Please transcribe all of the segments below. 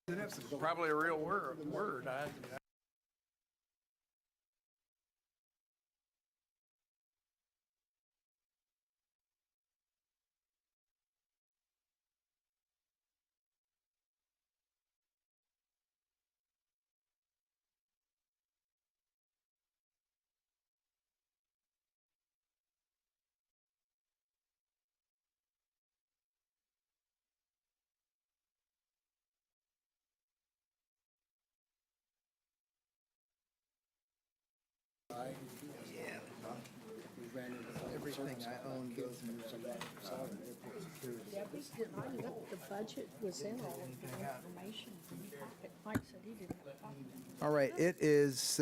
It's probably a real word. Everything I own goes through some solid airport security. Debbie, did I look, the budget was in all of the information from the pocket. Mike said he didn't have a copy. All right, it is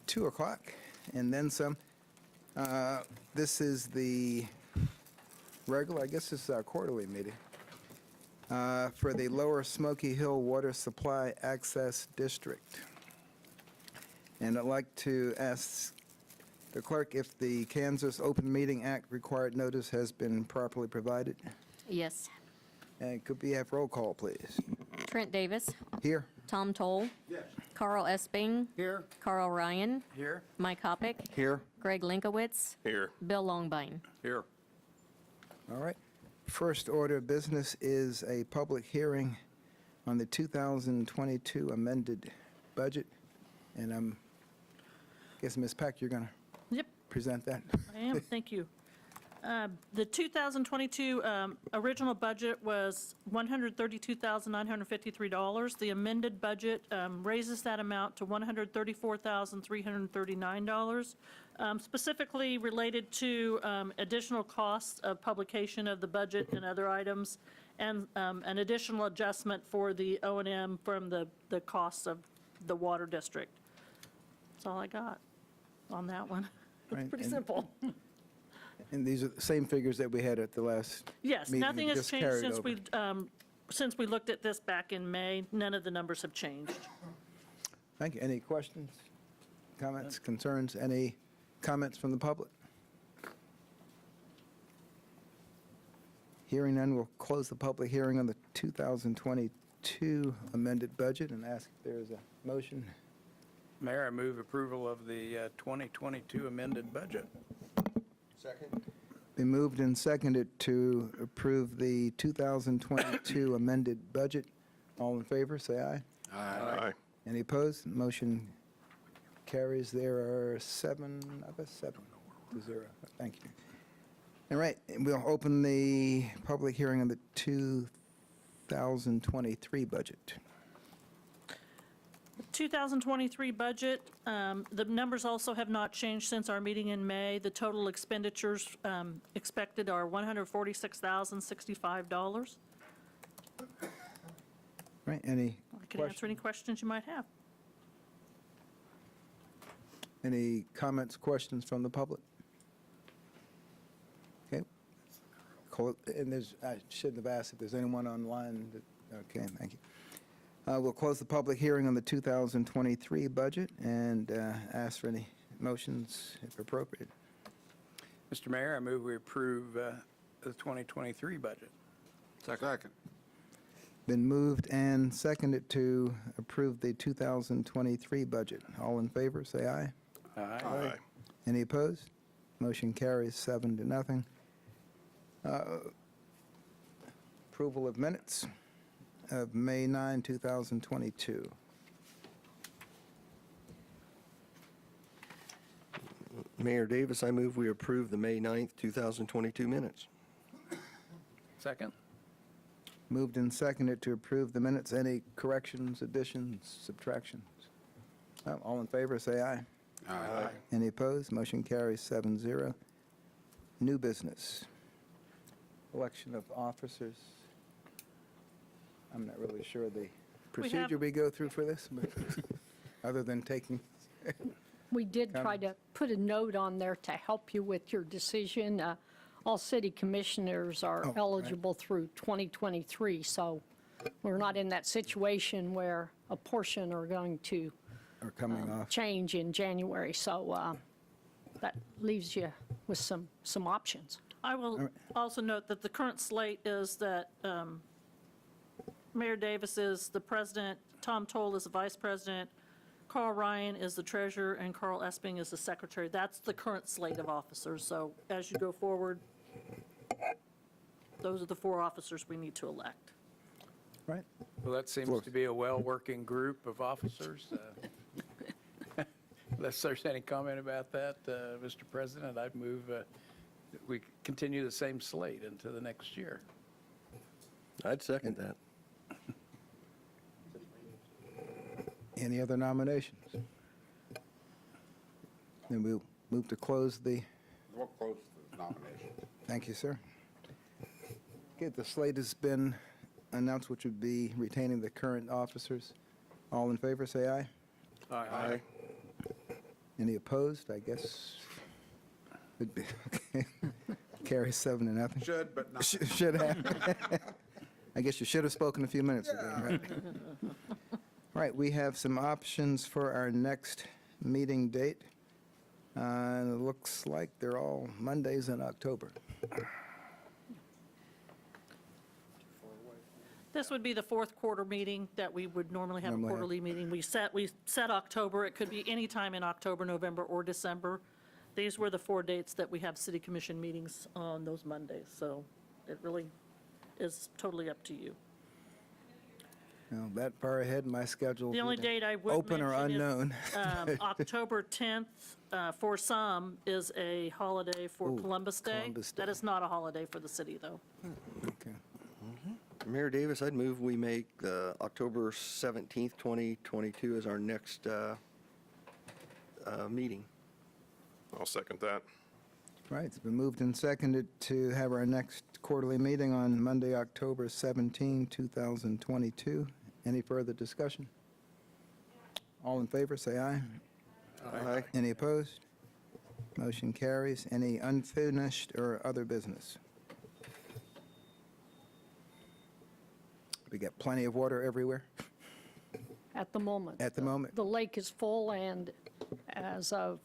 2 o'clock and then some. This is the regular, I guess this is our quarterly meeting, for the Lower Smoky Hill Water Supply Access District. And I'd like to ask the clerk if the Kansas Open Meeting Act required notice has been properly provided. Yes. And could we have roll call, please? Trent Davis. Here. Tom Toll. Yes. Carl Esping. Here. Carl Ryan. Here. Mike Hoppick. Here. Greg Linkowitz. Here. Bill Longbine. Here. All right. First order of business is a public hearing on the 2022 amended budget. And I guess, Ms. Peck, you're going to Yep, present that? I am, thank you. The 2022 original budget was $132,953. The amended budget raises that amount to $134,339, specifically related to additional costs of publication of the budget and other items, and an additional adjustment for the O&M from the costs of the water district. That's all I got on that one. Right, It's pretty and- simple. And these are the same figures that we had at the last Yes, meeting, nothing has just changed carried since over. since we looked at this back in May. None of the numbers have changed. Thank you. Any questions, comments, concerns? Any comments from the public? Hearing none, we'll close the public hearing on the 2022 amended budget and ask if there is a motion. Mayor, I move approval of the 2022 amended budget. Second. Been moved and seconded to approve the 2022 amended budget. All in favor, say aye. Aye. Any opposed? Motion carries. There are 7 of us, 7 to 0. Thank you. All right, we'll open the public hearing on the 2023 budget. 2023 budget, the numbers also have not changed since our meeting in May. The total expenditures expected are $146,065. Right, any I can answer any questions you might have. Any comments, questions from the public? Okay. And there's, I shouldn't have asked if there's anyone online. Okay, thank you. We'll close the public hearing on the 2023 budget and ask for any motions if appropriate. Mr. Mayor, I move we approve the 2023 budget. Second. Been moved and seconded to approve the 2023 budget. All in favor, say aye. Aye. Any opposed? Motion carries 7-0. Approval of minutes of May 9, 2022. Mayor Davis, I move we approve the May 9th, 2022 minutes. Second? Moved and seconded to approve the minutes. Any corrections, additions, subtractions? All in favor, say aye. Aye. Any opposed? Motion carries 7-0. New business. Election of officers. I'm not really sure the procedure we go through for this, but other than taking, We did try to put a note on there to help you with your decision. All city commissioners are right. eligible through 2023, so we're not in that situation where a portion are going to are coming off. change in January. So that leaves you with some options. I will also note that the current slate is that Mayor Davis is the president, Tom Toll is the vice president, Carl Ryan is the treasurer, and Carl Esping is the secretary. That's the current slate of officers. So as you go forward, those are the 4 officers we need to elect. Right? Well, that seems to be a well-working group of officers. Unless there's any comment about that, Mr. President, I'd move that we continue the same slate into the next year. I'd second that. Any other nominations? Then we'll move to close the, We'll close the nomination. thank you, sir. Okay, the slate has been announced, which would be retaining the current officers. All in favor, say aye. Aye. Any opposed? I guess would be, okay. Carry 7-0. Should, but not. Should have. I guess you should have spoken a few minutes ago, right? Right, we have some options for our next meeting date. And it looks like they're all Mondays in October. This would be the 4th quarter meeting that we would normally have a Normally have. quarterly meeting. We set October. It could be any time in October, November, or December. These were the 4 dates that we have city commission meetings on those Mondays. So it really is totally up to you. Now, that far ahead in my schedule. The only date I would Open or mention is, unknown. October 10th, for some, is a holiday for Ooh, Columbus Day. Columbus Day. That is not a holiday for the city, though. Okay. Mayor Davis, I'd move we make October 17th, 2022 as our next meeting. I'll second that. Right, it's been moved and seconded to have our next quarterly meeting on Monday, October 17, 2022. Any further discussion? All in favor, say aye. Aye. Any opposed? Motion carries. Any unfinished or other business? We got plenty of water everywhere At the moment. at the moment. The lake is full, and as of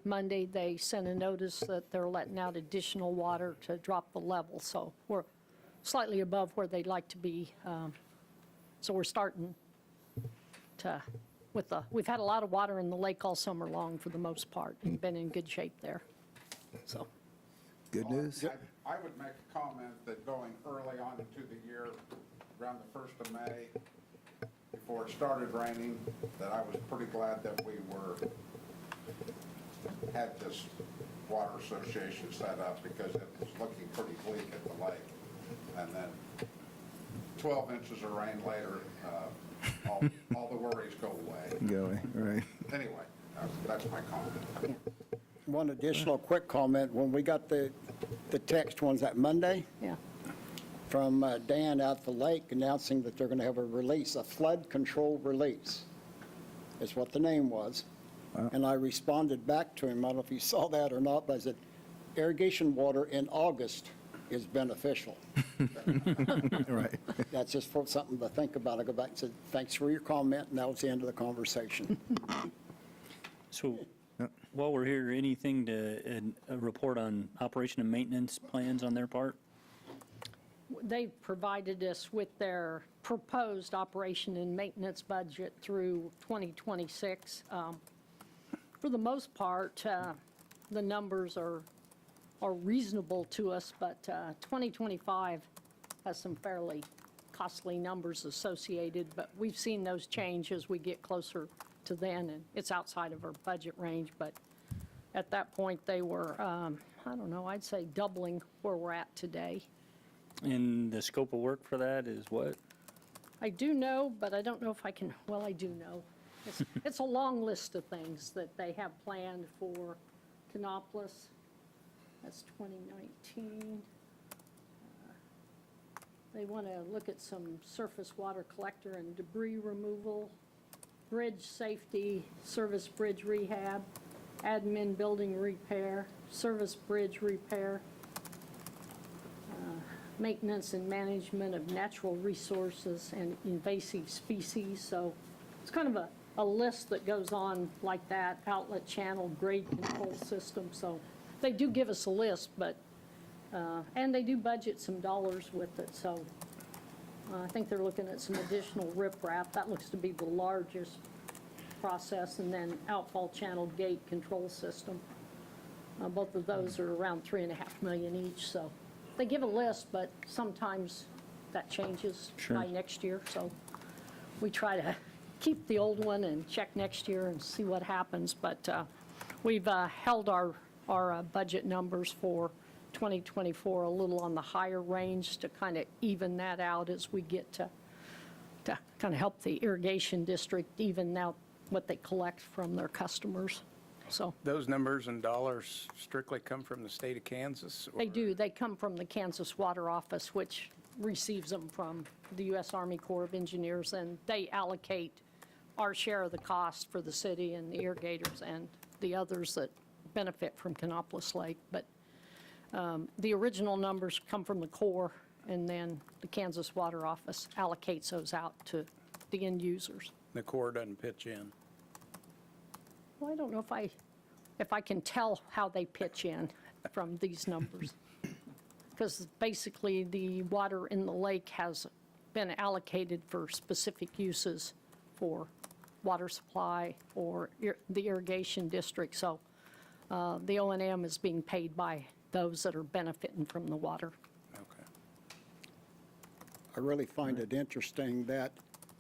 Monday, they sent a notice that they're letting out additional water to drop the level. So we're slightly above where they'd like to be. So we're starting to, we've had a lot of water in the lake all summer long for the most part, and been in good shape there. So, Good news. I would make a comment that going early on into the year, around the 1st of May, before it started raining, that I was pretty glad that we had this water association set up, because it was looking pretty bleak at the lake. And then 12 inches of rain later, all the worries go away. Going, right. Anyway, that's my comment. One additional quick comment. When we got the text, was that Monday, yeah. from Dan out the lake announcing that they're going to have a release, a flood control release, is what the name was. And I responded back to him, I don't know if you saw that or not, but I said, irrigation water in August is beneficial. Right. That's just for something to think about. I go back and said, thanks for your comment, and that was the end of the conversation. So while we're here, anything to report on operation and maintenance plans on their part? They've provided us with their proposed operation and maintenance budget through 2026. For the most part, the numbers are reasonable to us, but 2025 has some fairly costly numbers associated, but we've seen those change as we get closer to then, and it's outside of our budget range, but at that point, they were, I don't know, I'd say doubling where we're at today. And the scope of work for that is what? I do know, but I don't know if I can, well, I do know. It's a long list of things that they have planned for Canopolis. That's 2019. They want to look at some surface water collector and debris removal, bridge safety, service bridge rehab, admin building repair, service bridge repair, maintenance and management of natural resources and invasive species. So it's kind of a list that goes on like that, outlet channel, grade control system. So they do give us a list, but, and they do budget some dollars with it. So I think they're looking at some additional riprap. That looks to be the largest process, and then outfall channel gate control system. Both of those are around 3.5 million each, so they give a list, but sometimes that changes Sure. by next year, so we try to keep the old one and check next year and see what happens, but we've held our budget numbers for 2024 a little on the higher range to kind of even that out as we get to kind of help the irrigation district even out what they collect from their customers, so. Those numbers and dollars strictly come from the state of Kansas? They or- do. They come from the Kansas Water Office, which receives them from the U.S. Army Corps of Engineers, and they allocate our share of the cost for the city and the irrigators and the others that benefit from Canopolis Lake. But the original numbers come from the Corps, and then the Kansas Water Office allocates those out to the end users. The Corps doesn't pitch in. Well, I don't know if I can tell how they pitch in from these numbers. Because basically, the water in the lake has been allocated for specific uses for water supply or the irrigation district. So the O&M is being paid by those that are benefiting from the water. Okay. I really find it interesting that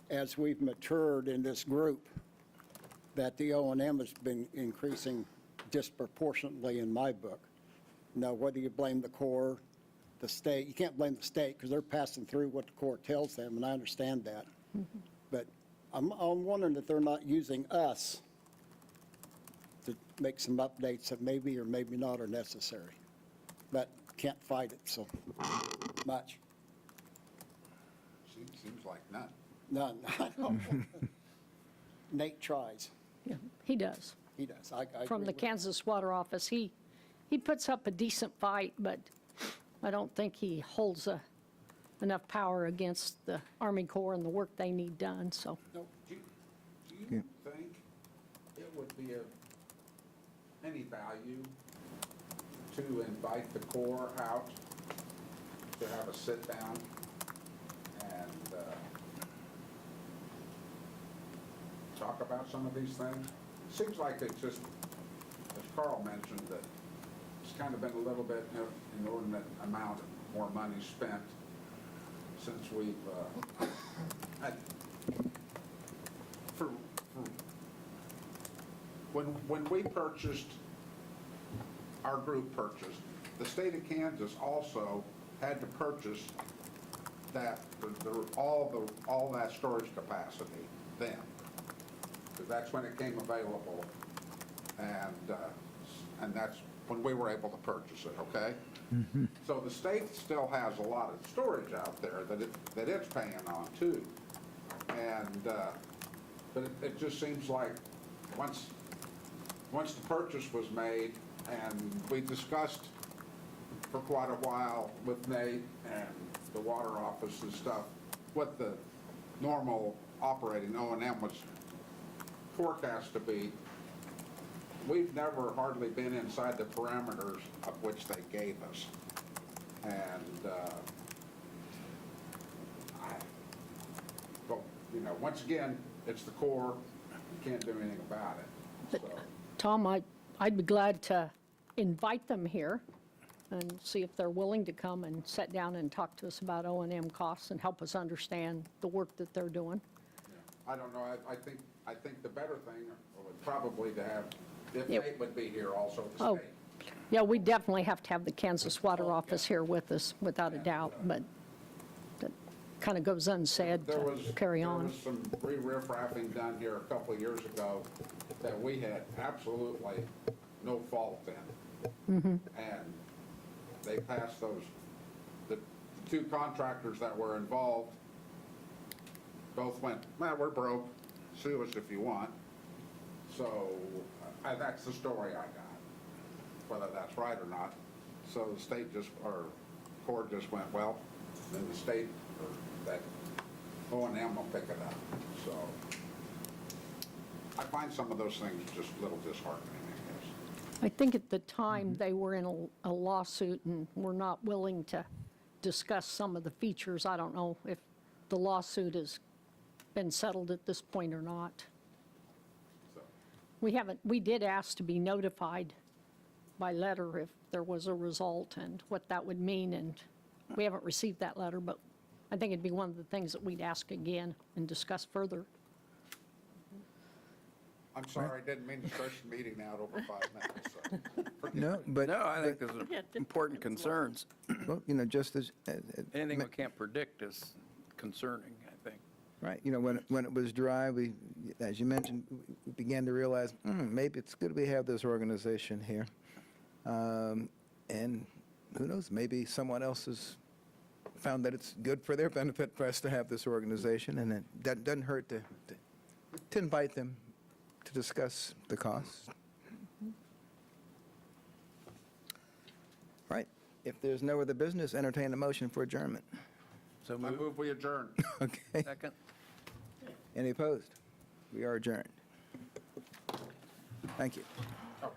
as we've matured in this group, that the O&M has been increasing disproportionately in my book. Now, whether you blame the Corps, the state, you can't blame the state because they're passing through what the Corps tells them, and I understand that. But I'm wondering if they're not using us to make some updates that maybe or maybe not are necessary. But can't fight it so much. Seems like none. None. I know. Nate tries. Yeah, he does. He does. I From agree the with- Kansas Water Office, he puts up a decent fight, but I don't think he holds enough power against the Army Corps and the work they need done, so. Do you think it would be of any value to invite the Corps out to have a sit-down and talk about some of these things? Seems like it's just, as Carl mentioned, that it's kind of been a little bit inordinate amount of more money spent since we've when we purchased, our group purchased, the state of Kansas also had to purchase that, all that storage capacity then, because that's when it came available, and that's when we were able to purchase it, okay? So the state still has a lot of storage out there that it's paying on too. And, but it just seems like once the purchase was made and we discussed for quite a while with Nate and the water office and stuff, what the normal operating O&M was forecast to be, we've never hardly been inside the parameters of which they gave us. And, but, you know, once again, it's the Corps, you can't do anything about it, so. Tom, I'd be glad to invite them here and see if they're willing to come and sit down and talk to us about O&M costs and help us understand the work that they're doing. I don't know, I think the better thing would probably to have, if Yep. Nate would be here also, the Oh, state. yeah, we definitely have to have the Kansas Water Office here with us, without a doubt, but that kind of goes unsaid There to was, carry there on. was some re-riffraffing done here a couple of years ago that we had absolutely no fault in. And they passed those, the two contractors that were involved both went, well, we're broke, sue us if you want. So that's the story I got, whether that's right or not. So the state just, or Corps just went, well, then the state, or that O&M will pick it up. So I find some of those things just a little disheartening, I guess. I think at the time, they were in a lawsuit and were not willing to discuss some of the features. I don't know if the lawsuit has been settled at this point or not. We did ask to be notified by letter if there was a result and what that would mean, and we haven't received that letter, but I think it'd be one of the things that we'd ask again and discuss further. I'm sorry, I didn't mean to stretch the meeting out over 5 minutes. So. No, but, No, I think those are Yeah, important concerns. well, just as, Anything we can't predict is concerning, I think. right, when it was dry, we, as you mentioned, we began to realize, maybe it's good we have this organization here. And who knows, maybe someone else has found that it's good for their benefit for us to have this organization, and it doesn't hurt to invite them to discuss the costs. Right, if there's no other business, entertain a motion for adjournment. So I move. move we adjourn. Okay, Second? any opposed? We are adjourned. Thank you. Oh.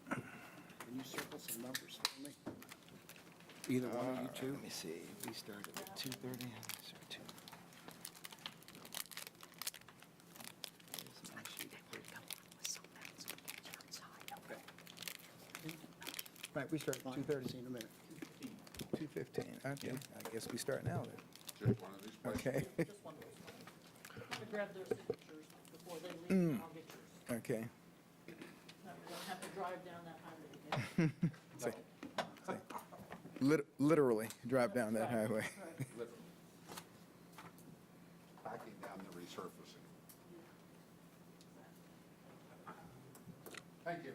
Can you circle some numbers for me? Either one of you two? Let me see, we started at 2:30. Right, we start at 2:30. See in a minute. 2:15, okay, I guess we start now Just one of these then. places. Okay, Just one of those. I'm gonna grab their signatures before they leave, and I'll get yours. okay. That way we don't have to drive down that highway again. Literally drive down that highway. Literally. Backing down the resurfacing. Thank you.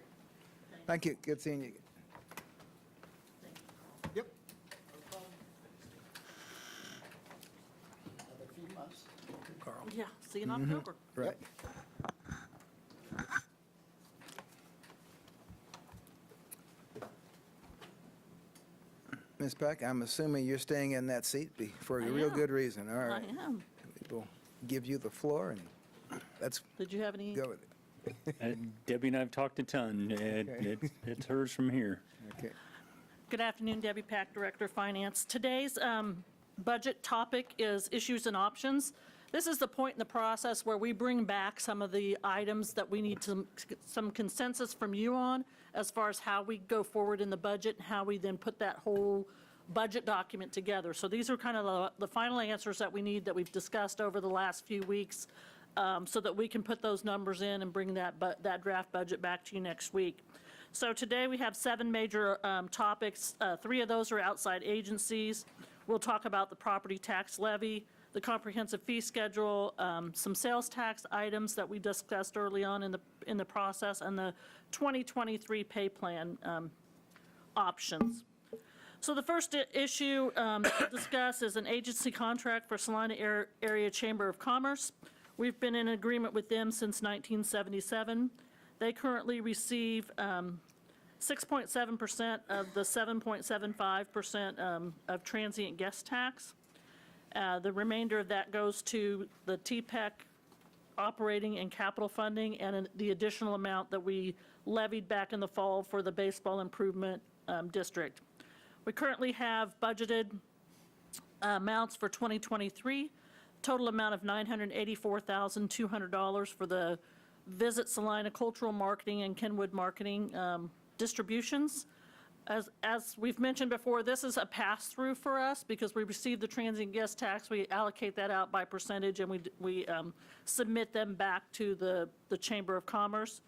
Thank you, good seeing you. Yep. Another few months. Yeah, see you in October. Right. Ms. Peck, I'm assuming you're staying in that seat for a I real am. good reason, all I right. am. We'll give you the floor, and let's Did you have any? go with it. Debbie and I have talked a ton. It's hers from here. Okay. Good afternoon, Debbie Pack, Director of Finance. Today's budget topic is issues and options. This is the point in the process where we bring back some of the items that we need some consensus from you on as far as how we go forward in the budget and how we then put that whole budget document together. So these are kind of the final answers that we need that we've discussed over the last few weeks so that we can put those numbers in and bring that draft budget back to you next week. So today we have 7 major topics. 3 of those are outside agencies. We'll talk about the property tax levy, the comprehensive fee schedule, some sales tax items that we discussed early on in the process, and the 2023 pay plan options. So the first issue to discuss is an agency contract for Salina Area Chamber of Commerce. We've been in agreement with them since 1977. They currently receive 6.7% of the 7.75% of transient guest tax. The remainder of that goes to the TPEC operating and capital funding and the additional amount that we levied back in the fall for the baseball improvement district. We currently have budgeted amounts for 2023, total amount of $984,200 for the Visit Salina Cultural Marketing and Kenwood Marketing distributions. As we've mentioned before, this is a pass-through for us because we receive the transient guest tax, we allocate that out by percentage, and we submit them back to the Chamber of Commerce.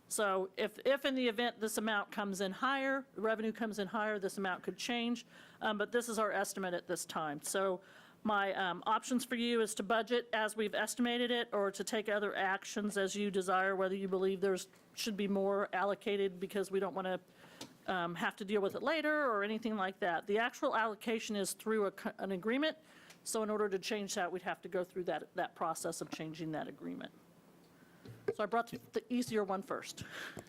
So if in the event this amount comes in higher, revenue comes in higher, this amount could change, but this is our estimate at this time. So my options for you is to budget as we've estimated it, or to take other actions as you desire, whether you believe there's should be more allocated because we don't want to have to deal with it later or anything like that. The actual allocation is through an agreement, so in order to change that, we'd have to go through that process of changing that agreement. So I brought the easier one first.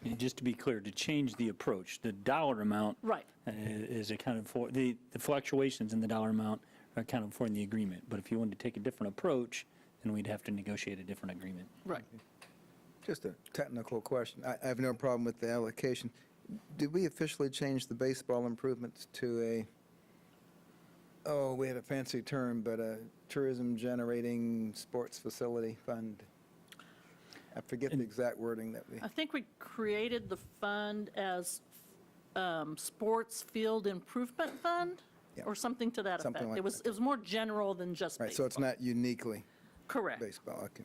And just to be clear, to change the approach, the dollar amount Right. is accounted for, the fluctuations in the dollar amount are accounted for in the agreement. But if you wanted to take a different approach, then we'd have to negotiate a different agreement. Right. Just a technical question. I have no problem with the allocation. Did we officially change the baseball improvements to oh, we had a fancy term, but a tourism generating sports facility fund. I forget the exact wording that we, I think we created the fund as Sports Field Improvement Fund, Yeah. or something to that Something effect. like It was, that. it was more general than just right, so baseball. it's not uniquely Correct. baseball, okay.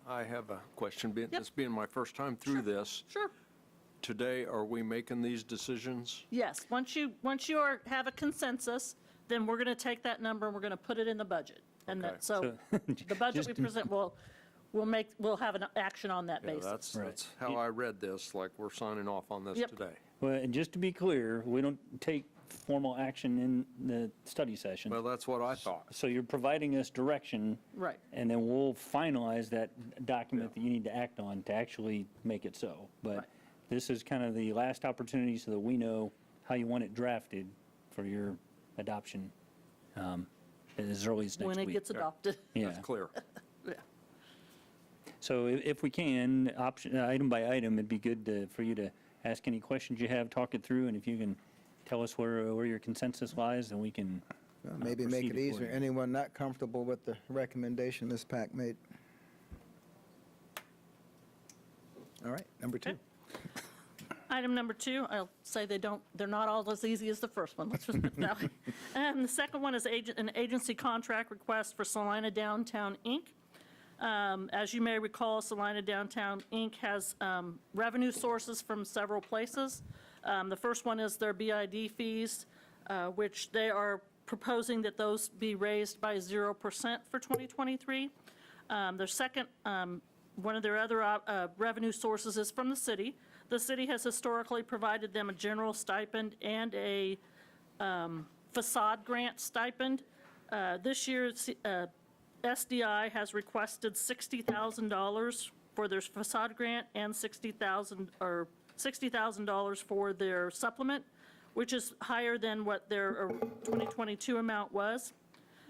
I have a question. Yep. This being my first time through this, Sure. today, are we making these decisions? Yes, once you have a consensus, then we're going to take that number and we're going to put it in the budget. And Okay. that, so the budget we present, we'll have an action on that Yeah, basis. that's how I read this, like we're signing off on this Yep. today. Well, and just to be clear, we don't take formal action in the study session. Well, that's what I thought. So you're providing us direction. Right. And then we'll finalize that document that you need to act on to actually make it so. But Right. this is kind of the last opportunity so that we know how you want it drafted for your adoption as early as next week. When it gets adopted. Yeah. That's clear. Yeah. So if we can, item by item, it'd be good for you to ask any questions you have, talk it through, and if you can tell us where your consensus lies, then we can Well, maybe make proceed it easier. accordingly. Anyone not comfortable with the recommendation Ms. Pack made? All right, number 2. Okay. Item number 2, I'll say they're not all as easy as the first one, let's just put it that way. And the second one is an agency contract request for Salina Downtown, Inc. As you may recall, Salina Downtown, Inc. has revenue sources from several places. The first one is their BID fees, which they are proposing that those be raised by 0% for 2023. Their second, one of their other revenue sources is from the city. The city has historically provided them a general stipend and a facade grant stipend. This year, SDI has requested $60,000 for their facade grant and $60,000 for their supplement, which is higher than what their 2022 amount was.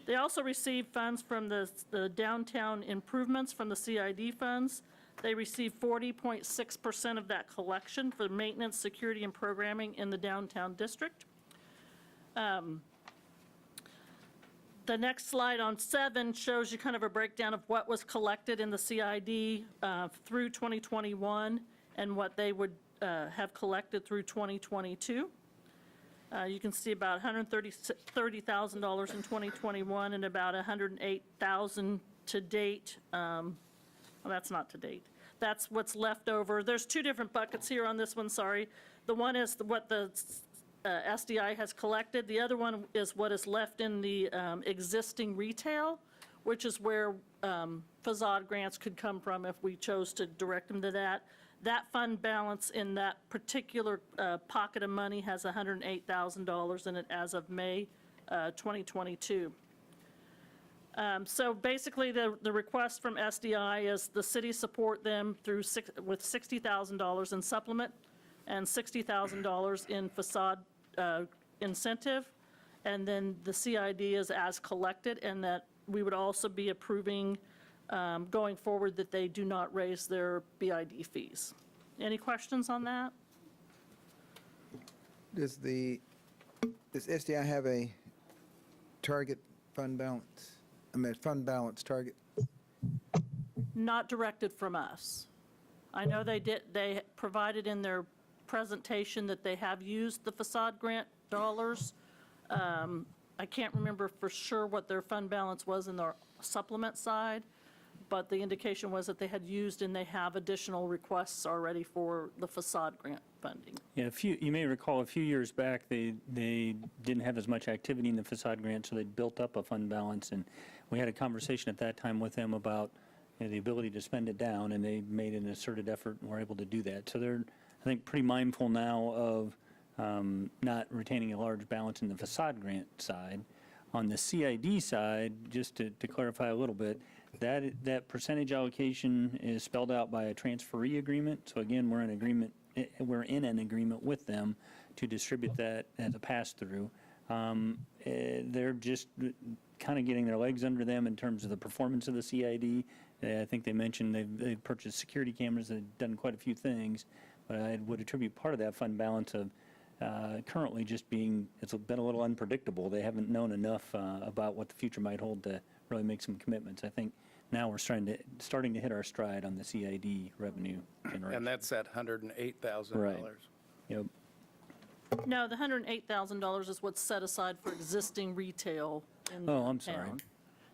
They also received funds from the downtown improvements from the CID funds. They received 40.6% of that collection for maintenance, security, and programming in the downtown district. The next slide on 7 shows you kind of a breakdown of what was collected in the CID through 2021 and what they would have collected through 2022. You can see about $130,000 in 2021 and about $108,000 to date. Well, that's not to date. That's what's left over. There's 2 different buckets here on this one, sorry. The one is what the SDI has collected. The other one is what is left in the existing retail, which is where facade grants could come from if we chose to direct them to that. That fund balance in that particular pocket of money has $108,000 in it as of May 2022. So basically, the request from SDI is the city support them with $60,000 in supplement and $60,000 in facade incentive, and then the CID is as collected, and that we would also be approving going forward that they do not raise their BID fees. Any questions on that? Does SDI have a target fund balance? I mean, fund balance target? Not directed from us. I know they provided in their presentation that they have used the facade grant dollars. I can't remember for sure what their fund balance was in their supplement side, but the indication was that they had used and they have additional requests already for the facade grant funding. Yeah, you may recall a few years back, they didn't have as much activity in the facade grant, so they built up a fund balance, and we had a conversation at that time with them about the ability to spend it down, and they made an asserted effort and were able to do that. So they're, I think, pretty mindful now of not retaining a large balance in the facade grant side. On the CID side, just to clarify a little bit, that percentage allocation is spelled out by a transferee agreement. So again, we're in an agreement with them to distribute that as a pass-through. They're just kind of getting their legs under them in terms of the performance of the CID. I think they mentioned they've purchased security cameras, they've done quite a few things, but I would attribute part of that fund balance of currently just being, it's been a little unpredictable. They haven't known enough about what the future might hold to really make some commitments. I think now we're starting to hit our stride on the CID revenue generation. And that's at $108,000. Right. Yep. No, the $108,000 is what's set aside for existing retail in the Oh, I'm sorry. town.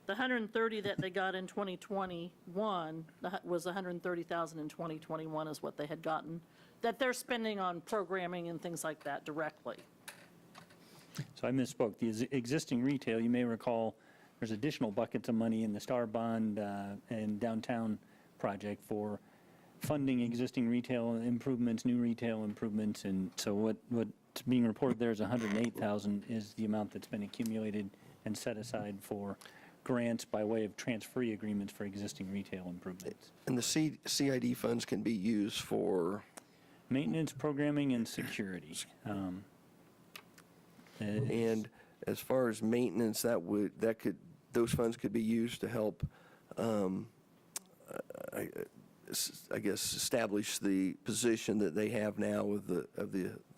The 130 that they got in 2021 was 130,000 in 2021 is what they had gotten, that they're spending on programming and things like that directly. So I misspoke. The existing retail, you may recall, there's additional buckets of money in the Star Bond and downtown project for funding existing retail improvements, new retail improvements. And so what's being reported there is 108,000 is the amount that's been accumulated and set aside for grants by way of transferee agreements for existing retail improvements. And the CID funds can be used for, Maintenance, programming, and security. and as far as maintenance, those funds could be used to help, I guess, establish the position that they have now with the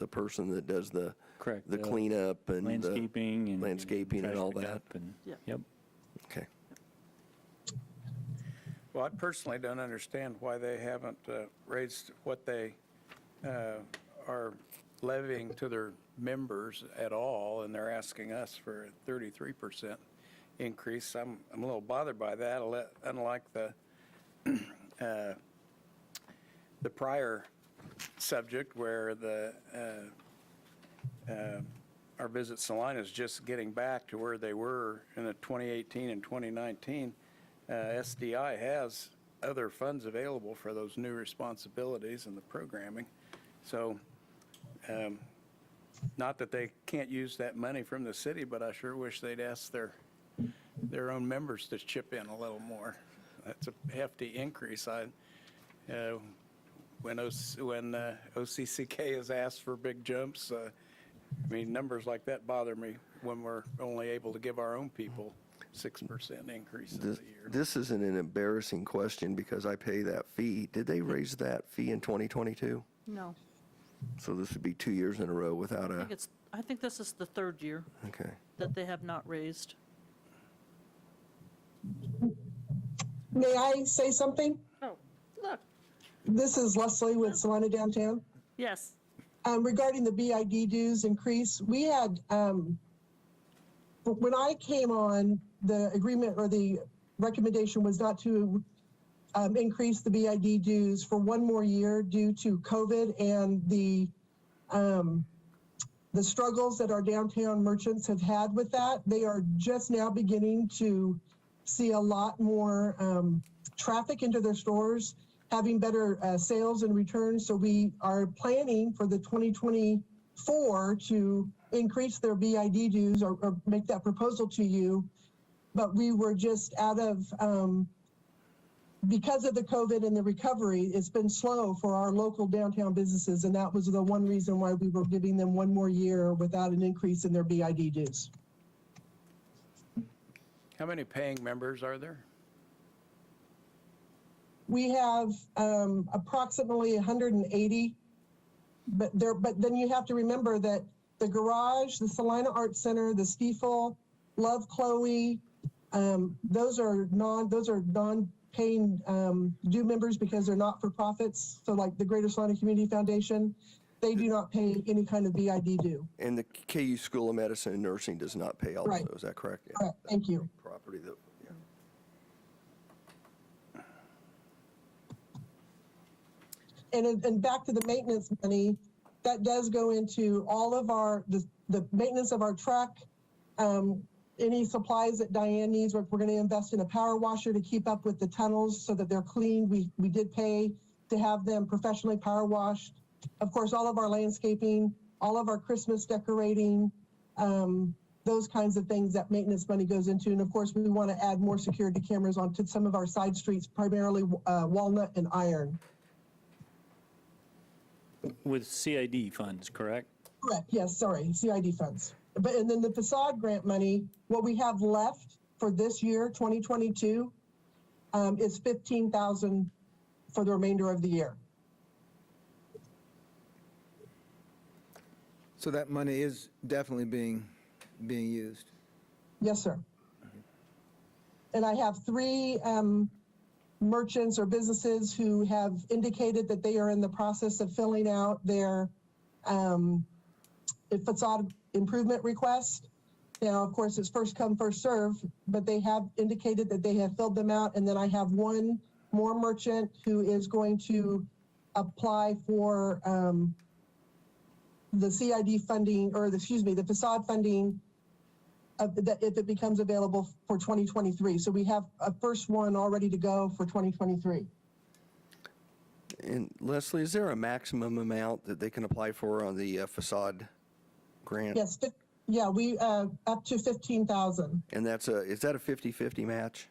person that does the Correct. the cleanup and Landscaping and. landscaping and trash all that. pickup and- Yeah. Yep. Okay. Well, I personally don't understand why they haven't raised what they are levying to their members at all, and they're asking us for a 33% increase. I'm a little bothered by that, unlike the prior subject where our Visit Salina is just getting back to where they were in the 2018 and 2019. SDI has other funds available for those new responsibilities and the programming. So, not that they can't use that money from the city, but I sure wish they'd ask their own members to chip in a little more. That's a hefty increase. When OCCK has asked for big jumps, I mean, numbers like that bother me when we're only able to give our own people 6% increases a year. This isn't an embarrassing question because I pay that fee. Did they raise that fee in 2022? No, So this would be 2 years in a row without I think this is the third year okay. that they have not raised. May I say something? Oh, look, This is Leslie with Salina Downtown. yes. Regarding the BID dues increase, we had, when I came on, the agreement or the recommendation was not to increase the BID dues for one more year due to COVID and the struggles that our downtown merchants have had with that. They are just now beginning to see a lot more traffic into their stores, having better sales and returns. So we are planning for the 2024 to increase their BID dues or make that proposal to you. But we were just out of, because of the COVID and the recovery, it's been slow for our local downtown businesses. And that was the one reason why we were giving them one more year without an increase in their BID dues. How many paying members are there? We have approximately 180, but then you have to remember that the garage, the Salina Arts Center, the Stiefel, Love Chloe, those are non-paying due members because they're not for profits. So like the Greater Salina Community Foundation, they do not pay any kind of BID due. And the KU School of Medicine and Nursing does not pay also, Right. is that correct? Yeah. Correct. Thank you. Property that, yeah. And back to the maintenance money, that does go into all of the maintenance of our truck, any supplies that Diane needs. We're going to invest in a power washer to keep up with the tunnels so that they're clean. We did pay to have them professionally power washed. Of course, all of our landscaping, all of our Christmas decorating, those kinds of things that maintenance money goes into. And of course, we want to add more security cameras onto some of our side streets, primarily Walnut and Iron. With CID funds, correct? Correct, yes, sorry, CID funds. And then the facade grant money, what we have left for this year, 2022, is $15,000 for the remainder of the year. So that money is definitely being used. Yes, sir. And I have 3 merchants or businesses who have indicated that they are in the process of filling out their facade improvement request. Now, of course, it's first come, first serve, but they have indicated that they have filled them out. And then I have 1 more merchant who is going to apply for the CID funding, or the facade funding if it becomes available for 2023. So we have a first one all ready to go for 2023. And Leslie, is there a maximum amount that they can apply for on the facade grant? Yes, yeah, we up to 15,000. And is that a 50/50 match?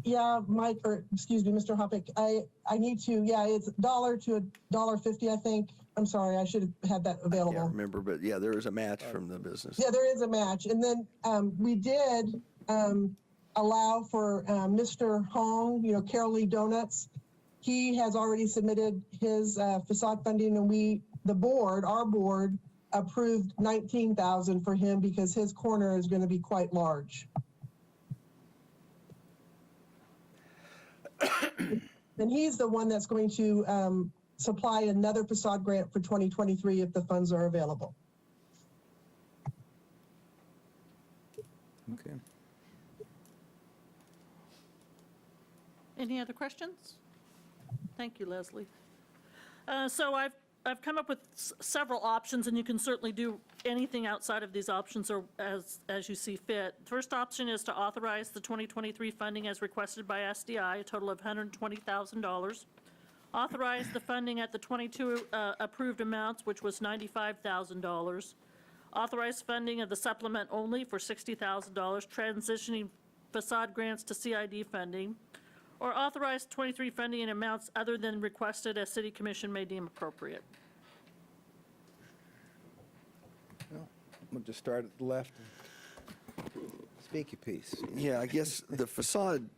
Yeah, Mike, or excuse me, Mr. Hoppick, I need to, yeah, it's $1 to $1.50, I think. I'm sorry, I should have had that I available. can't remember, but yeah, there is a match from the business. Yeah, there is a match. And then we did allow for Mr. Hong, Carol Lee Donuts. He has already submitted his facade funding, and our board approved 19,000 for him because his corner is going to be quite large. And he's the one that's going to supply another facade grant for 2023 if the funds are available. Okay. Any other questions? Thank you, Leslie. So I've come up with several options, and you can certainly do anything outside of these options or as you see fit. First option is to authorize the 2023 funding as requested by SDI, a total of $120,000. Authorize the funding at the 22 approved amounts, which was $95,000. Authorize funding of the supplement only for $60,000, transitioning facade grants to CID funding. Or authorize 23 funding in amounts other than requested as City Commission may deem appropriate. Well, we'll just start at the left and speak your piece. Yeah, I guess the facade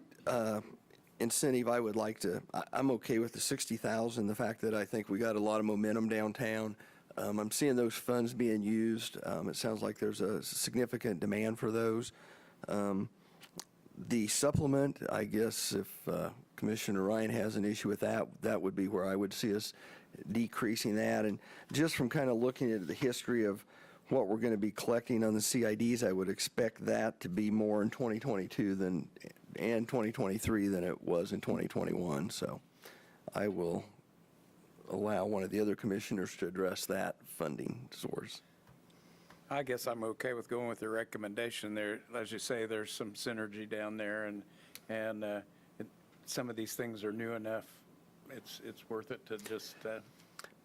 incentive, I'm okay with the 60,000, the fact that I think we got a lot of momentum downtown. I'm seeing those funds being used. It sounds like there's a significant demand for those. The supplement, I guess if Commissioner Ryan has an issue with that, that would be where I would see us decreasing that. And just from kind of looking at the history of what we're going to be collecting on the CIDs, I would expect that to be more in 2022 and 2023 than it was in 2021. So I will allow one of the other commissioners to address that funding source. I guess I'm okay with going with the recommendation there. As you say, there's some synergy down there, and some of these things are new enough. It's worth it to just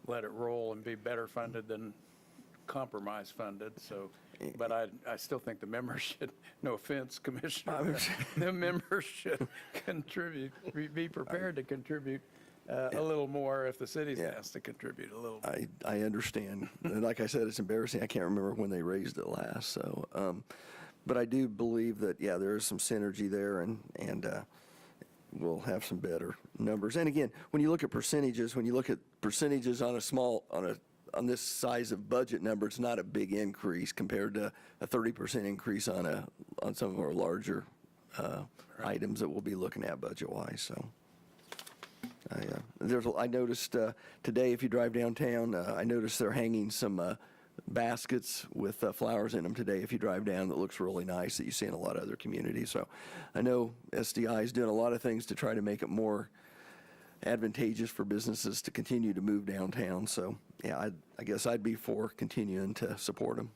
let it roll and be better funded than compromise funded. So, but I still think the members should, no offense, Commissioner, the members should contribute, be prepared to contribute a little more if the city has to contribute a little more. I understand. And like I said, it's embarrassing. I can't remember when they raised it last. So, but I do believe that, yeah, there is some synergy there, and we'll have some better numbers. And again, when you look at percentages, on this size of budget number, it's not a big increase compared to a 30% increase on some of our larger items that we'll be looking at budget-wise. So. I noticed today, if you drive downtown, I noticed they're hanging some baskets with flowers in them today. If you drive down, that looks really nice that you see in a lot of other communities. So I know SDI is doing a lot of things to try to make it more advantageous for businesses to continue to move downtown. So yeah, I guess I'd be for continuing to support them.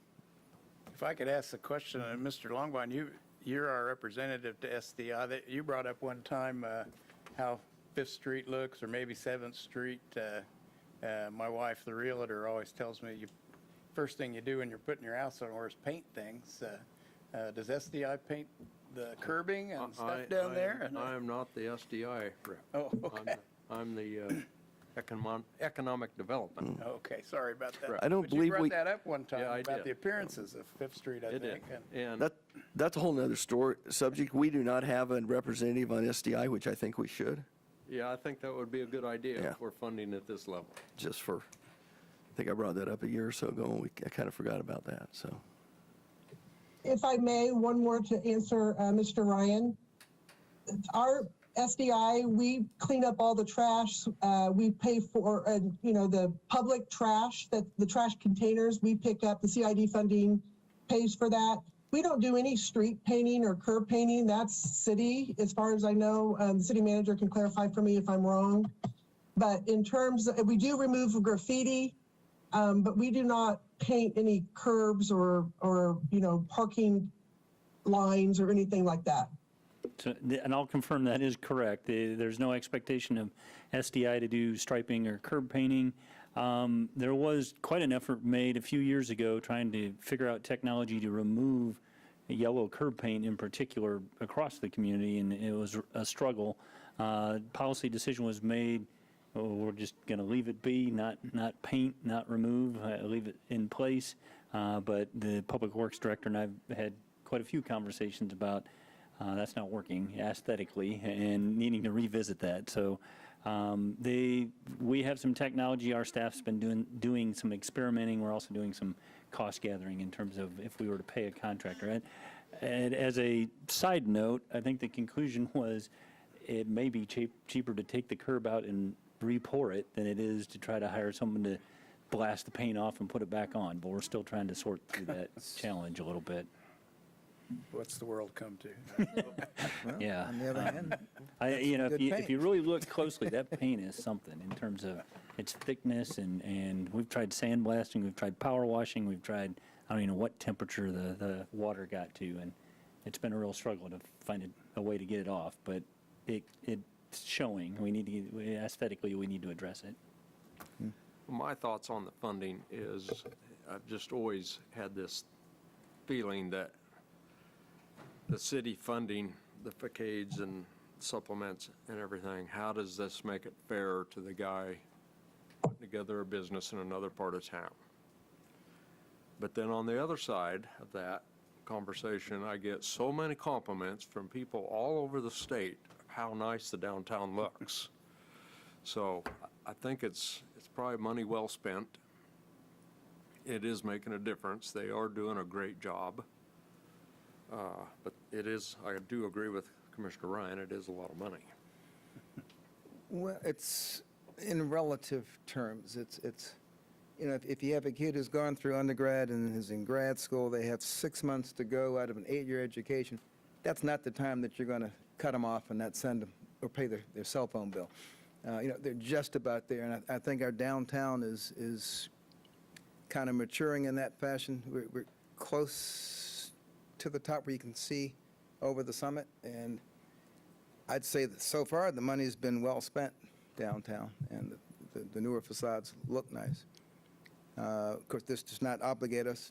If I could ask the question, Mr. Longvine, you're our representative to SDI. You brought up one time how 5th Street looks, or maybe 7th Street. My wife, the realtor, always tells me first thing you do when you're putting your house on is paint things. Does SDI paint the curbing and stuff down there? I am not the SDI rep. Oh, okay. I'm the economic development. Okay, sorry about that. I don't But believe you brought we- that up one time Yeah, I about did. the appearances of 5th Street, I It did. think. And That's a whole nother subject. We do not have a representative on SDI, which I think we should, yeah, I think that would be a good idea Yeah. if we're funding at this level. just for think I brought that up a year or so ago, and I kind of forgot about that, so. If I may, one more to answer Mr. Ryan. Our SDI, we clean up all the trash. We pay for, the public trash, that the trash containers we pick up. The CID funding pays for that. We don't do any street painting or curb painting. That's city, as far as I know. The city manager can clarify for me if I'm wrong. But in terms of, we do remove graffiti, but we do not paint any curbs or parking lines or anything like that. So, and I'll confirm that is correct. There's no expectation of SDI to do striping or curb painting. There was quite an effort made a few years ago trying to figure out technology to remove yellow curb paint in particular across the community, and it was a struggle. Policy decision was made, we're just going to leave it be, not paint, not remove, leave it in place. But the Public Works Director and I've had quite a few conversations about that's not working aesthetically and needing to revisit that. So we have some technology. Our staff's been doing some experimenting. We're also doing some cost gathering in terms of if we were to pay a contractor. And as a side note, I think the conclusion was it may be cheaper to take the curb out and re-pour it than it is to try to hire someone to blast the paint off and put it back on. But we're still trying to sort through that challenge a little bit. What's the world come to? Well, Yeah. On the other hand, If you really look closely, that paint is something in terms of its thickness, and we've tried sandblasting, we've tried power washing, we've tried, I don't even know what temperature the water got to, and it's been a real struggle to find a way to get it off, but it's showing. Aesthetically, we need to address it. My thoughts on the funding is, I've just always had this feeling that the city funding the facades and supplements and everything, how does this make it fair to the guy putting together a business in another part of town? But then on the other side of that conversation, I get so many compliments from people all over the state of how nice the downtown looks. So I think it's probably money well spent. It is making a difference. They are doing a great job. But it is, I do agree with Commissioner Ryan, it is a lot of money. well, it's in relative terms. It's if you have a kid who's gone through undergrad and is in grad school, they have 6 months to go out of an 8-year education. That's not the time that you're going to cut them off and not send them or pay their cell phone bill. They're just about there, and I think our downtown is kind of maturing in that fashion. We're close to the top where you can see over the summit, and I'd say that so far the money's been well spent downtown, and the newer facades look nice. Of course, this does not obligate us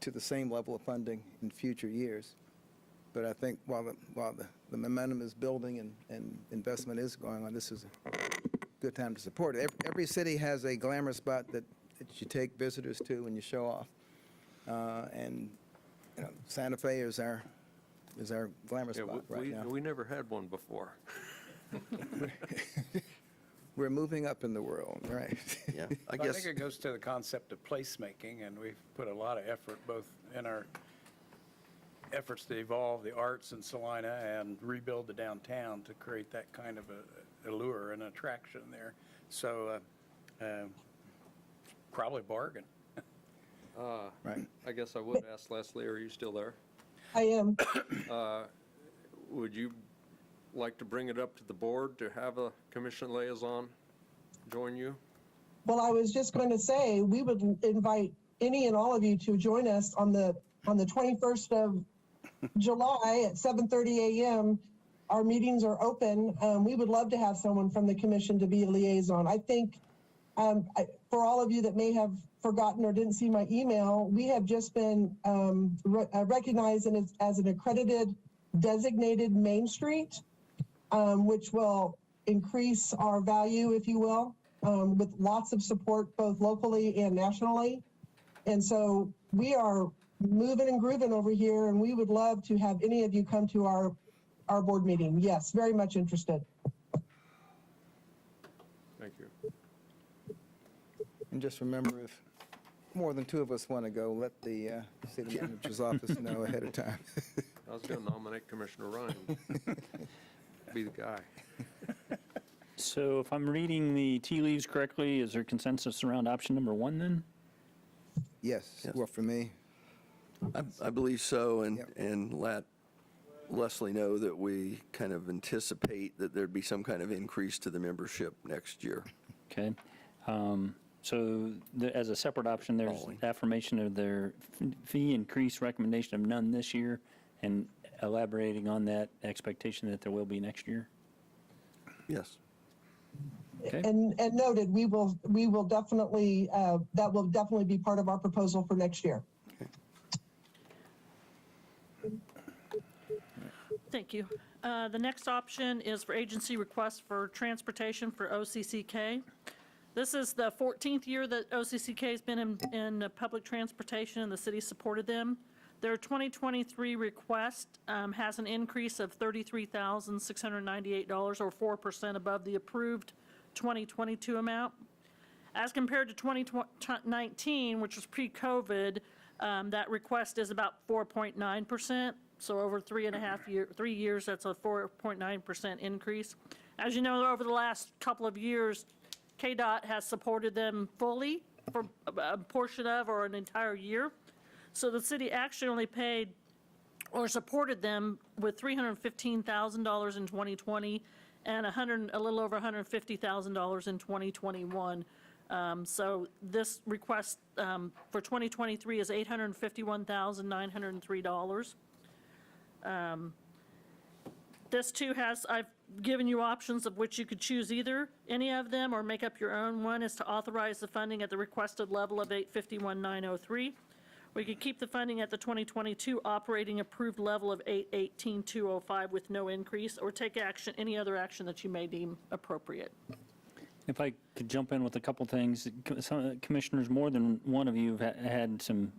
to the same level of funding in future years, but I think while the momentum is building and investment is going on, this is a good time to support it. Every city has a glamour spot that you take visitors to and you show off, and Santa Fe is our glamour spot right now. We never had one before. We're moving up in the world, right? Yeah, I think it goes to the concept of placemaking, and we've put a lot of effort both in our efforts to evolve the arts in Salina and rebuild the downtown to create that kind of a allure and attraction there. So probably bargain. Right. I guess I would ask Leslie, are you still there? I am. Would you like to bring it up to the board to have a commission liaison join you? Well, I was just going to say, we would invite any and all of you to join us on the 21st of July at 7:30 a.m. Our meetings are open. We would love to have someone from the commission to be a liaison. I think for all of you that may have forgotten or didn't see my email, we have just been recognized as an accredited designated Main Street, which will increase our value, if you will, with lots of support both locally and nationally. And so we are moving and grooving over here, and we would love to have any of you come to our board meeting. Yes, very much interested. Thank you. And just remember, if more than two of us want to go, let the city manager's office know ahead of time. I was going to nominate Commissioner Ryan. Be the guy. So if I'm reading the tea leaves correctly, is there consensus around option number 1 then? Yes, Yes. well, for me, I believe so, Yep. and let Leslie know that we kind of anticipate that there'd be some kind of increase to the membership next year. Okay. So as a separate option, there's Following. affirmation of their fee increase recommendation of none this year, and elaborating on that expectation that there will be next year. Yes. Okay. And noted, we will definitely, that will definitely be part of our proposal for next year. Thank you. The next option is for agency request for transportation for OCCK. This is the 14th year that OCCK has been in public transportation, and the city supported them. Their 2023 request has an increase of $33,698, or 4% above the approved 2022 amount. As compared to 2019, which was pre-COVID, that request is about 4.9%. So over 3 years, that's a 4.9% increase. As you know, over the last couple of years, KDOT has supported them fully for a portion of or an entire year. So the city actually only paid or supported them with $315,000 in 2020 and a little over $150,000 in 2021. So this request for 2023 is $851,903. This too has, I've given you options of which you could choose either, any of them, or make up your own. One is to authorize the funding at the requested level of $851,903. We could keep the funding at the 2022 operating approved level of $818,205 with no increase, or take action, any other action that you may deem appropriate. If I could jump in with a couple things. Some commissioners, more than one of you have had some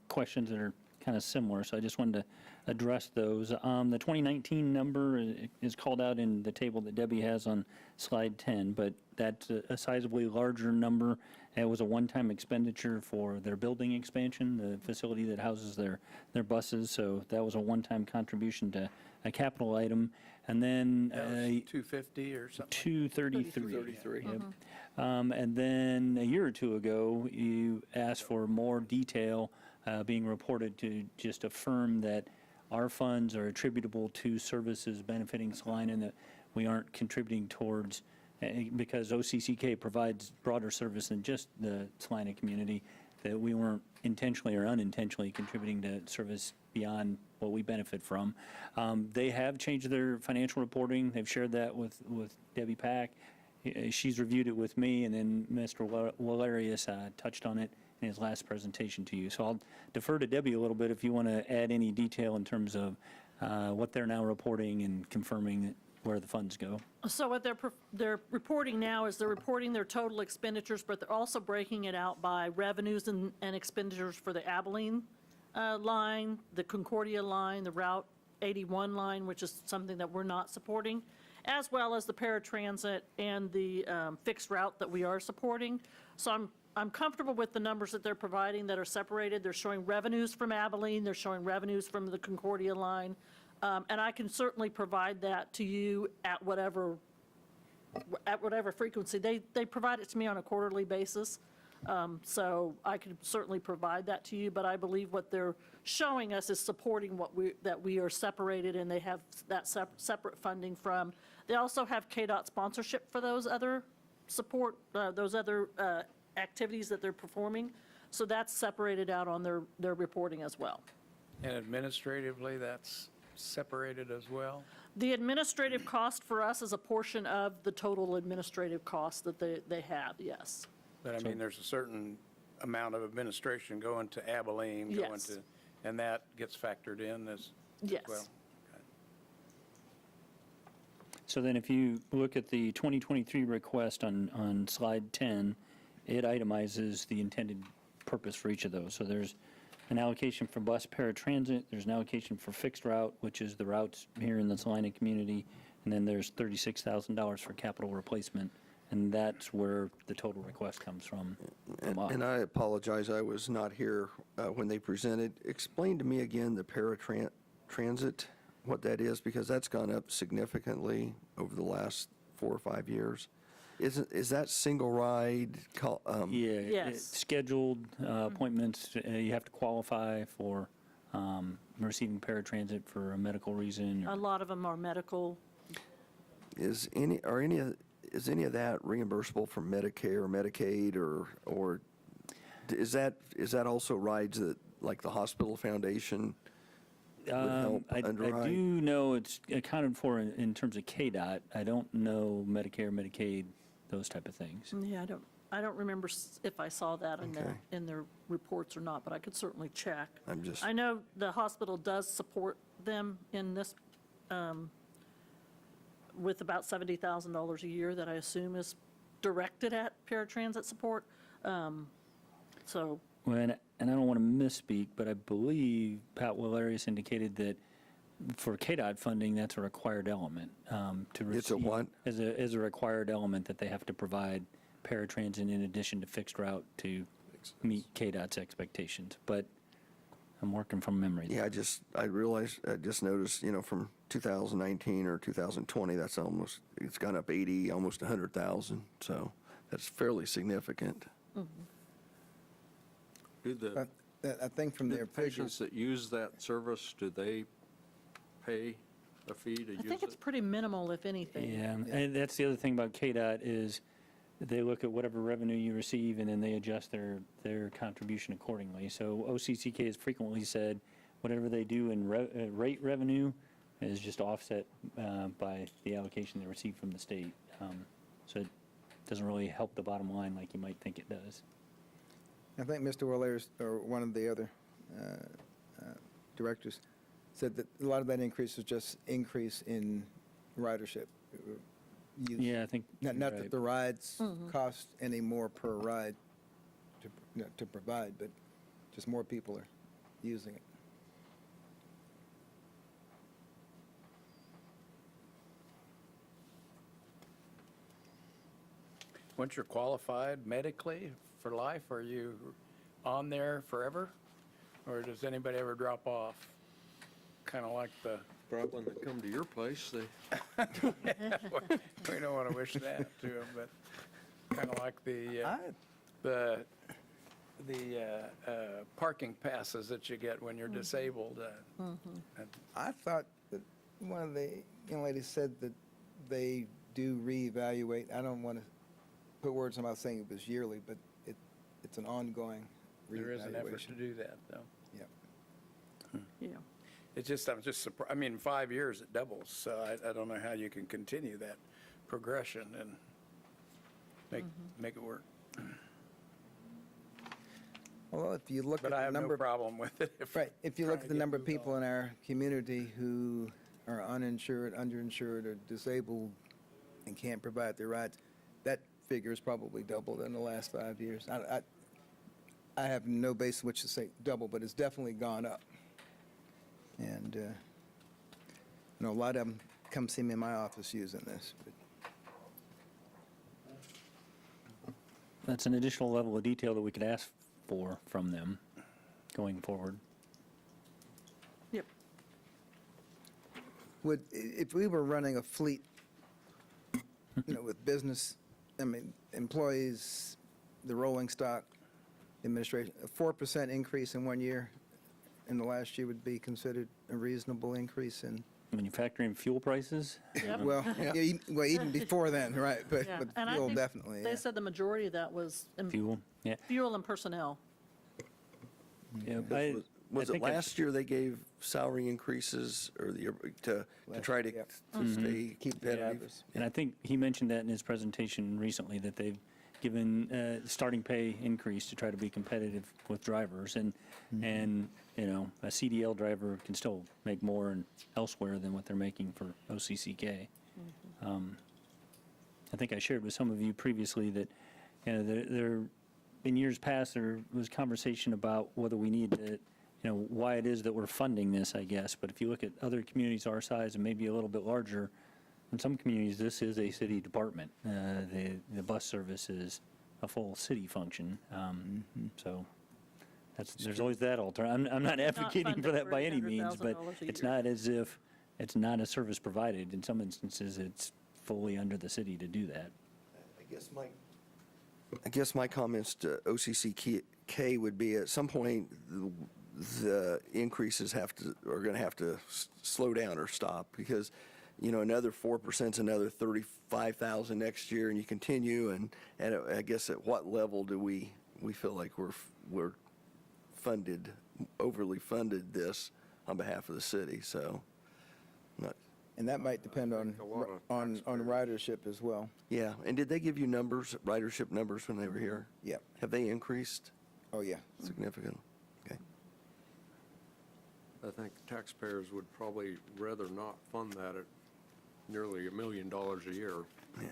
questions that are kind of similar, so I just wanted to address those. The 2019 number is called out in the table that Debbie has on slide 10, but that's a sizably larger number. It was a one-time expenditure for their building expansion, the facility that houses their buses, so that was a one-time contribution to a capital item. And then That was 250 or something. 233. 233. Yep. And then a year or two ago, you asked for more detail being reported to just affirm that our funds are attributable to services benefiting Salina, and that we aren't contributing towards, because OCCK provides broader service than just the Salina community, that we weren't intentionally or unintentionally contributing to service beyond what we benefit from. They have changed their financial reporting. They've shared that with Debbie Pack. She's reviewed it with me, and then Mr. Valerius touched on it in his last presentation to you. So I'll defer to Debbie a little bit if you want to add any detail in terms of what they're now reporting and confirming where the funds go. So what they're reporting now is they're reporting their total expenditures, but they're also breaking it out by revenues and expenditures for the Abilene line, the Concordia line, the Route 81 line, which is something that we're not supporting, as well as the paratransit and the fixed route that we are supporting. So I'm comfortable with the numbers that they're providing that are separated. They're showing revenues from Abilene, they're showing revenues from the Concordia line, and I can certainly provide that to you at whatever frequency. They provide it to me on a quarterly basis, so I could certainly provide that to you, but I believe what they're showing us is supporting that we are separated, and they have that separate funding from. They also have KDOT sponsorship for those other support, those other activities that they're performing, so that's separated out on their reporting as well. And administratively, that's separated as well? The administrative cost for us is a portion of the total administrative cost that they have, yes. But I mean, there's a certain amount of administration going to Abilene, going Yes. to, and that gets factored in as Yes. well? So then if you look at the 2023 request on slide 10, it itemizes the intended purpose for each of those. So there's an allocation for bus paratransit, there's an allocation for fixed route, which is the routes here in the Salina community, and then there's $36,000 for capital replacement and that's where the total request comes from us. And I apologize, I was not here when they presented. Explain to me again the paratransit, what that is, because that's gone up significantly over the last 4 or 5 years. Is that single ride? Yeah, Yes. it's scheduled appointments, you have to qualify for receiving paratransit for a medical reason. A lot of them are medical. Is any of that reimbursable from Medicare or Medicaid, or is that also rides that, like the hospital foundation would help I underwrite? do know it's accounted for in terms of KDOT. I don't know Medicare, Medicaid, those type of things. Yeah, I don't remember if I saw that Okay. in their reports or not, but I could certainly check. I'm just- I know the hospital does support them in this, with about $70,000 a year that I assume is directed at paratransit support. So, And I don't want to misspeak, but I believe Pat Willarius indicated that for KDOT funding, that's a required element to receive. It's a what? As a required element that they have to provide paratransit in addition to fixed route to meet KDOT's expectations. But I'm working from memory. Yeah, I just noticed, from 2019 or 2020, it's gone up 80, almost 100,000. So that's fairly significant. Do the I think from their patients figures, that use that service, do they pay a fee to use I think it's it? pretty minimal, if anything. Yeah, and that's the other thing about KDOT is they look at whatever revenue you receive and then they adjust their contribution accordingly. So OCCK has frequently said whatever they do in rate revenue is just offset by the allocation they receive from the state. So it doesn't really help the bottom line like you might think it does. I think Mr. Willers, or one of the other directors, said that a lot of that increase was just increase in ridership. Use. Yeah, I think. Not you're that right. the rides cost any more per ride to provide, but just more people are using it. Once you're qualified medically for life, are you on there forever? Or does anybody ever drop off? Kind of like the, Probably when they come to your place, they, we don't want to wish that to them, but kind of like the parking passes that you get when you're disabled. And I thought that one of the young ladies said that they do reevaluate. I don't want to put words in my mouth saying it was yearly, but it's an ongoing reevaluation. There is an effort to do that, though. Yeah. Yeah. I'm just surprised. I mean, in 5 years, it doubles, so I don't know how you can continue that progression and make it work. Well, if you look But at I the have no number, problem with it. right, if you look trying at to the get number of moved people on. in our community who are uninsured, underinsured, or disabled and can't provide their rides, that figure has probably doubled in the last 5 years. I have no basis in which to say double, but it's definitely gone up. And, a lot of them come see me in my office using this. But That's an additional level of detail that we could ask for from them going forward. Yep. if we were running a fleet, with business, employees, the rolling stock, administration, a 4% increase in 1 year in the last year would be considered a reasonable increase in, When you factor in fuel prices, Yep. well, even before then, right? But Yeah. but And I fuel think definitely, They yeah. said the majority of that was fuel, yeah. fuel and personnel. Yeah, Was it think I- last year they gave salary increases or to try to Yep. to stay Keep competitive? competitive. And I think he mentioned that in his presentation recently, that they've given starting pay increase to try to be competitive with drivers. And a CDL driver can still make more elsewhere than what they're making for OCCK. I think I shared with some of you previously that, there, in years past, there was conversation about whether we need to, why it is that we're funding this, I guess. But if you look at other communities our size and maybe a little bit larger, In some communities, this is a city department. The bus service is a full city function. So there's always that alternative. I'm not advocating for funded that for by any means, but $800,000 a it's year. not as if it's not a service provided. In some instances, it's fully under the city to do that. I guess my comments to OCCK would be, at some point, the increases are going to have to slow down or stop, because, another 4% is another 35,000 next year, and you continue, and I guess at what level do we feel like we're funded, overly funded this on behalf of the city, so. And that might depend on ridership as well. Yeah, and did they give you numbers, ridership numbers when they were here? Yep. Have they increased Oh, yeah. significantly? Okay. I think taxpayers would probably rather not fund that at nearly $1 million a year. Yeah.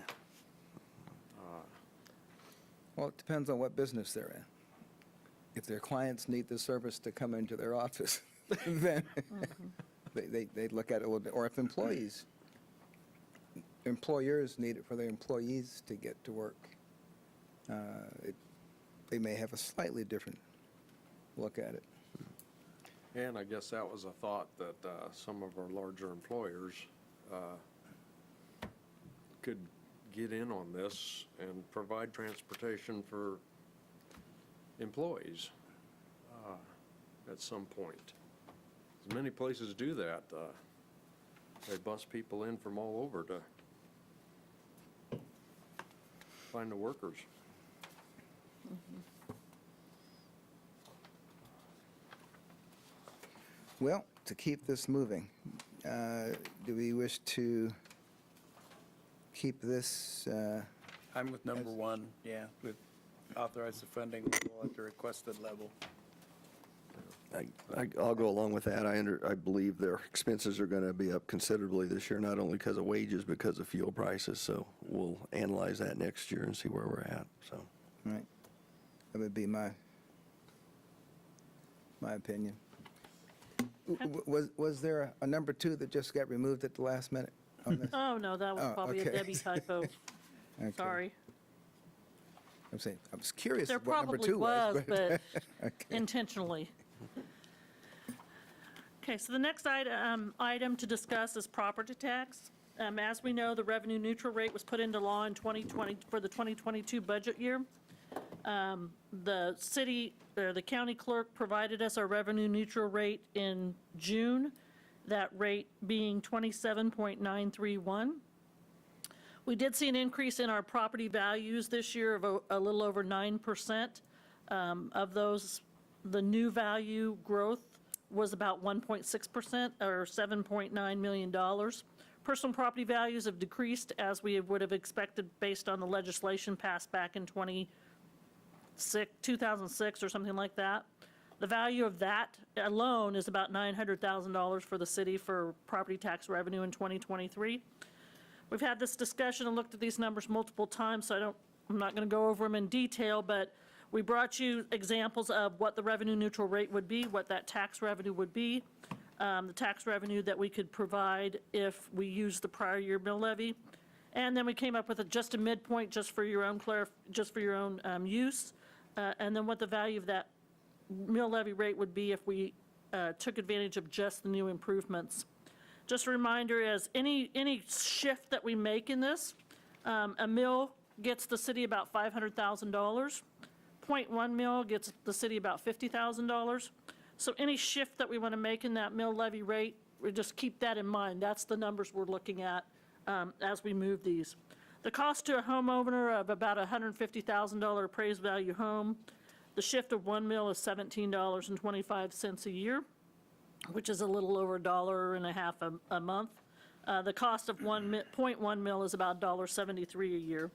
Well, it depends on what business they're in. If their clients need the service to come into their office, then they look at it a little bit. Or if employers need it for their employees to get to work, they may have a slightly different look at it. And I guess that was a thought that some of our larger employers could get in on this and provide transportation for employees at some point. Many places do that. They bus people in from all over to find the workers. Well, to keep this moving, do we wish to keep this? I'm with number one, yeah, with authorize the funding level at the requested level. I'll go along with that. I believe their expenses are going to be up considerably this year, not only because of wages, but because of fuel prices. So we'll analyze that next year and see where we're at, so. Right. That would be my opinion. Was there a number 2 that just got removed at the last minute on this? Oh, no, that was Oh, probably okay. a Debbie typo. Okay. Sorry. I'm saying, I was curious There what number probably 2 was. was, but Okay. intentionally. Okay, so the next item to discuss is property tax. As we know, the revenue neutral rate was put into law in 2020, for the 2022 budget year. The city, or the county clerk provided us our revenue neutral rate in June, that rate being 27.931. We did see an increase in our property values this year of a little over 9%. Of those, the new value growth was about 1.6%, or $7.9 million. Personal property values have decreased, as we would have expected based on the legislation passed back in 2006 or something like that. The value of that alone is about $900,000 for the city for property tax revenue in 2023. We've had this discussion and looked at these numbers multiple times, so I'm not going to go over them in detail, but we brought you examples of what the revenue neutral rate would be, what that tax revenue would be, the tax revenue that we could provide if we used the prior year mill levy. And then we came up with just a midpoint, just for your own use, and then what the value of that mill levy rate would be if we took advantage of just the new improvements. Just a reminder, as any shift that we make in this, a mill gets the city about $500,000. 0.1 mil gets the city about $50,000. So any shift that we want to make in that mill levy rate, we just keep that in mind. That's the numbers we're looking at as we move these. The cost to a homeowner of about $150,000 appraised value home, the shift of 1 mil is $17.25 a year, which is a little over $1.50 a month. The cost of 0.1 mil is about $1.73 a year.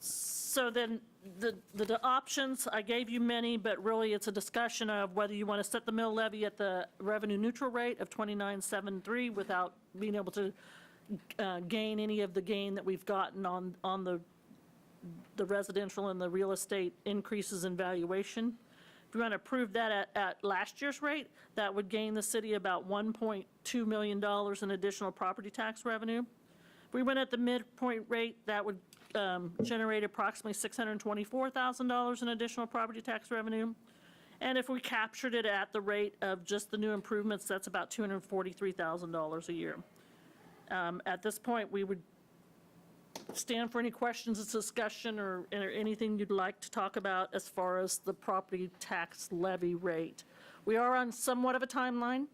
So then the options, I gave you many, but really it's a discussion of whether you want to set the mill levy at the revenue neutral rate of 29.73 without being able to gain any of the gain that we've gotten on the residential and the real estate increases in valuation. If we want to approve that at last year's rate, that would gain the city about $1.2 million in additional property tax revenue. If we went at the midpoint rate, that would generate approximately $624,000 in additional property tax revenue. And if we captured it at the rate of just the new improvements, that's about $243,000 a year. At this point, we would stand for any questions, discussion, or anything you'd like to talk about as far as the property tax levy rate. We are on somewhat of a timeline.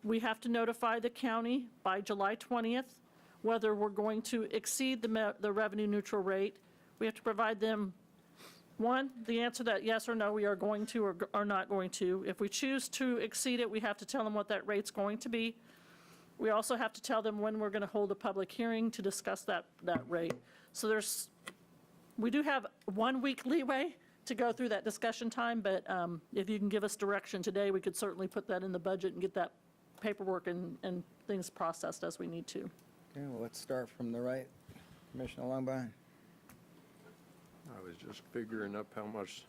We have to notify the county by July 20th whether we're going to exceed the revenue neutral rate. We have to provide them, one, the answer that yes or no, we are going to or are not going to. If we choose to exceed it, we have to tell them what that rate's going to be. We also have to tell them when we're going to hold a public hearing to discuss that rate. So we do have 1 week leeway to go through that discussion time, but if you can give us direction today, we could certainly put that in the budget and get that paperwork and things processed as we need to. Okay, well, let's start from the right. Commissioner Longbine. I was just figuring up how much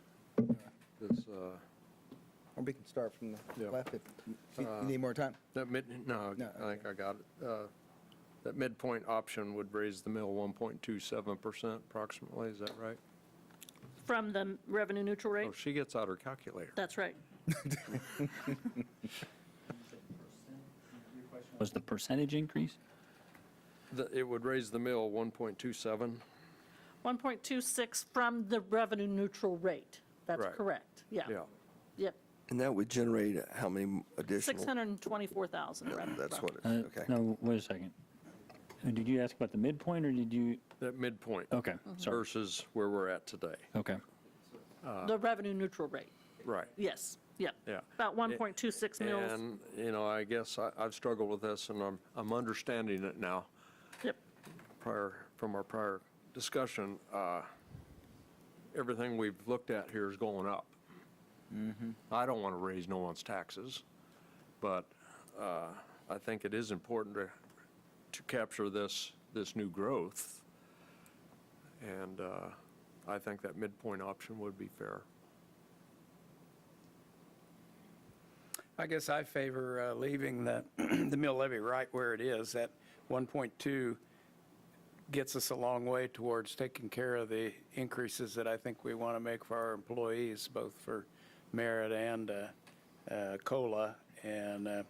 this, Or we can start from the Yeah. left if you need more time. no, I think I got it. That midpoint option would raise the mill 1.27% approximately, is that right? From the revenue neutral rate? Oh, she gets out her calculator. That's right. Was the percentage increase? It would raise the mill 1.27. 1.26 from the revenue neutral rate. That's Right. correct. Yeah. Yeah. Yep. And that would generate how many additional? 624,000. That's what it's, okay. No, wait a second. Did you ask about the midpoint, or did you? That midpoint. Okay, sorry. Versus where we're at today. Okay. The revenue neutral rate. Right. Yes. Yep. Yeah. About 1.26 mils. And, I guess I've struggled with this, and I'm understanding it now. Yep. From our prior discussion, everything we've looked at here is going up. I don't want to raise no one's taxes, but I think it is important to capture this new growth, and I think that midpoint option would be fair. I guess I favor leaving the mill levy right where it is. That 1.2 gets us a long way towards taking care of the increases that I think we want to make for our employees, both for merit and COLA, and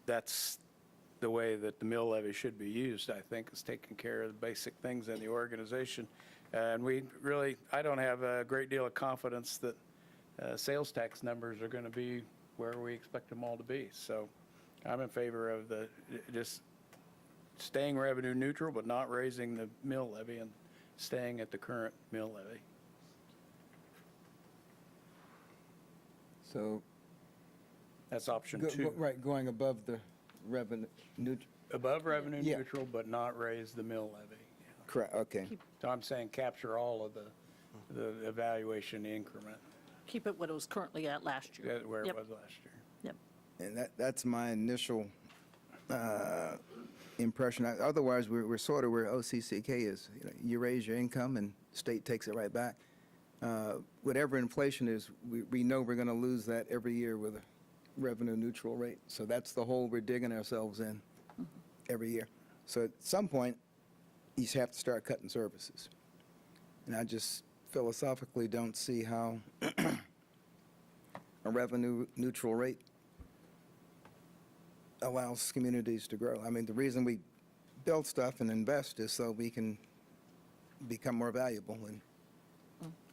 that's the way that the mill levy should be used, I think, is taking care of the basic things in the organization. And I don't have a great deal of confidence that sales tax numbers are going to be where we expect them all to be. So I'm in favor of just staying revenue neutral, but not raising the mill levy and staying at the current mill levy. So, That's option 2. right, going above the revenue neutral. Above revenue Yeah. neutral, but not raise the mill levy. Correct, okay. So I'm saying capture all of the evaluation increment Keep it what it was currently at last year. where it Yep. was last year. Yep. And that's my initial impression. Otherwise, we're sort of where OCCK is. You raise your income and state takes it right back. Whatever inflation is, we know we're going to lose that every year with a revenue neutral rate. So that's the hole we're digging ourselves in every year. So at some point, you just have to start cutting services. And I just philosophically don't see how a revenue neutral rate allows communities to grow. I mean, the reason we build stuff and invest is so we can become more valuable,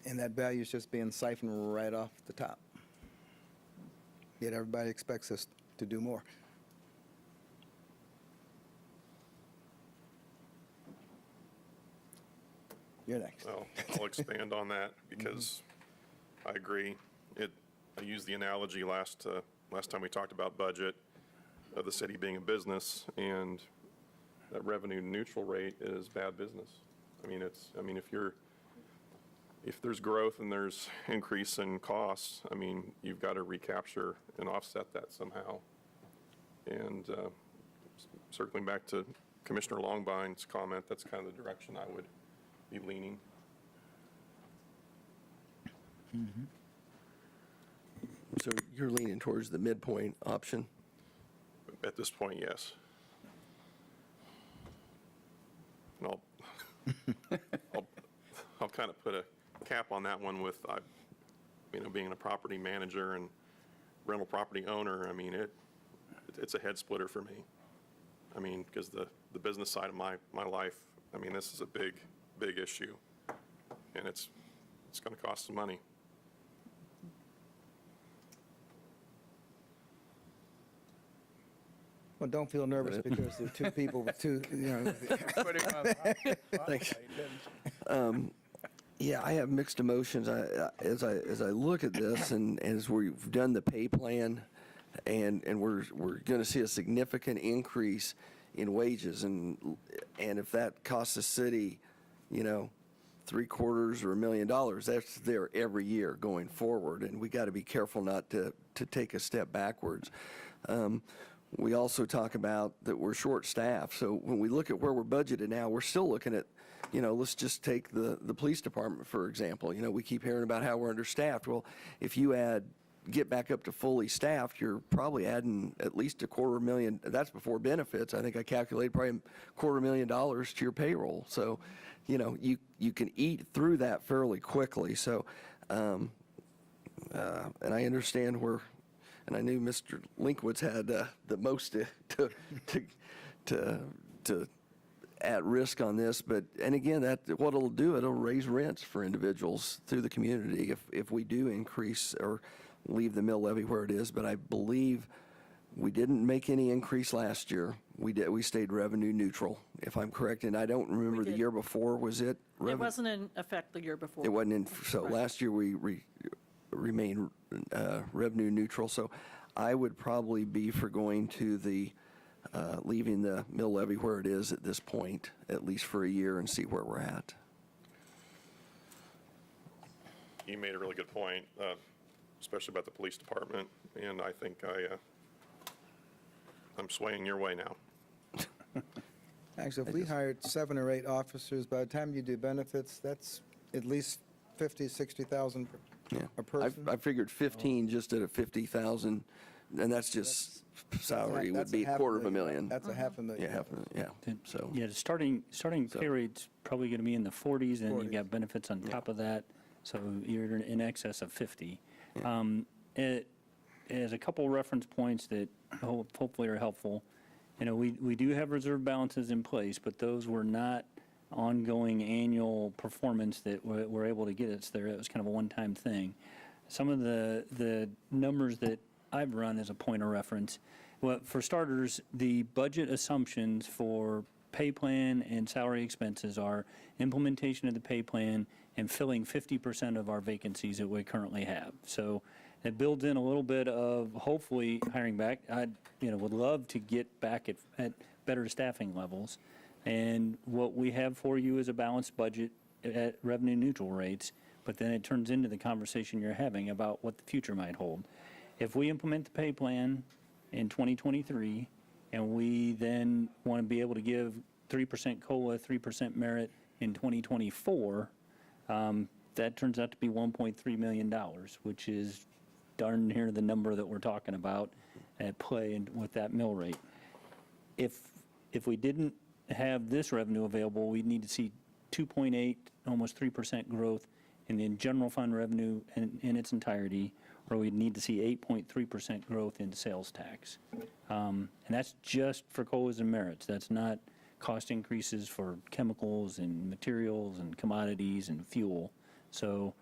and that value is just being siphoned right off the top. Yet everybody expects us to do more. You're next. Well, I'll expand on that because I agree. I used the analogy last time we talked about budget of the city being a business, and that revenue neutral rate is bad business. If there's growth and there's increase in costs, you've got to recapture and offset that somehow. And circling back to Commissioner Longbine's comment, that's kind of the direction I would be leaning. So you're leaning towards the midpoint option? At this point, yes. And I'll kind of put a cap on that one with, being a property manager and rental property owner. I mean, it's a head splitter for me. I mean, because the business side of my life, I mean, this is a big, big issue. And it's going to cost some money. Well, don't feel nervous because there are two people with two, Put him on the hot Thanks. seat. Yeah, I have mixed emotions. As I look at this and as we've done the pay plan and we're going to see a significant increase in wages and if that costs the city, $750,000 or $1 million, that's there every year going forward, and we got to be careful not to take a step backwards. We also talk about that we're short-staffed, so when we look at where we're budgeted now, we're still looking at, let's just take the police department, for example. We keep hearing about how we're understaffed. Well, if you get back up to fully staffed, you're probably adding at least $250,000. That's before benefits. I think I calculated probably $250,000 to your payroll. So, you can eat through that fairly quickly. So, and I understand where. And I knew Mr. Linkwitz had the most to at risk on this, and again, what it'll do, it'll raise rents for individuals through the community if we do increase or leave the mill levy where it is. But I believe we didn't make any increase last year. We stayed revenue neutral, if I'm correct, and I don't remember the did. year before. Was it? It wasn't in effect the year before. It wasn't in. So Right. last year we remain revenue neutral. So I would probably be for going to the, leaving the mill levy where it is at this point, at least for a year, and see where we're at. You made a really good point, especially about the police department, and I think I'm swaying your way now. Actually, if we hired 7 or 8 officers, by the time you do benefits, that's at least $50,000-$60,000 a person. I figured 15 just at a 50,000, and that's just salary would That's be $250,000. $250,000. That's $500,000. Yeah, so. Yeah, the starting pay rate's probably going to be in the 40s, and you've got benefits on top of that, so you're in excess of 50. As a couple reference points that hopefully are helpful, we do have reserve balances in place, but those were not ongoing annual performance that we're able to get us there. It was kind of a one-time thing. Some of the numbers that I've run as a point of reference, well, for starters, the budget assumptions for pay plan and salary expenses are implementation of the pay plan and filling 50% of our vacancies that we currently have. So it builds in a little bit of hopefully hiring back. I would love to get back at better staffing levels. And what we have for you is a balanced budget at revenue neutral rates, but then it turns into the conversation you're having about what the future might hold. If we implement the pay plan in 2023, and we then want to be able to give 3% COLA, 3% merit in 2024, that turns out to be $1.3 million, which is darn near the number that we're talking about at play with that mill rate. If we didn't have this revenue available, we'd need to see 2.8, almost 3% growth in the general fund revenue in its entirety, or we'd need to see 8.3% growth in sales tax. And that's just for COLAs and merits. That's not cost increases for chemicals and materials and commodities and fuel. So,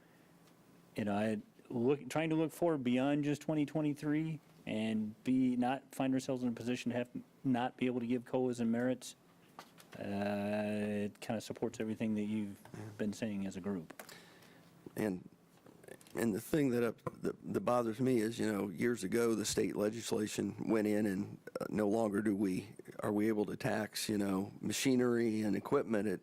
trying to look forward beyond just 2023 and not find ourselves in a position to not be able to give COLAs and merits. It kind of supports everything that you've been saying as a group. And the thing that bothers me is, years ago, the state legislation went in and no longer are we able to tax, machinery and equipment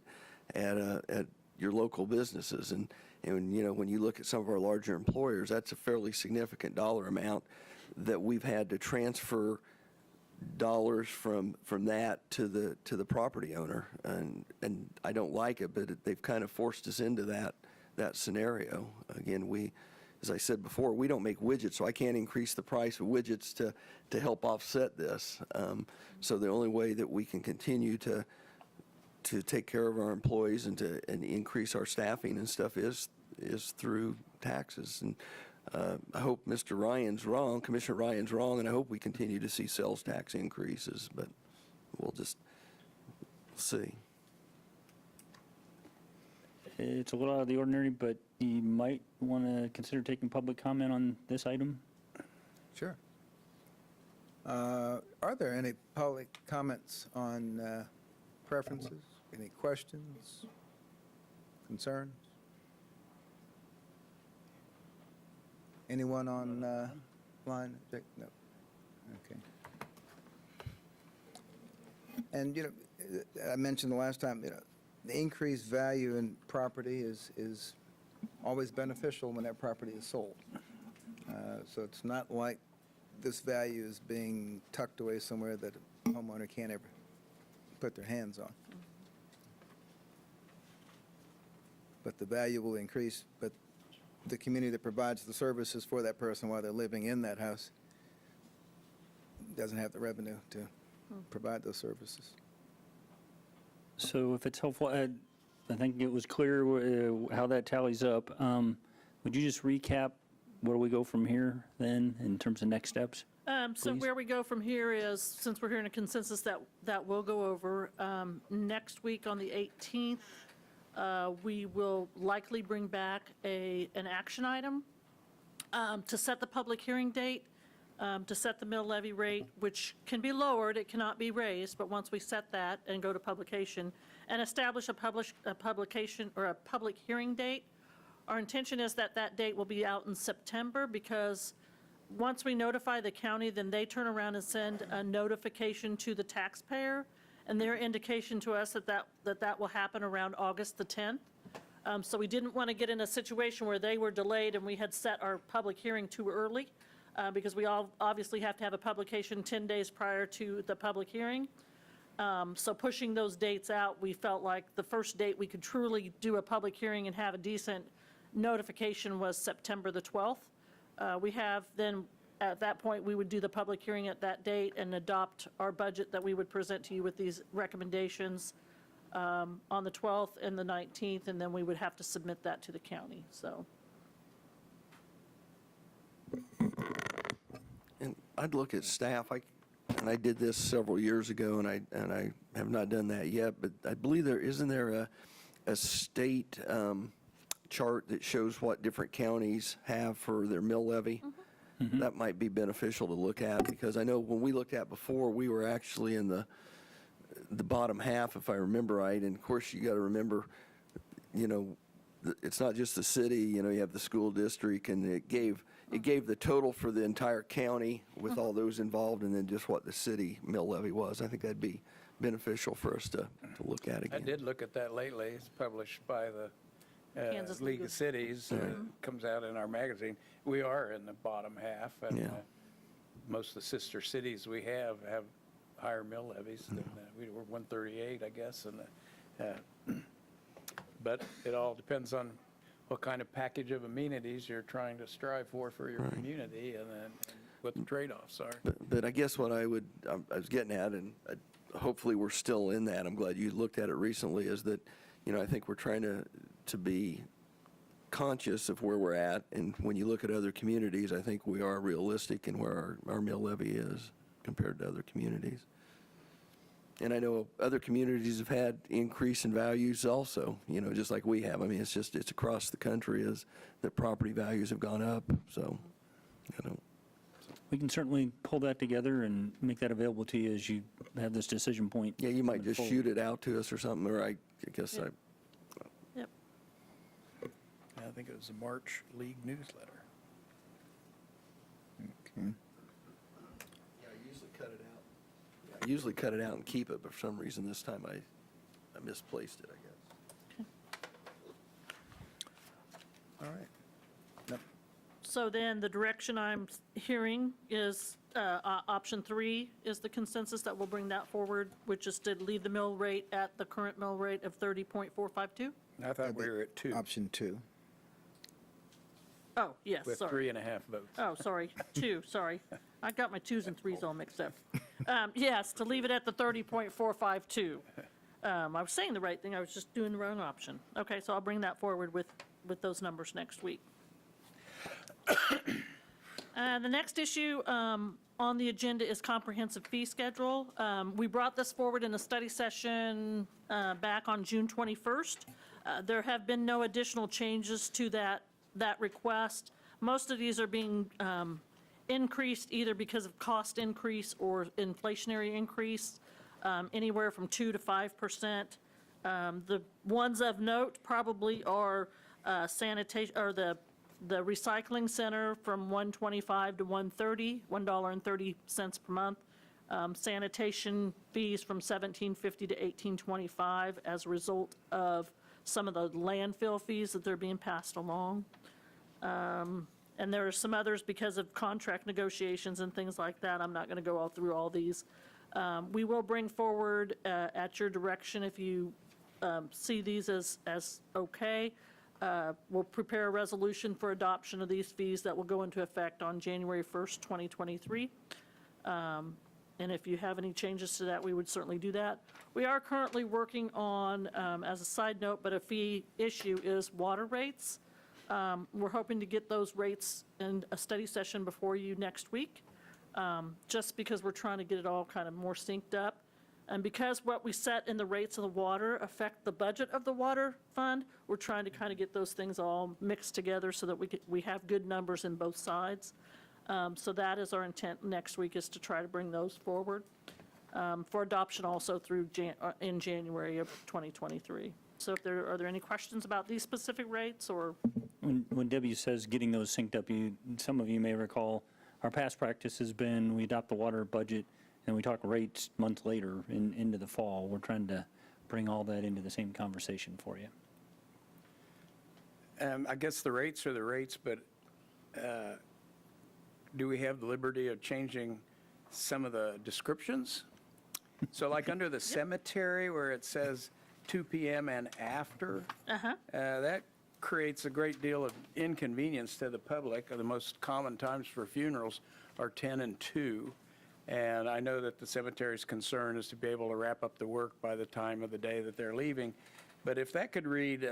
at your local businesses. And when you look at some of our larger employers, that's a fairly significant dollar amount that we've had to transfer dollars from that to the property owner, and I don't like it, but they've kind of forced us into that scenario. Again, as I said before, we don't make widgets, so I can't increase the price of widgets to help offset this. So the only way that we can continue to take care of our employees and increase our staffing and stuff is through taxes. And I hope Mr. Ryan's wrong, Commissioner Ryan's wrong, and I hope we continue to see sales tax increases, but we'll just see. It's a little out of the ordinary, but you might want to consider taking public comment on this item. Sure. Are there any public comments on preferences? Any questions? Concerns? Anyone on line? No. Okay. And, I mentioned the last time, the increased value in property is always beneficial when that property is sold. So it's not like this value is being tucked away somewhere that a homeowner can't ever put their hands on. But the value will increase, but the community that provides the services for that person while they're living in that house doesn't have the revenue to provide those services. So if it's helpful, Ed, I think it was clear how that tallies up. Would you just recap where we go from here then in terms of next steps? So Please. where we go from here is, since we're hearing a consensus that we'll go over, next week on the 18th, we will likely bring back an action item to set the public hearing date, to set the mill levy rate, which can be lowered, it cannot be raised, but once we set that and go to publication, and establish a publication or a public hearing date. Our intention is that that date will be out in September, because once we notify the county, then they turn around and send a notification to the taxpayer, and their indication to us that will happen around August the 10th. So we didn't want to get in a situation where they were delayed and we had set our public hearing too early, because we all obviously have to have a publication 10 days prior to the public hearing. So pushing those dates out, we felt like the first date we could truly do a public hearing and have a decent notification was September the 12th. We have then, at that point, we would do the public hearing at that date and adopt our budget that we would present to you with these recommendations on the 12th and the 19th, and then we would have to submit that to the county, so. And I'd look at staff, and I did this several years ago, and I have not done that yet, but I believe isn't there a state chart that shows what different counties have for their mill levy? Mm-hmm. That might be beneficial to look at, because I know when we looked at before, we were actually in the bottom half, if I remember right, and of course you got to remember, it's not just the city, you have the school district, and it gave the total for the entire county with all those involved, and then just what the city mill levy was. I think that'd be beneficial for us to look at again. I did look at that lately. It's published by the Kansas League of Cities. Comes out in our magazine. We are in the bottom half, and Yeah. most of the sister cities we have higher mill levies than we were 138, I guess. And but it all depends on what kind of package of amenities you're trying to strive for your community, and then what the trade-offs are. But I guess what I was getting at, and hopefully we're still in that, I'm glad you looked at it recently, is that, I think we're trying to be conscious of where we're at, and when you look at other communities, I think we are realistic in where our mill levy is compared to other communities. And I know other communities have had increase in values also, just like we have. I mean, it's across the country as the property values have gone up, so, We can certainly pull that together and make that available to you as you have this decision point. Yeah, you might moving just forward. shoot it out to us or something, or I guess Yep. Yep. I think it was the March League newsletter. Okay. Yeah, I usually cut it out. I usually cut it out and keep it, but for some reason this time I misplaced it, I guess. All right. Yep. So then the direction I'm hearing is, option 3 is the consensus that will bring that forward, which is to leave the mill rate at the current mill rate of 30.452. I thought we were at 2. Option 2. Oh, yes, with sorry. 3.5 votes. Oh, sorry, 2, sorry. I got my 2s and 3s all mixed up. Yes, to leave it at the 30.452. I was saying the right thing, I was just doing the wrong option. Okay, so I'll bring that forward with those numbers next week. The next issue on the agenda is comprehensive fee schedule. We brought this forward in a study session back on June 21st. There have been no additional changes to that request. Most of these are being increased either because of cost increase or inflationary increase, anywhere from 2 to 5%. The ones of note probably are sanitation, or the recycling center from $125 to $130, $1.30 per month. Sanitation fees from $17.50 to $18.25 as a result of some of the landfill fees that they're being passed along. And there are some others because of contract negotiations and things like that. I'm not going to go all through all these. We will bring forward at your direction if you see these as okay. We'll prepare a resolution for adoption of these fees that will go into effect on January 1st, 2023. And if you have any changes to that, we would certainly do that. We are currently working on, as a side note, but a fee issue is water rates. We're hoping to get those rates in a study session before you next week, just because we're trying to get it all kind of more synced up. And because what we set in the rates of the water affect the budget of the water fund, we're trying to kind of get those things all mixed together so that we have good numbers in both sides. So that is our intent next week, is to try to bring those forward for adoption also through in January of 2023. So if are there any questions about these specific rates, or? When Debbie says getting those synced up, some of you may recall, our past practice has been we adopt the water budget and we talk rates months later into the fall. We're trying to bring all that into the same conversation for you. I guess the rates are the rates, but do we have the liberty of changing some of the descriptions? So like under the cemetery where it says 2 p.m. and after, that creates a great deal of inconvenience to the public. The most common times for funerals are 10 and 2. And I know that the cemetery's concern is to be able to wrap up the work by the time of the day that they're leaving. But if that could read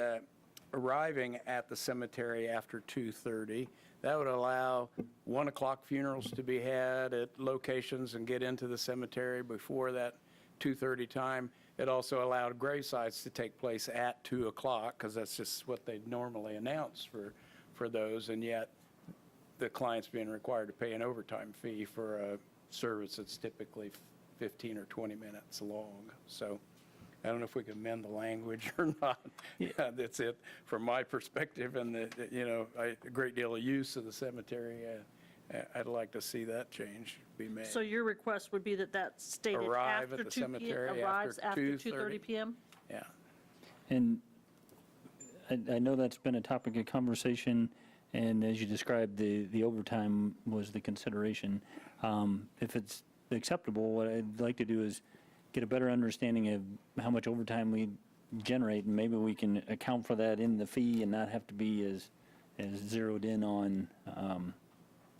arriving at the cemetery after 2:30, that would allow 1 o'clock funerals to be had at locations and get into the cemetery before that 2:30 time. It also allowed gravesides to take place at 2 o'clock, because that's just what they normally announce for those, and yet the client's being required to pay an overtime fee for a service that's typically 15 or 20 minutes long. So I don't know if we can amend the language or not. Yeah, that's it from my perspective, and a great deal of use of the cemetery. I'd like to see that change be made. So your request would be that stated Arrive after at the 2 p.m. cemetery arrives after after 2:30 2:30 p.m.? Yeah. And I know that's been a topic of conversation, and as you described, the overtime was the consideration. If it's acceptable, what I'd like to do is get a better understanding of how much overtime we generate, and maybe we can account for that in the fee and not have to be as zeroed in on,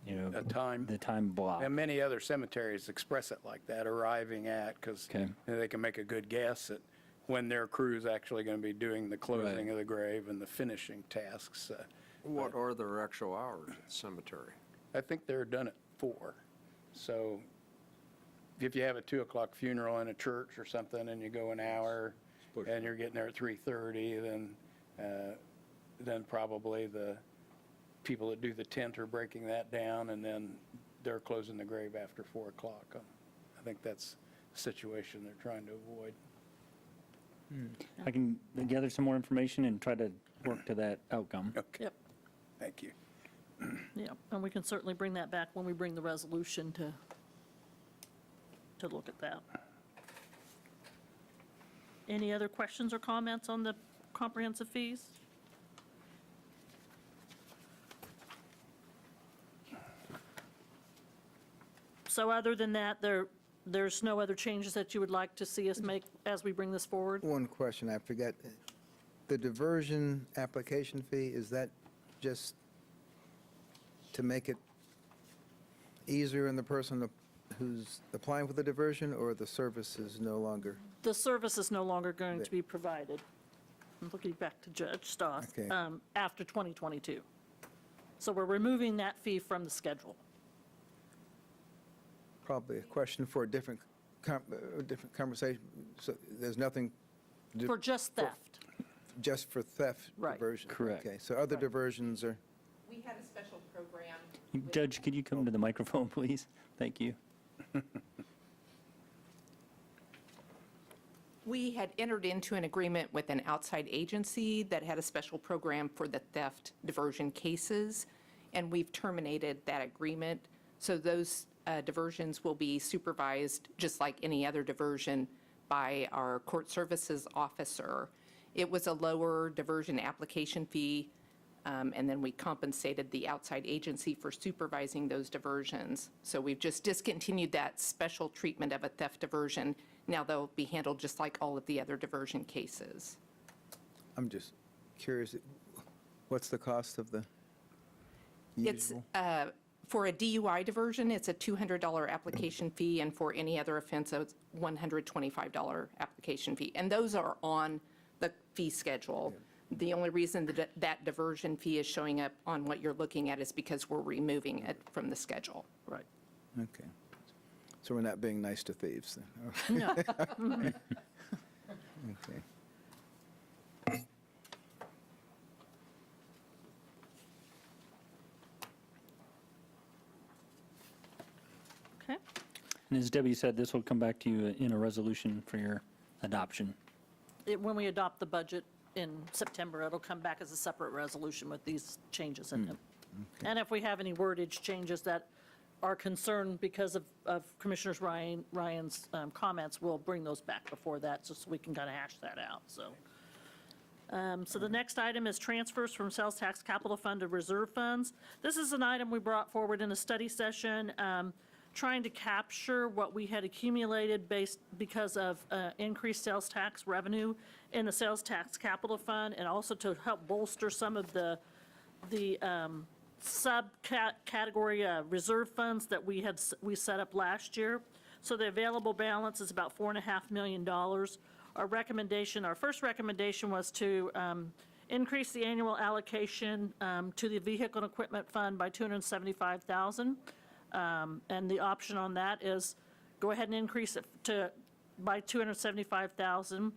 the time block. And many other cemeteries express it like that, arriving at, because they can make a good guess at when their crew's actually going to be doing the closing of the grave and the finishing tasks. What are their actual hours at the cemetery? I think they're done at 4. So if you have a 2 o'clock funeral in a church or something and you go an hour and you're getting there at 3:30, then probably the people that do the tent are breaking that down, and then they're closing the grave after 4 o'clock. I think that's the situation they're trying to avoid. I can gather some more information and try to work to that outcome. Okay. Yep. Thank you. Yeah, and we can certainly bring that back when we bring the resolution to look at that. Any other questions or comments on the comprehensive fees? So other than that, there's no other changes that you would like to see us make as we bring this forward? One question I forgot. The diversion application fee, is that just to make it easier on the person who's applying for the diversion, or the service is no longer? The service is no longer going to be provided. I'm looking back to Judge Stoss, Okay. After 2022. So we're removing that fee from the schedule. Probably a question for a different conversation. So there's nothing For just theft. just for theft Right. diversion? Correct. Okay, so other diversions are, We had a special program. Judge, could you come to the microphone, please? Thank you. We had entered into an agreement with an outside agency that had a special program for the theft diversion cases, and we've terminated that agreement. So those diversions will be supervised, just like any other diversion, by our court services officer. It was a lower diversion application fee, and then we compensated the outside agency for supervising those diversions. So we've just discontinued that special treatment of a theft diversion. Now they'll be handled just like all of the other diversion cases. I'm just curious, what's the cost of the It's, usual? for a DUI diversion, it's a $200 application fee, and for any other offense, it's $125 application fee. And those are on the fee schedule. The only reason that that diversion fee is showing up on what you're looking at is because we're removing it from the schedule. Right. Okay. So we're not being nice to thieves then? No. Okay. Okay. And as Debbie said, this will come back to you in a resolution for your adoption. When we adopt the budget in September, it'll come back as a separate resolution with these changes in it. And if we have any wordage changes that are concerned because of Commissioner Ryan's comments, we'll bring those back before that, just so we can kind of hash that out, so. So the next item is transfers from sales tax capital fund to reserve funds. This is an item we brought forward in a study session, trying to capture what we had accumulated because of increased sales tax revenue in the sales tax capital fund, and also to help bolster some of the subcategory reserve funds that we set up last year. So the available balance is about $4.5 million. Our first recommendation was to increase the annual allocation to the vehicle and equipment fund by $275,000. And the option on that is go ahead and increase it by $275,000.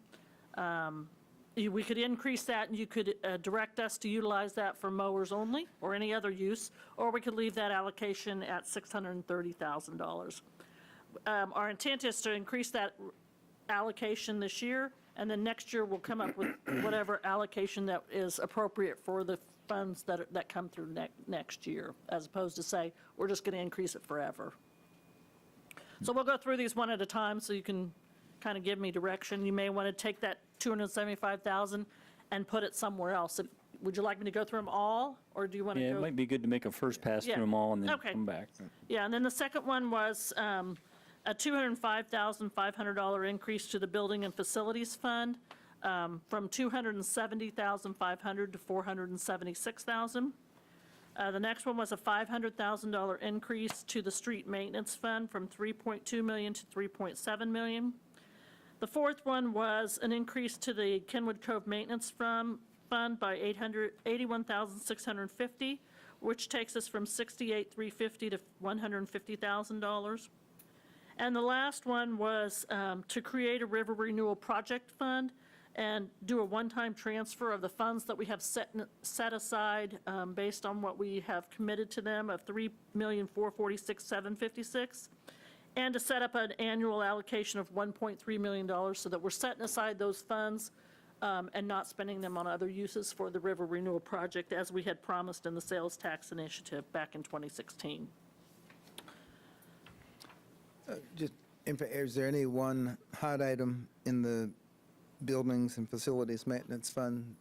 We could increase that, and you could direct us to utilize that for mowers only or any other use, or we could leave that allocation at $630,000. Our intent is to increase that allocation this year, and then next year we'll come up with whatever allocation that is appropriate for the funds that come through next year, as opposed to say, we're just going to increase it forever. So we'll go through these one at a time so you can kind of give me direction. You may want to take that $275,000 and put it somewhere else. Would you like me to go through them all, or do you want to go? Yeah, it might be good to make a first pass through them all and then Okay. come back. Yeah, and then the second one was a $205,500 increase to the Building and Facilities Fund, from $270,500 to $476,000. The next one was a $500,000 increase to the Street Maintenance Fund from $3.2 million to $3.7 million. The fourth one was an increase to the Kenwood Cove Maintenance Fund by $81,650, which takes us from $68,350 to $150,000. And the last one was to create a river renewal project fund and do a one-time transfer of the funds that we have set aside based on what we have committed to them of $3,446,756, and to set up an annual allocation of $1.3 million so that we're setting aside those funds and not spending them on other uses for the river renewal project, as we had promised in the sales tax initiative back in 2016. Is there any one hot item in the Buildings and Facilities Maintenance Fund,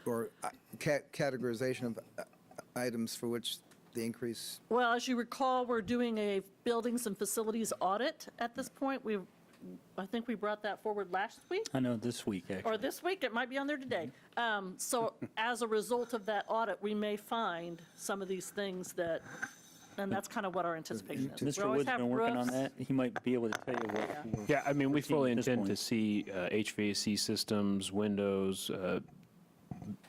or categorization of items for which the increase? Well, as you recall, we're doing a buildings and facilities audit at this point. I think we brought that forward last week. I know this week, actually. Or this week, it might be on there today. So as a result of that audit, we may find some of these things that, and that's kind of what our anticipation is. We Mr. always Wood's have been working on roofs. that. He might be able to tell you what. we're Yeah, I mean, we foreseeing fully at this intend to point. see HVAC systems, windows,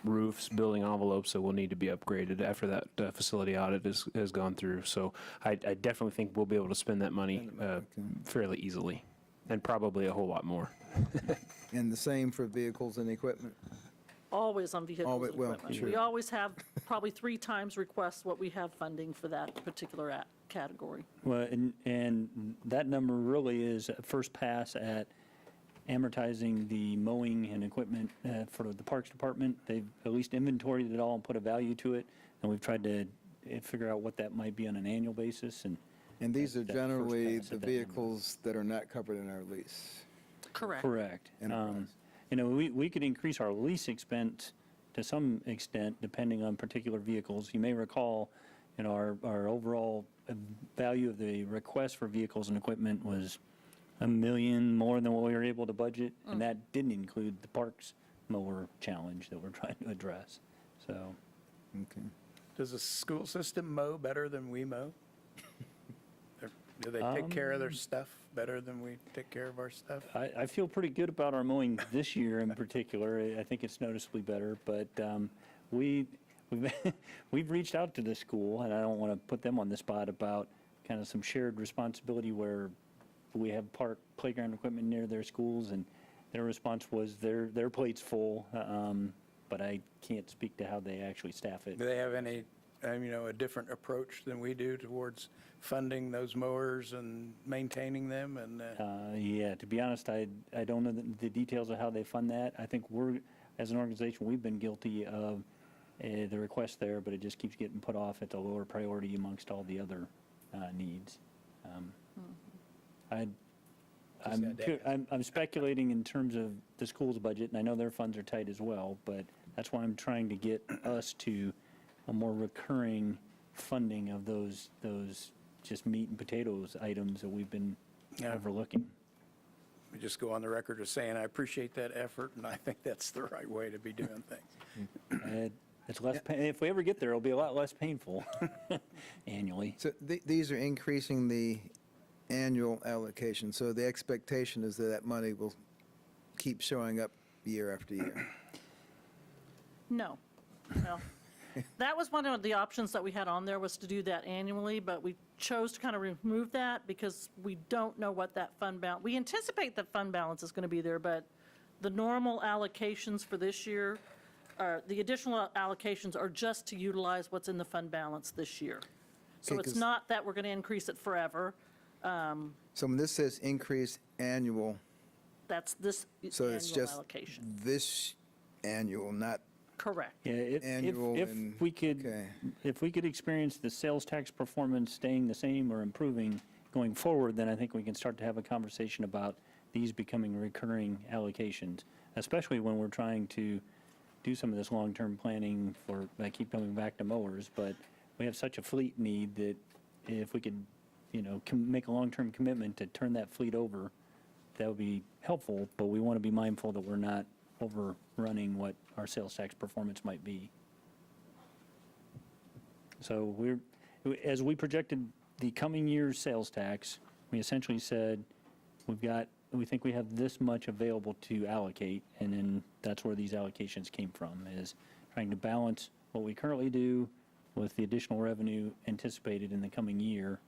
roofs, building envelopes that will need to be upgraded after that facility audit has gone through. So I definitely think we'll be able to spend that money fairly easily, and probably a whole lot more. And the same for vehicles and equipment? Always on vehicles Always- and well, equipment. sure. We always have probably 3 times request what we have funding for that particular category. Well, and that number really is a first pass at amortizing the mowing and equipment for the Parks Department. They've at least inventoried it all and put a value to it, and we've tried to figure out what that might be on an annual basis, and And these are That first generally pass the at that number. vehicles that are not covered in our lease. Correct. correct. Enterprise. You know, we could increase our lease expense to some extent, depending on particular vehicles. You may recall, you know, our overall value of the request for vehicles and equipment was $1 million more than what we were able to budget, and that didn't include the parks mower challenge that we're trying to address. So, Okay. Does the school system mow better than we mow? Do they take care of their stuff better than we take care of our stuff? I feel pretty good about our mowing this year in particular. I think it's noticeably better, but we've reached out to the school, and I don't want to put them on the spot about kind of some shared responsibility where we have park playground equipment near their schools, and their response was their plate's full, but I can't speak to how they actually staff it. Do they have any, a different approach than we do towards funding those mowers and maintaining them? And Yeah, to be honest, I don't know the details of how they fund that. I think as an organization, we've been guilty of the request there, but it just keeps getting put off at the lower priority amongst all the other needs. I'm speculating in terms of the school's budget, and I know their funds are tight as well, but that's why I'm trying to get us to a more recurring funding of those just meat and potatoes items that we've been overlooking. we just go on the record as saying, I appreciate that effort, and I think that's the right way to be doing things. It's less, if we ever get there, it'll be a lot less painful annually. So these are increasing the annual allocation, so the expectation is that that money will keep showing up year after year. No. Well, that was one of the options that we had on there, was to do that annually, but we chose to kind of remove that because we don't know what that fund balance, we anticipate that fund balance is going to be there, but the normal allocations for this year, the additional allocations are just to utilize what's in the fund balance this year. So Okay, it's 'cause- not that we're going to increase it forever. So when this says increase annual, That's this so it's annual just allocation. this annual, not Correct. Yeah, annual if and- we could, okay. if we could experience the sales tax performance staying the same or improving going forward, then I think we can start to have a conversation about these becoming recurring allocations, especially when we're trying to do some of this long-term planning for, I keep coming back to mowers, but we have such a fleet need that if we could, make a long-term commitment to turn that fleet over, that would be helpful, but we want to be mindful that we're not overrunning what our sales tax performance might be. So as we projected the coming year's sales tax, we essentially said, we think we have this much available to allocate, and then that's where these allocations came from, is trying to balance what we currently do with the additional revenue anticipated in the coming year,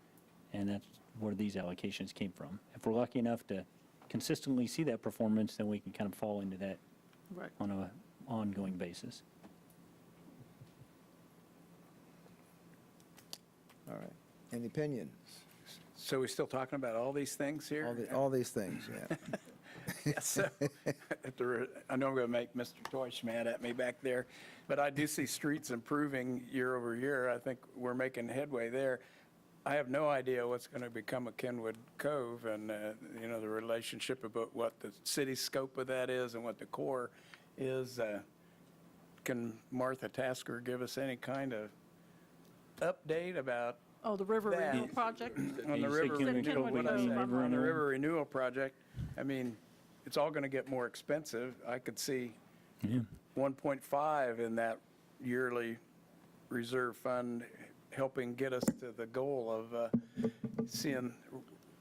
and that's where these allocations came from. If we're lucky enough to consistently see that performance, then we can kind of fall into that Right. on an ongoing basis. All right. Any opinions? So we still talking about all these things here? All these things, yeah. Yes, so, I know I'm going to make Mr. Toysh mad at me back there, but I do see streets improving year over year. I think we're making headway there. I have no idea what's going to become of Kenwood Cove and, the relationship about what the city scope of that is and what the core is. Can Martha Tasker give us any kind of update about Oh, the river That- renewal project? On the You say river Kenwood renewal, Cove what I said, River on the renewal? river renewal project, I mean, it's all going to get more expensive. I could see 1.5 in that yearly reserve fund helping get us to the goal of seeing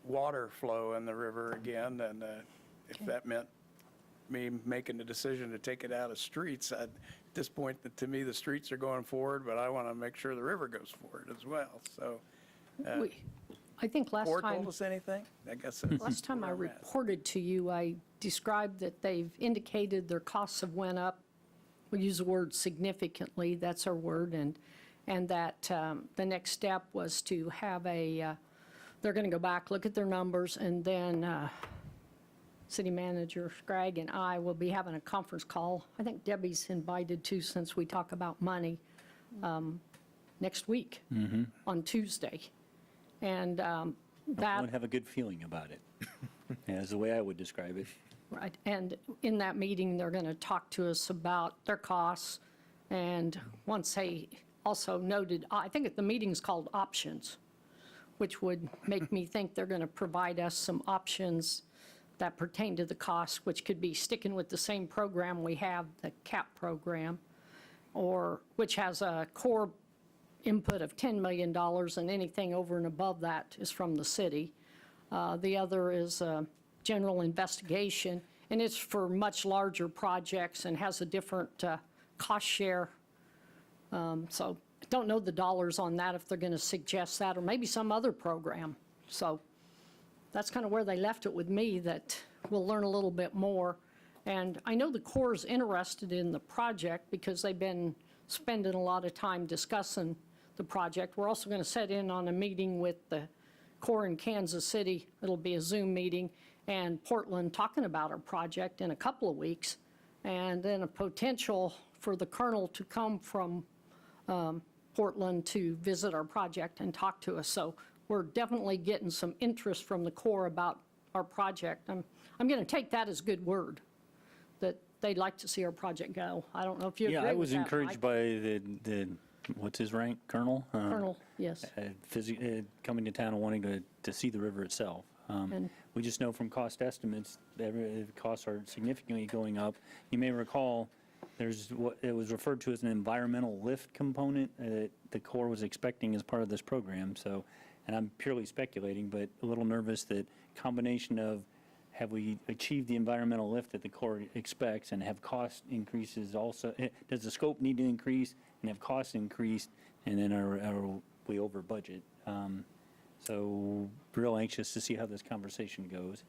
water flow in the river again. And if that meant me making the decision to take it out of streets, at this point, to me, the streets are going forward, but I want to make sure the river goes forward as well. So, I think last Board time. told us anything? I guess that's Last time I where I'm at. reported to you, I described that they've indicated their costs have went up. We use the word significantly, that's our word, and that the next step was to have they're going to go back, look at their numbers, and then City Manager Scragg and I will be having a conference call. I think Debbie's invited too, since we talk about money, next week on Tuesday. And that. Would have a good feeling about it, is the way I would describe it. Right, and in that meeting, they're going to talk to us about their costs, and once they also noted, I think the meeting's called options, which would make me think they're going to provide us some options that pertain to the cost, which could be sticking with the same program we have, the CAP program, or which has a core input of $10 million, and anything over and above that is from the city. The other is general investigation, and it's for much larger projects and has a different cost share. So I don't know the dollars on that, if they're going to suggest that, or maybe some other program. So that's kind of where they left it with me, that we'll learn a little bit more. And I know the Corps is interested in the project because they've been spending a lot of time discussing the project. We're also going to set in on a meeting with the Corps in Kansas City. It'll be a Zoom meeting, and Portland, talking about our project in a couple of weeks. And then a potential for the colonel to come from Portland to visit our project and talk to us. So we're definitely getting some interest from the Corps about our project. I'm going to take that as good word, that they'd like to see our project go. I don't know if you agree with that, Yeah, I was Mike. encouraged by the what's his rank, Colonel? Colonel, yes. Coming to town and wanting to see the river itself. And- We just know from cost estimates, the costs are significantly going up. You may recall, there's what it was referred to as an environmental lift component that the Corps was expecting as part of this program. So, and I'm purely speculating, but a little nervous that combination of, have we achieved the environmental lift that the Corps expects, and have cost increases also? Does the scope need to increase, and have costs increased, and then are we over budget? So real anxious to see how this conversation goes.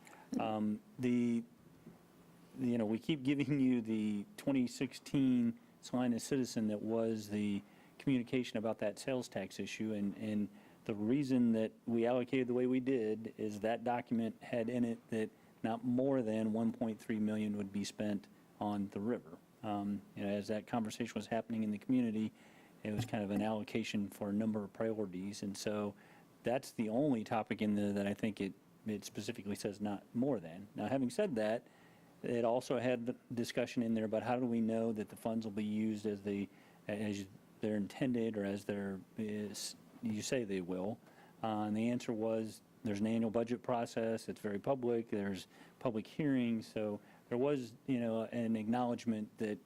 We keep giving you the 2016 Salina Citizen that was the communication about that sales tax issue, and the reason that we allocated the way we did is that document had in it that not more than 1.3 million would be spent on the river. As that conversation was happening in the community, it was kind of an allocation for a number of priorities, and so that's the only topic in there that I think it specifically says not more than. Now, having said that, it also had the discussion in there about how do we know that the funds will be used as they're intended, or as you say they will. And the answer was, there's an annual budget process, it's very public, there's public hearings, so there was, an acknowledgement that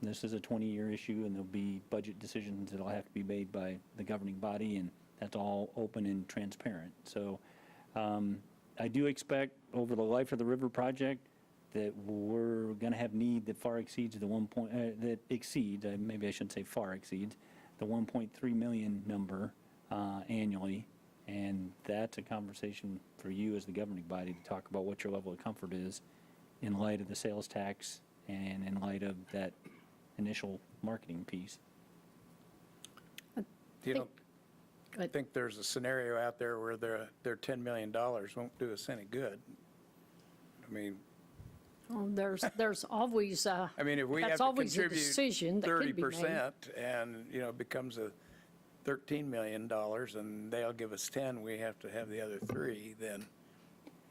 this is a 20-year issue, and there'll be budget decisions that'll have to be made by the governing body, and that's all open and transparent. So I do expect over the life of the river project that we're going to have need that far exceeds maybe I shouldn't say far exceeds, the 1.3 million number annually. And that's a conversation for you as the governing body to talk about what your level of comfort is in light of the sales tax and in light of that initial marketing piece. I think there's a scenario out there where their $10 million won't do us any good. I mean, Oh, there's always, if we have that's to always a contribute decision that could be made. 30% and, it becomes a $13 million and they'll give us 10, we have to have the other 3, then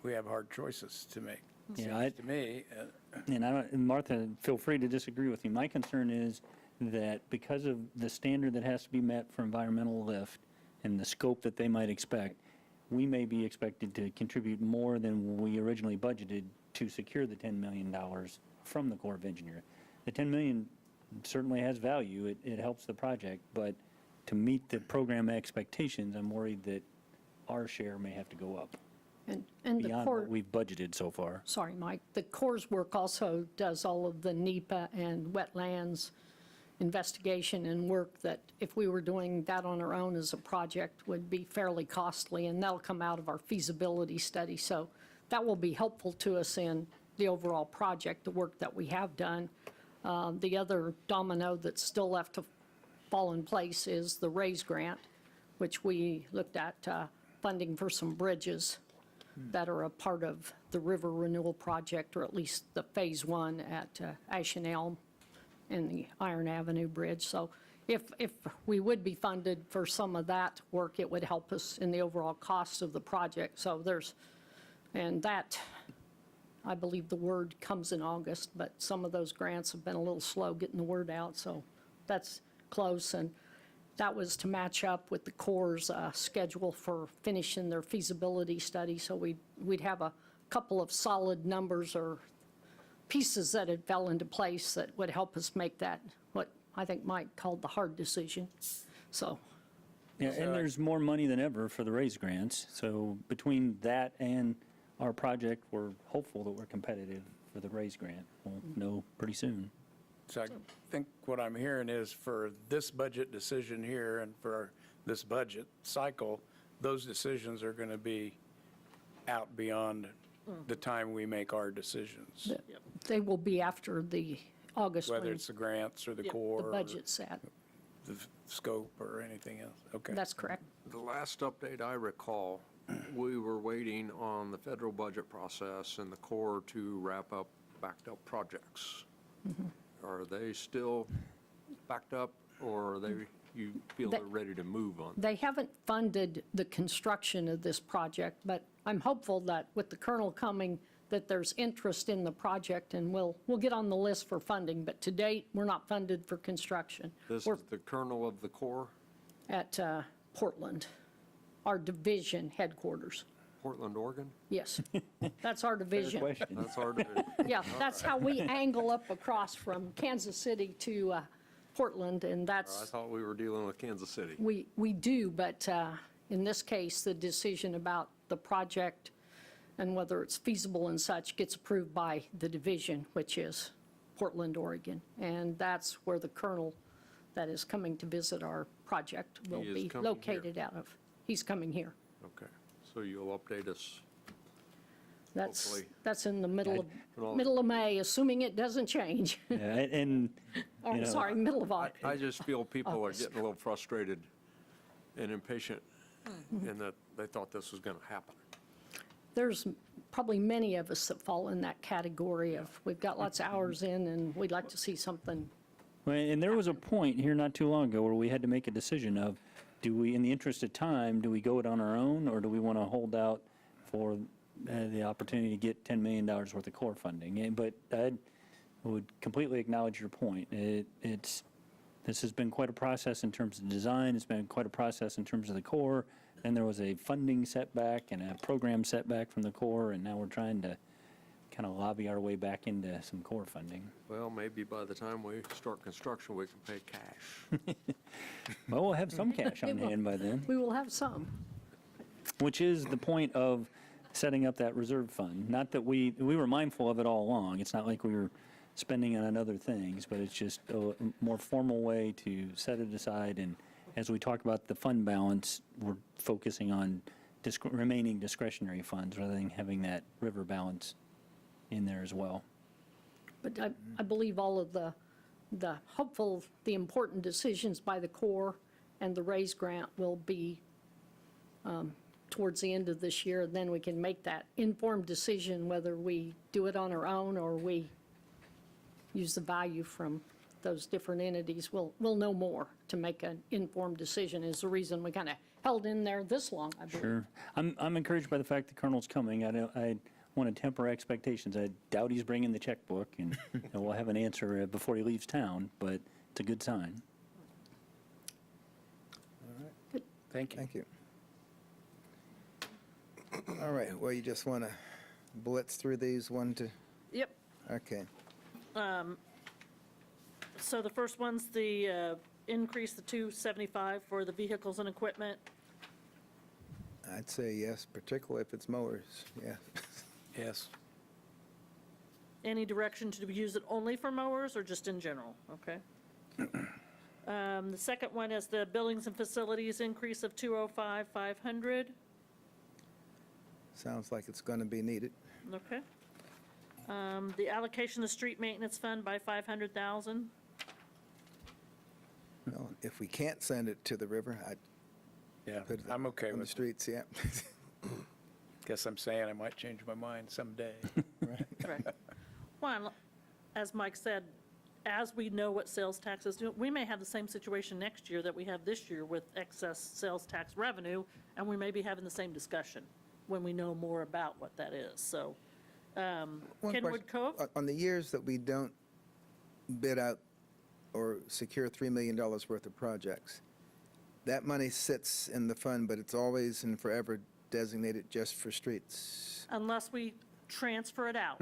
we have hard choices to make. Yeah, Seems to me. And Martha, feel free to disagree with me. My concern is that because of the standard that has to be met for environmental lift, and the scope that they might expect, we may be expected to contribute more than we originally budgeted to secure the $10 million from the Corps of Engineers. The $10 million certainly has value, it helps the project, but to meet the program expectations, I'm worried that our share may have to go up And the beyond Corps, what we've budgeted so far. sorry, Mike, the Corps' work also does all of the NEPA and wetlands investigation and work that if we were doing that on our own as a project would be fairly costly, and that'll come out of our feasibility study. So that will be helpful to us in the overall project, the work that we have done. The other domino that's still left to fall in place is the RAISE grant, which we looked at funding for some bridges that are a part of the river renewal project, or at least the phase 1 at Ash and Elm and the Iron Avenue Bridge. So if we would be funded for some of that work, it would help us in the overall cost of the project. So and that, I believe the word comes in August, but some of those grants have been a little slow getting the word out, so that's close. And that was to match up with the Corps' schedule for finishing their feasibility study, so we'd have a couple of solid numbers or pieces that had fell into place that would help us make that, what I think Mike called the hard decision. So, Yeah, and there's more money than ever for the RAISE grants, so between that and our project, we're hopeful that we're competitive for the RAISE grant. We'll know pretty soon. So I think what I'm hearing is for this budget decision here and for this budget cycle, those decisions are going to be out beyond the time we make our decisions, they will be after the August when whether it's the grants or the the core or budget's set. the scope or anything else. Okay. That's correct. The last update I recall, we were waiting on the federal budget process and the Corps to wrap up backed up projects. Are they still backed up, or are they, you feel they're ready to move on? They haven't funded the construction of this project, but I'm hopeful that with the Colonel coming, that there's interest in the project, and we'll get on the list for funding. But to date, we're not funded for construction. This We're is the Colonel of the Corps, at Portland, our division headquarters. Portland, Oregon? Yes, that's our Fair division. question. That's hard to, Yeah, that's how we angle up across from Kansas City to Portland, and I that's, thought we were dealing with Kansas City. we do, but in this case, the decision about the project and whether it's feasible and such gets approved by the division, which is Portland, Oregon. And that's where the Colonel that is coming to visit our project will He is be coming here. located out of. He's coming here. Okay, so you'll update us. Hopefully. That's in the middle Well- of May, assuming it doesn't change. Yeah, and, Or, you know, sorry, middle of August. I just feel people are August. getting a little frustrated and impatient in that they thought this was going to happen. There's probably many of us that fall in that category of, we've got lots of hours in and we'd like to see something. well, and there was a point here not too long ago where we had to make a decision of, do we, in the interest of time, do we go it on our own, or do we want to hold out for the opportunity to get $10 million worth of core funding? But I would completely acknowledge your point. This has been quite a process in terms of design. It's been quite a process in terms of the core. Then there was a funding setback and a program setback from the core, and now we're trying to kind of lobby our way back into some core funding. Well, maybe by the time we start construction, we can pay cash. Well, we'll have some cash on hand by then, We will have some. which is the point of setting up that reserve fund. Not that we were mindful of it all along. It's not like we were spending it on other things, but it's just a more formal way to set it aside. And as we talk about the fund balance, we're focusing on remaining discretionary funds rather than having that river balance in there as well. But I believe all of the important decisions by the Corps and the RAISE grant will be towards the end of this year. Then we can make that informed decision whether we do it on our own or we use the value from those different entities. We'll know more to make an informed decision, is the reason we kind of held in there this long, I believe. Sure. I'm encouraged by the fact the Colonel's coming. I want to temper expectations. I doubt he's bringing the checkbook, and we'll have an answer before he leaves town, but it's a good sign. Thank you. Thank you. All right, well, you just want to blitz through these one to, Yep. okay. So the first one's the increase the 275 for the vehicles and equipment. I'd say yes, particularly if it's mowers, yeah. Yes. Any direction to use it only for mowers or just in general? Okay. The second one is the buildings and facilities increase of 205,500. Sounds like it's going to be needed. Okay. The allocation of street maintenance fund by 500,000. Well, if we can't send it to the river, I'd Yeah, put it I'm okay on the with, streets, yeah. guess I'm saying I might change my mind someday. Correct. Well, as Mike said, as we know what sales taxes do, we may have the same situation next year that we have this year with excess sales tax revenue, and we may be having the same discussion when we know more about what that is. So, One Kenwood question. Cove? On the years that we don't bid out or secure $3 million worth of projects, that money sits in the fund, but it's always and forever designated just for streets. Unless we transfer it out.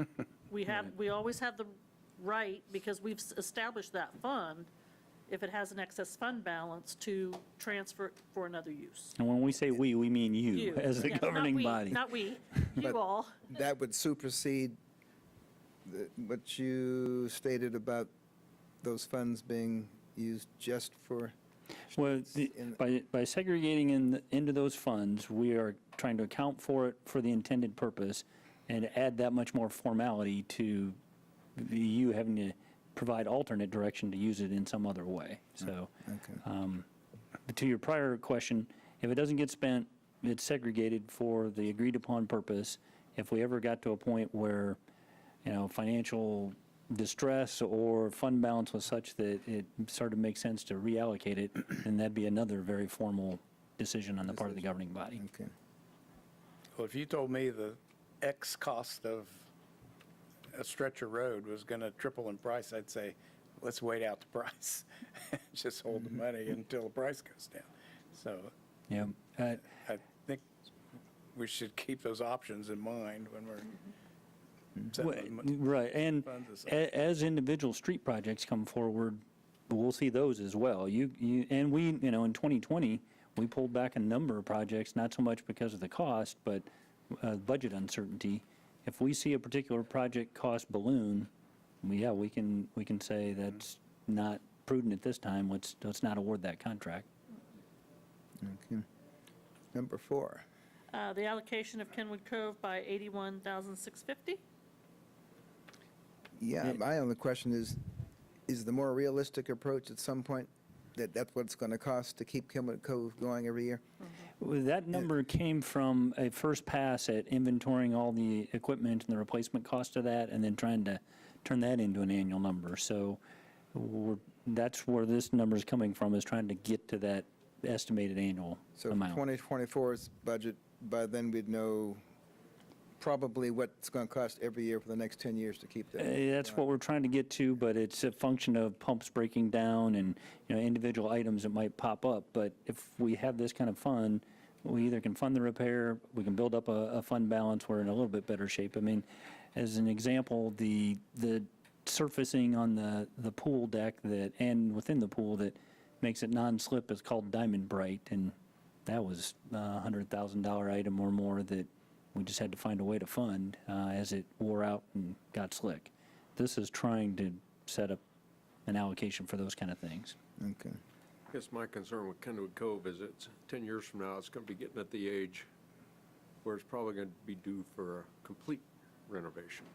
We always have the right, because we've established that fund, if it has an excess fund balance, to transfer it for another use. And when we say we mean you, as the Yes, not governing we, body. Not we, you But- all. That would supersede what you stated about those funds being used just for, Well, in- by segregating into those funds, we are trying to account for it for the intended purpose and add that much more formality to you having to provide alternate direction to use it in some other way. So, okay. but to your prior question, if it doesn't get spent, it's segregated for the agreed upon purpose. If we ever got to a point where, financial distress or fund balance was such that it started to make sense to reallocate it, then that'd be another very formal decision on the part of the governing body. Okay. Well, if you told me the X cost of a stretch of road was going to triple in price, I'd say, let's wait out the price. Just hold the money until the price goes down. So Yeah. I think we should keep those options in mind when we're setting the Right, and funds aside. as individual street projects come forward, we'll see those as well. And we, in 2020, we pulled back a number of projects, not so much because of the cost, but budget uncertainty. If we see a particular project cost balloon, we can say that's not prudent at this time, let's not award that contract. Okay. Number 4. The allocation of Kenwood Cove by 81,650. Yeah, my only question is the more realistic approach at some point that's what it's going to cost to keep Kenwood Cove going every year? Well, that number came from a first pass at inventorying all the equipment and the replacement cost of that, and then trying to turn that into an annual number. So that's where this number is coming from, is trying to get to that estimated annual So amount. 2024's budget, by then we'd know probably what it's going to cost every year for the next 10 years to keep that. That's what we're trying to get to, but it's a function of pumps breaking down and, individual items that might pop up. But if we have this kind of fund, we either can fund the repair, we can build up a fund balance, we're in a little bit better shape. I mean, as an example, the surfacing on the pool deck and within the pool that makes it non-slip is called Diamond Bright, and that was a $100,000 item or more that we just had to find a way to fund as it wore out and got slick. This is trying to set up an allocation for those kind of things. Okay. I guess my concern with Kenwood Cove is it's 10 years from now, it's going to be getting at the age where it's probably going to be due for a complete renovation.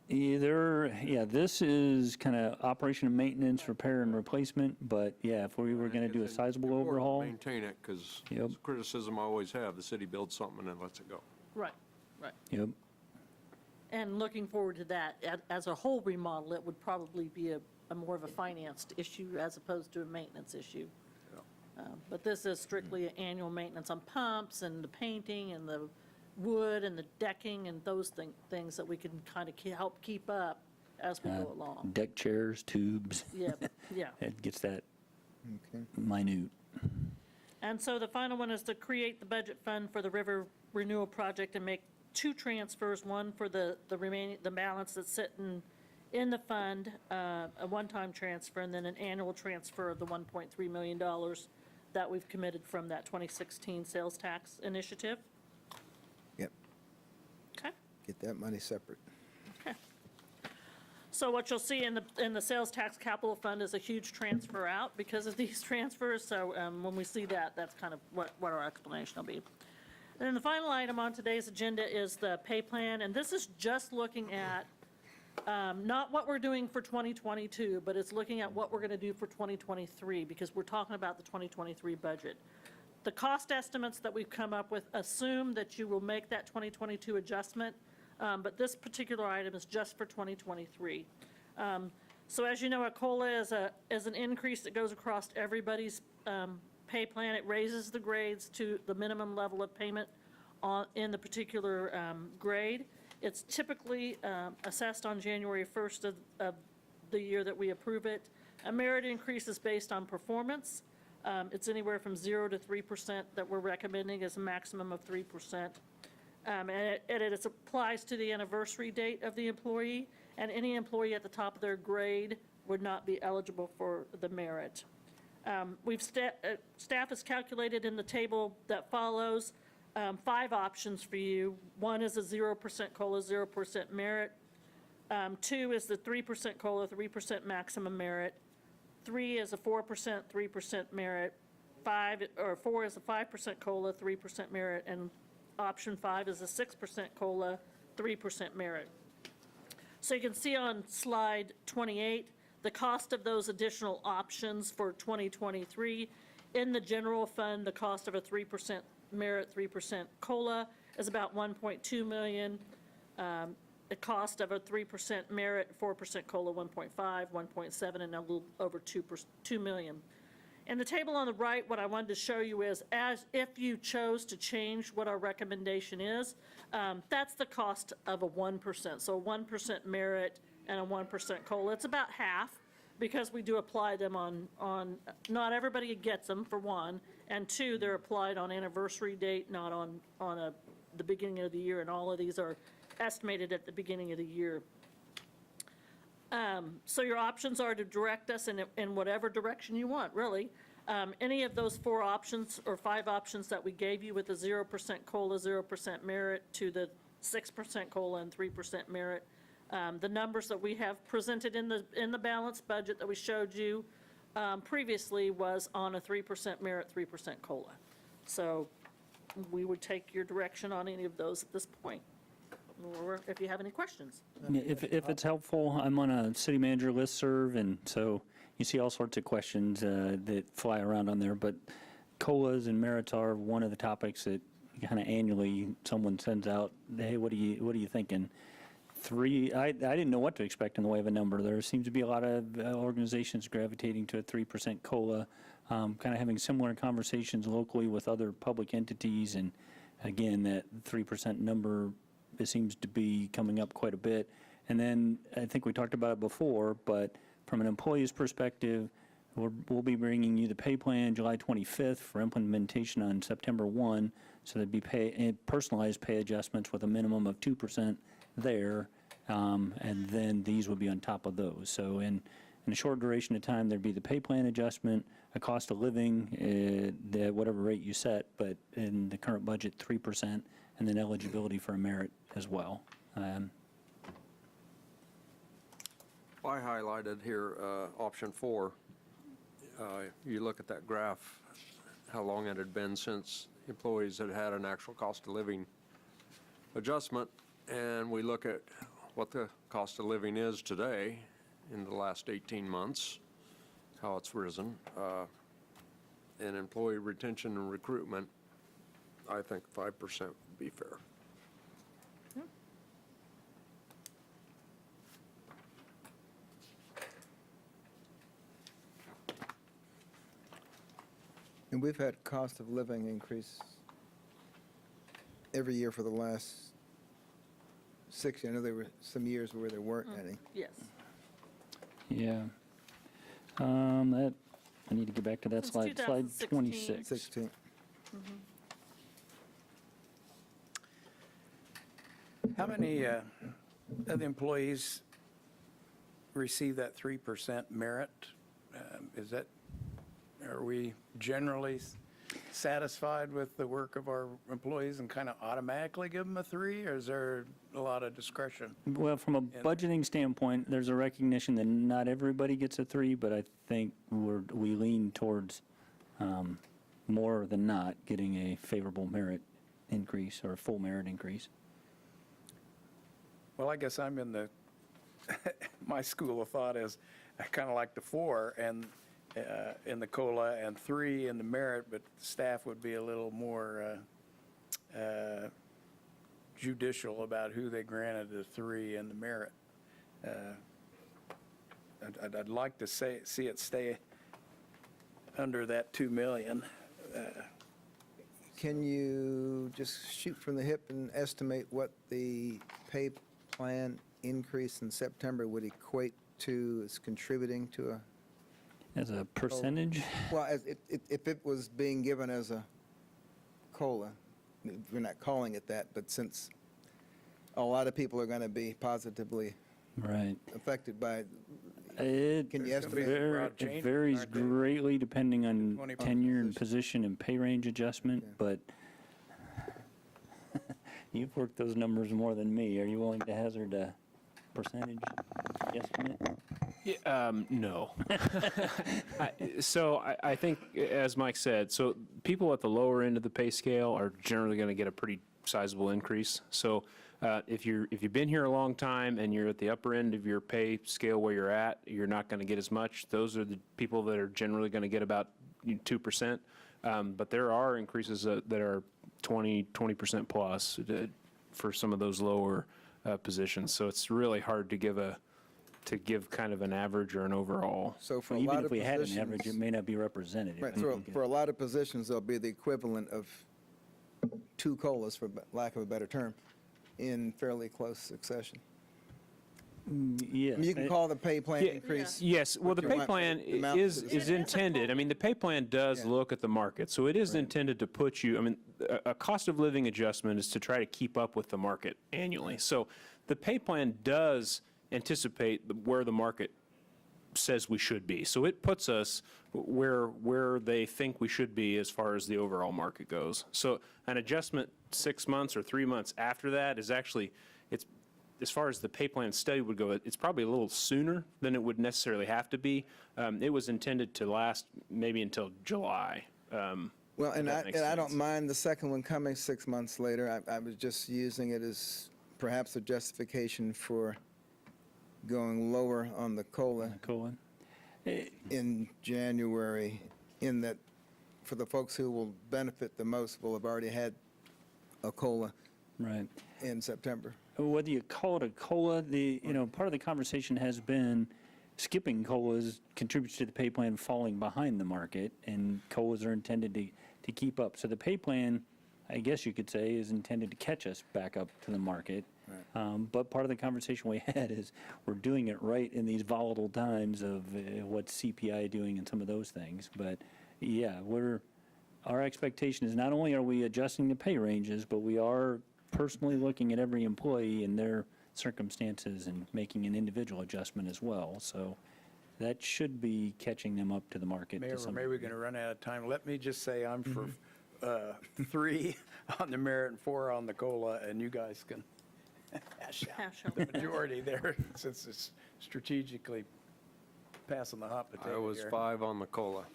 This is kind of operation and maintenance, repair and replacement, but if we were going to do a sizable overhaul. Maintain it, because Yep. it's a criticism I always have, the city builds something and then lets it go. Right. Yep. And looking forward to that, as a whole remodel, it would probably be a more of a financed issue as opposed to a maintenance issue. But this is strictly annual maintenance on pumps and the painting and the wood and the decking and those things that we can kind of help keep up as we go along. Deck chairs, tubes. Yeah. It gets that Okay. minute. And so the final one is to create the budget fund for the river renewal project and make 2 transfers, one for the balance that's sitting in the fund, a one-time transfer, and then an annual transfer of the $1.3 million that we've committed from that 2016 sales tax initiative. Yep, Okay? get that money separate. Okay. So what you'll see in the sales tax capital fund is a huge transfer out because of these transfers. So when we see that, that's kind of what our explanation will be. And then the final item on today's agenda is the pay plan. And this is just looking at not what we're doing for 2022, but it's looking at what we're going to do for 2023 because we're talking about the 2023 budget. The cost estimates that we've come up with assume that you will make that 2022 adjustment, but this particular item is just for 2023. So as you know, a COLA is an increase that goes across everybody's pay plan. It raises the grades to the minimum level of payment in the particular grade. It's typically assessed on January 1st of the year that we approve it. A merit increase is based on performance. It's anywhere from 0 to 3% that we're recommending as a maximum of 3%. And it applies to the anniversary date of the employee, and any employee at the top of their grade would not be eligible for the merit. Staff has calculated in the table that follows 5 options for you. One is a 0% COLA, 0% merit. 2 is the 3% COLA, 3% maximum merit. 3 is a 4%, 3% merit. 4 is a 5% COLA, 3% merit, and option 5 is a 6% COLA, 3% merit. So you can see on slide 28, the cost of those additional options for 2023. In the general fund, the cost of a 3% merit, 3% COLA is about $1.2 million. The cost of a 3% merit, 4% COLA, 1.5, 1.7, and a little over $2 million. In the table on the right, what I wanted to show you is as if you chose to change what our recommendation is, that's the cost of a 1%. So 1% merit and a 1% COLA. It's about half because we do apply them on not everybody gets them, for one, and 2, they're applied on anniversary date, not on the beginning of the year, and all of these are estimated at the beginning of the year. So your options are to direct us in whatever direction you want, really. Any of those 4 options or 5 options that we gave you with the 0% COLA, 0% merit to the 6% COLA and 3% merit, the numbers that we have presented in the balanced budget that we showed you previously was on a 3% merit, 3% COLA. So we would take your direction on any of those at this point, or if you have any questions. If it's helpful, I'm on a city manager listserv, and so you see all sorts of questions that fly around on there, but COLAs and merits are one of the topics that kind of annually someone sends out, hey, what are you thinking? 3, I didn't know what to expect in the way of a number. There seems to be a lot of organizations gravitating to a 3% COLA, kind of having similar conversations locally with other public entities, and again, that 3% number, it seems to be coming up quite a bit. And then I think we talked about it before, but from an employee's perspective, we'll be bringing you the pay plan July 25th for implementation on September 1. So there'd be personalized pay adjustments with a minimum of 2% there, and then these would be on top of those. So in a short duration of time, there'd be the pay plan adjustment, a cost of living, whatever rate you set, but in the current budget, 3%, and then eligibility for a merit as well. I highlighted here option 4. You look at that graph, how long it had been since employees had had an actual cost of living adjustment, and we look at what the cost of living is today in the last 18 months, how it's risen, and employee retention and recruitment, I think 5% would be fair. And we've had cost of living increase every year for the last 6 years. I know there were some years where there weren't any. Yes. Yeah. I need to get back to that Since slide, slide 2016. 26. 16. How many of the employees receive that 3% merit? Is that, are we generally satisfied with the work of our employees and kind of automatically give them a 3, or is there a lot of discretion? Well, from a budgeting standpoint, there's a recognition that not everybody gets a 3, but I think we lean towards more than not getting a favorable merit increase or a full merit increase. Well, I guess I'm in the, my school of thought is I kind of like the 4 and in the COLA and 3 in the merit, but staff would be a little more judicial about who they granted the 3 in the merit. I'd like to see it stay under that 2 million. Can you just shoot from the hip and estimate what the pay plan increase in September would equate to as contributing to a, As a percentage? well, if it was being given as a COLA, we're not calling it that, but since a lot of people are going to be positively Right. affected by, It can you estimate? broad changes, it varies aren't they? greatly depending on 20 tenure and position and pay range adjustment, but you've worked those numbers more than me. Are you willing to hazard a percentage estimate? No. I think, as Mike said, so people at the lower end of the pay scale are generally going to get a pretty sizable increase. So if you've been here a long time and you're at the upper end of your pay scale where you're at, you're not going to get as much. Those are the people that are generally going to get about 2%. But there are increases that are 20% plus for some of those lower positions. So it's really hard to give kind of an average or an overall. So for a Even lot if of we had an average, it positions, may not be representative. right, for a lot of positions, there'll be the equivalent of 2 COLAs, for lack of a better term, in fairly close succession. Yes. I mean, you can call the pay plan Yeah, increase. Yes, well, the you pay want plan the amount is to the- is intended, I mean, the pay plan does Yeah. look at the market, so it is intended to put you, I mean, a cost of living adjustment is to try to keep up with the market annually. So the pay plan does anticipate where the market says we should be. So it puts us where they think we should be as far as the overall market goes. So an adjustment 6 months or 3 months after that is actually, it's, as far as the pay plan study would go, it's probably a little sooner than it would necessarily have to be. It was intended to last maybe until July. Well, and that makes I don't sense. mind the second one coming 6 months later. I was just using it as perhaps a justification for going lower on the COLA Colin? in January, in that for the folks who will benefit the most will have already had a COLA Right. in September. Whether you call it a COLA, part of the conversation has been skipping COLAs contributes to the pay plan falling behind the market, and COLAs are intended to keep up. So the pay plan, I guess you could say, is intended to catch us back up to the market. But part of the conversation we had is we're doing it right in these volatile times of what's CPI doing and some of those things. But yeah, our expectation is not only are we adjusting the pay ranges, but we are personally looking at every employee and their circumstances and making an individual adjustment as well. So that should be catching them up to the market. Mayor, to some maybe we're degree. going to run out of time. Let me just say I'm for 3 on the merit and 4 on the COLA, and you guys can hash out Hash out. the majority there, since it's strategically passing the hot potato I was here. 5 on the COLA.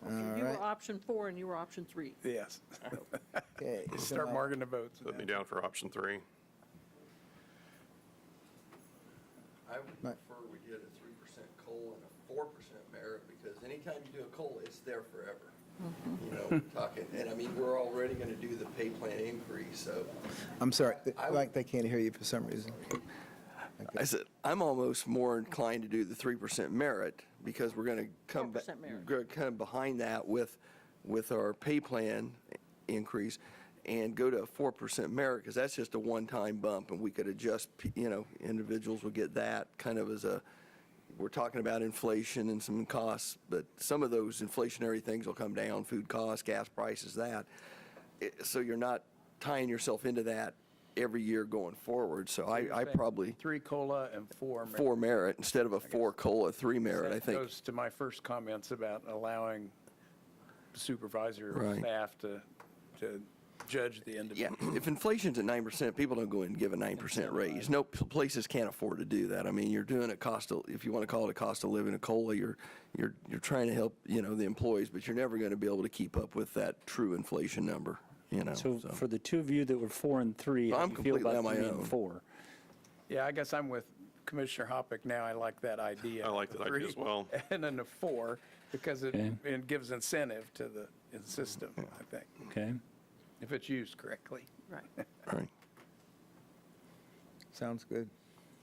You were option 4 and you were option 3. Yes. Okay. Start marking the votes. Put me down for option 3. I would Right. prefer we did a 3% COLA and a 4% merit, because anytime you do a COLA, it's there forever. You know, talking, and I mean, we're already going to do the pay plan increase, so. I'm sorry, like they can't hear you for some reason. I said, I'm almost more inclined to do the 3% merit, because we're going to come back, 4% merit. kind of behind that with our pay plan increase, and go to a 4% merit, because that's just a one-time bump, and we could adjust, individuals would get that kind of as a, we're talking about inflation and some costs, but some of those inflationary things will come down, food costs, gas prices, that. So you're not tying yourself into that every year going forward. So I probably, 3 COLA and 4 merit. 4 merit instead of a 4 COLA, 3 merit, I That think. goes to my first comments about allowing supervisor Right. staff to judge the individual. Yeah, if inflation's at 9%, people don't go in and give a 9% raise. No places can't afford to do that. I mean, you're doing a cost of, if you want to call it a cost of living, a COLA, you're trying to help, the employees, but you're never going to be able to keep up with that true inflation number, So for the two of you that were 4 and 3, how I'm do you feel completely on about my 3 and own. 4? Yeah, I guess I'm with Commissioner Hoppick now. I like that idea. I like that idea as 3 well. And then the 4, because Okay. it gives incentive to the system, I think, Okay? if it's used correctly. Right. Right. Sounds good.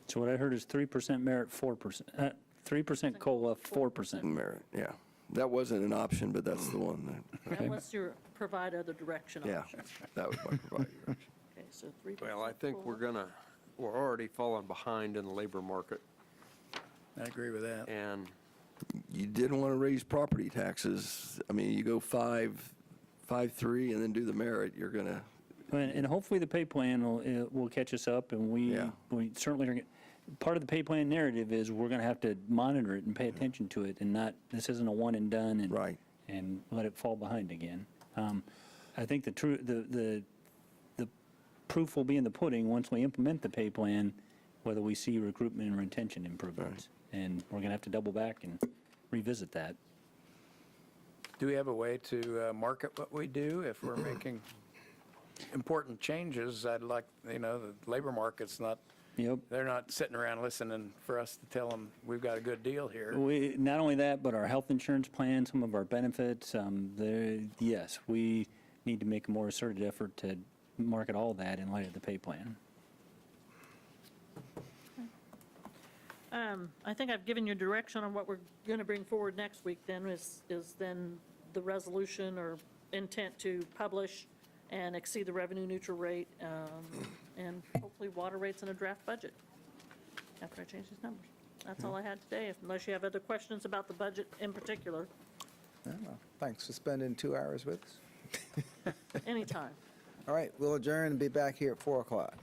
So what I heard is 3% merit, 4%, 3% COLA, 4%. Merit, yeah. That wasn't an option, but that's the one. Unless you provide other direction Yeah, options. that was my provider. Okay, so 3%. Well, I think we're already falling behind in the labor market, I agree with that. and You didn't want to raise property taxes. I mean, you go 5.3 and then do the merit, you're going to, And hopefully the pay plan will catch us up, and Yeah. we certainly are, part of the pay plan narrative is we're going to have to monitor it and pay attention to it, and not, this isn't a one and done, and Right. and let it fall behind again. I think the proof will be in the pudding once we implement the pay plan, whether we see recruitment and retention improvements. And we're going to have to double back and revisit that. Do we have a way to market what we do if we're making important changes? I'd like, the labor market's not, Yep. they're not sitting around listening for us to tell them we've got a good deal here. Not only that, but our health insurance plan, some of our benefits, yes, we need to make a more asserted effort to market all that in light of the pay plan. I think I've given you direction on what we're going to bring forward next week then, is then the resolution or intent to publish and exceed the revenue neutral rate, and hopefully water rates in a draft budget after I change these numbers. That's all I had today, unless you have other questions about the budget in particular, Thanks for spending 2 hours with us. anytime. All right, we'll adjourn and be back here at 4 o'clock.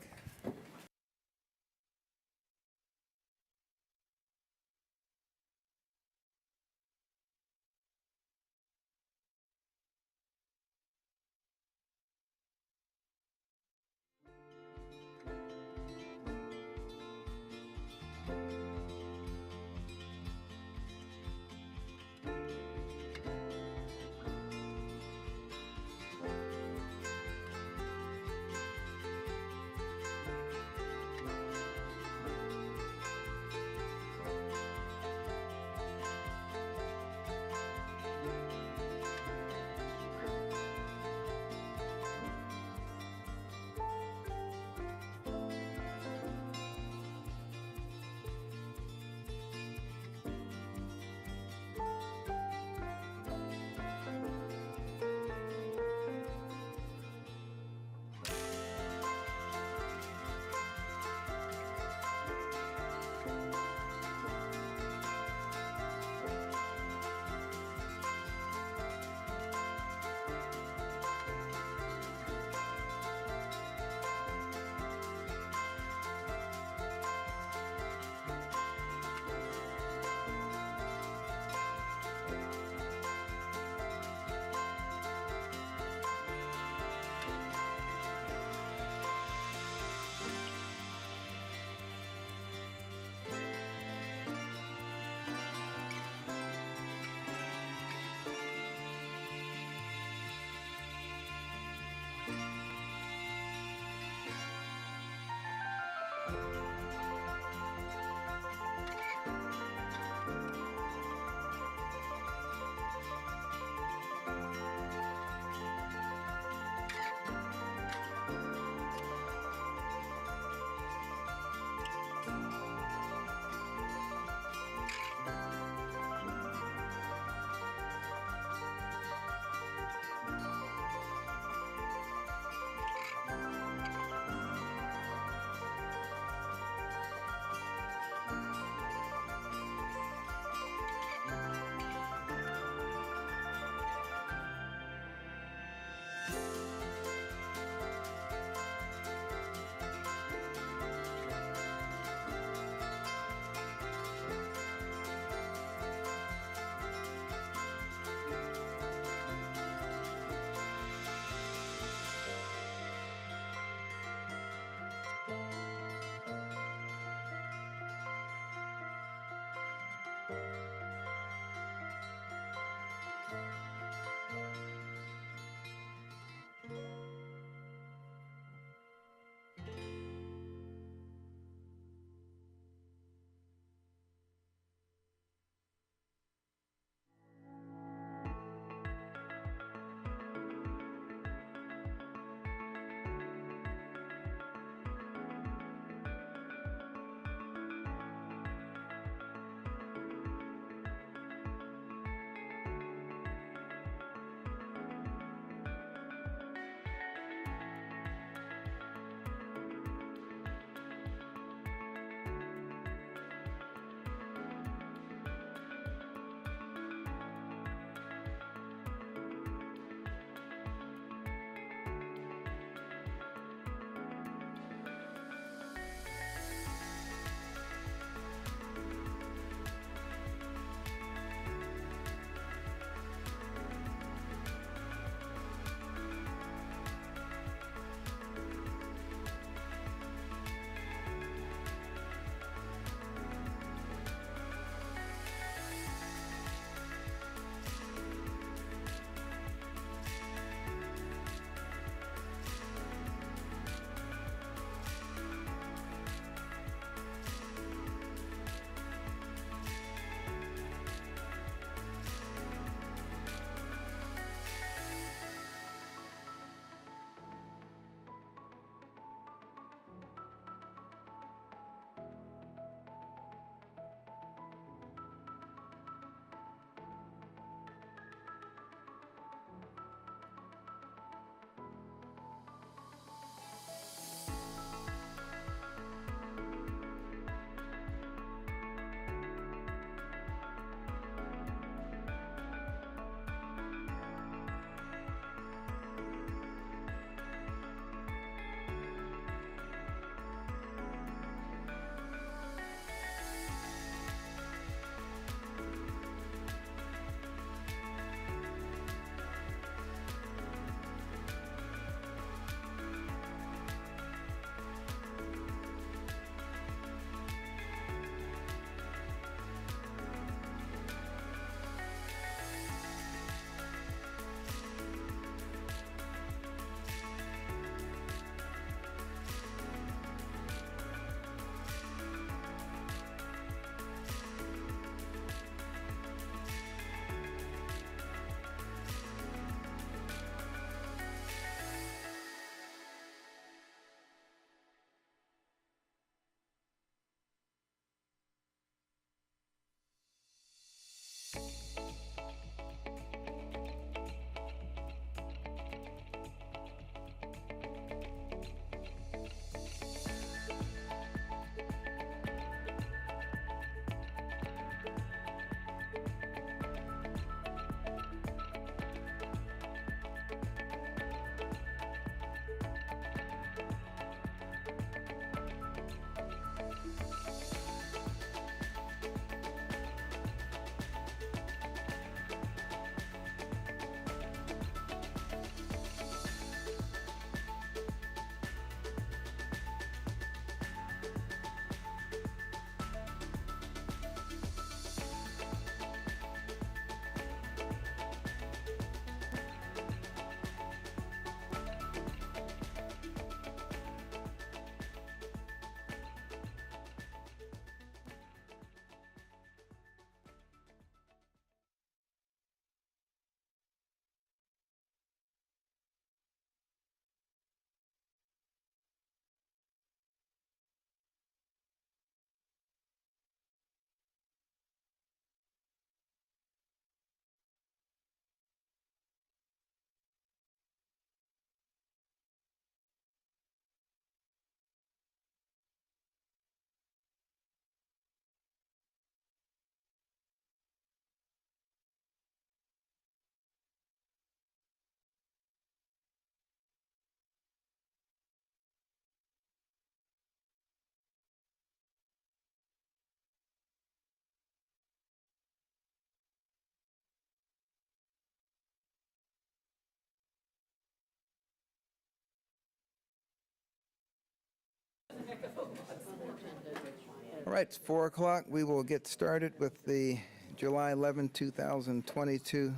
right, it's 4 o'clock. We will get started with the July 11, 2022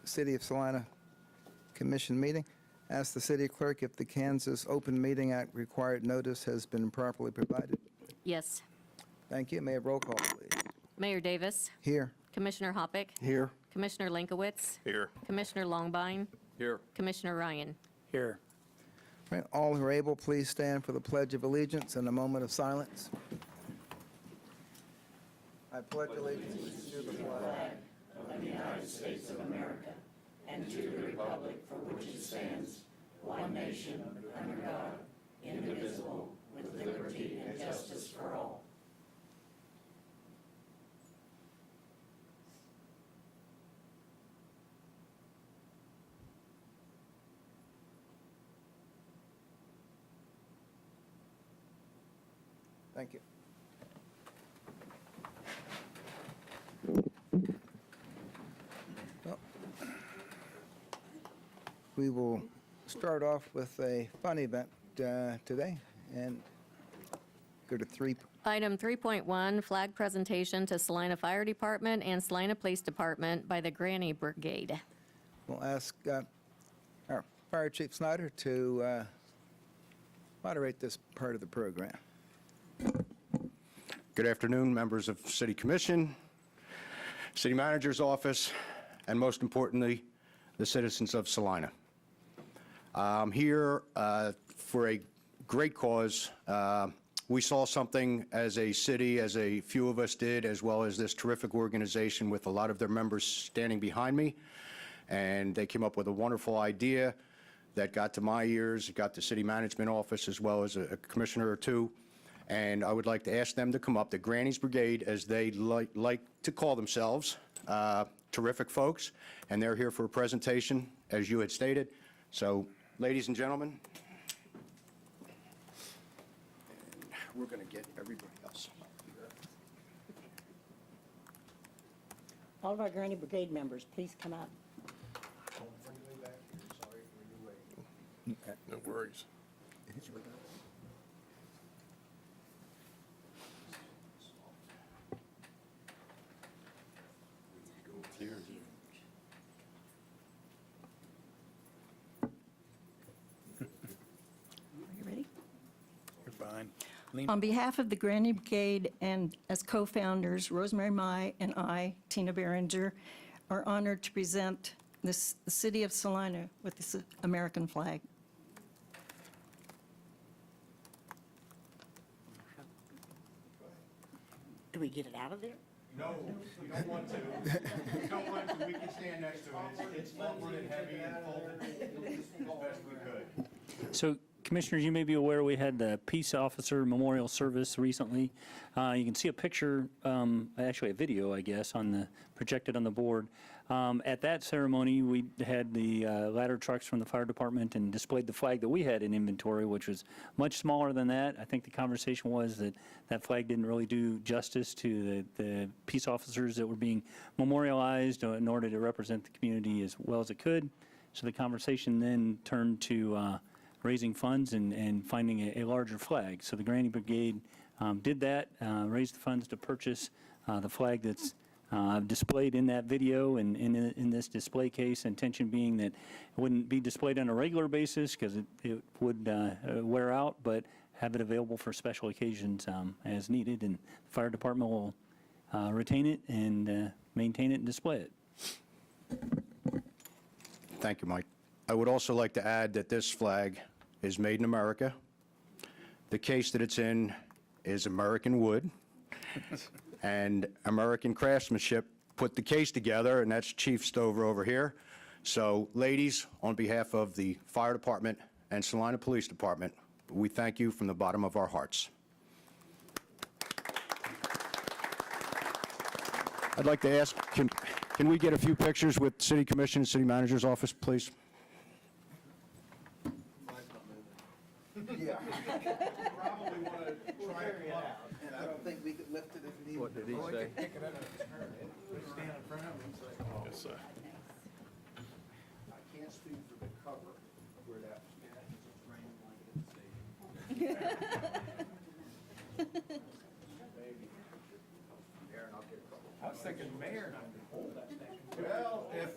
City of Salina Commission meeting. Ask the city clerk if the Kansas Open Meeting Act required notice has been properly provided. Yes. Thank you. May I have roll call, please? Mayor Davis, Here. Commissioner Hoppick, Here. Commissioner Linkowitz, Here. Commissioner Longbine, Here. Commissioner Ryan. Here. Right, all who are able, please stand for the Pledge of Allegiance and a moment of silence. I pledge allegiance to the flag Thank you. Well, we will start off with a fun event today and go to 3. Item 3.1, flag presentation to Salina Fire Department and Salina Police Department by the Granny Brigade. We'll ask our Fire Chief Schneider to moderate this part of the program. Good afternoon, members of City Commission, City Manager's Office, and most importantly, the citizens of Salina. I'm here for a great cause. We saw something as a city, as a few of us did, as well as this terrific organization with a lot of their members standing behind me, and they came up with a wonderful idea that got to my ears, it got to City Management Office, as well as a commissioner or two. And I would like to ask them to come up, the Granny's Brigade, as they like to call themselves. Terrific folks, and they're here for a presentation, as you had stated. So, ladies and gentlemen, we're going to get everybody else. All of our Granny Brigade members, please come up. No worries. Are you ready? You're fine. On behalf of the Granny Brigade and as co-founders, Rosemary Mai and I, Tina Behringer, are honored to present the city of Salina with this American flag. Do we get it out of there? No, you don't want to. You don't want to. We can stand next to it. It's folded and heavy and folded as best we could. So, Commissioners, you may be aware we had the Peace Officer Memorial Service recently. You can see a picture, actually a video, I guess, projected on the board. At that ceremony, we had the ladder trucks from the fire department and displayed the flag that we had in inventory, which was much smaller than that. I think the conversation was that that flag didn't really do justice to the peace officers that were being memorialized in order to represent the community as well as it could. So the conversation then turned to raising funds and finding a larger flag. So the Granny Brigade did that, raised the funds to purchase the flag that's displayed in that video and in this display case, intention being that it wouldn't be displayed on a regular basis because it would wear out, but have it available for special occasions as needed, and the fire department will retain it and maintain it and display it. Thank you, Mike. I would also like to add that this flag is made in America. The case that it's in is American wood, and American craftsmanship put the case together, and that's Chief Stover over here. So, ladies, on behalf of the Fire Department and Salina Police Department, we thank you from the bottom of our hearts. I'd like to ask, can we get a few pictures with City Commission and City Manager's Office, please? Yeah. Probably want to try it out. And I don't think we could lift it if it even. What did he say? Pick it up and turn it. Stand in front of him. Yes, sir. I can't speak for the cover where that thinking mayor not to hold that thing. Well, if,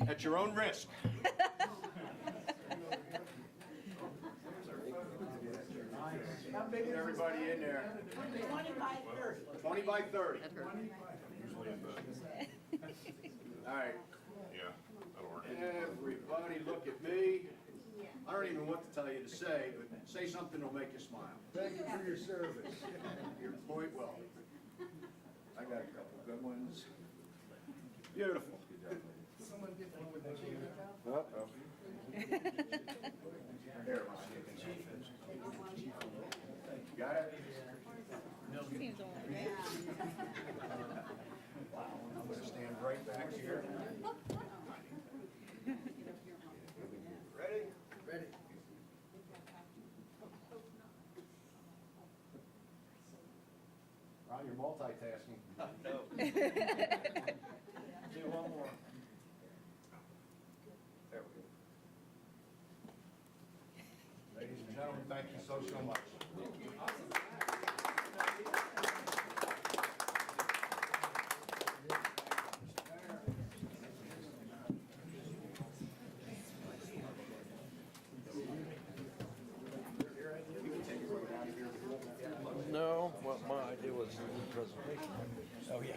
at your own risk. How big is everybody in there? 20 by 30. 20 by 30. All right. Yeah, that'll work. Everybody look at me. I don't even know what to tell you to say, but say something that'll make you smile. Thank you for your service. You're quite welcome. I got a couple good ones. Beautiful. Uh-oh. There, got it? Seems all right. I'm going to stand right back here. Ready? Ready. Ron, you're multitasking. No. Do one more. There we go. Ladies and gentlemen, thank you so much. No, what my idea was the presentation. Oh, yeah.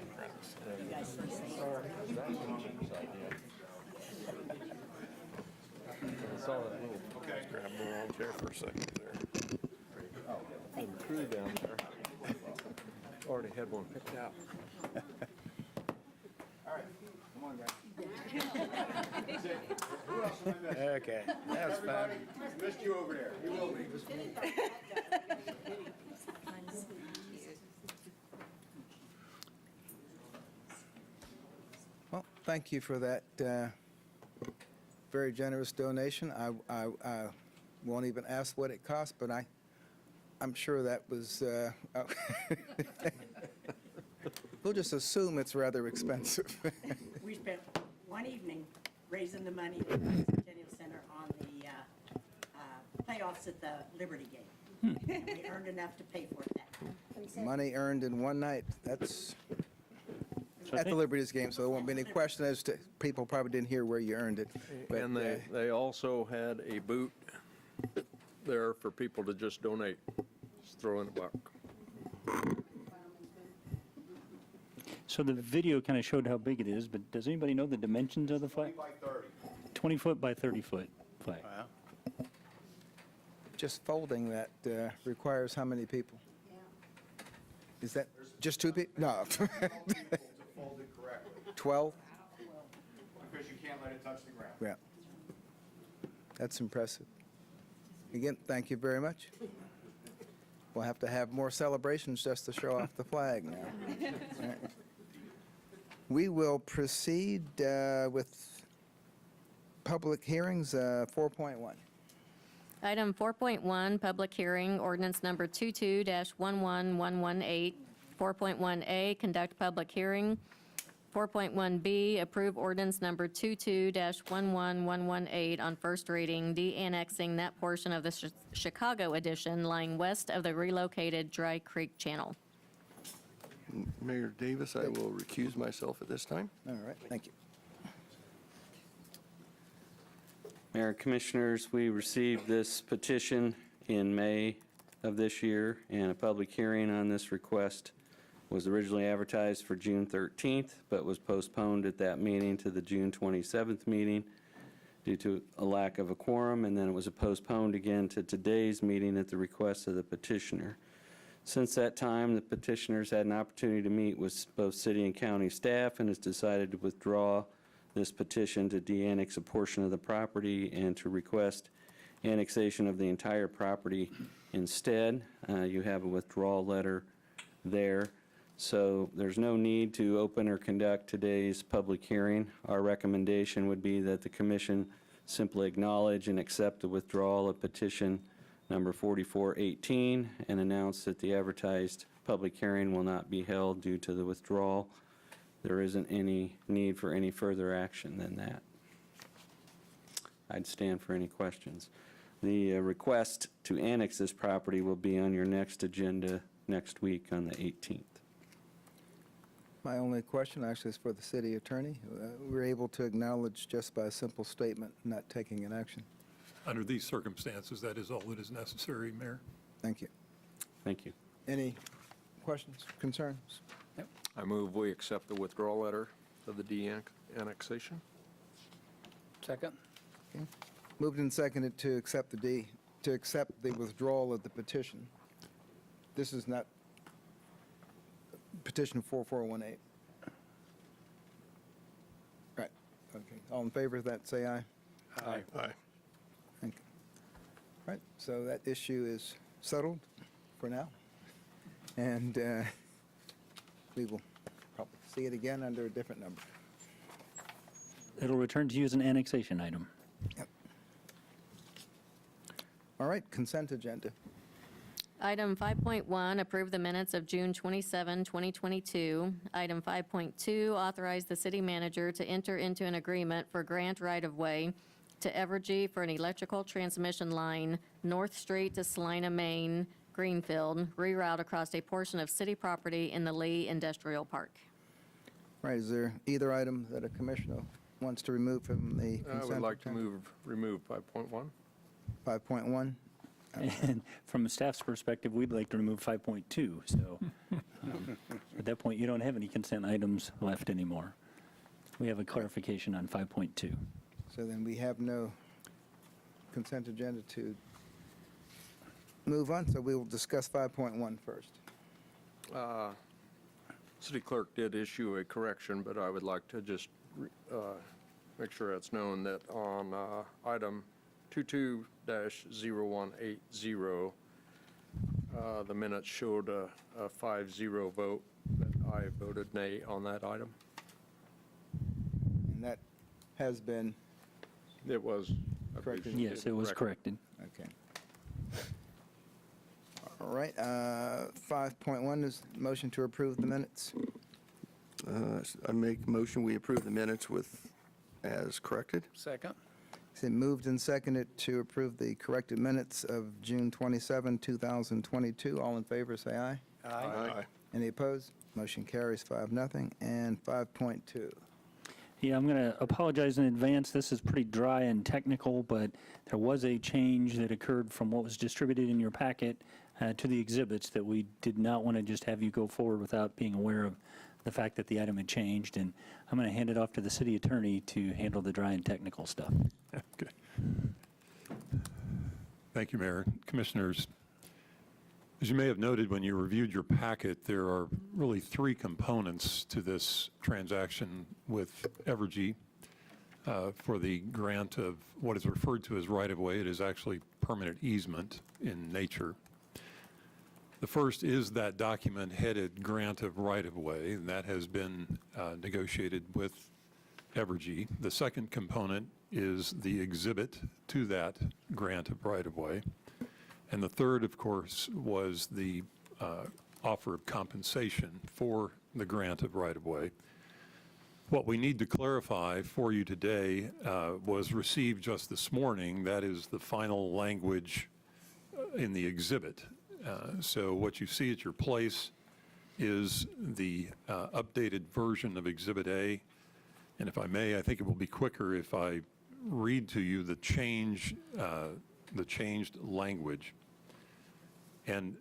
I saw that little Okay. Grab the wrong chair for a second there. little crew down there. Already had one picked out. All right, come on, guys. That's it. Who else am I missing? Okay, that's fun. Everybody, missed you over there. You will be. Well, thank you for that very generous donation. I won't even ask what it cost, but I'm sure that was, we'll just assume it's rather expensive. We spent one evening raising the money for the Bicentennial Center on the playoffs at the Liberty game. And we earned enough to pay for that. Money earned in one night, that's So I at the think- Liberties game, so there won't be any question as to, people probably didn't hear where you earned it. But, And they also had a boot there for people to just donate. Just throw in a buck. So the video kind of showed how big it is, but does anybody know the dimensions of the flag? 20 by 30. 20 foot by 30 foot flag. Just folding that requires how many people? Is that just two people? No. 12 people to fold it correctly, 12? because you can't let it touch the ground. Yeah. That's impressive. Again, thank you very much. We'll have to have more celebrations just to show off the flag now. All right. We will proceed with public hearings, 4.1. Item 4.1, public hearing, ordinance number 22-11118. 4.1A, conduct public hearing. 4.1B, approve ordinance number 22-11118 on first reading, de-annexing that portion of the Chicago addition lying west of the relocated Dry Creek Channel. Mayor Davis, I will recuse myself at this time. All right, thank you. Mayor and Commissioners, we received this petition in May of this year, and a public hearing on this request was originally advertised for June 13th, but was postponed at that meeting to the June 27th meeting due to a lack of a quorum, and then it was postponed again to today's meeting at the request of the petitioner. Since that time, the petitioners had an opportunity to meet with both city and county staff and has decided to withdraw this petition to de-annex a portion of the property and to request annexation of the entire property instead. You have a withdrawal letter there. So there's no need to open or conduct today's public hearing. Our recommendation would be that the commission simply acknowledge and accept the withdrawal of petition number 4418 and announce that the advertised public hearing will not be held due to the withdrawal. There isn't any need for any further action than that. I'd stand for any questions. The request to annex this property will be on your next agenda next week on the 18th. My only question actually is for the city attorney. We're able to acknowledge just by a simple statement, not taking an action. Under these circumstances, that is all that is necessary, Mayor. Thank you. Thank you. Any questions, concerns? I move we accept the withdrawal letter of the de-annexation. Second? Okay. Moved and seconded to accept the withdrawal of the petition. This is not petition 4418. Right, okay. All in favor of that, say aye. Aye. Thank you. Right, so that issue is settled for now. And we will probably see it again under a different number. It'll return to you as an annexation item. Yep. All right, consent agenda. Item 5.1, approve the minutes of June 27, 2022. Item 5.2, authorize the city manager to enter into an agreement for grant right-of-way to Evergy for an electrical transmission line, North Street to Salina, Maine, Greenfield, reroute across a portion of city property in the Lee Industrial Park. Right, is there either item that a commissioner wants to remove from the consent? I would like to agenda? remove 5.1. 5.1? And from a staff's perspective, we'd like to remove 5.2, so at that point, you don't have any consent items left anymore. We have a clarification on 5.2. So then we have no consent agenda to move on, so we will discuss 5.1 first. City clerk did issue a correction, but I would like to just make sure it's known that on item 22-0180, the minutes showed a 5-0 vote, but I voted nay on that item. And that has been It was. corrected? Yes, it was corrected. Okay. All right, 5.1 is motion to approve the minutes. I make a motion, we approve the minutes as corrected. Second? It's been moved and seconded to approve the corrected minutes of June 27, 2022. All in favor, say aye. Aye. Any opposed? Motion carries 5-0. And 5.2. Yeah, I'm going to apologize in advance. This is pretty dry and technical, but there was a change that occurred from what was distributed in your packet to the exhibits that we did not want to just have you go forward without being aware of the fact that the item had changed. And I'm going to hand it off to the city attorney to handle the dry and technical stuff. Okay. Thank you, Mayor. Commissioners, as you may have noted when you reviewed your packet, there are really three components to this transaction with Evergy for the grant of what is referred to as right-of-way. It is actually permanent easement in nature. The first is that document headed grant of right-of-way, and that has been negotiated with Evergy. The second component is the exhibit to that grant of right-of-way. And the third, of course, was the offer of compensation for the grant of right-of-way. What we need to clarify for you today was received just this morning. That is the final language in the exhibit. So what you see at your place is the updated version of Exhibit A. And if I may, I think it will be quicker if I read to you the changed language. And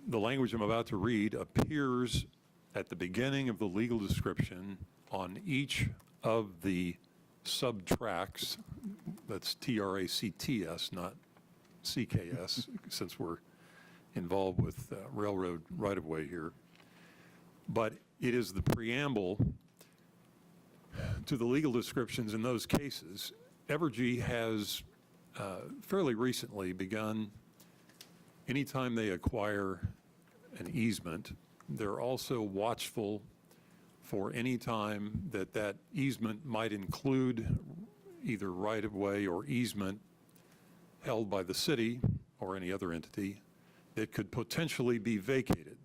the language I'm about to read appears at the beginning of the legal description on each of the sub-tracts. That's TRACTS, not CKS, since we're involved with railroad right-of-way here. But it is the preamble to the legal descriptions in those cases. Evergy has fairly recently begun, anytime they acquire an easement, they're also watchful for any time that that easement might include either right-of-way or easement held by the city or any other entity that could potentially be vacated,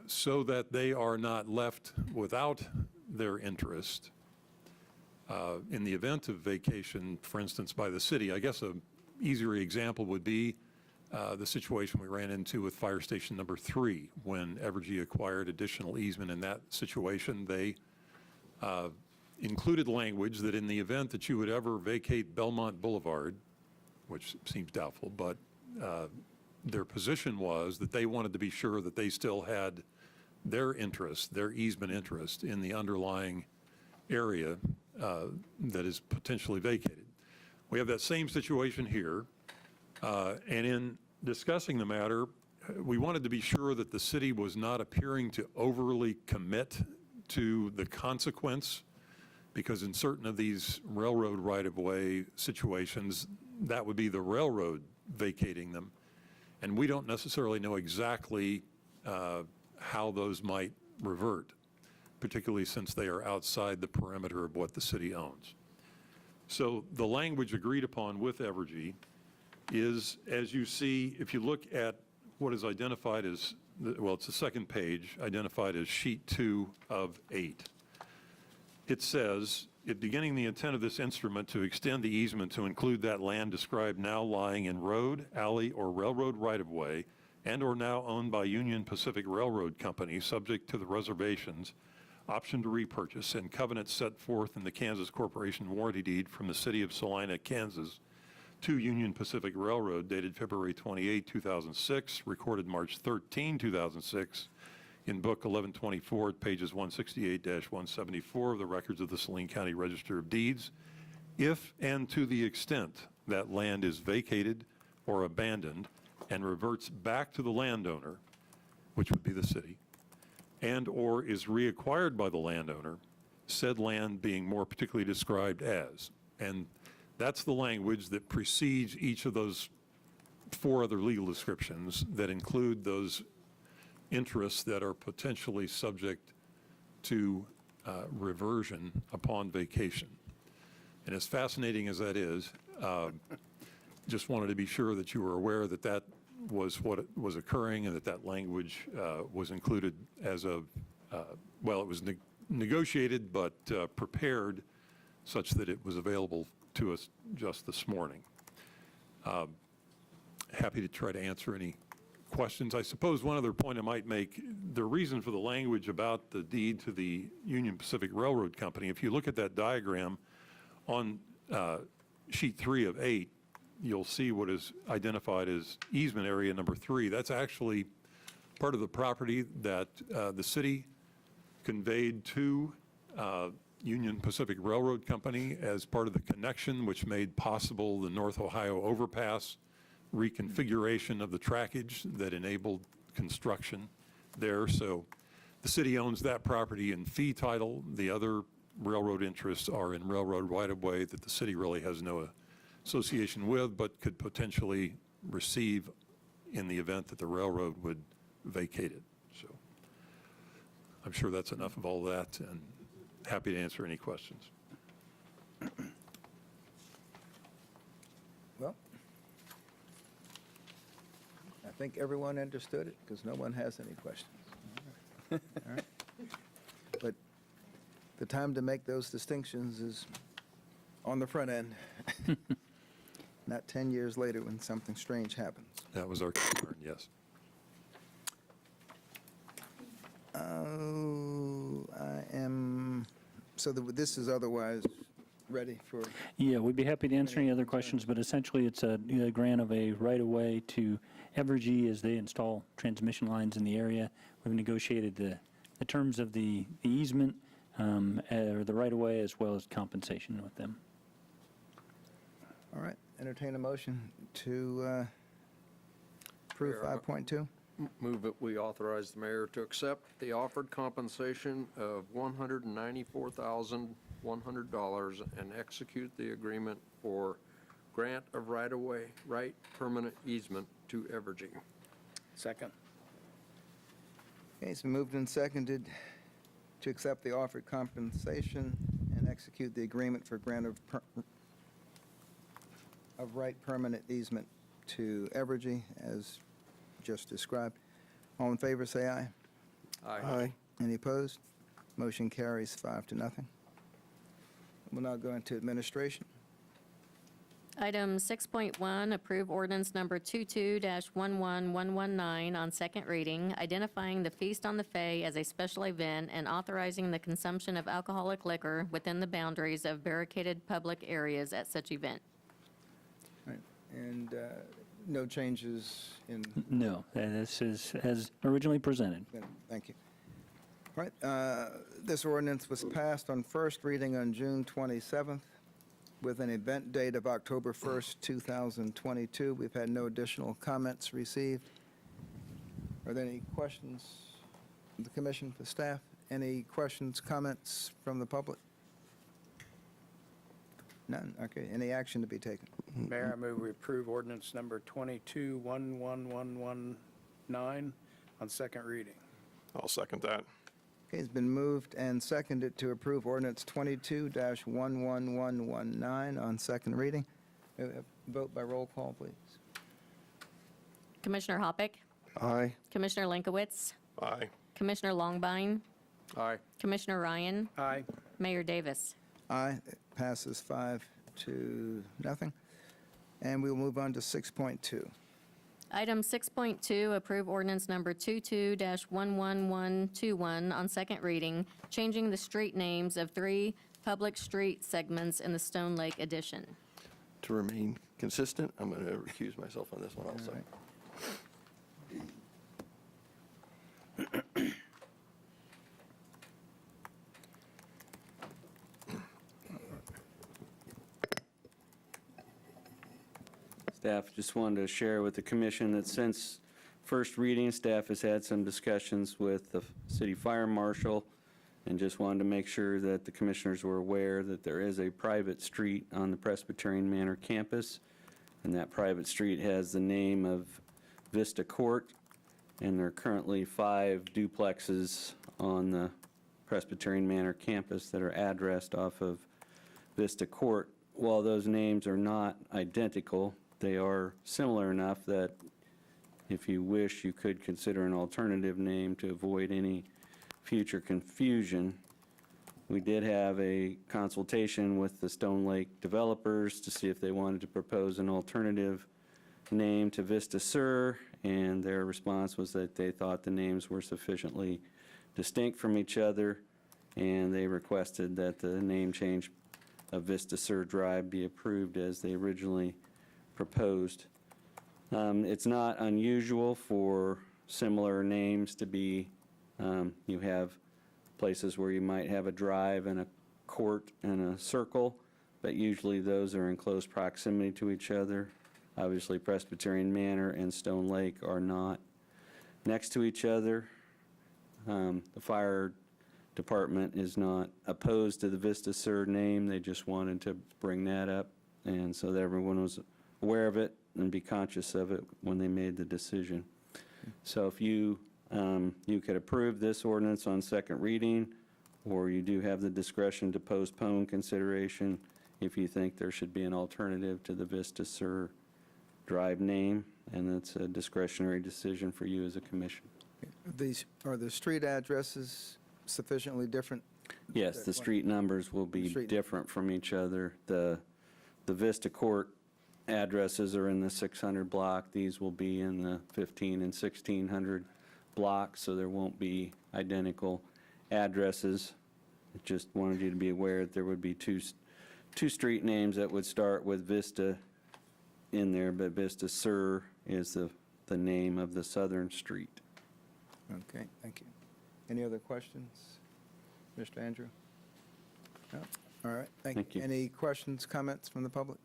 so that they are not left without their interest in the event of vacation, for instance, by the city. I guess an easier example would be the situation we ran into with Fire Station number 3. When Evergy acquired additional easement in that situation, they included language that in the event that you would ever vacate Belmont Boulevard, which seems doubtful, but their position was that they wanted to be sure that they still had their interest, their easement interest in the underlying area that is potentially vacated. We have that same situation here, and in discussing the matter, we wanted to be sure that the city was not appearing to overly commit to the consequence, because in certain of these railroad right-of-way situations, that would be the railroad vacating them, and we don't necessarily know exactly how those might revert, particularly since they are outside the perimeter of what the city owns. So the language agreed upon with Evergy is, as you see, if you look at what is identified as, well, it's the second page, identified as sheet 2 of 8. It says, "It beginning the intent of this instrument to extend the easement to include that land described now lying in road, alley, or railroad right-of-way, and or now owned by Union Pacific Railroad Company, subject to the reservations, option to repurchase, and covenants set forth in the Kansas Corporation warranty deed from the city of Salina, Kansas, to Union Pacific Railroad dated February 28, 2006, recorded March 13, 2006, in Book 1124, pages 168-174 of the records of the Saline County Register of Deeds, if and to the extent that land is vacated or abandoned and reverts back to the landowner, which would be the city, and or is reacquired by the landowner, said land being more particularly described as." And that's the language that precedes each of those 4 other legal descriptions that include those interests that are potentially subject to reversion upon vacation. And as fascinating as that is, just wanted to be sure that you were aware that that was what was occurring, and that that language was included as of, well, it was negotiated but prepared such that it was available to us just this morning. Happy to try to answer any questions. I suppose one other point I might make, the reason for the language about the deed to the Union Pacific Railroad Company, if you look at that diagram on sheet 3 of 8, you'll see what is identified as easement area number 3. That's actually part of the property that the city conveyed to Union Pacific Railroad Company as part of the connection which made possible the North Ohio overpass reconfiguration of the trackage that enabled construction there. So the city owns that property in fee title. The other railroad interests are in railroad right-of-way that the city really has no association with, but could potentially receive in the event that the railroad would vacate it. So I'm sure that's enough of all that, and happy to answer any questions. Well, I think everyone understood it, because no one has any questions. All right. But the time to make those distinctions is on the front end, not 10 years later when something strange happens. That was our concern, yes. So this is otherwise ready for... Yeah, we'd be happy to answer any other questions, but essentially it's a grant of a right-of-way to Evergy as they install transmission lines in the area. We've negotiated the terms of the easement, or the right-of-way, as well as compensation with them. All right, entertain a motion to approve 5.2. Move that we authorize the mayor to accept the offered compensation of $194,100 and execute the agreement for grant of right-of-way, right permanent easement to Evergy. Second. Okay, it's been moved and seconded to accept the offered compensation and execute the agreement for grant of right permanent easement to Evergy, as just described. All in favor, say aye. Aye. Any opposed? Motion carries 5-0. We'll now go into administration. Item 6.1, approve ordinance number 22-11119 on second reading, identifying the Feast on the Fae as a special event and authorizing the consumption of alcoholic liquor within the boundaries of barricaded public areas at such event. Right. And no changes in, No, this is as originally presented. thank you. All right, this ordinance was passed on first reading on June 27th with an event date of October 1st, 2022. We've had no additional comments received. Are there any questions from the commission, the staff? Any questions, comments from the public? None? Okay, any action to be taken? Mayor, I move we approve ordinance number 22-11119 on second reading. I'll second that. Okay, it's been moved and seconded to approve ordinance 22-11119 on second reading. Vote by roll call, please. Commissioner Hoppick, Aye. Commissioner Linkowitz, Aye. Commissioner Longbine, Aye. Commissioner Ryan, Aye. Mayor Davis. Aye, it passes 5-0. And we'll move on to 6.2. Item 6.2, approve ordinance number 22-11121 on second reading, changing the street names of 3 public street segments in the Stone Lake addition. To remain consistent, I'm going to recuse myself on this one also. All right. Staff just wanted to share with the commission that since first reading, staff has had some discussions with the city fire marshal and just wanted to make sure that the commissioners were aware that there is a private street on the Presbyterian Manor campus, and that private street has the name of Vista Court, and there are currently 5 duplexes on the Presbyterian Manor campus that are addressed off of Vista Court. While those names are not identical, they are similar enough that if you wish, you could consider an alternative name to avoid any future confusion. We did have a consultation with the Stone Lake developers to see if they wanted to propose an alternative name to Vista Sur, and their response was that they thought the names were sufficiently distinct from each other, and they requested that the name change of Vista Sur Drive be approved as they originally proposed. It's not unusual for similar names to be, you have places where you might have a drive and a court and a circle, but usually those are in close proximity to each other. Obviously, Presbyterian Manor and Stone Lake are not next to each other. The fire department is not opposed to the Vista Sur name. They just wanted to bring that up, and so that everyone was aware of it and be conscious of it when they made the decision. So if you could approve this ordinance on second reading, or you do have the discretion to postpone consideration if you think there should be an alternative to the Vista Sur Drive name, and that's a discretionary decision for you as a commission. Are the street addresses sufficiently different? Yes, the street numbers will be different from each other. The Vista Court addresses are in the 600 block. These will be in the 15 and 1600 block, so there won't be identical addresses. I just wanted you to be aware that there would be two street names that would start with Vista in there, but Vista Sur is the name of the southern street. Okay, thank you. Any other questions? Mr. Andrew? No? All right, thank you. Any questions, comments from the public?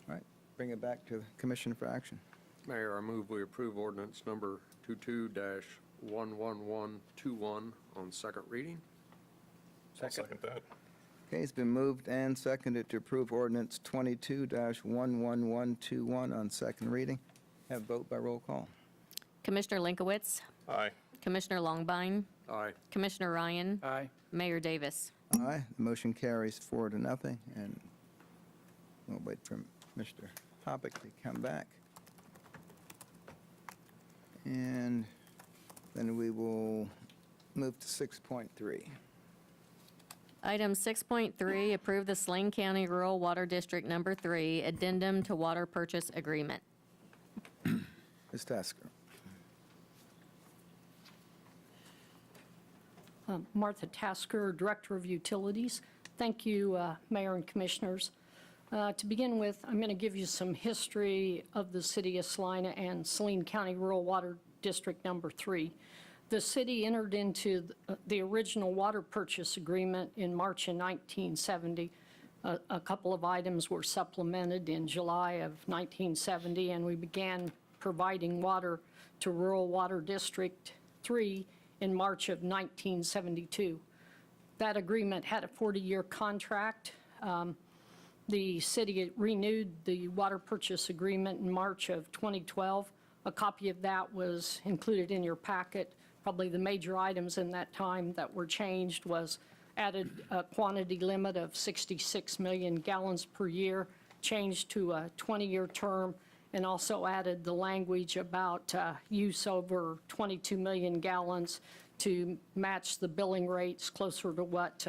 All right, bring it back to the Commission for action. Mayor, I move we approve ordinance number 22-11121 on second reading. I'll second that. Okay, it's been moved and seconded to approve ordinance 22-11121 on second reading. Have vote by roll call. Commissioner Linkowitz, Aye. Commissioner Longbine, Aye. Commissioner Ryan, Aye. Mayor Davis. Aye, the motion carries 4-0, and we'll wait for Mr. Hoppick to come back. And then we will move to 6.3. Item 6.3, approve the Saline County Rural Water District Number 3 Addendum to Water Purchase Agreement. Ms. Tasker. Martha Tasker, Director of Utilities. Thank you, Mayor and Commissioners. To begin with, I'm going to give you some history of the City of Salina and Saline County Rural Water District Number 3. The city entered into the original water purchase agreement in March of 1970. A couple of items were supplemented in July of 1970, and we began providing water to Rural Water District 3 in March of 1972. That agreement had a 40-year contract. The city renewed the water purchase agreement in March of 2012. A copy of that was included in your packet. Probably the major items in that time that were changed was added a quantity limit of 66 million gallons per year, changed to a 20-year term, and also added the language about use over 22 million gallons to match the billing rates closer to what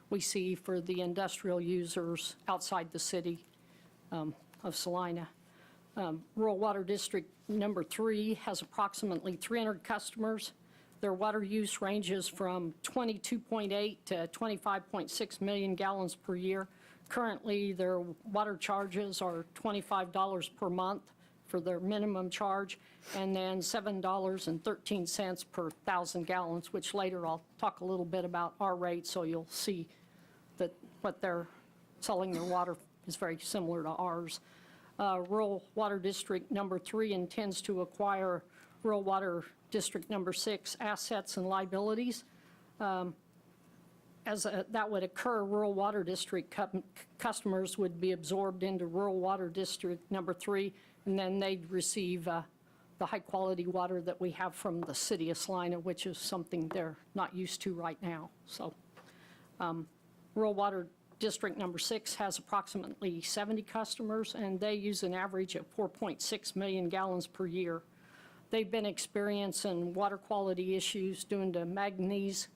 we see for the industrial users outside the city of Salina. Rural Water District Number 3 has approximately 300 customers. Their water use ranges from 22.8 to 25.6 million gallons per year. Currently, their water charges are $25 per month for their minimum charge, and then $7.13 per 1,000 gallons, which later I'll talk a little bit about our rate, so you'll see that what they're selling their water is very similar to ours. Rural Water District Number 3 intends to acquire Rural Water District Number 6 assets and liabilities. As that would occur, Rural Water District customers would be absorbed into Rural Water District Number 3, and then they'd receive the high-quality water that we have from the city of Salina, which is something they're not used to right now. So, Rural Water District Number 6 has approximately 70 customers, and they use an average of 4.6 million gallons per year. They've been experiencing water quality issues due to manganese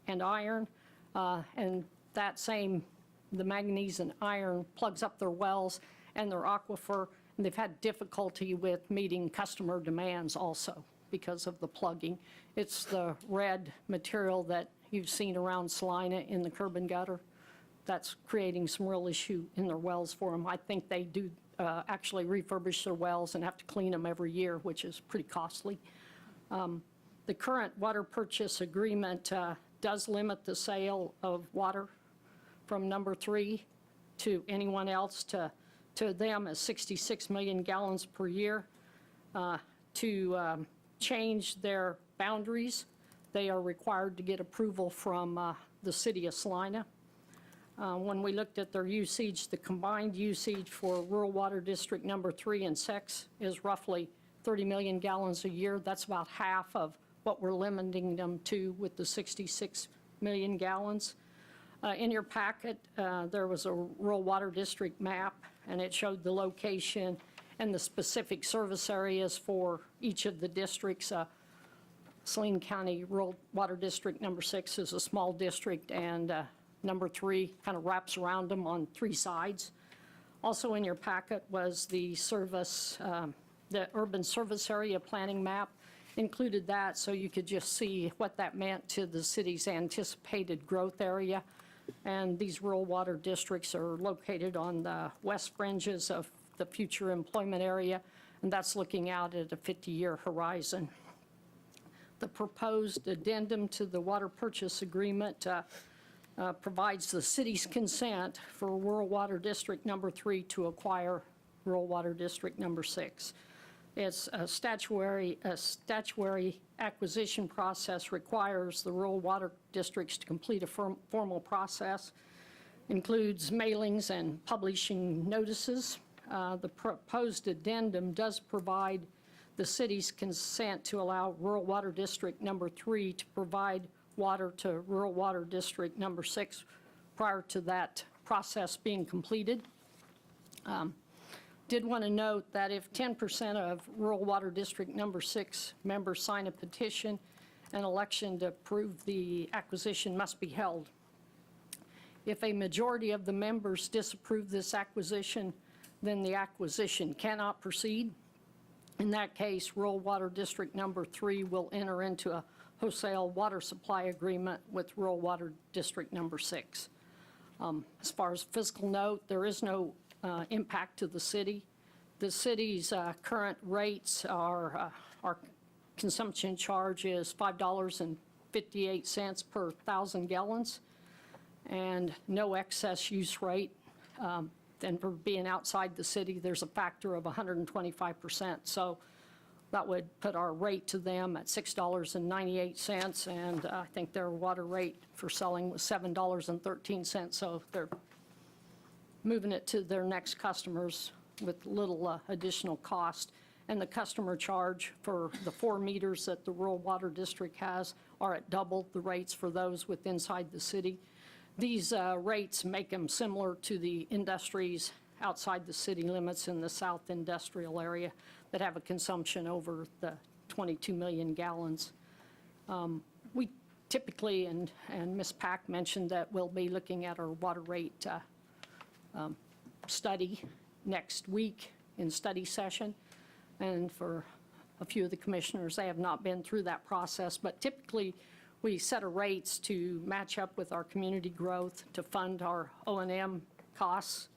and iron, and the manganese and iron plugs up their wells and their aquifer, and they've had difficulty with meeting customer demands also because of the plugging. It's the red material that you've seen around Salina in the curb and gutter that's creating some real issue in their wells for them. I think they do actually refurbish their wells and have to clean them every year, which is pretty costly. The current water purchase agreement does limit the sale of water from Number 3 to anyone else to them as 66 million gallons per year. To change their boundaries, they are required to get approval from the city of Salina. When we looked at their usage, the combined usage for Rural Water District Number 3 and 6 is roughly 30 million gallons a year. That's about half of what we're limiting them to with the 66 million gallons. In your packet, there was a Rural Water District map, and it showed the location and the specific service areas for each of the districts. Saline County Rural Water District Number 6 is a small district, and Number 3 kind of wraps around them on 3 sides. Also in your packet was the urban service area planning map. Included that so you could just see what that meant to the city's anticipated growth area. And these rural water districts are located on the west fringes of the future employment area, and that's looking out at a 50-year horizon. The proposed addendum to the water purchase agreement provides the city's consent for Rural Water District Number 3 to acquire Rural Water District Number 6. It's a statutory acquisition process requires the rural water districts to complete a formal process, includes mailings and publishing notices. The proposed addendum does provide the city's consent to allow Rural Water District Number 3 to provide water to Rural Water District Number 6 prior to that process being completed. Did want to note that if 10% of Rural Water District Number 6 members sign a petition, an election to approve the acquisition must be held. If a majority of the members disapprove this acquisition, then the acquisition cannot proceed. In that case, Rural Water District Number 3 will enter into a wholesale water supply agreement with Rural Water District Number 6. As far as fiscal note, there is no impact to the city. The city's current rates are, our consumption charge is $5.58 per 1,000 gallons, and no excess use rate. And for being outside the city, there's a factor of 125%. So that would put our rate to them at $6.98, and I think their water rate for selling was $7.13. So they're moving it to their next customers with little additional cost. And the customer charge for the 4 meters that the Rural Water District has are at double the rates for those with inside the city. These rates make them similar to the industries outside the city limits in the south industrial area that have a consumption over the 22 million gallons. We typically, and Ms. Pack mentioned that we'll be looking at our water rate study next week in study session. And for a few of the commissioners, they have not been through that process, but typically we set our rates to match up with our community growth to fund our O&M costs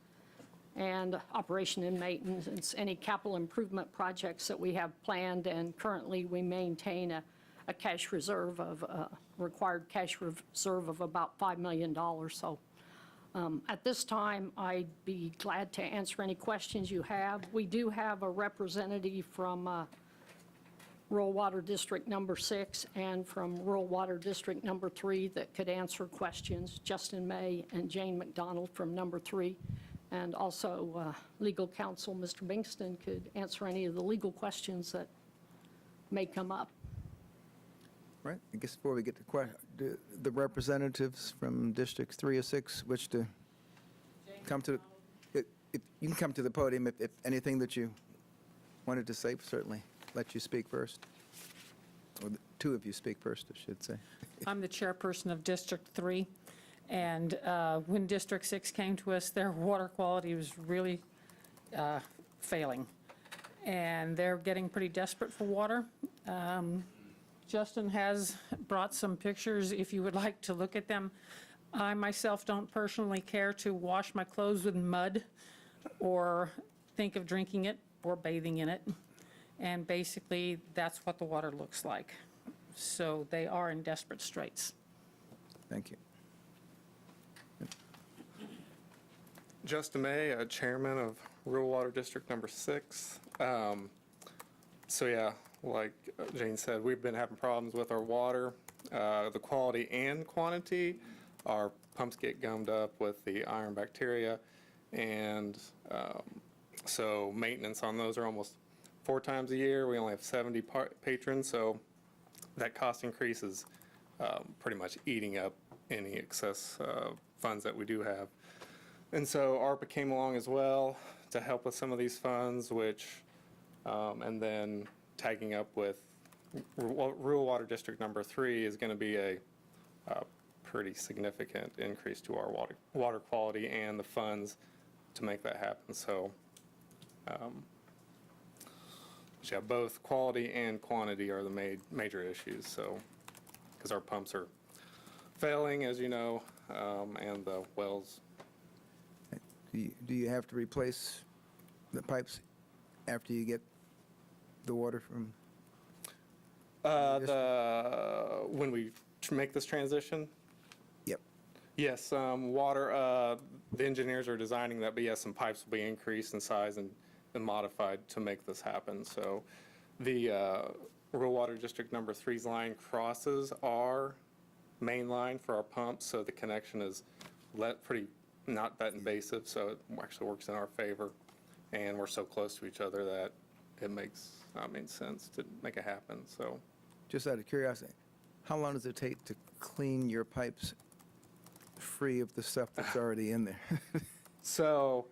and operation and maintenance, any capital improvement projects that we have planned. And currently we maintain a cash reserve of, required cash reserve of about $5 million. So at this time, I'd be glad to answer any questions you have. We do have a representative from Rural Water District Number 6 and from Rural Water District Number 3 that could answer questions, Justin May and Jane McDonald from Number 3. And also legal counsel, Mr. Bingston, could answer any of the legal questions that may come up. Right, I guess before we get to the representatives from Districts 3 or 6, which to come to, if you can come to the podium if anything that you wanted to say, certainly let you speak first. Or the two of you speak first, I should say. I'm the chairperson of District 3, and when District 6 came to us, their water quality was really failing, and they're getting pretty desperate for water. Justin has brought some pictures if you would like to look at them. I myself don't personally care to wash my clothes with mud or think of drinking it or bathing in it. And basically, that's what the water looks like. So they are in desperate straits. Thank you. Justin May, chairman of Rural Water District Number 6. So yeah, like Jane said, we've been having problems with our water, the quality and quantity. Our pumps get gummed up with the iron bacteria, and so maintenance on those are almost 4 times a year. We only have 70 patrons, so that cost increase is pretty much eating up any excess funds that we do have. And so ARPA came along as well to help with some of these funds, which, and then tagging up with Rural Water District Number 3 is going to be a pretty significant increase to our water quality and the funds to make that happen. So yeah, both quality and quantity are the major issues. So because our pumps are failing, as you know, and the wells. Do you have to replace the pipes after you get the water from? When we make this transition? Yep. Yes, water, the engineers are designing that, but yes, some pipes will be increased in size and modified to make this happen. So the Rural Water District Number 3's line crosses our main line for our pumps, so the connection is not that invasive, so it actually works in our favor. And we're so close to each other that it makes sense to make it happen. So, just out of curiosity, how long does it take to clean your pipes free of the stuff that's already in there? So,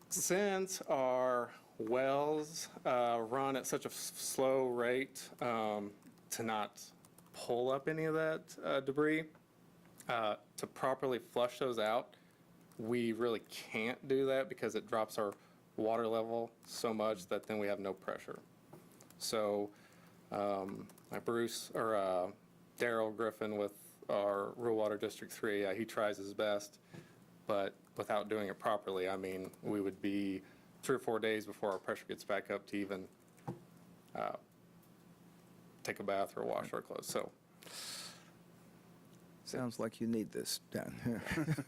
since our wells run at such a slow rate to not pull up any of that debris, To properly flush those out, we really can't do that because it drops our water level so much that then we have no pressure. So Daryl Griffin with our Rural Water District 3, he tries his best, but without doing it properly, I mean, we would be 3 or 4 days before our pressure gets back up to even take a bath or wash our clothes. So Sounds like you need this done.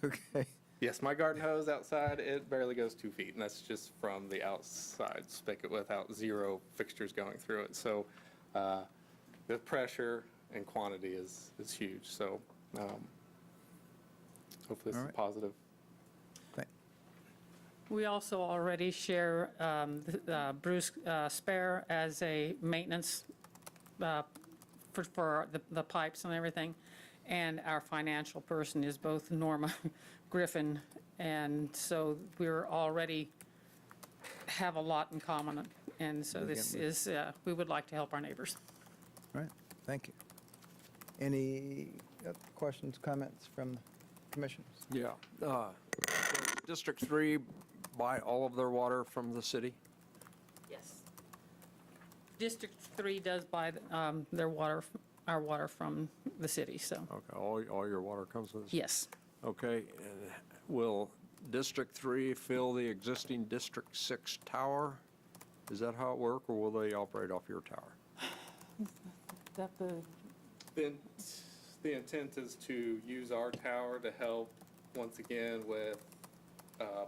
Okay. yes, my garden hose outside, it barely goes 2 feet, and that's just from the outside spigot without 0 fixtures going through it. So the pressure and quantity is huge. So hopefully this is positive. We also already share Bruce Spare as a maintenance for the pipes and everything. And our financial person is both Norma Griffin. And so we're already have a lot in common. And so this is, we would like to help our neighbors. All right, thank you. Any other questions, comments from the commissioners? Yeah. District 3 buy all of their water from the city? Yes. District 3 does buy their water, our water from the city, so. Okay, all your water comes from the city? Yes. Okay, and will District 3 fill the existing District 6 tower? Is that how it work, or will they operate off your tower? That The intent is to use our tower to help, once again, with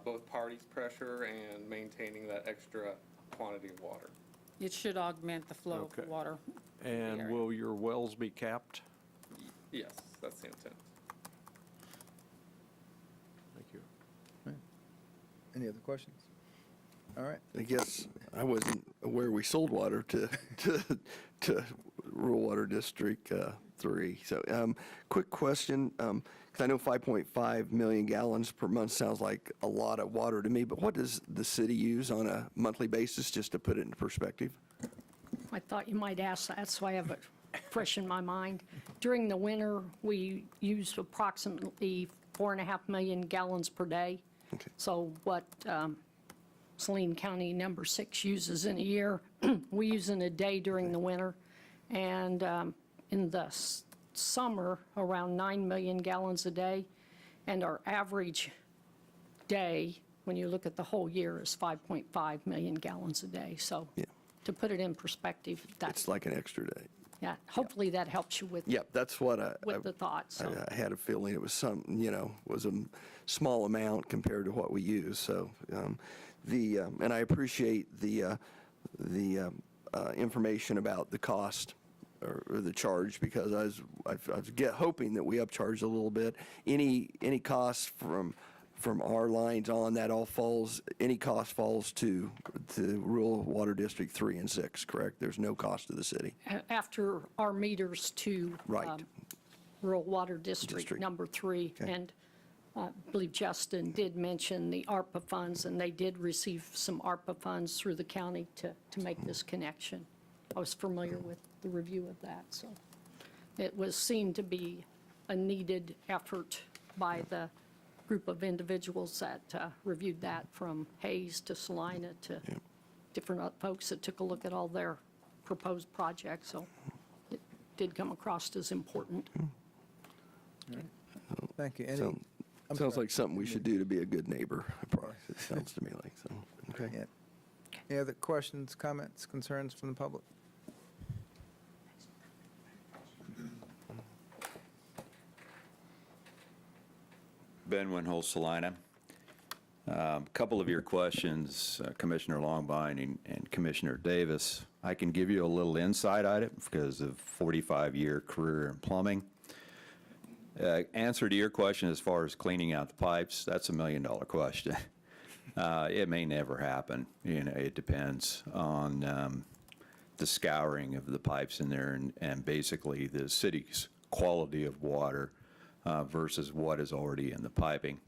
both parties' pressure and maintaining that extra quantity of water. It should augment the flow of Okay. water. And area. will your wells be capped? Yes, that's the intent. Thank you. Any other questions? All right. I guess I wasn't aware we sold water to Rural Water District 3. So quick question, because I know 5.5 million gallons per month sounds like a lot of water to me, but what does the city use on a monthly basis, just to put it in perspective? I thought you might ask that, so I have it fresh in my mind. During the winter, we use approximately 4.5 million gallons per day. Okay. So what Saline County number 6 uses in a year, we use in a day during the winter. And in the summer, around 9 million gallons a day. And our average day, when you look at the whole year, is 5.5 million gallons a day. So Yeah. to put it in perspective, that's, It's like an extra day. yeah, hopefully that helps you with, Yep, that's what with the thoughts. So. I had a feeling it was was a small amount compared to what we use. So and I appreciate the information about the cost or the charge, because I was hoping that we upcharged a little bit. Any costs from our lines on that all falls, any cost falls to Rural Water District 3 and 6, correct? There's no cost to the city. After our meters to Right. Rural Water District number 3. Okay. And I believe Justin did mention the ARPA funds, and they did receive some ARPA funds through the county to make this connection. I was familiar with the review of that, so it was seen to be a needed effort by the group of individuals that reviewed that, from Hayes to Salina to different folks that took a look at all their proposed projects. So it did come across as important. Thank you. Sounds like something we should do to be a good neighbor. It sounds to me like so. Okay. Yeah. Any other questions, comments, concerns from the public? Ben Winhole, Salina. A couple of your questions, Commissioner Longbine and Commissioner Davis. I can give you a little insight on it because of 45-year career in plumbing. Answer to your question as far as cleaning out the pipes, that's $1 million question. It may never happen. It depends on the scouring of the pipes in there and basically the city's quality of water versus what is already in the piping.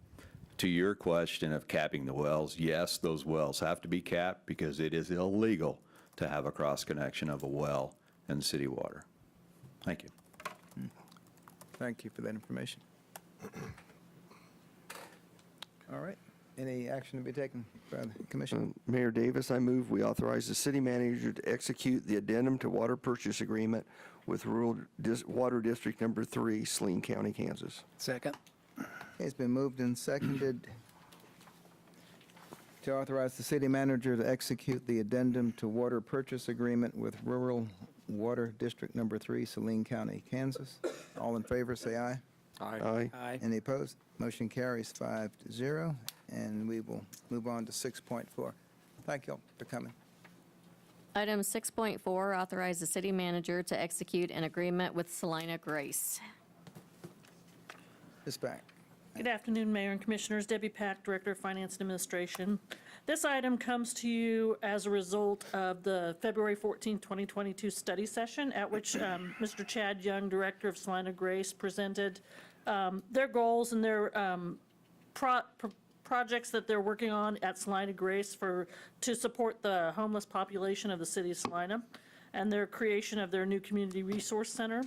To your question of capping the wells, yes, those wells have to be capped because it is illegal to have a cross connection of a well and city water. Thank you. Thank you for that information. All right. Any action to be taken by the commission? Mayor Davis, I move we authorize the city manager to execute the addendum to water purchase agreement with Water District Number 3, Saline County, Kansas. Second. It's been moved and seconded to authorize the city manager to execute the addendum to water purchase agreement with Rural Water District Number 3, Saline County, Kansas. All in favor, say aye. Aye. Aye. Any opposed? Motion carries 5-0, and we will move on to 6.4. Thank you all for coming. Item 6.4, authorize the city manager to execute an agreement with Salina Grace. Ms. Pack. Good afternoon, Mayor and Commissioners. Debbie Pack, Director of Finance and Administration. This item comes to you as a result of the February 14, 2022 study session at which Mr. Chad Young, Director of Salina Grace, presented their goals and their projects that they're working on at Salina Grace to support the homeless population of the city of Salina and their creation of their new community resource center.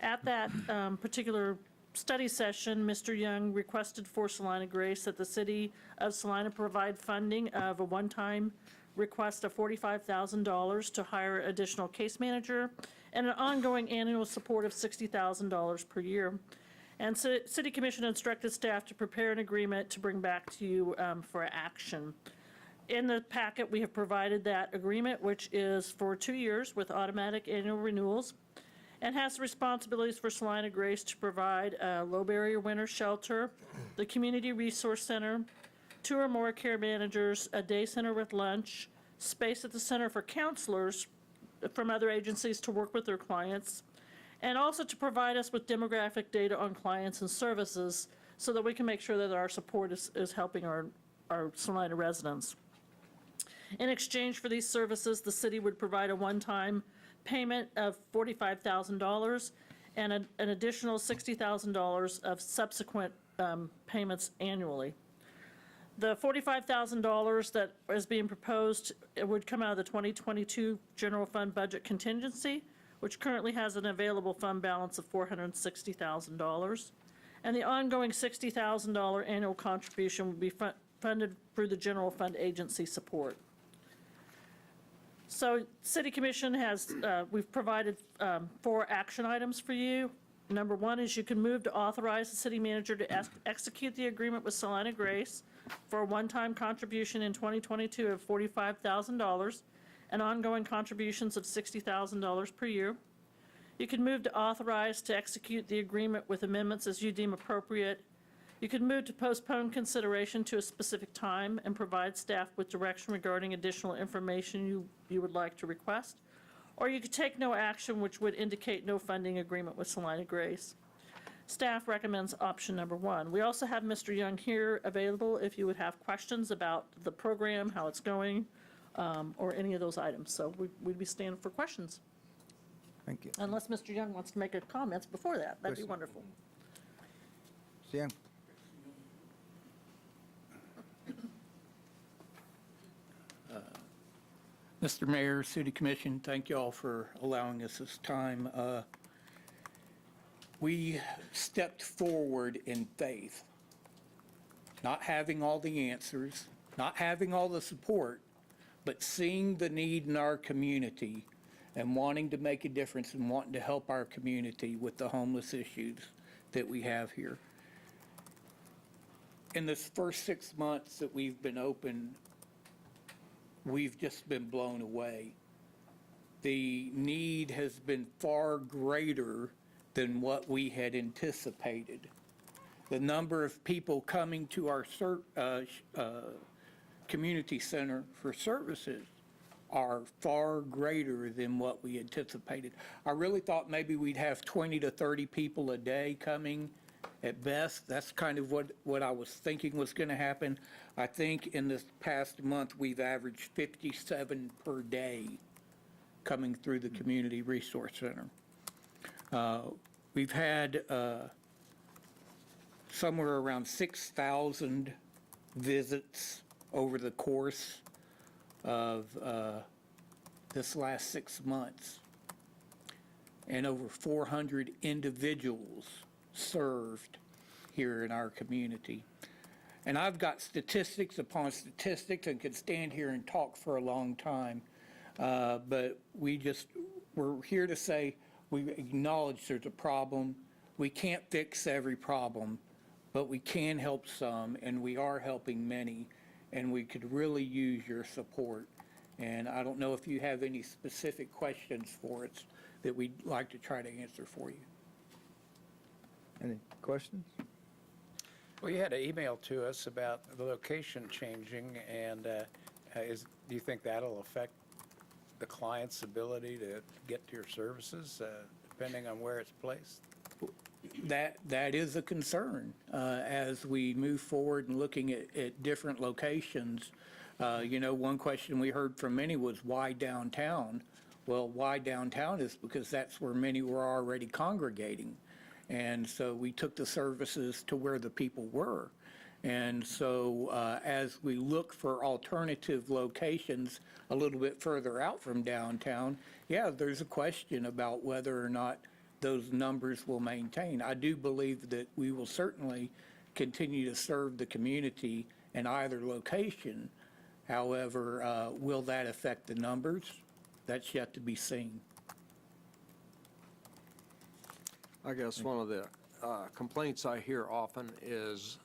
At that particular study session, Mr. Young requested for Salina Grace that the city of Salina provide funding of a one-time request of $45,000 to hire additional case manager and an ongoing annual support of $60,000 per year. And so City Commission instructed staff to prepare an agreement to bring back to you for action. In the packet, we have provided that agreement, which is for 2 years with automatic annual renewals, and has the responsibilities for Salina Grace to provide a low-barrier winter shelter, the Community Resource Center, 2 or more care managers, a day center with lunch, space at the center for counselors from other agencies to work with their clients, and also to provide us with demographic data on clients and services so that we can make sure that our support is helping our Salina residents. In exchange for these services, the city would provide a one-time payment of $45,000 and an additional $60,000 of subsequent payments annually. The $45,000 that is being proposed, it would come out of the 2022 general fund budget contingency, which currently has an available fund balance of $460,000. And the ongoing $60,000 annual contribution would be funded through the general fund agency support. So City Commission has, we've provided 4 action items for you. Number 1 is you can move to authorize the city manager to execute the agreement with Salina Grace for a one-time contribution in 2022 of $45,000 and ongoing contributions of $60,000 per year. You can move to authorize to execute the agreement with amendments as you deem appropriate. You could move to postpone consideration to a specific time and provide staff with direction regarding additional information you would like to request. Or you could take no action, which would indicate no funding agreement with Salina Grace. Staff recommends option number 1. We also have Mr. Young here available if you would have questions about the program, how it's going, or any of those items. So we'd be standing for questions. Thank you. Unless Mr. Young wants to make a comments before that, that'd be wonderful. Mr. Young. Mr. Mayor, City Commission, thank you all for allowing us this time. We stepped forward in faith, not having all the answers, not having all the support, but seeing the need in our community and wanting to make a difference and wanting to help our community with the homeless issues that we have here. In this first 6 months that we've been open, we've just been blown away. The need has been far greater than what we had anticipated. The number of people coming to our community center for services are far greater than what we anticipated. I really thought maybe we'd have 20 to 30 people a day coming at best. That's kind of what I was thinking was going to happen. I think in this past month, we've averaged 57 per day coming through the Community Resource Center. We've had somewhere around 6,000 visits over the course of this last 6 months, and over 400 individuals served here in our community. And I've got statistics upon statistics and could stand here and talk for a long time. But we're here to say we acknowledge there's a problem. We can't fix every problem, but we can help some, and we are helping many, and we could really use your support. And I don't know if you have any specific questions for us that we'd like to try to answer for you. Any questions? Well, you had an email to us about the location changing, and do you think that'll affect the client's ability to get to your services, depending on where it's placed? That is a concern as we move forward and looking at different locations. One question we heard from many was, why downtown? Well, why downtown is because that's where many were already congregating. And so we took the services to where the people were. And so as we look for alternative locations a little bit further out from downtown, yeah, there's a question about whether or not those numbers will maintain. I do believe that we will certainly continue to serve the community in either location. However, will that affect the numbers? That's yet to be seen. I guess one of the complaints I hear often is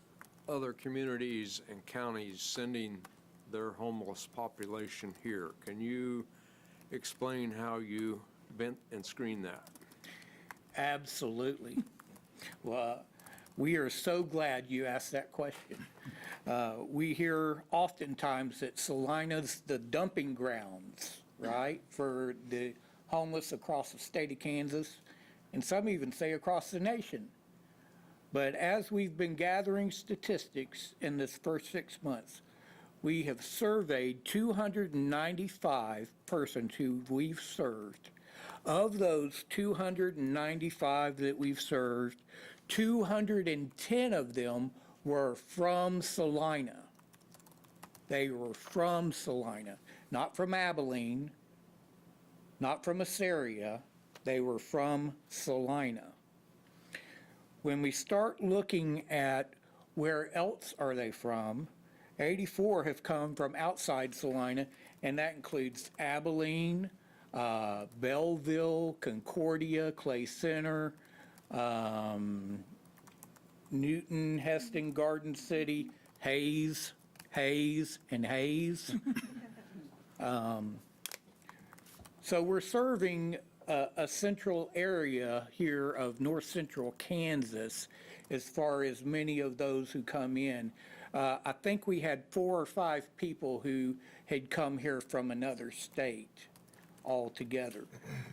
other communities and counties sending their homeless population here. Can you explain how you vent and screen that? Absolutely. Well, we are so glad you asked that question. We hear oftentimes that Salina's the dumping grounds, right, for the homeless across the state of Kansas, and some even say across the nation. But as we've been gathering statistics in this first 6 months, we have surveyed 295 persons who we've served. Of those 295 that we've served, 210 of them were from Salina. They were from Salina, not from Abilene, not from Assyria. They were from Salina. When we start looking at where else are they from, 84 have come from outside Salina, and that includes Abilene, Belleville, Concordia, Clay Center, Newton, Heston, Garden City, Hayes, and Hayes. So we're serving a central area here of north central Kansas as far as many of those who come in. I think we had 4 or 5 people who had come here from another state altogether.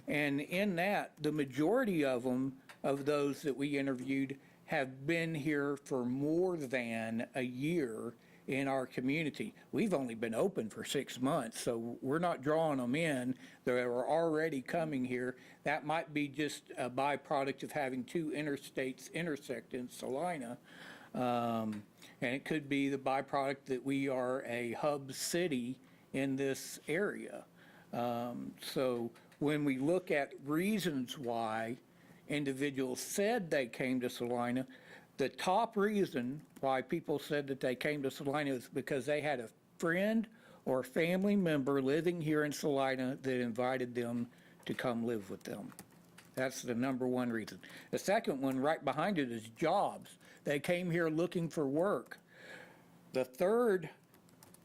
And in that, the majority of them, of those that we interviewed, have been here for more than a year in our community. We've only been open for 6 months, so we're not drawing them in. They were already coming here. That might be just a byproduct of having 2 interstates intersect in Salina. And it could be the byproduct that we are a hub city in this area. So when we look at reasons why individuals said they came to Salina, the top reason why people said that they came to Salina is because they had a friend or family member living here in Salina that invited them to come live with them. That's the number one reason. The second one right behind it is jobs. They came here looking for work. The third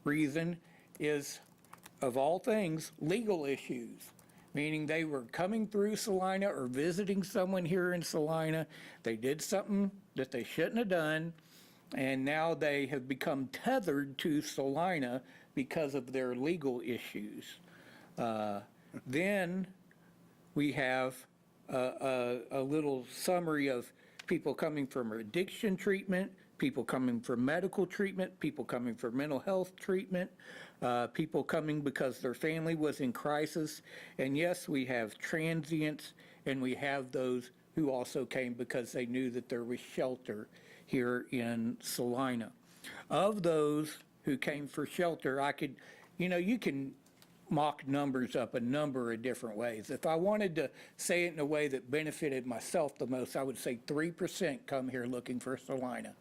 reason is, of all things, legal issues, meaning they were coming through Salina or visiting someone here in Salina. They did something that they shouldn't have done, and now they have become tethered to Salina because of their legal issues. Then we have a little summary of people coming from addiction treatment, people coming for medical treatment, people coming for mental health treatment, people coming because their family was in crisis. And yes, we have transients, and we have those who also came because they knew that there was shelter here in Salina. Of those who came for shelter, you can mock numbers up a number of different ways. If I wanted to say it in a way that benefited myself the most, I would say 3% come here looking for Salina.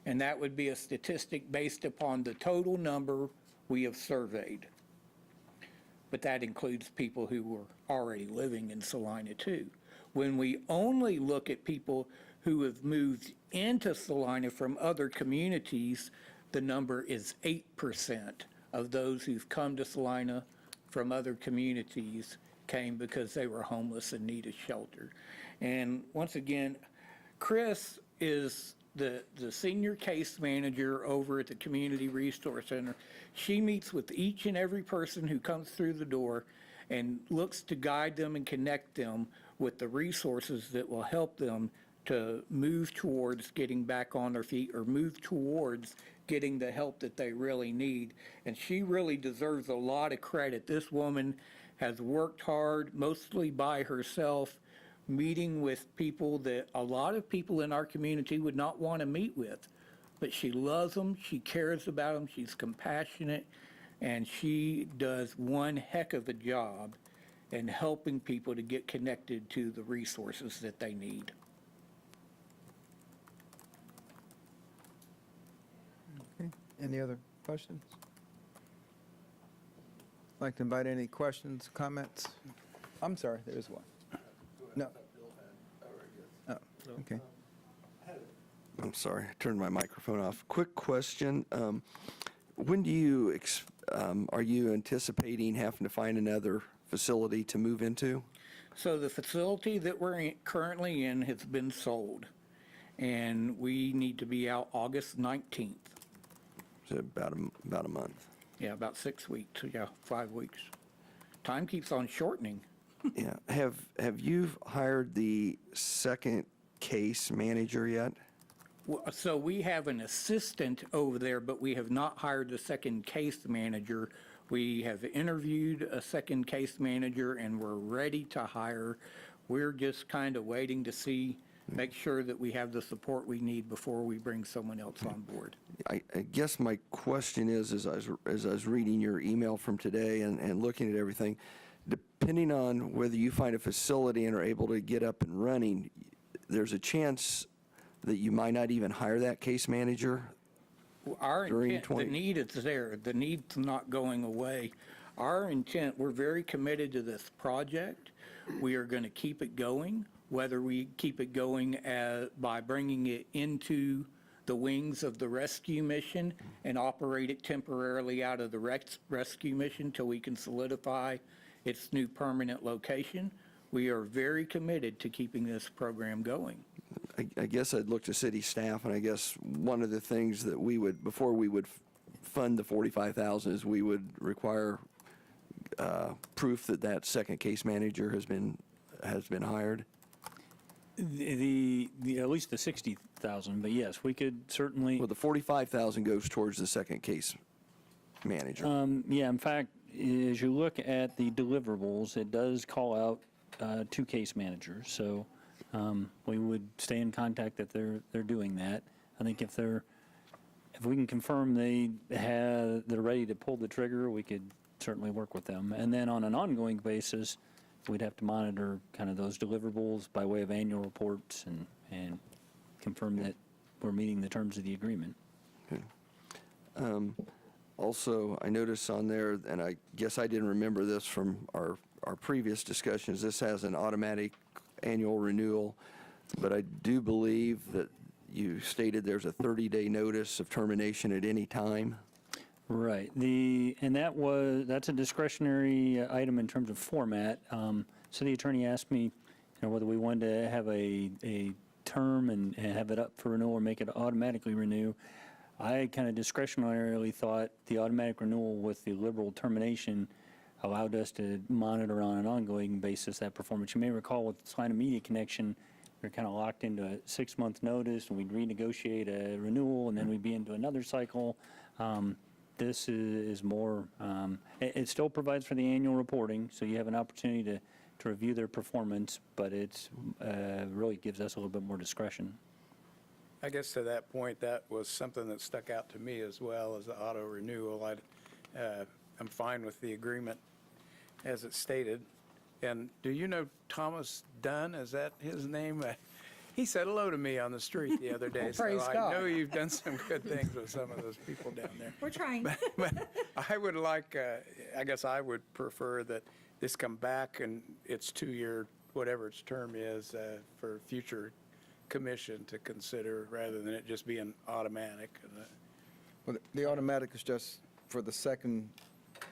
And that would be a statistic based upon the total number we have surveyed. But that includes people who were already living in Salina too. When we only look at people who have moved into Salina from other communities, the number is 8% of those who've come to Salina from other communities came because they were homeless and needed shelter. And once again, Chris is the senior case manager over at the Community Resource Center. She meets with each and every person who comes through the door and looks to guide them and connect them with the resources that will help them to move towards getting back on their feet or move towards getting the help that they really need. And she really deserves a lot of credit. This woman has worked hard, mostly by herself, meeting with people that a lot of people in our community would not want to meet with. But she loves them, she cares about them, she's compassionate, and she does one heck of a job in helping people to get connected to the resources that they need. Okay. Any other questions? Like to invite any questions, comments? I'm sorry, there is one. No. Oh, okay. I'm sorry, I turned my microphone off. Quick question. When do you, are you anticipating having to find another facility to move into? So the facility that we're currently in has been sold, and we need to be out August 19th. So about a month. Yeah, about 6 weeks, yeah, 5 weeks. Time keeps on shortening. Yeah. Have you hired the second case manager yet? So we have an assistant over there, but we have not hired the second case manager. We have interviewed a second case manager and we're ready to hire. We're just kind of waiting to see, make sure that we have the support we need before we bring someone else on board. I guess my question is, as I was reading your email from today and looking at everything, depending on whether you find a facility and are able to get up and running, there's a chance that you might not even hire that case manager? Our during intent, the need is there. The need's not going away. Our intent, we're very committed to this project. We are going to keep it going, whether we keep it going by bringing it into the wings of the rescue mission and operate it temporarily out of the rescue mission till we can solidify its new permanent location. We are very committed to keeping this program going. I guess I'd look to city staff, and I guess one of the things that we would, before we would fund the $45,000, is we would require proof that that second case manager has been hired. The at least the 60,000, but yes, we could certainly. Well, the $45,000 goes towards the second case manager. Yeah, in fact, as you look at the deliverables, it does call out 2 case managers. So we would stay in contact that they're doing that. I think if we can confirm they're ready to pull the trigger, we could certainly work with them. And then on an ongoing basis, we'd have to monitor kind of those deliverables by way of annual reports and confirm that we're meeting the terms of the agreement. Okay. Also, I noticed on there, and I guess I didn't remember this from our previous discussions, this has an automatic annual renewal, but I do believe that you stated there's a 30-day notice of termination at any time. Right. That's a discretionary item in terms of format. City attorney asked me, whether we wanted to have a term and have it up for renewal or make it automatically renew. I kind of discretionarily thought the automatic renewal with the liberal termination allowed us to monitor on an ongoing basis that performance. You may recall with Salina Media Connection, we were kind of locked into a 6-month notice, and we'd renegotiate a renewal, and then we'd be into another cycle. This is more, it still provides for the annual reporting, so you have an opportunity to review their performance, but it's really gives us a little bit more discretion. I guess to that point, that was something that stuck out to me as well as the auto renewal. I'm fine with the agreement as it's stated. And do you know Thomas Dunn? Is that his name? He said hello to me on the street the other day. Praise so God. I know you've done some good things with some of those people down there. We're trying. But I would like, I guess I would prefer that this come back and it's 2-year, whatever its term is, for future commission to consider rather than it just being automatic. Well, the automatic is just for the second,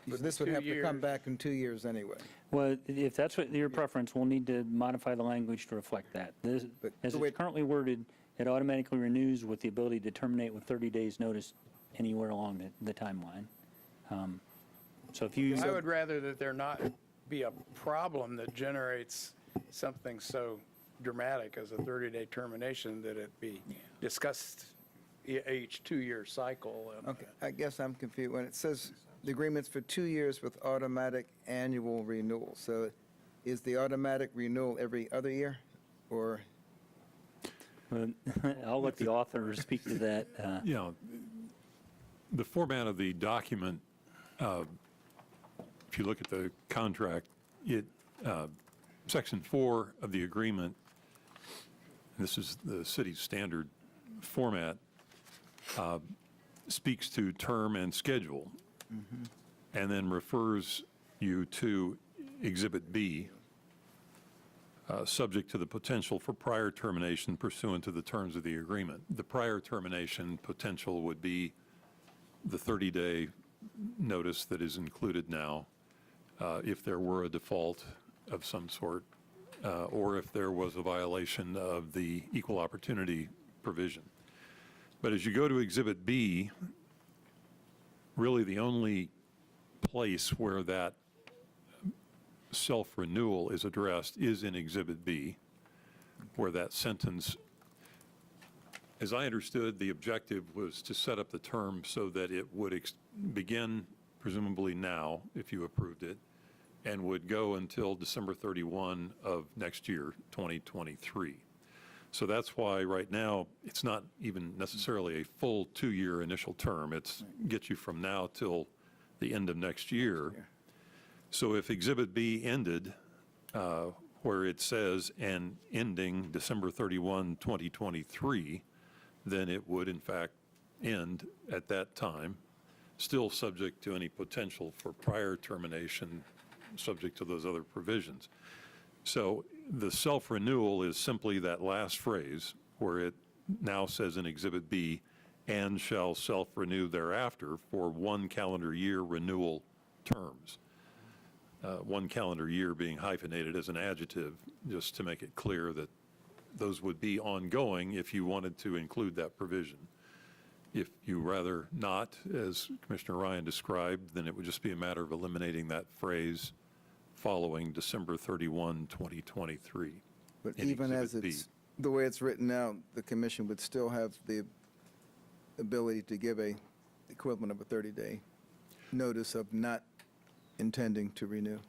but this would 2 have to come years. back in 2 years anyway. Well, if that's what your preference, we'll need to modify the language to reflect that. But As the way- it's currently worded, it automatically renews with the ability to terminate with 30 days' notice anywhere along the timeline. So if you, I would rather that there not be a problem that generates something so dramatic as a 30-day termination, that it be discussed each 2-year cycle. Okay, I guess I'm confused. When it says the agreement's for 2 years with automatic annual renewal, so is the automatic renewal every other year? Or, I'll let the author speak to that. Yeah, the format of the document, if you look at the contract, Section 4 of the agreement, this is the city's standard format, speaks to term and schedule, and then refers you to Exhibit B, subject to the potential for prior termination pursuant to the terms of the agreement. The prior termination potential would be the 30-day notice that is included now, if there were a default of some sort, or if there was a violation of the equal opportunity provision. But as you go to Exhibit B, really the only place where that self-renewal is addressed is in Exhibit B, where that sentence, as I understood, the objective was to set up the term so that it would begin presumably now, if you approved it, and would go until December 31 of next year, 2023. So that's why right now, it's not even necessarily a full 2-year initial term. It's gets you from now till the end of next year. So if Exhibit B ended, where it says, and ending December 31, 2023, then it would in fact end at that time, still subject to any potential for prior termination, subject to those other provisions. So the self-renewal is simply that last phrase where it now says in Exhibit B, and shall self-renew thereafter for 1 calendar year renewal terms. 1 calendar year being hyphenated as an adjective, just to make it clear that those would be ongoing if you wanted to include that provision. If you rather not, as Commissioner Ryan described, then it would just be a matter of eliminating that phrase following December 31, 2023. but in even as Exhibit B. it's, the way it's written now, the commission would still have the ability to give a equivalent of a 30-day notice of not intending to renew.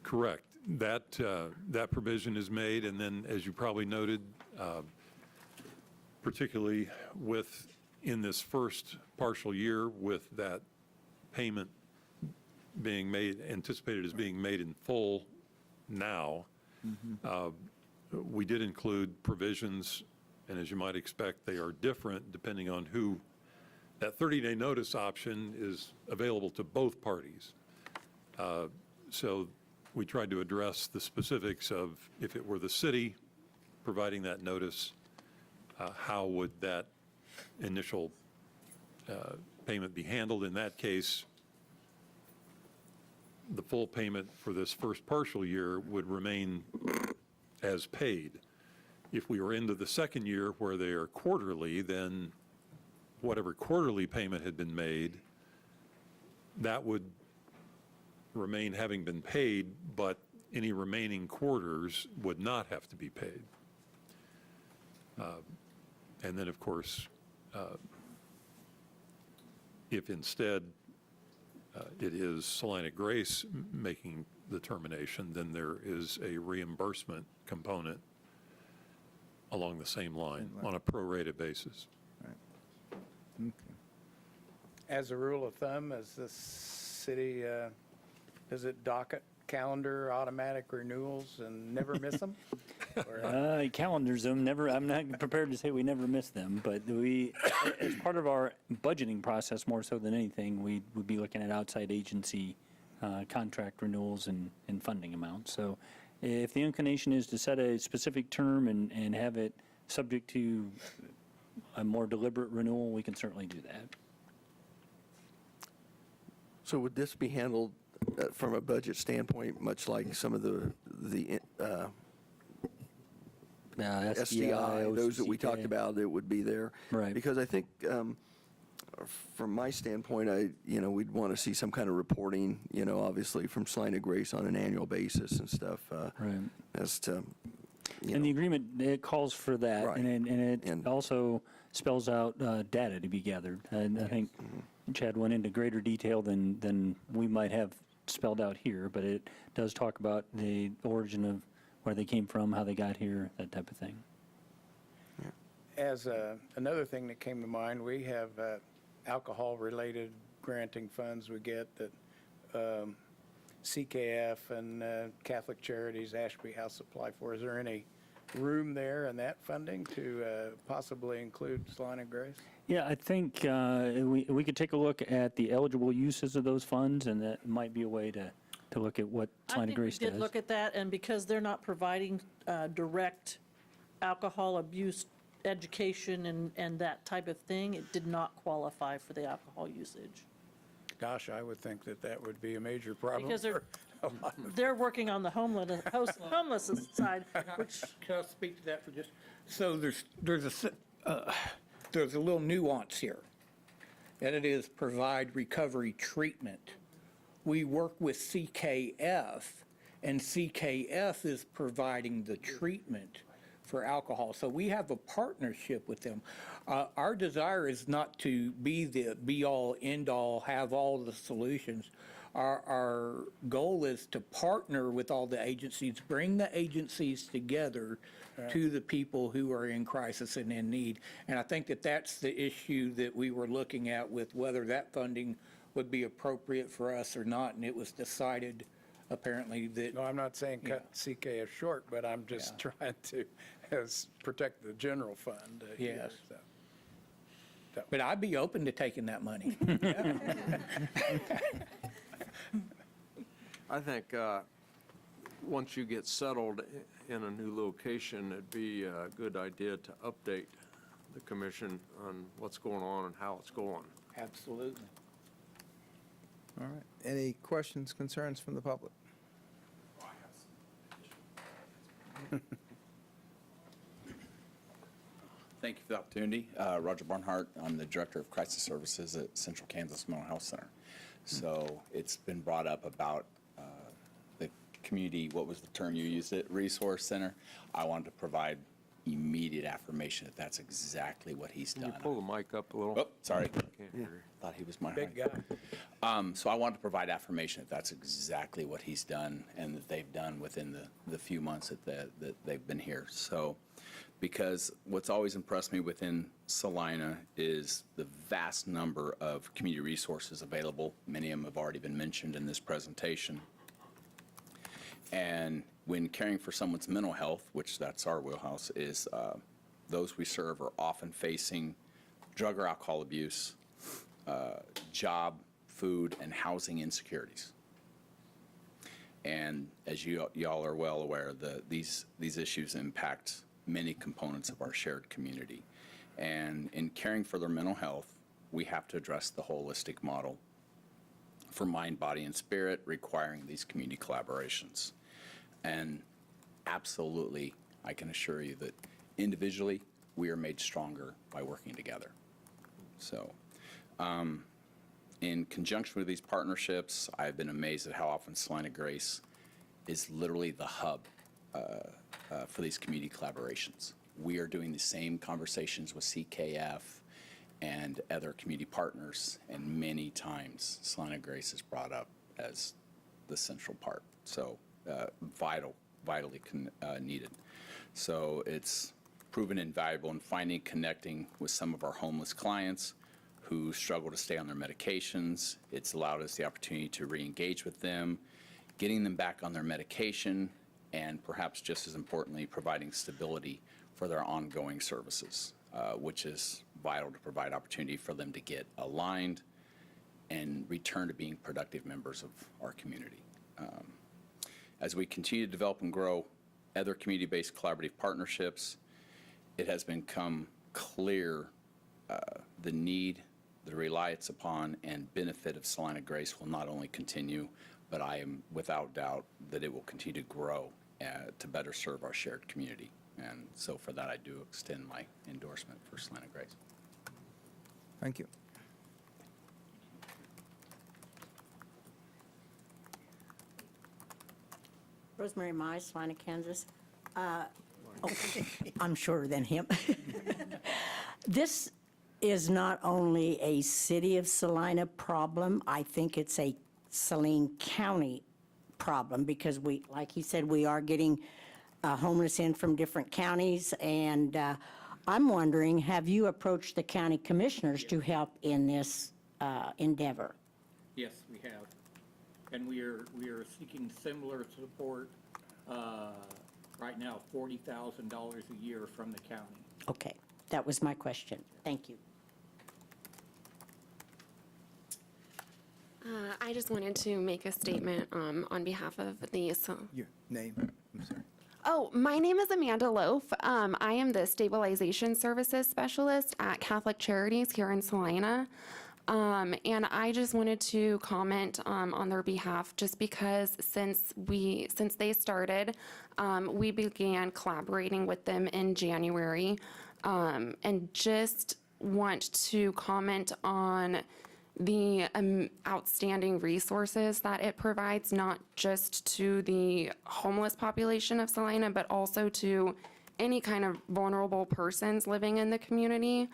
Correct. That provision is made, and then, as you probably noted, particularly in this first partial year with that payment being made, anticipated as being made in full now, we did include provisions, and as you might expect, they are different depending on who. That 30-day notice option is available to both parties. So we tried to address the specifics of if it were the city providing that notice, how would that initial payment be handled? In that case, the full payment for this first partial year would remain as paid. If we were into the second year where they are quarterly, then whatever quarterly payment had been made, that would remain having been paid, but any remaining quarters would not have to be paid. And then, of course, if instead it is Salina Grace making the termination, then there is a reimbursement component along the same line on a prorated basis. Okay. As a rule of thumb, as the city, does it docket calendar automatic renewals and never miss them? Or- Calendars them, never, I'm not prepared to say we never miss them, but we, as part of our budgeting process, more so than anything, we would be looking at outside agency contract renewals and funding amounts. So if the inclination is to set a specific term and have it subject to a more deliberate renewal, we can certainly do that. So would this be handled from a budget standpoint, much like some of the SDI, those that we talked about, it would be there? Right. Because I think, from my standpoint, we'd want to see some kind of reporting, obviously from Salina Grace on an annual basis and stuff. Right. As to, And the agreement, it calls for that, Right. and it also spells out data to be gathered. And I think Chad went into greater detail than we might have spelled out here, but it does talk about the origin of where they came from, how they got here, that type of thing. As another thing that came to mind, we have alcohol-related granting funds we get that CKF and Catholic Charities, Ashby House Supply for. Is there any room there in that funding to possibly include Salina Grace? Yeah, I think we could take a look at the eligible uses of those funds, and that might be a way to look at what Salina Grace I think we did does. look at that, and because they're not providing direct alcohol abuse education and that type of thing, it did not qualify for the alcohol usage. Gosh, I would think that that would be a major problem. Because for a lot of- they're working on the homeless side, which, Can I speak to that for just, so there's a little nuance here, and it is provide recovery treatment. We work with CKF, and CKF is providing the treatment for alcohol. So we have a partnership with them. Our desire is not to be the be-all, end-all, have all the solutions. Our goal is to partner with all the agencies, bring the agencies together to the people who are in crisis and in need. And I think that that's the issue that we were looking at with whether that funding would be appropriate for us or not. And it was decided, apparently, that. No, I'm not saying cut CKF short, but I'm just trying to protect the general fund. Yes. So. But I'd be open to taking that money. I think once you get settled in a new location, it'd be a good idea to update the commission on what's going on and how it's going. Absolutely. All right. Any questions, concerns from the public? Thank you for the opportunity. Roger Barnhart, I'm the Director of Crisis Services at Central Kansas Mental Health Center. So it's been brought up about the community, what was the term you used it, resource center. I wanted to provide immediate affirmation that that's exactly what he's Can done. you pull the mic up a little? Oh, sorry. Can't hear you. Thought he was my Big height. guy. So I wanted to provide affirmation that that's exactly what he's done and that they've done within the few months that they've been here. So, because what's always impressed me within Salina is the vast number of community resources available. Many of them have already been mentioned in this presentation. And when caring for someone's mental health, which that's our wheelhouse, is those we serve are often facing drug or alcohol abuse, job, food, and housing insecurities. And as y'all are well aware, these issues impact many components of our shared community. And in caring for their mental health, we have to address the holistic model for mind, body, and spirit, requiring these community collaborations. And absolutely, I can assure you that individually, we are made stronger by working together. So, in conjunction with these partnerships, I've been amazed at how often Salina Grace is literally the hub for these community collaborations. We are doing the same conversations with CKF and other community partners, and many times Salina Grace is brought up as the central part. So vitally needed. So it's proven invaluable in finding, connecting with some of our homeless clients who struggle to stay on their medications. It's allowed us the opportunity to re-engage with them getting them back on their medication, and perhaps just as importantly, providing stability for their ongoing services, which is vital to provide opportunity for them to get aligned and return to being productive members of our community. As we continue to develop and grow other community-based collaborative partnerships, it has become clear the need, the reliance upon, and benefit of Salina Grace will not only continue, but I am without doubt that it will continue to grow to better serve our shared community. And so for that, I do extend my endorsement for Salina Grace. Thank you. Rosemary Mize, Salina, Kansas. I'm shorter than him. This is not only a city of Salina problem, I think it's a Saline County problem because we, like he said, we are getting homeless in from different counties, and I'm wondering, have you approached the county commissioners to help in this endeavor? Yes, we have. And we are seeking similar support, right now, $40,000 a year from the county. Okay, that was my question. Thank you. I just wanted to make a statement on behalf of the... Your name, I'm sorry. Oh, my name is Amanda Loaf. I am the Stabilization Services Specialist at Catholic Charities here in Salina. And I just wanted to comment on their behalf just because since they started, we began collaborating with them in January, and just want to comment on the outstanding resources that it provides, not just to the homeless population of Salina, but also to any kind of vulnerable persons living in the community.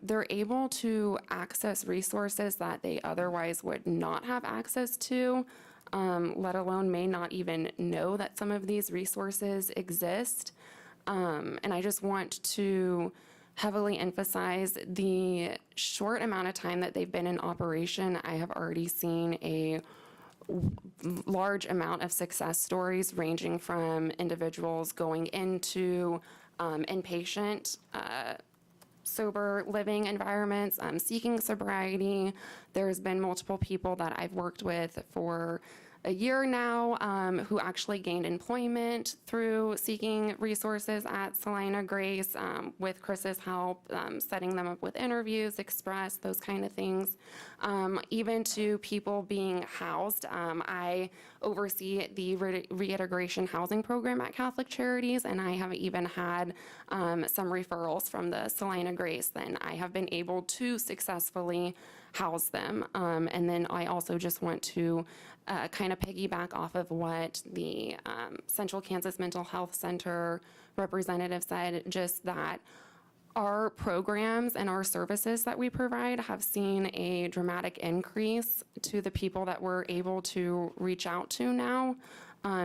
They're able to access resources that they otherwise would not have access to, let alone may not even know that some of these resources exist. And I just want to heavily emphasize the short amount of time that they've been in operation. I have already seen a large amount of success stories ranging from individuals going into inpatient sober living environments, seeking sobriety. There's been multiple people that I've worked with for a year now who actually gained employment through seeking resources at Salina Grace with Chris's help, setting them up with interviews, Express, those kind of things. Even to people being housed. I oversee the reintegration housing program at Catholic Charities, and I have even had some referrals from the Salina Grace. Then I have been able to successfully house them. And then I also just want to kind of piggyback off of what the Central Kansas Mental Health Center representative said, just that our programs and our services that we provide have seen a dramatic increase to the people that we're able to reach out to now.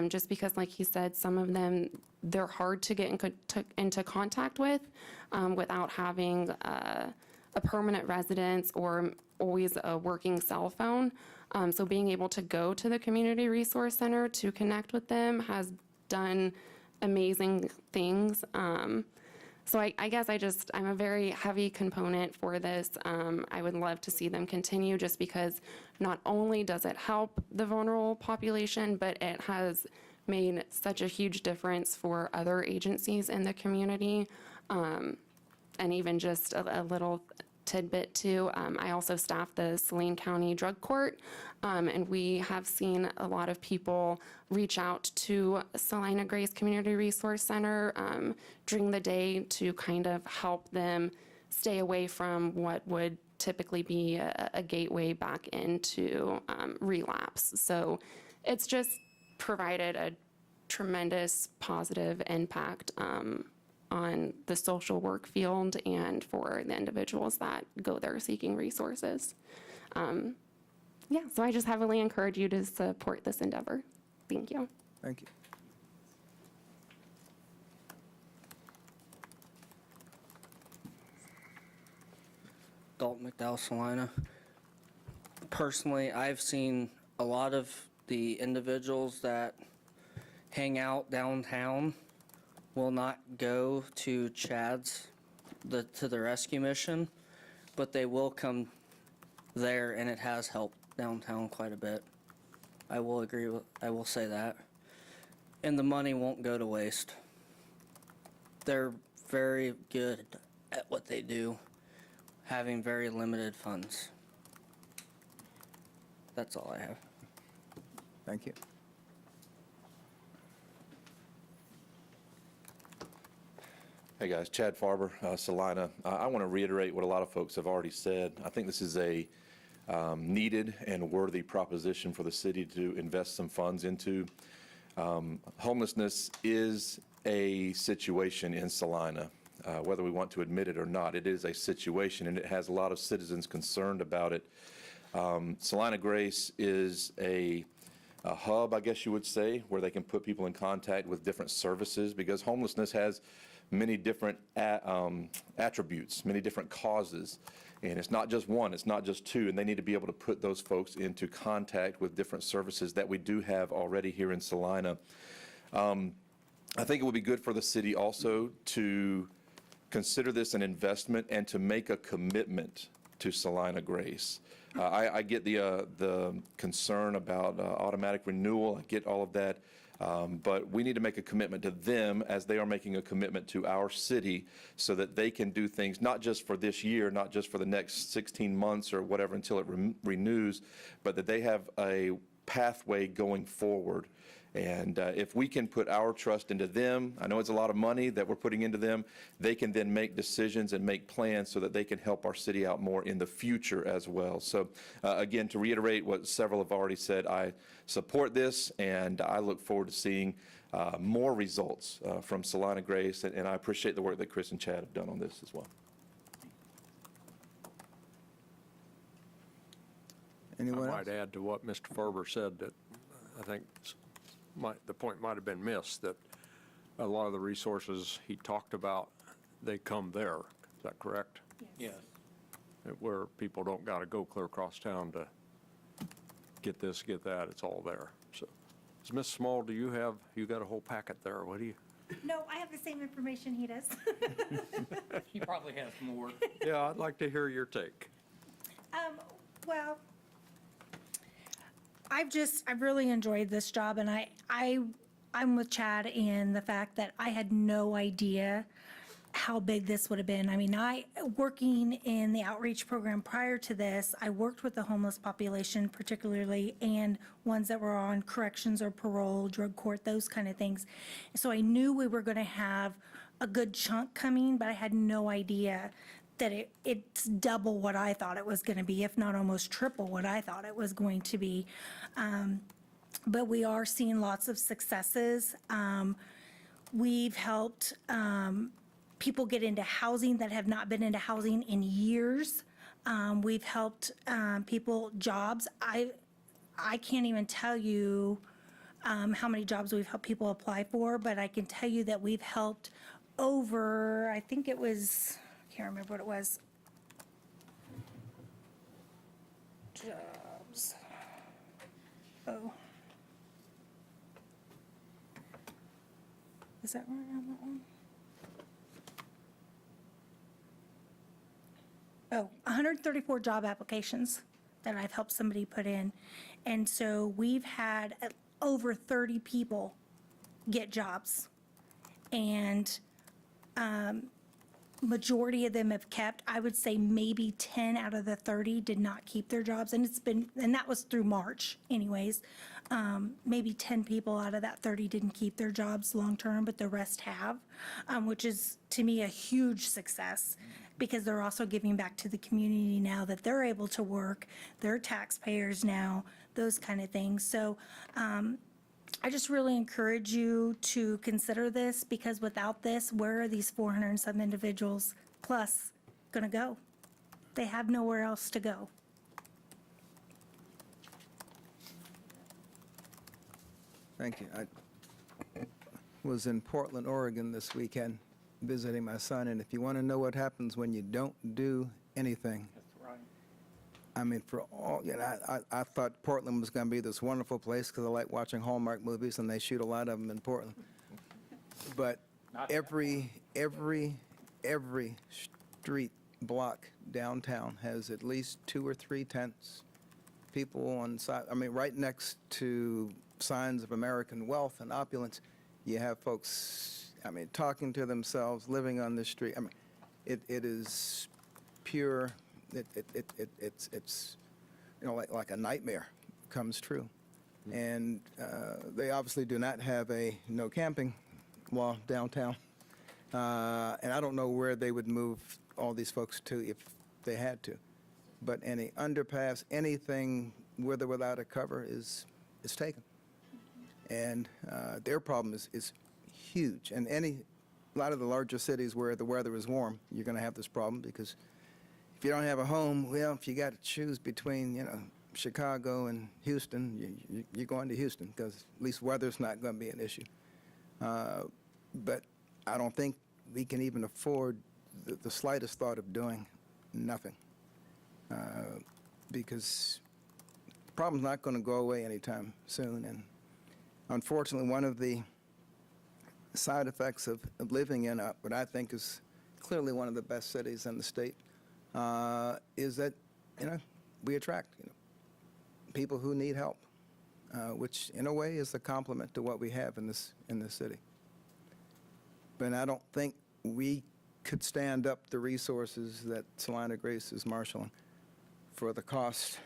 Just because, like he said, some of them, they're hard to get into contact with without having a permanent residence or always a working cell phone. So being able to go to the Community Resource Center to connect with them has done amazing things. So I guess I'm a very heavy component for this. I would love to see them continue just because not only does it help the vulnerable population, but it has made such a huge difference for other agencies in the community. And even just a little tidbit too, I also staff the Saline County Drug Court, and we have seen a lot of people reach out to Salina Grace Community Resource Center during the day to kind of help them stay away from what would typically be a gateway back into relapse. So it's just provided a tremendous positive impact on the social work field and for the individuals that go there seeking resources. Yeah, so I just heavily encourage you to support this endeavor. Thank you. Thank you. Dalton McDowell, Salina. Personally, I've seen a lot of the individuals that hang out downtown will not go to Chad's, to the rescue mission, but they will come there, and it has helped downtown quite a bit. I will say that. And the money won't go to waste. They're very good at what they do, having very limited funds. That's all I have. Thank you. Hey guys, Chad Farber, Salina. I want to reiterate what a lot of folks have already said. I think this is a needed and worthy proposition for the city to invest some funds into. Homelessness is a situation in Salina, whether we want to admit it or not. It is a situation, and it has a lot of citizens concerned about it. Salina Grace is a hub, I guess you would say, where they can put people in contact with different services, because homelessness has many different attributes, many different causes. And it's not just one, it's not just two, and they need to be able to put those folks into contact with different services that we do have already here in Salina. I think it would be good for the city also to consider this an investment and to make a commitment to Salina Grace. I get the concern about automatic renewal, I get all of that. But we need to make a commitment to them as they are making a commitment to our city so that they can do things, not just for this year, not just for the next 16 months or whatever until it renews, but that they have a pathway going forward. And if we can put our trust into them, I know it's a lot of money that we're putting into them, they can then make decisions and make plans so that they can help our city out more in the future as well. So again, to reiterate what several have already said, I support this, and I look forward to seeing more results from Salina Grace, and I appreciate the work that Chris and Chad have done on this as well. Anyone I else? might add to what Mr. Farber said, that I think the point might have been missed, that a lot of the resources he talked about, they come there. Is that correct? Yes. Where people don't got to go clear across town to get this, get that, it's all there. So, Ms. Small, you got a whole packet there, what do you? No, I have the same information he does. He probably has more. Yeah, I'd like to hear your take. Well, I've really enjoyed this job, and I'm with Chad in the fact that I had no idea how big this would have been. I mean, working in the outreach program prior to this, I worked with the homeless population particularly, and ones that were on corrections or parole, drug court, those kind of things. So I knew we were going to have a good chunk coming, but I had no idea that it's double what I thought it was going to be, if not almost triple what I thought it was going to be. But we are seeing lots of successes. We've helped people get into housing that have not been into housing in years. We've helped people jobs. I can't even tell you how many jobs we've helped people apply for, but I can tell you that we've helped over, I think it was, I can't remember what it was. Jobs. Oh. Is that right on that one? Oh, 134 job applications that I've helped somebody put in. And so we've had over 30 people get jobs. And majority of them have kept. I would say maybe 10 out of the 30 did not keep their jobs. And that was through March anyways. Maybe 10 people out of that 30 didn't keep their jobs long-term, but the rest have, which is, to me, a huge success, because they're also giving back to the community now that they're able to work, they're taxpayers now, those kind of things. So I just really encourage you to consider this, because without this, where are these 400 and some individuals plus going to go? They have nowhere else to go. Thank you. I was in Portland, Oregon this weekend visiting my son, and if you want to know what happens when you don't do anything, That's right. I mean, for all, you know, I thought Portland was going to be this wonderful place because I like watching Hallmark movies, and they shoot a lot of them in Portland. But every street block downtown has at least 2 or 3 tents, people on side, I mean, right next to signs of American wealth and opulence, you have folks, I mean, talking to themselves, living on the street. I mean, it is pure, it's, you know, like a nightmare comes true. And they obviously do not have a no camping law downtown. And I don't know where they would move all these folks to if they had to. But any underpass, anything with or without a cover is taken. And their problem is huge. And a lot of the larger cities where the weather is warm, you're going to have this problem because if you don't have a home, well, if you got to choose between, you know, Chicago and Houston, you're going to Houston because at least weather's not going to be an issue. But I don't think we can even afford the slightest thought of doing nothing because the problem's not going to go away anytime soon. And unfortunately, one of the side effects of living in what I think is clearly one of the best cities in the state is that, you know, we attract, you know, people who need help, which in a way is a compliment to what we have in this city. But I don't think we could stand up the resources that Salina Grace is marshaling for the cost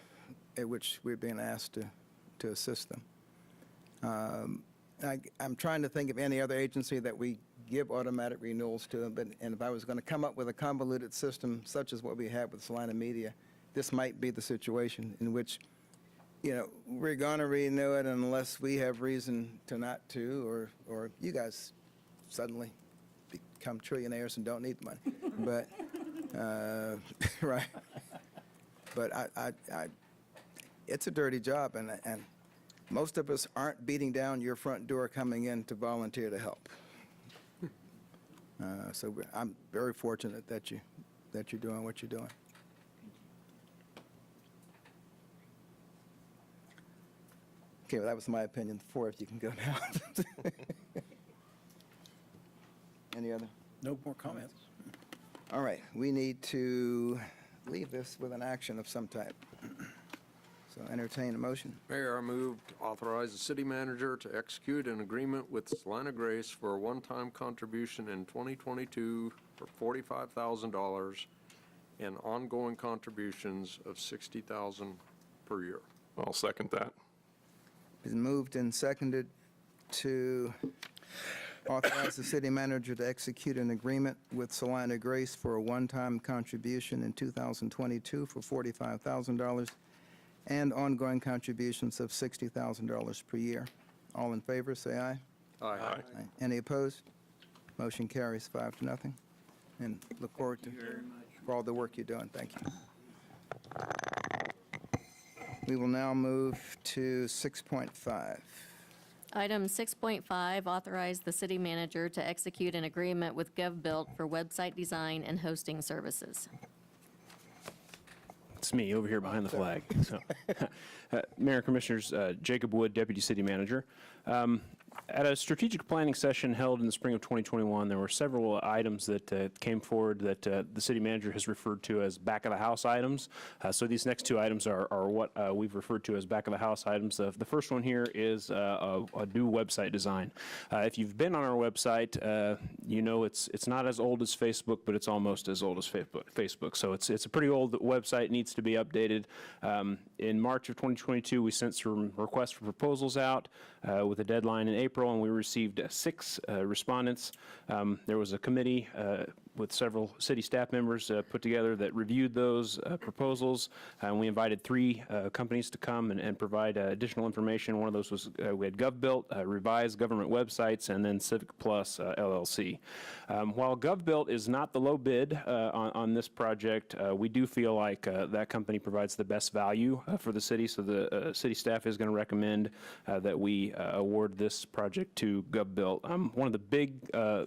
at which we're being asked to assist them. I'm trying to think of any other agency that we give automatic renewals to, and if I was going to come up with a convoluted system such as what we have with Salina Media, this might be the situation in which, you know, we're going to renew it unless we have reason to not to, or you guys suddenly become trillionaires and don't need the money. But, right. But it's a dirty job, and most of us aren't beating down your front door coming in to volunteer to help. So I'm very fortunate that you're doing what you're doing. Okay, well, that was my opinion. 4, if you can go now. Any other? No more comments. All right, we need to leave this with an action of some type. So entertain a motion. Mayor, I move to authorize the city manager to execute an agreement with Salina Grace for a one-time contribution in 2022 for $45,000 and ongoing contributions of $60,000 per year. I'll second that. It's moved and seconded to authorize the city manager to execute an agreement with Salina Grace for a one-time contribution in 2022 for $45,000 and ongoing contributions of $60,000 per year. All in favor, say aye. Aye. Any opposed? Motion carries 5-0. And look forward to for all the work you're doing. Thank you. We will now move to 6.5. Item 6.5, authorize the city manager to execute an agreement with GovBuilt for website design and hosting services. It's me over here behind the flag. So, Mayor and Commissioners, Jacob Wood, Deputy City Manager. At a strategic planning session held in the spring of 2021, there were several items that came forward that the city manager has referred to as back-of-the-house items. So these next 2 items are what we've referred to as back-of-the-house items. The first one here is a new website design. If you've been on our website, you know it's not as old as Facebook, but it's almost as old as Facebook. So it's a pretty old website, needs to be updated. In March of 2022, we sent some requests for proposals out with a deadline in April, and we received 6 respondents. There was a committee with several city staff members put together that reviewed those proposals, and we invited 3 companies to come and provide additional information. One of those was we had GovBuilt, Revised Government Websites, and then Civic Plus LLC. While GovBuilt is not the low bid on this project, we do feel like that company provides the best value for the city, so the city staff is going to recommend that we award this project to GovBuilt. One of the big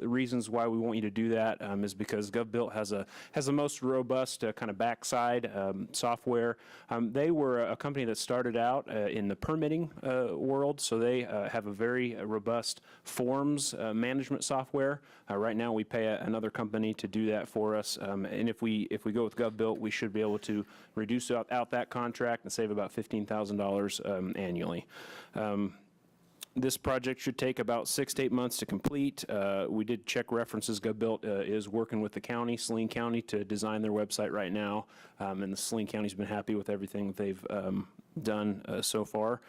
reasons why we want you to do that is because GovBuilt has the most robust kind of backside software. They were a company that started out in the permitting world, so they have a very robust forms management software. Right now, we pay another company to do that for us, and if we go with GovBuilt, we should be able to reduce out that contract and save about $15,000 annually. This project should take about 6 to 8 months to complete. We did check references. GovBuilt is working with the county, Salina County, to design their website right now, and the Salina County's been happy with everything they've done so far.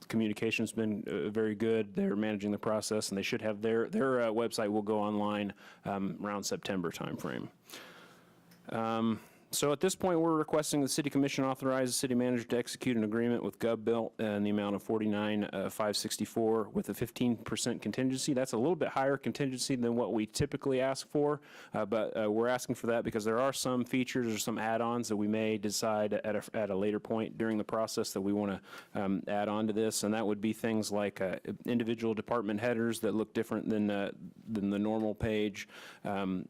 Communication's been very good. They're managing the process, and they should have their website will go online around September timeframe. So at this point, we're requesting the City Commission authorize the city manager to execute an agreement with GovBuilt in the amount of $49,564 with a 15% contingency. That's a little bit higher contingency than what we typically ask for, but we're asking for that because there are some features or some add-ons that we may decide at a later point during the process that we want to add on to this, and that would be things like individual department headers that look different than the normal page,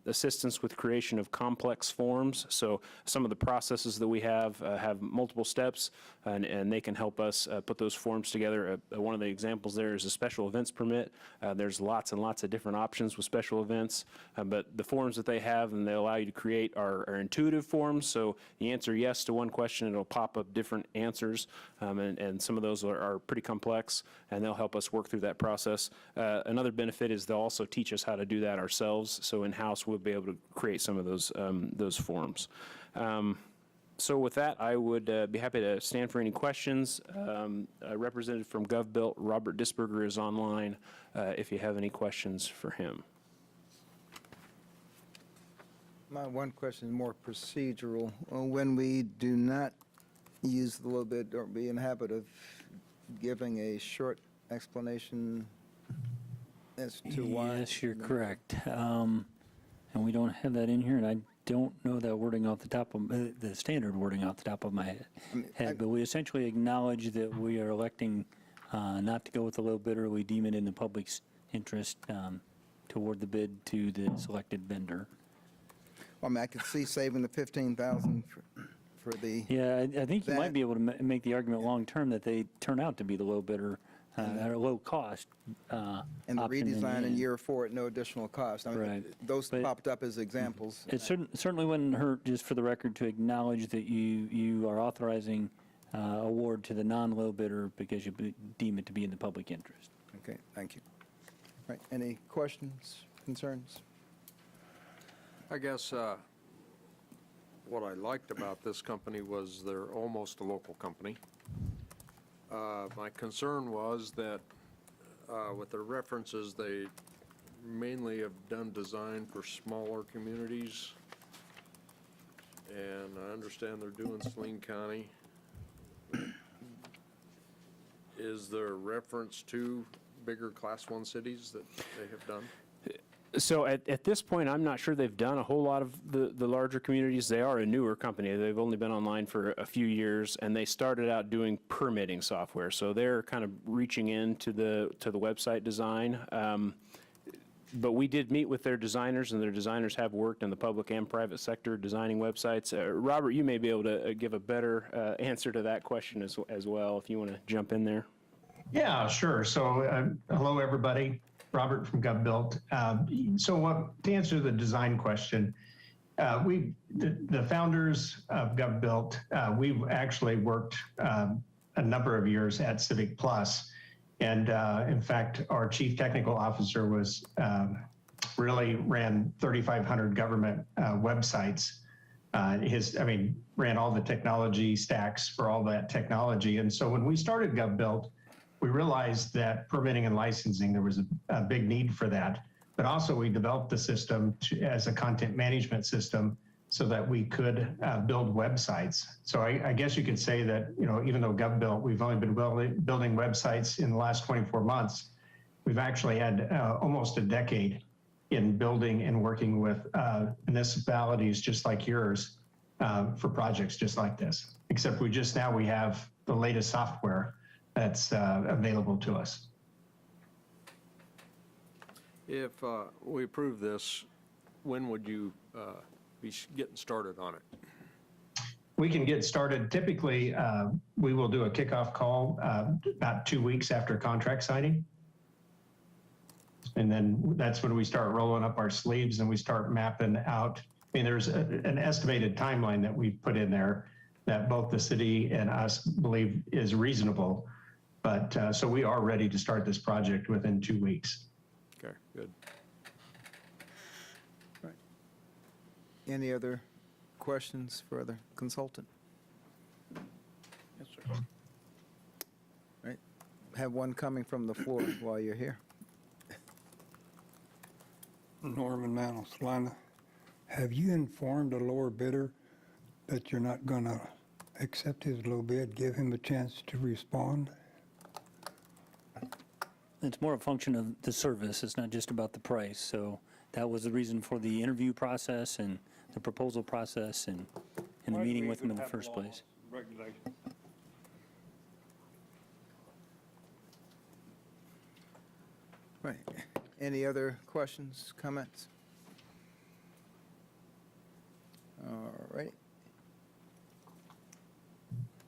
assistance with creation of complex forms. So some of the processes that we have multiple steps, and they can help us put those forms together. One of the examples there is a special events permit. There's lots and lots of different options with special events, but the forms that they have and they allow you to create are intuitive forms. So you answer yes to one question, it'll pop up different answers, and some of those are pretty complex, and they'll help us work through that process. Another benefit is they'll also teach us how to do that ourselves. So in-house, we'll be able to create some of those forms. So with that, I would be happy to stand for any questions. A representative from GovBuilt, Robert Disberger, is online if you have any questions for him. My one question is more procedural. When we do not use the low bid, or be in the habit of giving a short explanation as to why? Yes, you're correct. And we don't have that in here, and I don't know that wording off the top of, the standard wording off the top of my head, but we essentially acknowledge that we are electing not to go with the low bidder. We deem it in the public's interest to award the bid to the selected vendor. I mean, I could see saving the $15,000 for the... Yeah, I think you might be able to make the argument long-term that they turn out to be the low bidder at a low cost. And the redesign in year 4 at no additional cost. I mean, Right. Those popped up as examples. It certainly wouldn't hurt, just for the record, to acknowledge that you are authorizing award to the non-low bidder because you deem it to be in the public interest. Okay, thank you. All right, any questions, concerns? I guess what I liked about this company was they're almost a local company. My concern was that with their references, they mainly have done design for smaller communities. And I understand they're doing Salina County. Is there reference to bigger Class 1 cities that they have done? So at this point, I'm not sure they've done a whole lot of the larger communities. They are a newer company. They've only been online for a few years, and they started out doing permitting software. So they're kind of reaching into the website design. But we did meet with their designers, and their designers have worked in the public and private sector designing websites. Robert, you may be able to give a better answer to that question as well, if you want to jump in there. Yeah, sure. So hello, everybody. Robert from GovBuilt. To answer the design question, the founders of GovBuilt, we've actually worked a number of years at Civic Plus. And in fact, our chief technical officer really ran 3,500 government websites. Ran all the technology stacks for all that technology. And so when we started GovBuilt, we realized that permitting and licensing, there was a big need for that. But also we developed the system as a content management system so that we could build websites. So I guess you could say that, even though GovBuilt, we've only been building websites in the last 24 months, we've actually had almost a decade in building and working with municipalities just like yours for projects just like this. Except we have the latest software that's available to us. If we approve this, when would you be getting started on it? We can get started. Typically, we will do a kickoff call about 2 weeks after contract signing. And then that's when we start rolling up our sleeves and we start mapping out. I mean, there's an estimated timeline that we've put in there that both the city and us believe is reasonable. But so we are ready to start this project within 2 weeks. Okay, good. Any other questions for the consultant? Yes, sir. Right. Have one coming from the floor while you're here. Norman Mantle, Salina. Have you informed the lower bidder that you're not going to accept his low bid, give him a chance to respond? It's more a function of the service. It's not just about the price. So that was the reason for the interview process and the proposal process and the meeting with him in the first place. Right. Any other questions, comments? All right.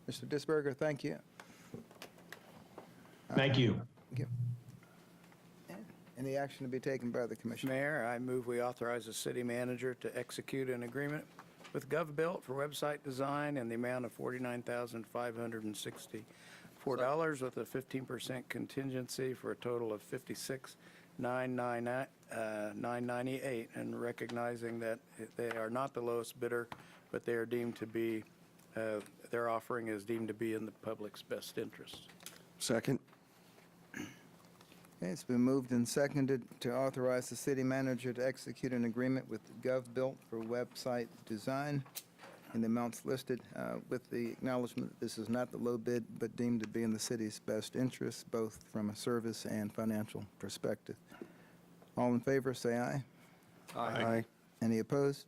Mr. Disberger, thank you. Thank you. Thank you. Any action to be taken by the commission? Mayor, I move we authorize the city manager to execute an agreement with GovBuilt for website design in the amount of $49,564 with a 15% contingency for a total of $56,998, and recognizing that they are not the lowest bidder, but they are deemed to be, their offering is deemed to be in the public's best interest. Second. Okay, it's been moved and seconded to authorize the city manager to execute an agreement with GovBuilt for website design in the amounts listed, with the acknowledgement that this is not the low bid, but deemed to be in the city's best interest, both from a service and financial perspective. All in favor, say aye. Aye. Any opposed?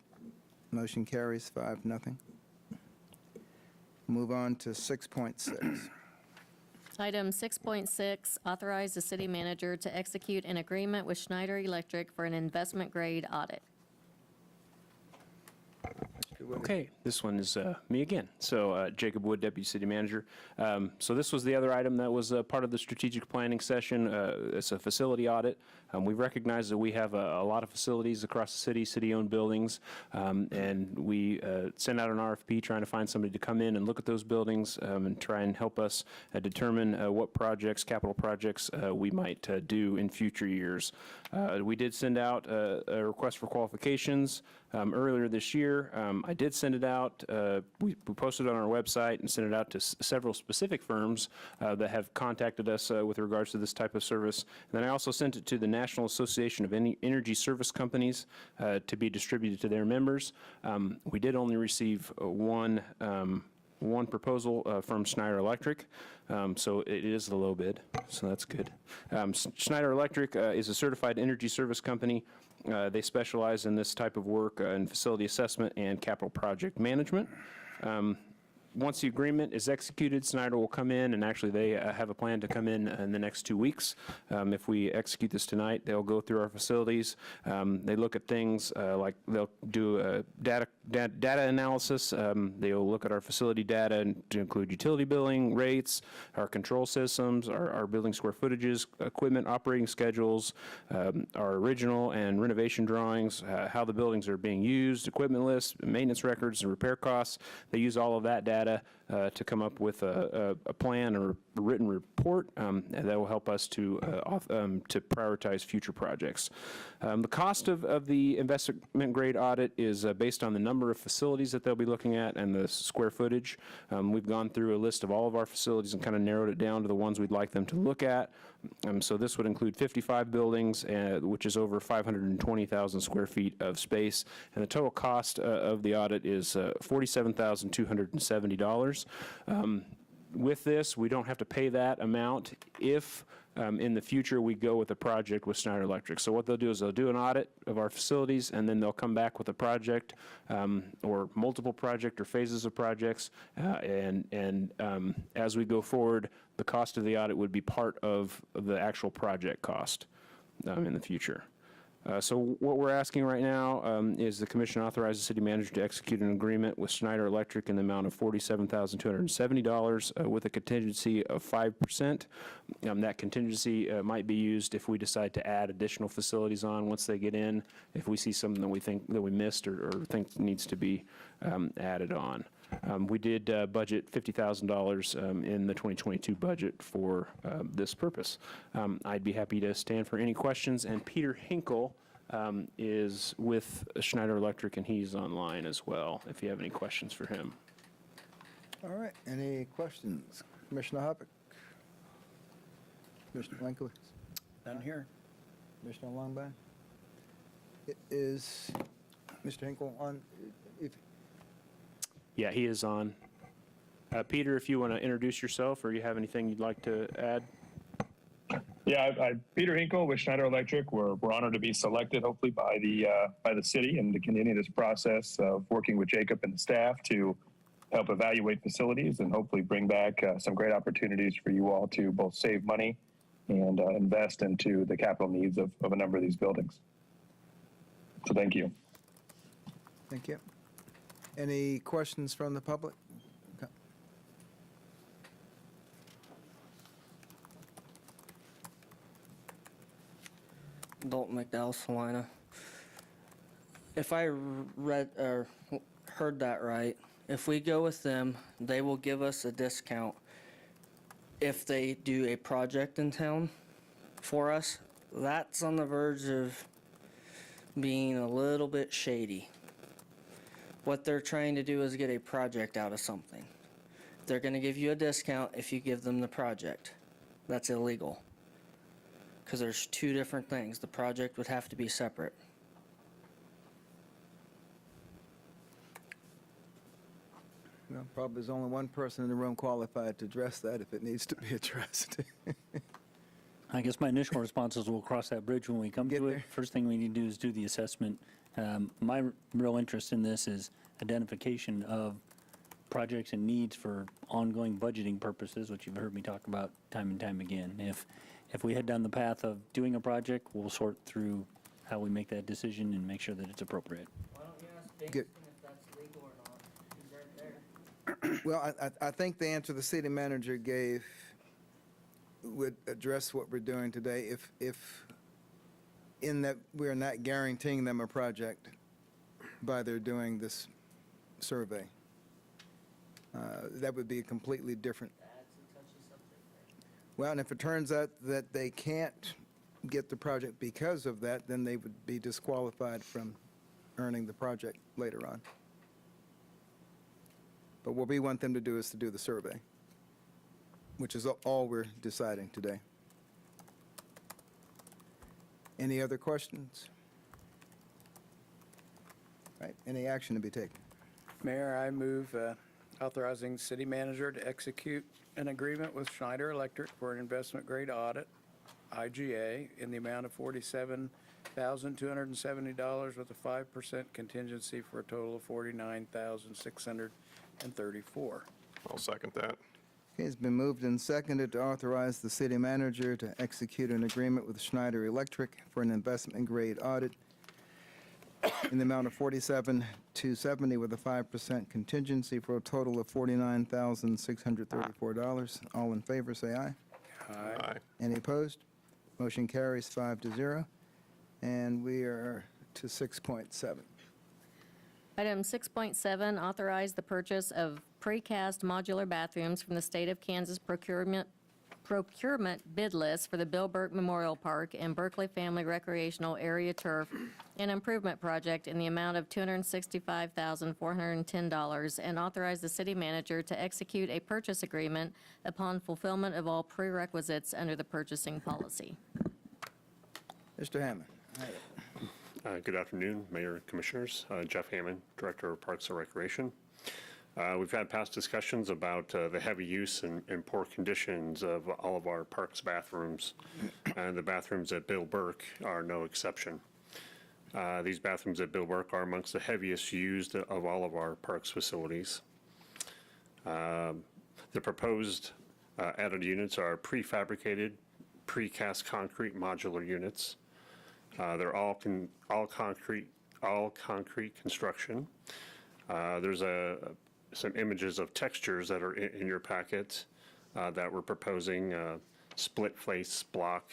Motion carries 5-0. Move on to 6.6. Item 6.6, authorize the city manager to execute an agreement with Schneider Electric for an investment-grade audit. Okay, this one is me again. So Jacob Wood, Deputy City Manager. So this was the other item that was part of the strategic planning session. It's a facility audit. We recognize that we have a lot of facilities across the city, city-owned buildings, and we sent out an RFP trying to find somebody to come in and look at those buildings and try and help us determine what projects, capital projects, we might do in future years. We did send out a request for qualifications earlier this year. I did send it out. We posted it on our website and sent it out to several specific firms that have contacted us with regards to this type of service. And then I also sent it to the National Association of Energy Service Companies to be distributed to their members. We did only receive one proposal from Schneider Electric, so it is the low bid, so that's good. Schneider Electric is a certified energy service company. They specialize in this type of work in facility assessment and capital project management. Once the agreement is executed, Schneider will come in, and actually they have a plan to come in the next 2 weeks. If we execute this tonight, they'll go through our facilities. They look at things like they'll do data analysis. They'll look at our facility data to include utility billing rates, our control systems, our building square footages, equipment operating schedules, our original and renovation drawings, how the buildings are being used, equipment lists, maintenance records, and repair costs. They use all of that data to come up with a plan or a written report that will help us to prioritize future projects. The cost of the investment grade audit is based on the number of facilities that they'll be looking at and the square footage. We've gone through a list of all of our facilities and kind of narrowed it down to the ones we'd like them to look at. So this would include 55 buildings, which is over 520,000 square feet of space, and the total cost of the audit is $47,270. With this, we don't have to pay that amount if in the future we go with a project with Schneider Electric. So what they'll do is they'll do an audit of our facilities, and then they'll come back with a project or multiple project or phases of projects, and as we go forward, the cost of the audit would be part of the actual project cost in the future. So what we're asking right now is the commission authorize the city manager to execute an agreement with Schneider Electric in the amount of $47,270 with a contingency of 5%. That contingency might be used if we decide to add additional facilities on once they get in, if we see something that we think that we missed or think needs to be added on. We did budget $50,000 in the 2022 budget for this purpose. I'd be happy to stand for any questions, and Peter Hinkle is with Schneider Electric, and he's online as well, if you have any questions for him. All right, any questions? Commissioner Hoppick? Commissioner Winkler? None here. Commissioner Longbine? Is Mr. Hinkle on? Yeah, he is on. Peter, if you want to introduce yourself or you have anything you'd like to add. Yeah, Peter Hinkle with Schneider Electric. We're honored to be selected, hopefully by the city, and to continue this process of working with Jacob and the staff to help evaluate facilities and hopefully bring back some great opportunities for you all to both save money and invest into the capital needs of a number of these buildings. So thank you. Thank you. Any questions from the public? Okay. Dalton McDowell, Salina. If I read or heard that right, if we go with them, they will give us a discount if they do a project in town for us. That's on the verge of being a little bit shady. What they're trying to do is get a project out of something. They're going to give you a discount if you give them the project. That's illegal. Because there's two different things. The project would have to be separate. Well, probably there's only one person in the room qualified to address that if it needs to be addressed. I guess my initial response is we'll cross that bridge when we come to it. First thing we need to do is do the assessment. My real interest in this is identification of projects and needs for ongoing budgeting purposes, which you've heard me talk about time and time again. If we head down the path of doing a project, we'll sort through how we make that decision and make sure that it's appropriate. Why don't you ask Good. if that's legal or not? He's right there. Well, I think the answer the city manager gave would address what we're doing today. If in that we're not guaranteeing them a project by their doing this survey, that would be a completely different. That's a touchy subject. Well, and if it turns out that they can't get the project because of that, then they would be disqualified from earning the project later on. But what we want them to do is to do the survey, which is all we're deciding today. Any other questions? All right, any action to be taken? Mayor, I move authorizing city manager to execute an agreement with Schneider Electric for an investment-grade audit, IGA, in the amount of $47,270 with a 5% contingency for a total of $49,634. I'll second that. Okay, it's been moved and seconded to authorize the city manager to execute an agreement with Schneider Electric for an investment-grade audit in the amount of $47,270 with a 5% contingency for a total of $49,634. All in favor, say aye. Aye. Any opposed? Motion carries 5-0. And we are to 6.7. Item 6.7, authorize the purchase of precast modular bathrooms from the State of Kansas procurement bid list for the Bill Burke Memorial Park and Berkley Family Recreational Area Turf and Improvement Project in the amount of $265,410, and authorize the city manager to execute a purchase agreement upon fulfillment of all prerequisites under the purchasing policy. Mr. Hammond. Good afternoon, Mayor and Commissioners. Jeff Hammond, Director of Parks and Recreation. We've had past discussions about the heavy use and poor conditions of all of our parks bathrooms, and the bathrooms at Bill Burke are no exception. These bathrooms at Bill Burke are amongst the heaviest used of all of our parks facilities. The proposed added units are prefabricated, precast concrete modular units. They're all concrete construction. There's some images of textures that are in your packet that we're proposing. Split face block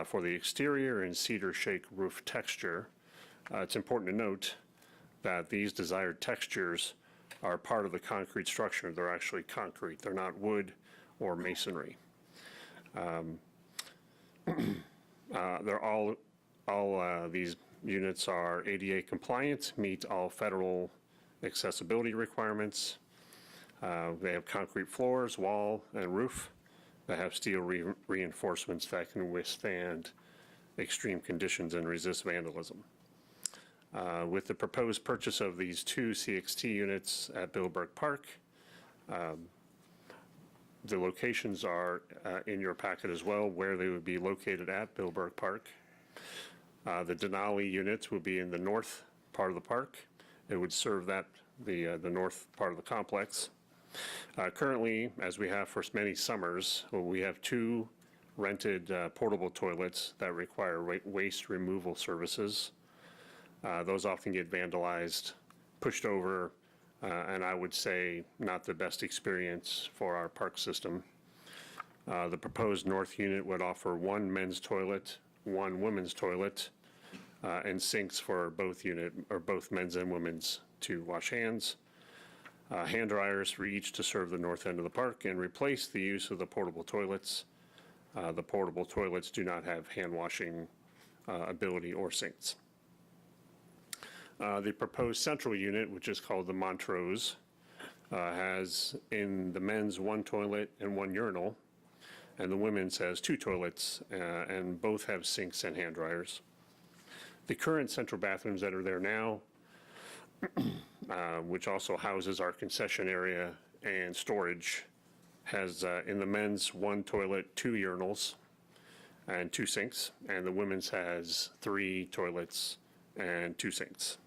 for the exterior and cedar shake roof texture. It's important to note that these desired textures are part of the concrete structure. They're actually concrete. They're not wood or masonry. They're all these units are ADA compliant, meet all federal accessibility requirements. They have concrete floors, wall, and roof that have steel reinforcements that can withstand extreme conditions and resist vandalism. With the proposed purchase of these 2 CXT units at Bill Burke Park, the locations are in your packet as well, where they would be located at Bill Burke Park. The Denali units would be in the north part of the park. It would serve the north part of the complex. Currently, as we have for many summers, we have 2 rented portable toilets that require waste removal services. Those often get vandalized, pushed over, and I would say not the best experience for our park system. The proposed north unit would offer 1 men's toilet, 1 women's toilet, and sinks for both men's and women's to wash hands. Hand dryers for each to serve the north end of the park and replace the use of the portable toilets. The portable toilets do not have hand washing ability or sinks. The proposed central unit, which is called the Montrose, has in the men's 1 toilet and 1 urinal, and the women's has 2 toilets, and both have sinks and hand dryers. The current central bathrooms that are there now, which also houses our concession area and storage, has in the men's 1 toilet, 2 urinals, and 2 sinks, and the women's has 3 toilets and 2 sinks.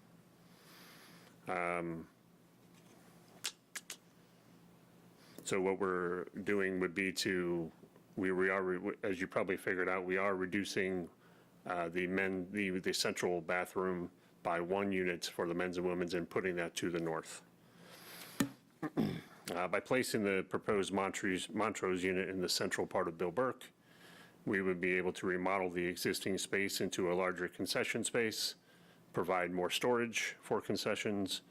So what we're doing would be as you probably figured out, we are reducing the central bathroom by 1 unit for the men's and women's and putting that to the north. By placing the proposed Montrose unit in the central part of Bill Burke, we would be able to remodel the existing space into a larger concession space, provide more storage for concessions,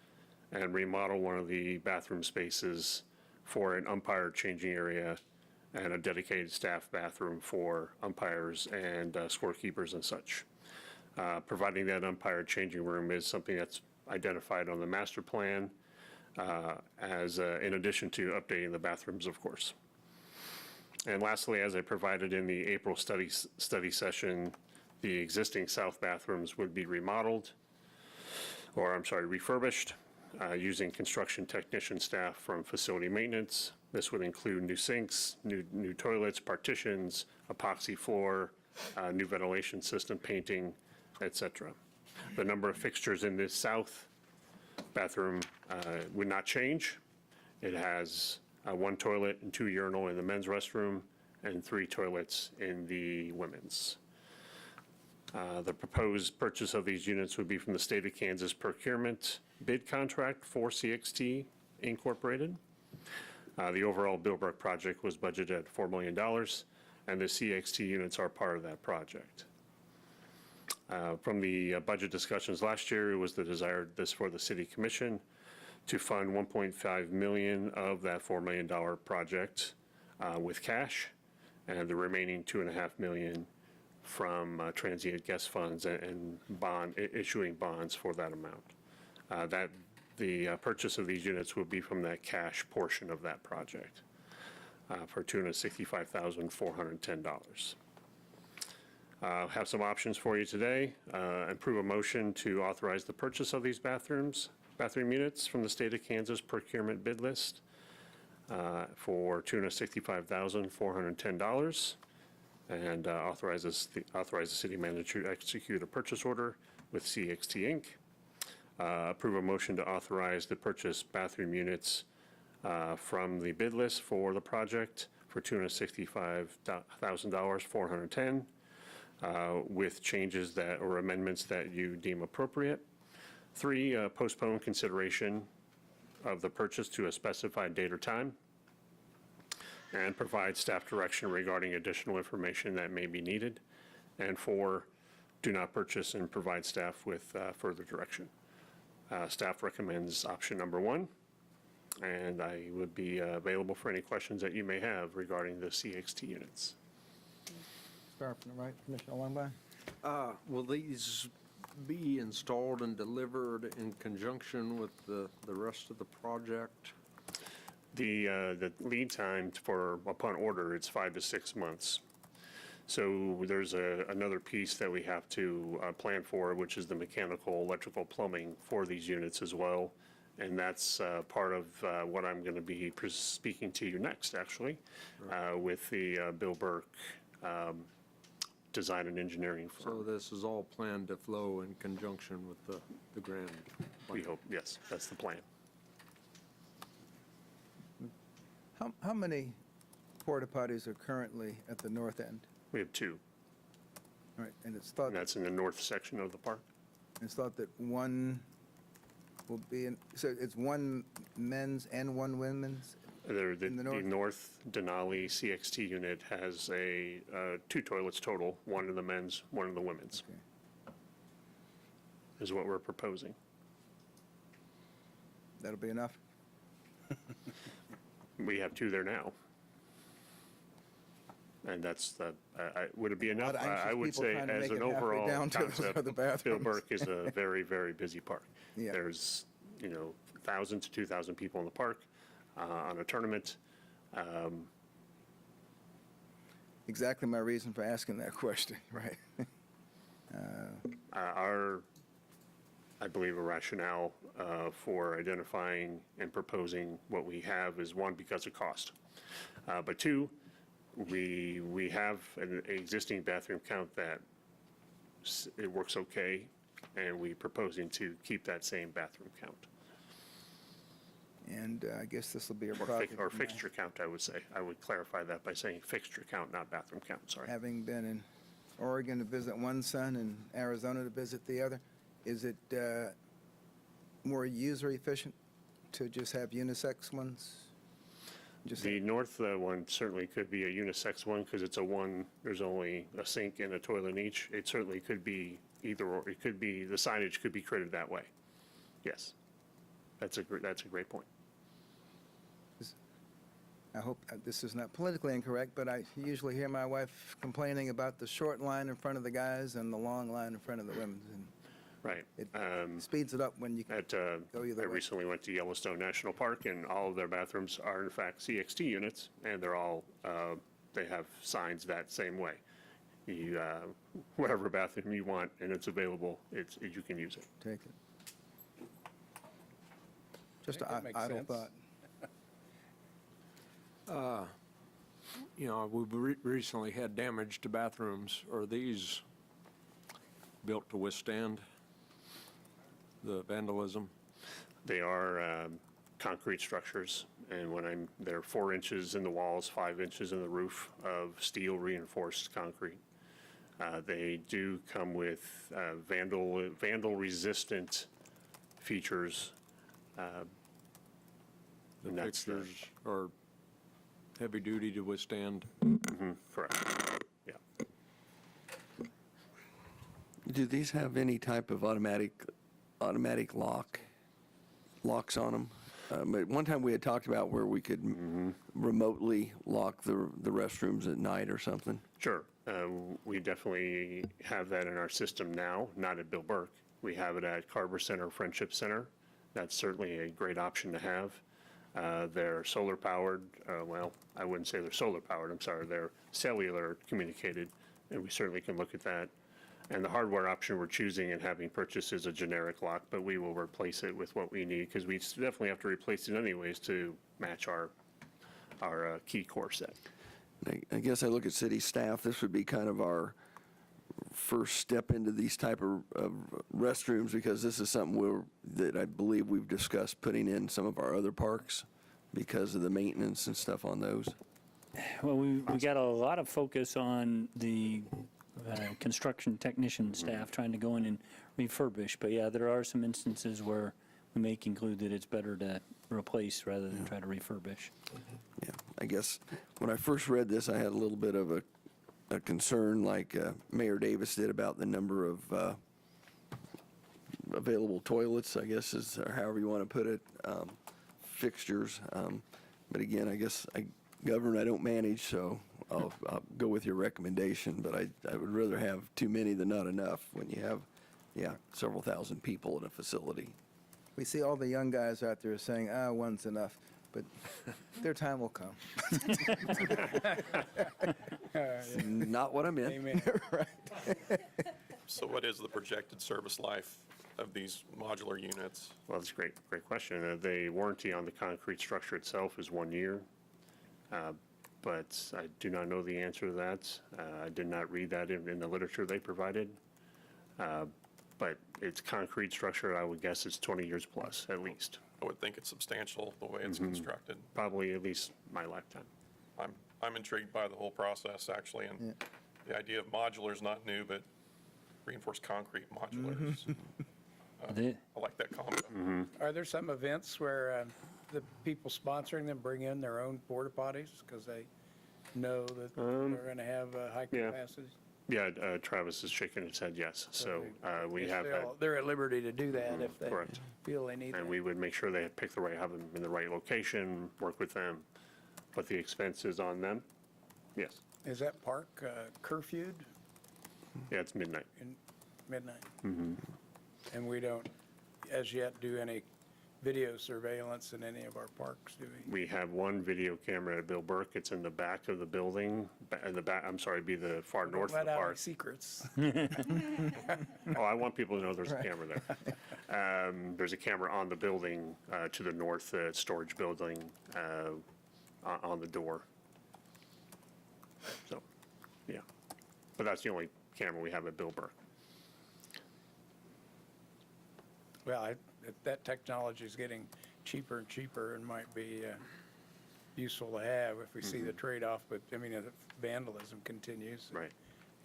and remodel one of the bathroom spaces for an umpire changing area and a dedicated staff bathroom for umpires and scorekeepers and such. Providing that umpire changing room is something that's identified on the master plan in addition to updating the bathrooms, of course. And lastly, as I provided in the April study session, the existing south bathrooms would be refurbished using construction technician staff from facility maintenance. This would include new sinks, new toilets, partitions, epoxy floor, new ventilation system, painting, etc. The number of fixtures in this south bathroom would not change. It has 1 toilet and 2 urinal in the men's restroom and 3 toilets in the women's. The proposed purchase of these units would be from the state of Kansas procurement bid contract for CXT Incorporated. The overall Bill Burke project was budgeted at $4 million, and the CXT units are part of that project. From the budget discussions last year, it was the desire for the City Commission to fund $1.5 million of that $4 million project with cash, and the remaining $2.5 million from transient guest funds and issuing bonds for that amount. The purchase of these units will be from that cash portion of that project for $265,410. Have some options for you today. Approve a motion to authorize the purchase of these bathroom units from the state of Kansas procurement bid list for $265,410, and authorize the city manager to execute a purchase order with CXT Inc. Approve a motion to authorize the purchase bathroom units from the bid list for the project for $265,410. with changes that, or amendments that you deem appropriate. 3, postpone consideration of the purchase to a specified date or time, and provide staff direction regarding additional information that may be needed. And 4, do not purchase and provide staff with further direction. Staff recommends option number 1, and I would be available for any questions that you may have regarding the CXT units. Start from the right, Commissioner Longbine. Will these be installed and delivered in conjunction with the rest of the project? The lead time for, upon order, it's 5 to 6 months. So there's another piece that we have to plan for, which is the mechanical, electrical, plumbing for these units as well. And that's part of what I'm going to be speaking to you next, actually, with the Bill Burke Design and Engineering firm. So this is all planned to flow in conjunction with the grand plan? We hope, yes, that's the plan. How many porta potties are currently at the north end? We have 2. All right, and it's thought, And that's in the north section of the park. it's thought that one will be in, so it's one men's and one women's? The In the north? North Denali CXT unit has 2 toilets total, 1 in the men's, 1 in the women's, is what we're proposing. That'll be enough? We have 2 there now. And that's would it be enough? Lot of anxious I would people say trying to as make an it halfway overall down to those concept, other Bill bathrooms. Burke is a very, very busy park. Yeah. There's, 1,000 to 2,000 people in the park on a tournament. Exactly my reason for asking that question, right? I believe a rationale for identifying and proposing what we have is 1, because of cost. But 2, we have an existing bathroom count that it works okay, and we're proposing to keep that same bathroom count. And I guess this will be a Or project. or fixture count, I would say. I would clarify that by saying fixture count, not bathroom count, sorry. Having been in Oregon to visit one son and Arizona to visit the other, is it more user efficient to just have unisex ones? The north one certainly could be a unisex one, because it's there's only a sink and a toilet in each. It certainly could be either, or it could be, the signage could be created that way. Yes. That's a great point. I hope this is not politically incorrect, but I usually hear my wife complaining about the short line in front of the guys and the long line in front of the women. And Right. it speeds it up when you go either I way. recently went to Yellowstone National Park, and all of their bathrooms are in fact CXT units, and they're all, they have signs that same way. You, whatever bathroom you want and it's available, you can use it. Take it. Just I think that an makes idle sense. thought. We've recently had damage to bathrooms. Are these built to withstand the vandalism? They are concrete structures, and they're 4 inches in the walls, 5 inches in the roof of steel reinforced concrete. They do come with vandal-resistant features. The And that's fixtures are heavy-duty to withstand? correct, yeah. Do these have any type of automatic locks on them? But one time we had talked about where we could remotely lock the restrooms at night or something. Sure. We definitely have that in our system now, not at Bill Burke. We have it at Carver Center, Friendship Center. That's certainly a great option to have. They're solar powered. Well, I wouldn't say they're solar powered, I'm sorry. They're cellular communicated, and we certainly can look at that. And the hardware option we're choosing and having purchased is a generic lock, but we will replace it with what we need, because we definitely have to replace it anyways to match our key core set. I guess I look at city staff, this would be kind of our first step into these type of restrooms, because this is something that I believe we've discussed putting in some of our other parks because of the maintenance and stuff on those. Well, we got a lot of focus on the construction technician staff trying to go in and refurbish. But yeah, there are some instances where we may conclude that it's better to replace rather than try to refurbish. Yeah, I guess when I first read this, I had a little bit of a concern, like Mayor Davis did, about the number of available toilets, I guess, is, or however you want to put it, fixtures. But again, I guess I govern, I don't manage, so I'll go with your recommendation. But I would rather have too many than not enough when you have, several thousand people in a facility. We see all the young guys out there saying, one's enough, but their time will come. Not what I meant. Amen. So what is the projected service life of these modular units? Well, that's a great question. The warranty on the concrete structure itself is 1 year, but I do not know the answer to that. I did not read that in the literature they provided. But it's concrete structure, I would guess it's 20 years plus, at least. I would think it's substantial the way it's constructed. Probably at least my lifetime. I'm intrigued by the whole process, actually, and the idea of modular is not new, but reinforced concrete modulars. I like that concept. Are there some events where the people sponsoring them bring in their own porta potties because they know that they're going to have high capacity? Yeah, Travis is shaking his head yes. So we have had. They're at liberty to do that if they Correct. feel they need it. And we would make sure they pick the right, have them in the right location, work with them, put the expenses on them. Yes. Is that park curfewed Yeah, it's midnight. in midnight? And we don't, as yet, do any video surveillance in any of our parks, do we? We have one video camera at Bill Burke. It's in the back of the building, in the back, I'm sorry, it'd be the far north of Let the out any park. secrets. Oh, I want people to know there's a camera there. There's a camera on the building to the north, storage building on the door. So, yeah. But that's the only camera we have at Bill Burke. Well, that technology is getting cheaper and cheaper and might be useful to have if we see the trade-off. But, I mean, if vandalism continues, Right.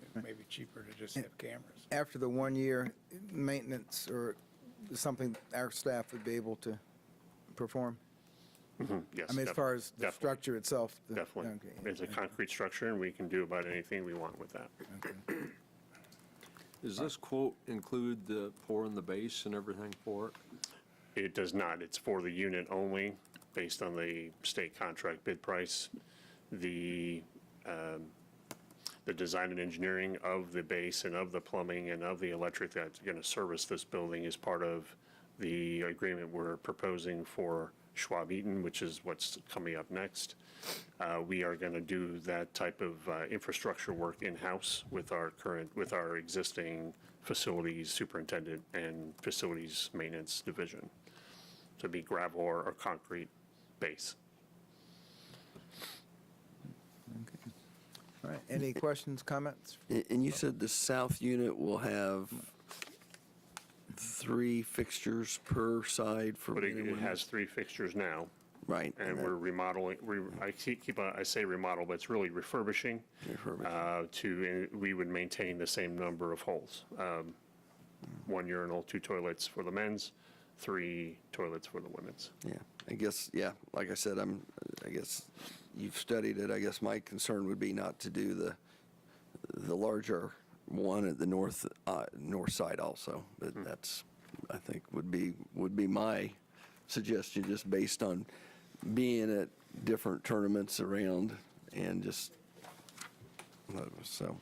it may be cheaper to just have cameras. After the 1 year, maintenance or something our staff would be able to perform? Yes. I mean, as far as the definitely. structure itself? Definitely. Okay. It's a concrete structure, and we can do about anything we want with that. Does this quote include the pouring the base and everything for it? It does not. It's for the unit only, based on the state contract bid price. The design and engineering of the base and of the plumbing and of the electric that's going to service this building is part of the agreement we're proposing for Schwab Eaton, which is what's coming up next. We are going to do that type of infrastructure work in-house with our existing facilities superintendent and facilities maintenance division. To be gravel or concrete base. All right, any questions, comments? And you said the south unit will have 3 fixtures per side for But men and it women? has 3 fixtures now. Right. And we're remodeling, I say remodel, but it's really refurbishing. We would maintain the same number of holes. 1 urinal, 2 toilets for the men's, 3 toilets for the women's. Yeah, I guess, like I said, I guess you've studied it. I guess my concern would be not to do the larger one at the north side also. But that's, I think, would be my suggestion, just based on being at different tournaments around and just, so.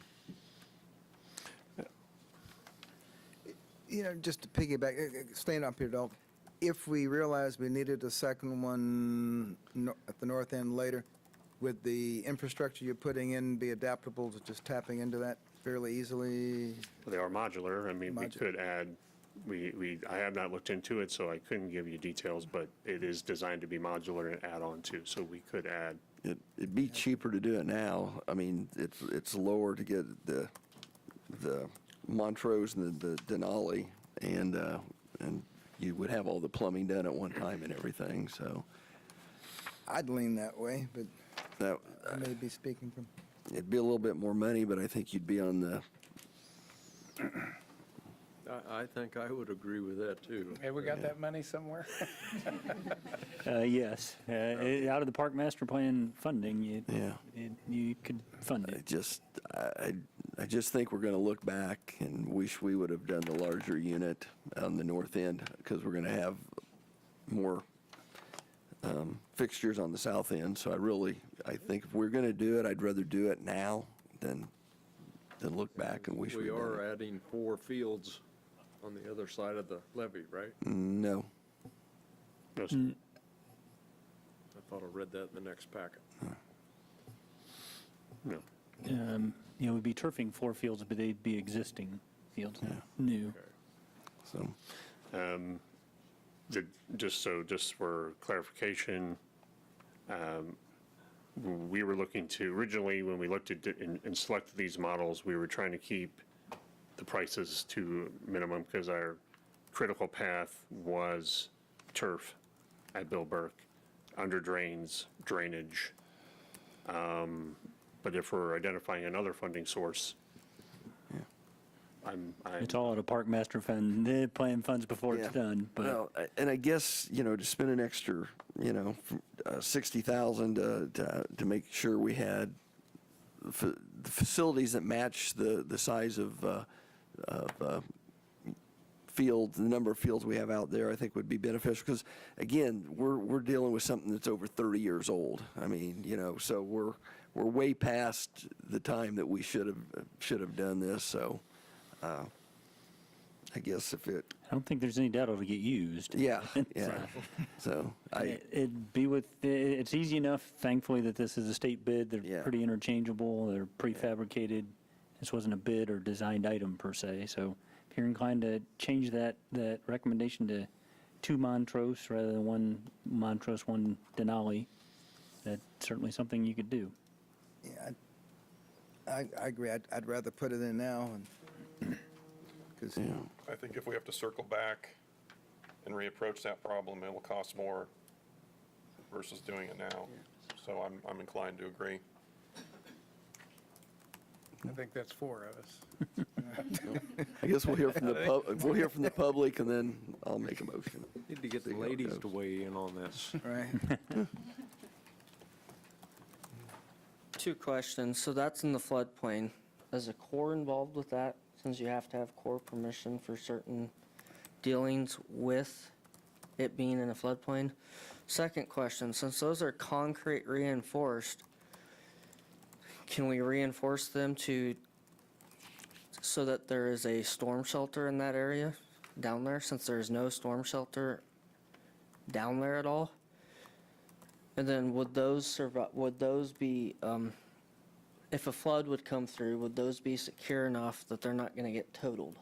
You know, just to piggyback, staying up here, though, if we realize we needed a second one at the north end later, would the infrastructure you're putting in be adaptable to just tapping into that fairly easily? They are modular. I mean, we could add, I have not looked into it, so I couldn't give you details, but it is designed to be modular and add on to, so we could add. It'd be cheaper to do it now. I mean, it's lower to get the Montrose and the Denali, and you would have all the plumbing done at one time and everything, so. I'd lean that way, but That, I may be speaking from. it'd be a little bit more money, but I think you'd be on the, I think I would agree with that, too. Have we got that money somewhere? Yes, out of the park master plan funding, Yeah. you could fund it. I just think we're going to look back and wish we would have done the larger unit on the north end, because we're going to have more fixtures on the south end. So I think if we're going to do it, I'd rather do it now than look back and wish We we'd done are it. adding 4 fields on the other side of the levee, right? No. No, sir. I thought I read that in the next packet. No. We'd be turfing 4 fields, but they'd be existing fields, new. So, Just for clarification, we were looking to, originally, when we looked at and selected these models, we were trying to keep the prices to minimum, because our critical path was turf at Bill Burke, under drains, drainage. But if we're identifying another funding source, It's all out of park master fund, plan funds before it's done, but. well, and I guess, to spend an extra, $60,000 to make sure we had the facilities that match the size of fields, the number of fields we have out there, I think would be beneficial, because again, we're dealing with something that's over 30 years old. I mean, so we're way past the time that we should have done this. So I guess if it, I don't think there's any doubt it'll get used. yeah. So it's easy enough, thankfully, that this is a state bid. They're Yeah. pretty interchangeable. They're prefabricated. This wasn't a bid or designed item per se. So if you're inclined to change that recommendation to 2 Montrose rather than 1 Montrose, 1 Denali, that's certainly something you could do. Yeah, I agree. I'd rather put it in now, because I think if we have to circle back and reapproach that problem, it'll cost more versus doing it now. So I'm inclined to agree. I think that's 4 of us. I guess we'll hear from the public, and then I'll make a motion. Need to get the ladies to weigh in on this. right. 2 questions. So that's in the floodplain. Is the Corps involved with that, since you have to have Corps permission for certain dealings with it being in a floodplain? Second question, since those are concrete reinforced, can we reinforce them so that there is a storm shelter in that area down there, since there is no storm shelter down there at all? And then would those be, if a flood would come through, would those be secure enough that they're not going to get totaled?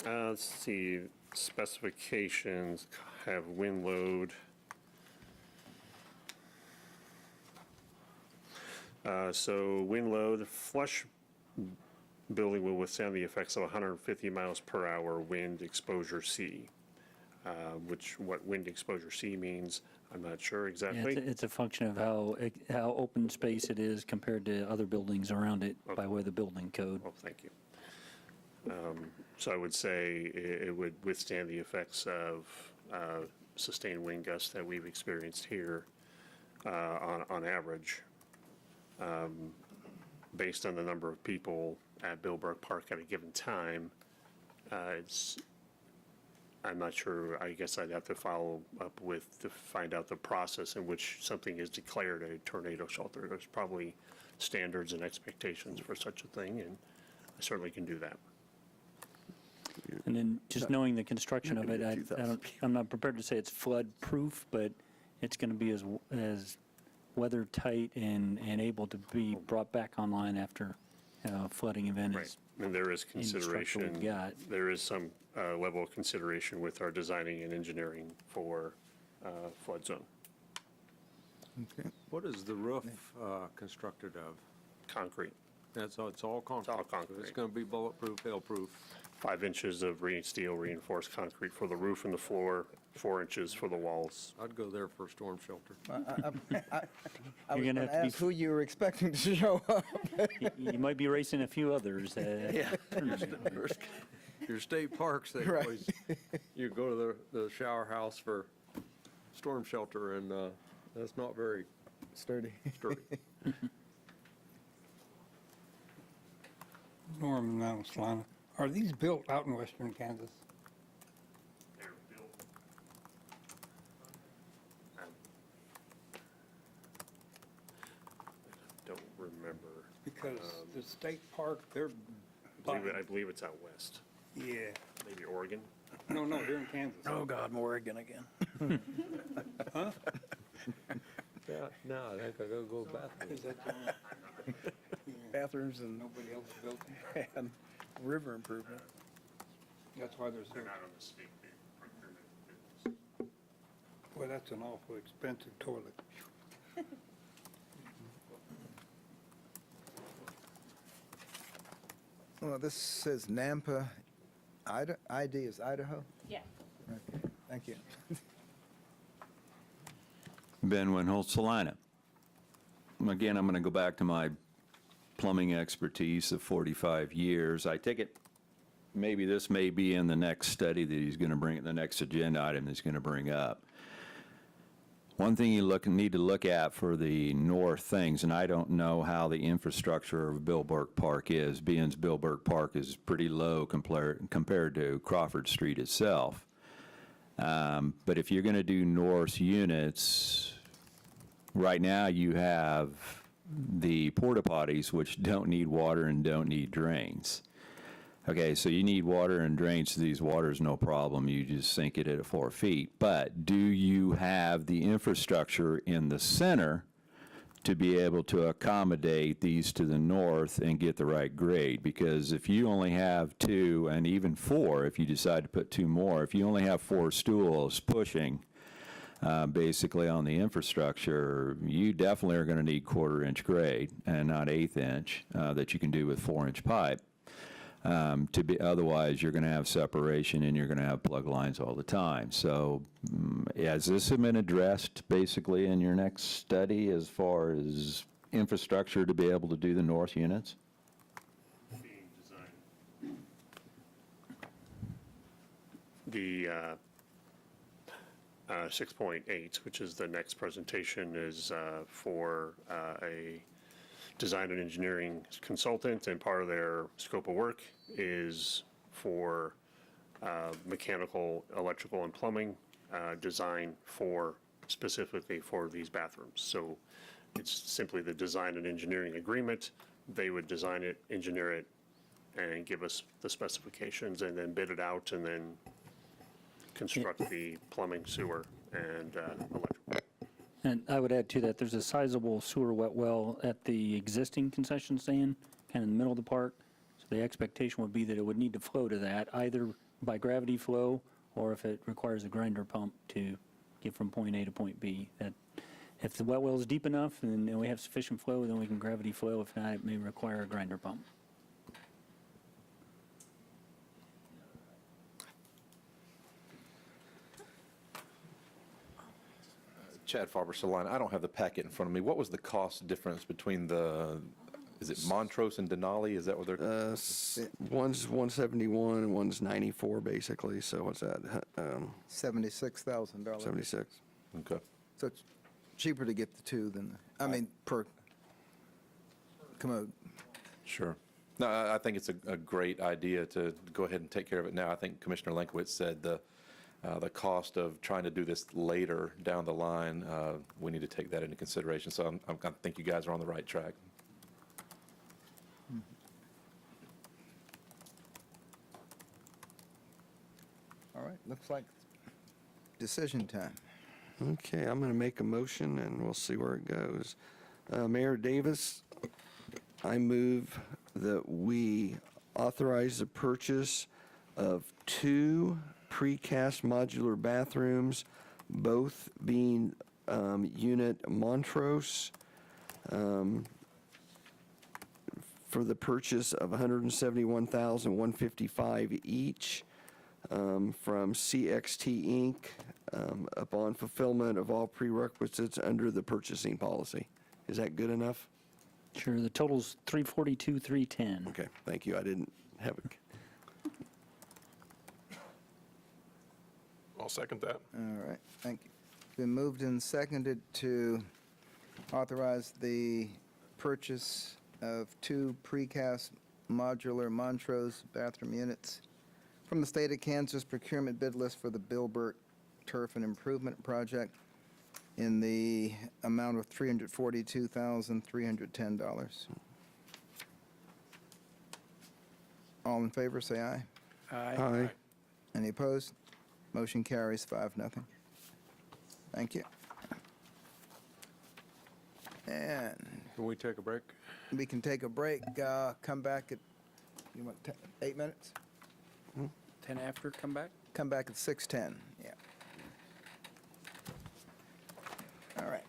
Let's see, specifications have wind load. So wind load, flush building will withstand the effects of 150 miles per hour wind exposure C, what wind exposure C means, I'm not sure Yeah, exactly. it's a function of how open space it is compared to other buildings around it by way of the building code. Oh, thank you. So I would say it would withstand the effects of sustained wind gusts that we've experienced here on average, based on the number of people at Bill Burke Park at a given time. I'm not sure, I guess I'd have to follow up to find out the process in which something is declared a tornado shelter. There's probably standards and expectations for such a thing, and I certainly can do that. And then just knowing the construction of it, I'm not prepared to say it's flood-proof, but it's going to be as weather-tight and able to be brought back online after a flooding event Right, is. and there is in the structure consideration, we've got. there is some level of consideration with our designing and engineering for flood zone. Okay. What is the roof constructed of? Concrete. It's all concrete. concrete. It's going to be bulletproof, hail-proof. 5 inches of steel reinforced concrete for the roof and the floor, 4 inches for the walls. I'd go there for a storm shelter. I You're was going gonna to have to be ask who you were expecting to show up. You might be racing a few others. Your state parks, they Right. always, you go to the shower house for storm shelter, and that's not very Sturdy. sturdy. Norman, Mount Salina. Are these built out in western Kansas? They're built. I don't remember. Because the state park, they're, I believe it's out west, yeah. maybe Oregon. No, here in Kansas. Oh, God, Morrigan again. Huh? Yeah, no, I think I gotta go bathroom. Is that the Bathrooms and nobody else built them? and river improvement. That's why they're so, They're not on the state procurement business. well, that's an awful expensive toilet. Well, this says Nampa, ID is Idaho? Yeah. Okay, thank you. Ben Winholt, Salina. Again, I'm going to go back to my plumbing expertise of 45 years. I take it maybe this may be in the next study that he's going to bring, the next agenda item he's going to bring up. One thing you need to look at for the north things, and I don't know how the infrastructure of Bill Burke Park is, being Bill Burke Park is pretty low compared to Crawford Street itself. But if you're going to do north units, right now you have the porta potties, which don't need water and don't need drains. Okay, so you need water and drains to these waters, no problem. You just sink it at 4 feet. But do you have the infrastructure in the center to be able to accommodate these to the north and get the right grade? Because if you only have 2, and even 4, if you decide to put 2 more, if you only have 4 stools pushing basically on the infrastructure, you definitely are going to need 1/4 inch grade and not 1/8 inch that you can do with 4-inch pipe. Otherwise, you're going to have separation and you're going to have plug lines all the time. So has this been addressed basically in your next study as far as infrastructure to be able to do the north units? Being designed. The 6.8, which is the next presentation, is for a design and engineering consultant, and part of their scope of work is for mechanical, electrical, and plumbing design specifically for these bathrooms. So it's simply the design and engineering agreement. They would design it, engineer it, and give us the specifications, and then bid it out, and then construct the plumbing, sewer, and electrical. And I would add to that, there's a sizable sewer wet well at the existing concession stand, kind of in the middle of the park. So the expectation would be that it would need to flow to that, either by gravity flow, or if it requires a grinder pump to get from point A to point B. That if the wet well is deep enough and we have sufficient flow, then we can gravity flow. If not, it may require a grinder pump. Chad Farber, Salina. I don't have the packet in front of me. What was the cost difference between is it Montrose and Denali? Is that what they're? One's 171 and one's 94, basically. So what's that? $76,000. 76. Okay. So it's cheaper to get the 2 than, per commode. Sure. No, I think it's a great idea to go ahead and take care of it now. I think Commissioner Lenkowitz said the cost of trying to do this later down the line, we need to take that into consideration. So I think you guys are on the right track. All right, looks like decision time. Okay, I'm going to make a motion, and we'll see where it goes. Mayor Davis, I move that we authorize the purchase of 2 precast modular bathrooms, both being for the purchase of $171,155 each from CXT Inc. Upon fulfillment of all prerequisites under the purchasing policy. Is that good enough? Sure, the total's $342,310. Okay, thank you. I didn't have it. I'll second that. All right, thank you. Been moved and seconded to authorize the purchase of 2 precast modular Montrose bathroom units from the state of Kansas procurement bid list for the Bill Burke Turf and Improvement Project in the amount of $342,310. All in favor, say aye. Aye. Any opposed? Motion carries 5-0. Thank you. And Can we take a break? we can take a break, come back at, you want 8 minutes? 10 after, come back? Come back at 6:10, yeah. All right.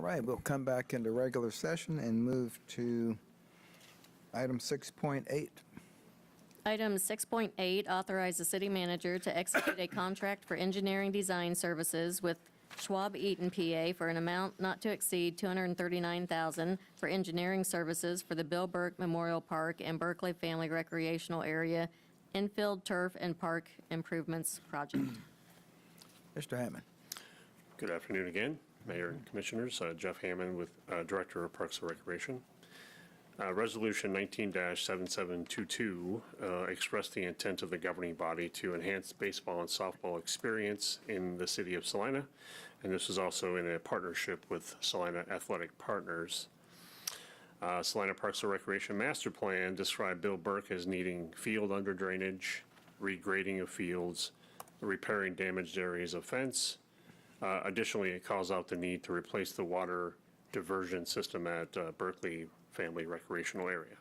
right, we'll come back into regular session and move to item 6.8. Item 6.8, authorize the city manager to execute a contract for engineering design services with Schwab Eaton, PA, for an amount not to exceed $239,000 for engineering services for the Bill Burke Memorial Park and Berkley Family Recreational Area Infield Turf and Park Improvements Project. Mr. Hammond. Good afternoon again, Mayor and Commissioners. Jeff Hammond with Director of Parks and Recreation. Resolution 19-7722 expressed the intent of the governing body to enhance baseball and softball experience in the city of Salina, and this is also in a partnership with Salina Athletic Partners. Salina Parks and Recreation Master Plan described Bill Burke as needing field under drainage, regrading of fields, repairing damaged areas of fence. Additionally, it calls out the need to replace the water diversion system at Berkley Family Recreational Area.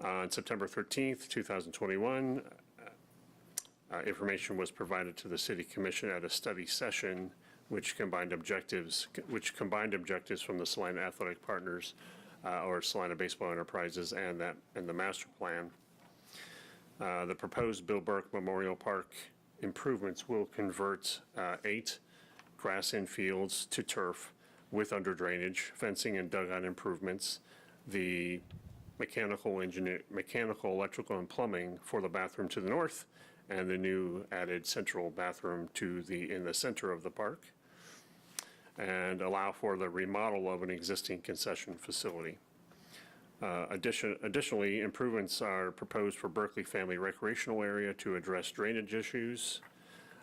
On September 13th, 2021, information was provided to the City Commission at a study session which combined objectives from the Salina Athletic Partners or Salina Baseball Enterprises and the master plan. The proposed Bill Burke Memorial Park improvements will convert 8 grass infields to turf with under drainage, fencing, and dugout improvements. The mechanical, electrical, and plumbing for the bathroom to the north, and the new added central bathroom in the center of the park, and allow for the remodel of an existing concession facility. Additionally, improvements are proposed for Berkley Family Recreational Area to address drainage issues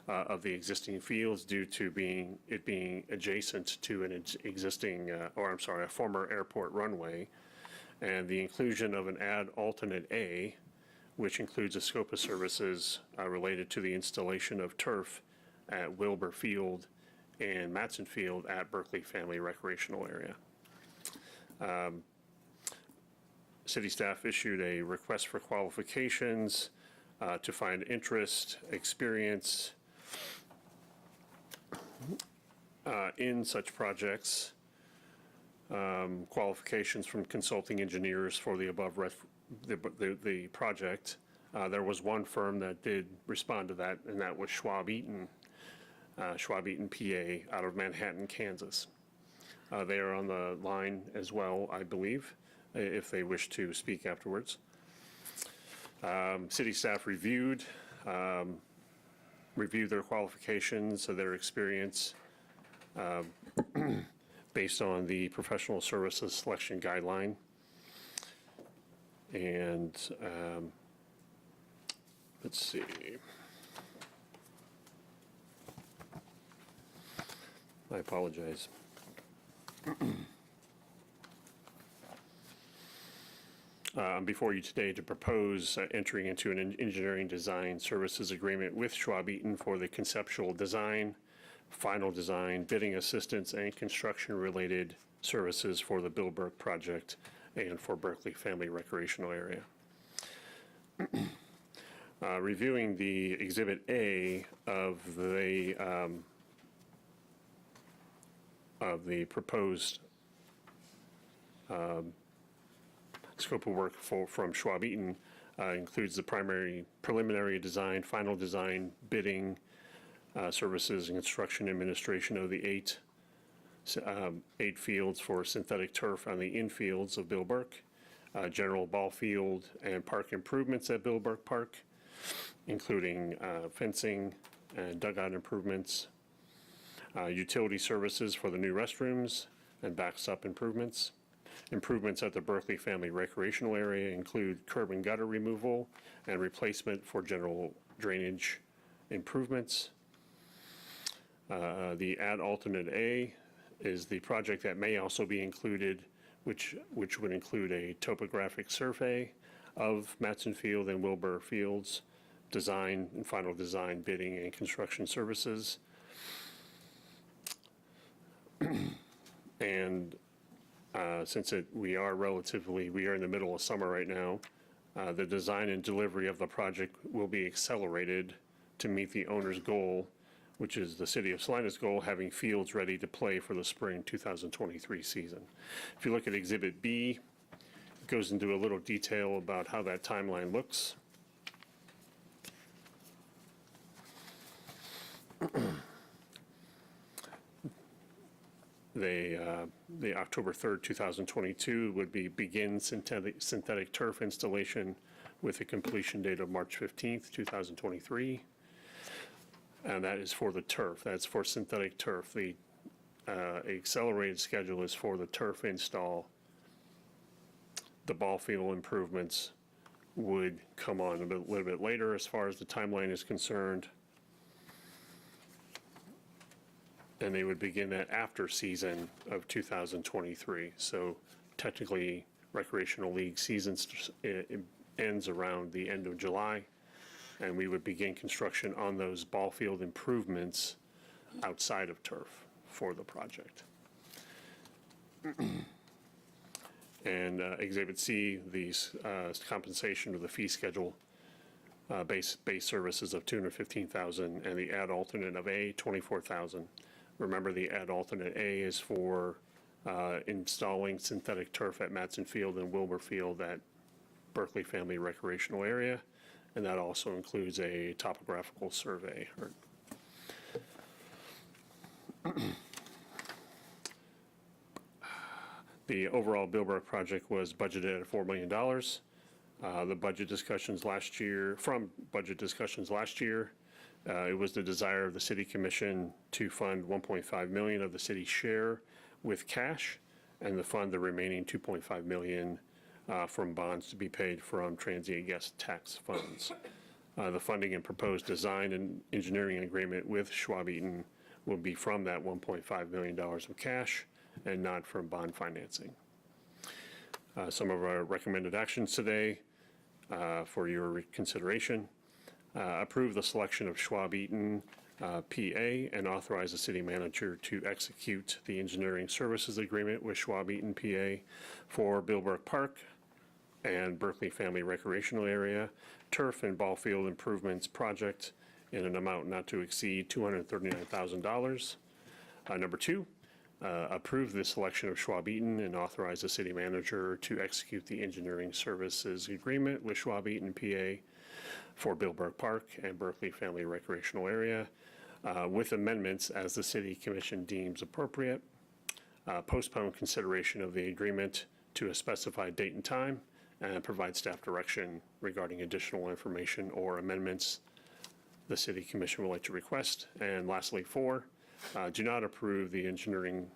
of the existing fields due to it being adjacent to an existing, a former airport runway, and the inclusion of an add alternate A, which includes a scope of services related to the installation of turf at Wilbur Field and Matson Field at Berkley Family Recreational Area. City staff issued a request for qualifications to find interest, experience in such projects, qualifications from consulting engineers for the above the project. There was one firm that did respond to that, and that was Schwab Eaton, PA, out of Manhattan, Kansas. They are on the line as well, I believe, if they wish to speak afterwards. City staff reviewed their qualifications, their experience, based on the professional services selection guideline. And let's see. I apologize. I'm before you today to propose entering into an engineering design services agreement with Schwab Eaton for the conceptual design, final design, bidding assistance, and construction-related services for the Bill Burke project and for Berkley Family Recreational Area. Reviewing the Exhibit A of the proposed scope of work from Schwab Eaton includes the preliminary design, final design, bidding, services, and construction administration of the 8 fields for synthetic turf on the infields of Bill Burke, general ball field and park improvements at Bill Burke Park, including fencing and dugout improvements, utility services for the new restrooms and backstop improvements. Improvements at the Berkley Family Recreational Area include curb and gutter removal and replacement for general drainage improvements. The add alternate A is the project that may also be included, which would include a topographic survey of Matson Field and Wilbur Fields, design and final design, bidding, and construction services. And since we are in the middle of summer right now, the design and delivery of the project will be accelerated to meet the owner's goal which is the city of Salina's goal, having fields ready to play for the spring 2023 season. If you look at Exhibit B, it goes into a little detail about how that timeline looks. The October 3rd, 2022 would begin synthetic turf installation with a completion date of March 15th, 2023. And that is for the turf. That's for synthetic turf. The accelerated schedule is for the turf install. The ball field improvements would come on a little bit later as far as the timeline is concerned. And they would begin that after season of 2023. So technically, Recreational League season ends around the end of July, and we would begin construction on those ball field improvements outside of turf for the project. And Exhibit C, the compensation of the fee schedule, base services of $215,000, and the ad alternate of A, $24,000. Remember, the ad alternate A is for installing synthetic turf at Matson Field and Wilbur Field at Berkley Family Recreational Area, and that also includes a topographical survey. The overall Bill Burke project was budgeted at $4 million. The budget discussions last year, it was the desire of the City Commission to fund $1.5 million of the city's share with cash and to fund the remaining $2.5 million from bonds to be paid from transient guest tax funds. The funding and proposed design and engineering agreement with Schwab Eaton will be from that $1.5 million of cash and not from bond financing. Some of our recommended actions today for your consideration. Approve the selection of Schwab Eaton, PA, and authorize the city manager to execute the engineering services agreement with Schwab Eaton, PA for Bill Burke Park and Berkley Family Recreational Area turf and ball field improvements project in an amount not to exceed $239,000. Number 2, approve the selection of Schwab Eaton and authorize the city manager to execute the engineering services agreement with Schwab Eaton, PA for Bill Burke Park and Berkley Family Recreational Area with amendments as the City Commission deems appropriate. Postpone consideration of the agreement to a specified date and time and provide staff direction regarding additional information or amendments the City Commission would like to request. And lastly, 4, do not approve the engineering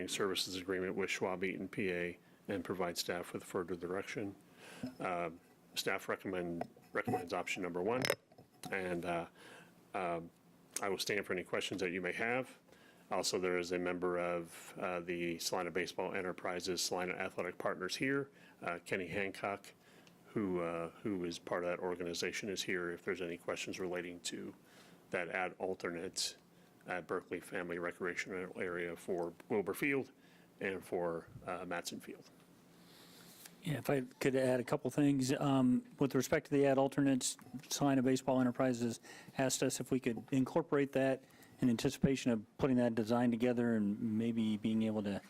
services agreement with Schwab Eaton, PA and provide staff with further direction. Staff recommends option number 1, and I will stand for any questions that you may have. Also, there is a member of the Salina Baseball Enterprises Salina Athletic Partners here, Kenny Hancock, who is part of that organization, is here if there's any questions relating to that ad alternate at Berkley Family Recreational Area for Wilbur Field and for Matson Field. Yeah, if I could add a couple things. With respect to the ad alternates, Salina Baseball Enterprises asked us if we could incorporate that in anticipation of putting that design together and maybe being able to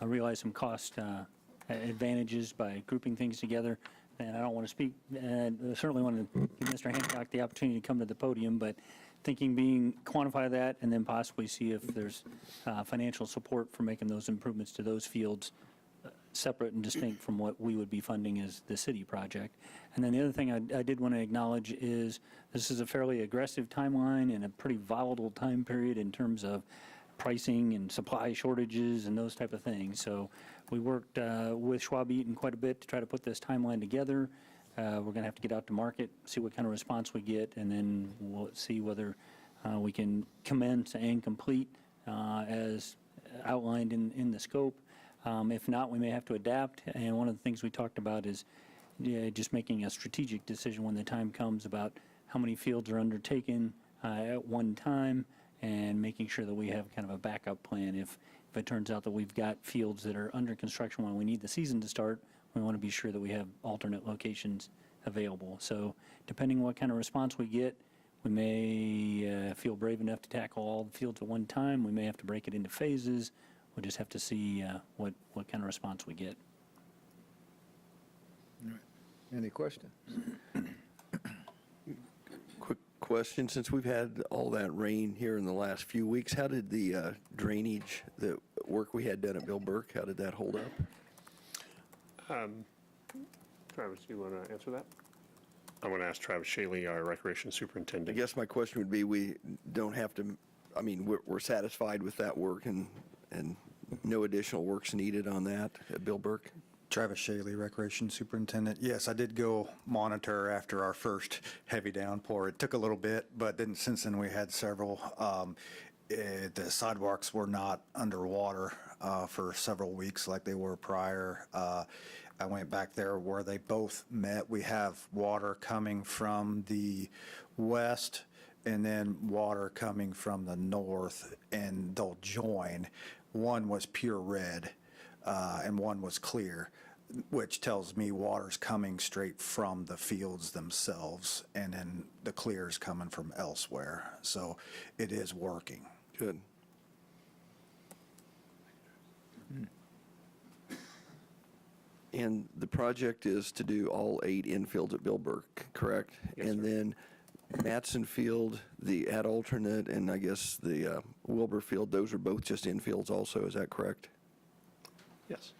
realize some cost advantages by grouping things together. And I don't want to speak, I certainly want to give Mr. Hancock the opportunity to come to the podium, but being quantify that and then possibly see if there's financial support for making those improvements to those fields separate and distinct from what we would be funding as the city project. And then the other thing I did want to acknowledge is this is a fairly aggressive timeline and a pretty volatile time period in terms of pricing and supply shortages and those type of things. So we worked with Schwab Eaton quite a bit to try to put this timeline together. We're going to have to get out to market, see what kind of response we get, and then we'll see whether we can commence and complete as outlined in the scope. If not, we may have to adapt. And one of the things we talked about is just making a strategic decision when the time comes about how many fields are undertaken at one time and making sure that we have kind of a backup plan. If it turns out that we've got fields that are under construction when we need the season to start, we want to be sure that we have alternate locations available. So depending on what kind of response we get, We may feel brave enough to tackle all the fields at one time. We may have to break it into phases. We'll just have to see what kind of response we get. Any questions? Quick question, since we've had all that rain here in the last few weeks, how did the drainage, the work we had done at Bill Burke, how did that hold up? Travis, do you want to answer that? I'm going to ask Travis Shaley, our Recreation I Superintendent. guess my question would be, we don't have to, I mean, we're satisfied with that work and no additional work's needed on that at Bill Burke? Travis Shaley, Recreation Superintendent. Yes, I did go monitor after our first heavy downpour. It took a little bit, but then since then we had several. The sidewalks were not underwater for several weeks like they were prior. I went back there where they both met. We have water coming from the west and then water coming from the north, and they'll join. One was pure red and one was clear, which tells me water's coming straight from the fields themselves, and then the clear is coming from elsewhere. So it is working. Good. And the project is to do all 8 infields at Bill Burke, correct? Yes, and sir. then Matson Field, the ad alternate, and I guess the Wilbur Field, those are both just infields also, is that correct? Yes.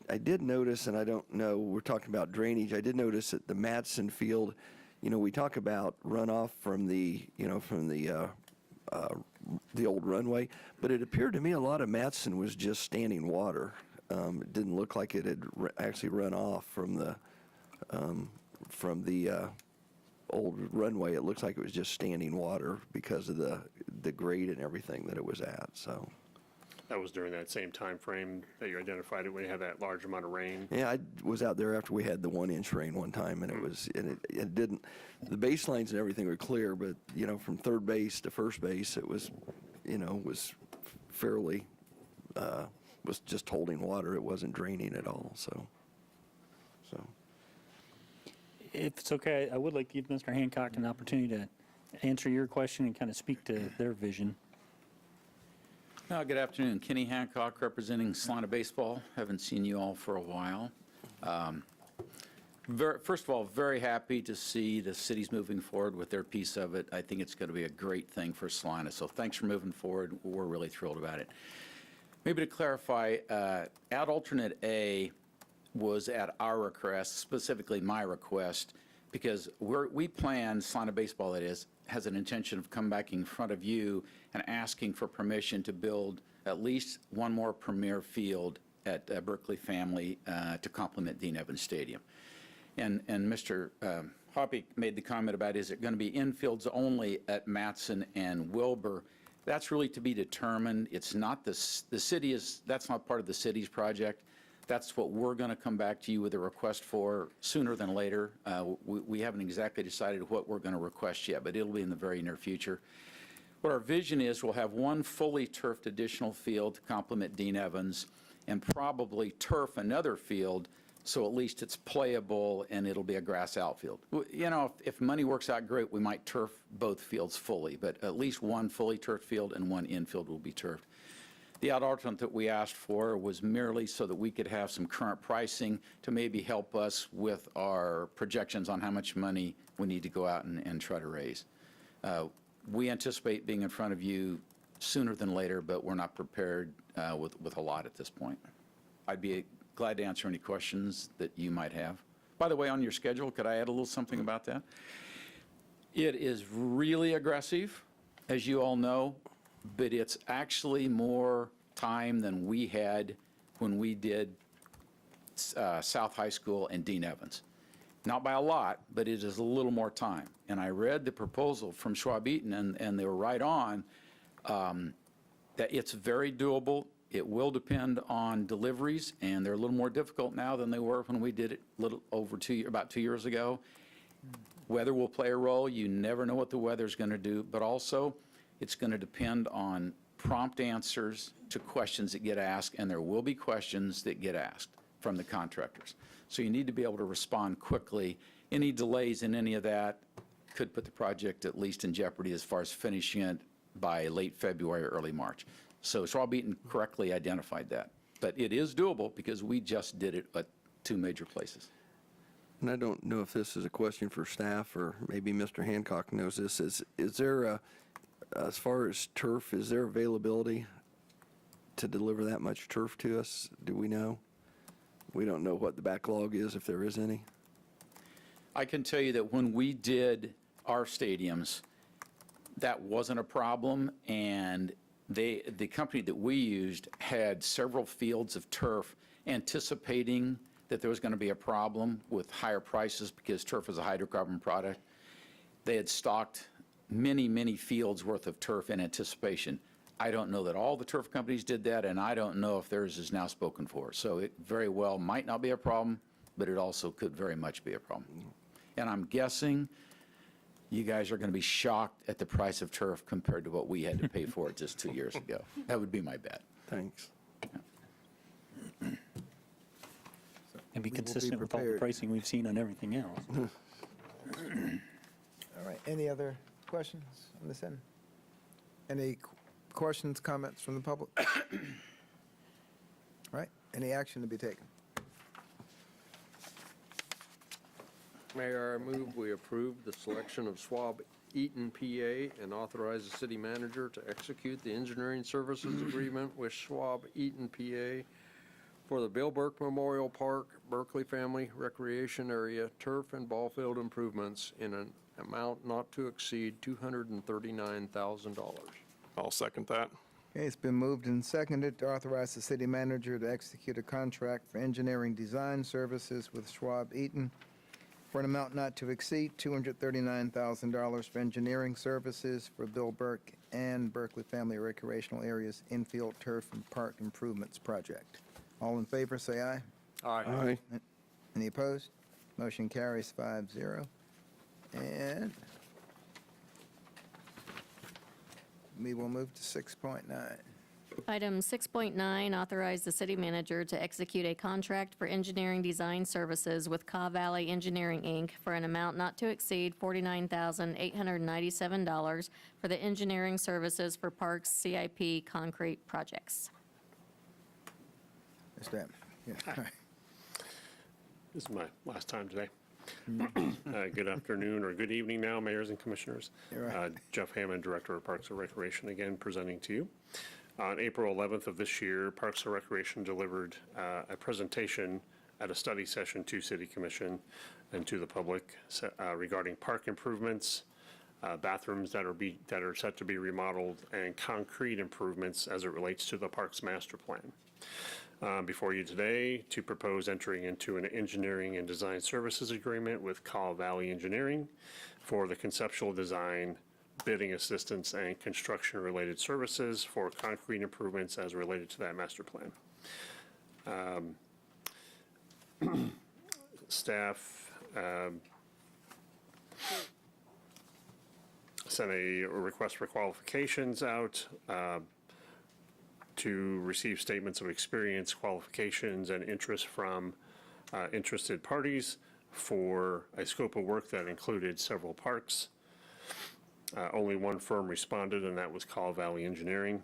I did notice, and I don't know, we're talking about drainage, I did notice that the Matson Field, you know, we talk about runoff from the, you know, from the old runway, but it appeared to me a lot of Matson was just standing water. It didn't look like it had actually run off from the old runway. It looks like it was just standing water because of the grade and everything that it was at. So That was during that same time frame that you identified it when you had that large amount of rain. yeah, I was out there after we had the 1-inch rain one time, and it didn't. The baselines and everything were clear, but you know, from third base to first base, it was, you know, was fairly. Was just holding water. It wasn't draining at all. So. If it's okay, I would like to give Mr. Hancock an opportunity to answer your question and kind of speak to their vision. Good afternoon. Kenny Hancock, representing Salina Baseball. Haven't seen you all for a while. First of all, very happy to see the city's moving forward with their piece of it. I think it's going to be a great thing for Salina. So thanks for moving forward. We're really thrilled about it. Maybe to clarify, ad alternate A was at our request, specifically my request, because we plan, Salina Baseball that is, has an intention of coming back in front of you and asking for permission to build at least one more premier field at Berkley Family to complement Dean Evans Stadium. And Mr. Hoppe made the comment about, is it going to be infields only at Matson and Wilbur? That's really to be determined. It's not the city is, that's not part of the city's project. That's what we're going to come back to you with a request for sooner than later. We haven't exactly decided what we're going to request yet, but it'll be in the very near future. What our vision is, we'll have one fully turfed additional field to complement Dean Evans, and probably turf another field so at least it's playable and it'll be a grass outfield. You know, if money works out great, we might turf both fields fully, but at least one fully turfed field and one infield will be turfed. The ad alternate that we asked for was merely so that we could have some current pricing to maybe help us with our projections on how much money we need to go out and try to raise. We anticipate being in front of you sooner than later, but we're not prepared with a lot at this point. I'd be glad to answer any questions that you might have. By the way, on your schedule, could I add a little something about that? It is really aggressive, as you all know, but it's actually more time than we had when we did South High School and Dean Evans. Not by a lot, but it is a little more time. And I read the proposal from Schwab Eaton, and they were right on that it's very doable. It will depend on deliveries, and they're a little more difficult now than they were when we did it about 2 years ago. Weather will play a role. You never know what the weather's going to do, but also it's going to depend on prompt answers to questions that get asked, and there will be questions that get asked from the contractors. So you need to be able to respond quickly. Any delays in any of that, could put the project at least in jeopardy as far as finishing it by late February or early March. So Schwab Eaton correctly identified that. But it is doable because we just did it at 2 major places. And I don't know if this is a question for staff or maybe Mr. Hancock knows this. Is there, as far as turf, is there availability to deliver that much turf to us? Do we know? We don't know what the backlog is, if there is any. I can tell you that when we did our stadiums, that wasn't a problem, and the company that we used had several fields of turf, anticipating that there was going to be a problem with higher prices because turf is a hydrocarbon product. They had stocked many, many fields worth of turf in anticipation. I don't know that all the turf companies did that, and I don't know if theirs is now spoken for. So it very well might not be a problem, but it also could very much be a problem. And I'm guessing you guys are going to be shocked at the price of turf compared to what we had to pay for it just 2 years ago. That would be my bet. Thanks. And be We will be consistent with all the prepared. pricing we've seen on everything else. All right, any other questions on this end? Any questions, comments from the public? All right, any action to be taken? Mayor, I move we approve the selection of Schwab Eaton, PA, and authorize the city manager to execute the engineering services agreement with Schwab Eaton, PA for the Bill Burke Memorial Park, Berkley Family Recreation Area, turf and ball field improvements in an amount not to exceed $239,000. I'll second that. Okay, it's been moved and seconded to authorize the city manager to execute a contract for engineering design services with Schwab Eaton for an amount not to exceed $239,000 for engineering services for Bill Burke and Berkley Family Recreational Areas Infield Turf and Park Improvements Project. All in favor, say aye. Aye. Any opposed? Motion carries 5-0. And we will move to 6.9. Item 6.9, authorize the city manager to execute a contract for engineering design services with Caw Valley Engineering, Inc. for an amount not to exceed $49,897 for the engineering services for Parks CIP Concrete Projects. Mr. Abbott. Yeah, all right. This is my last time today. Good afternoon or good evening now, mayors and commissioners. You're right. Jeff Hammond, Director of Parks and Recreation, again presenting to you. On April 11th of this year, Parks and Recreation delivered a presentation at a study session to City Commission and to the public regarding park improvements, bathrooms that are set to be remodeled, and concrete improvements as it relates to the Parks Master Plan. Before you today to propose entering into an engineering and design services agreement with Caw Valley Engineering for the conceptual design, bidding assistance, and construction-related services for concrete improvements as related to that master plan. Staff sent a request for qualifications out to receive statements of experience, qualifications, and interest from interested parties for a scope of work that included several parks. Only one firm responded, and that was Caw Valley Engineering.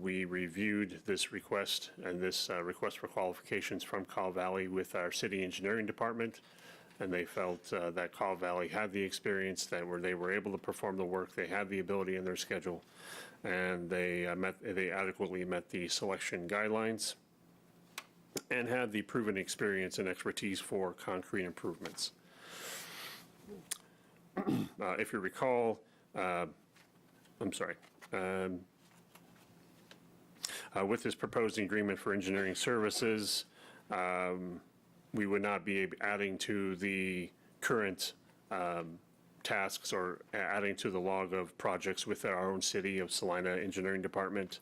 We reviewed this request and this request for qualifications from Caw Valley with our city engineering department, and they felt that Caw Valley had the experience, that they were able to perform the work, they had the ability in their schedule, and they adequately met the selection guidelines and had the proven experience and expertise for concrete improvements. If you recall, with this proposed agreement for engineering services, we would not be adding to the current tasks or adding to the log of projects with our own city of Salina Engineering Department.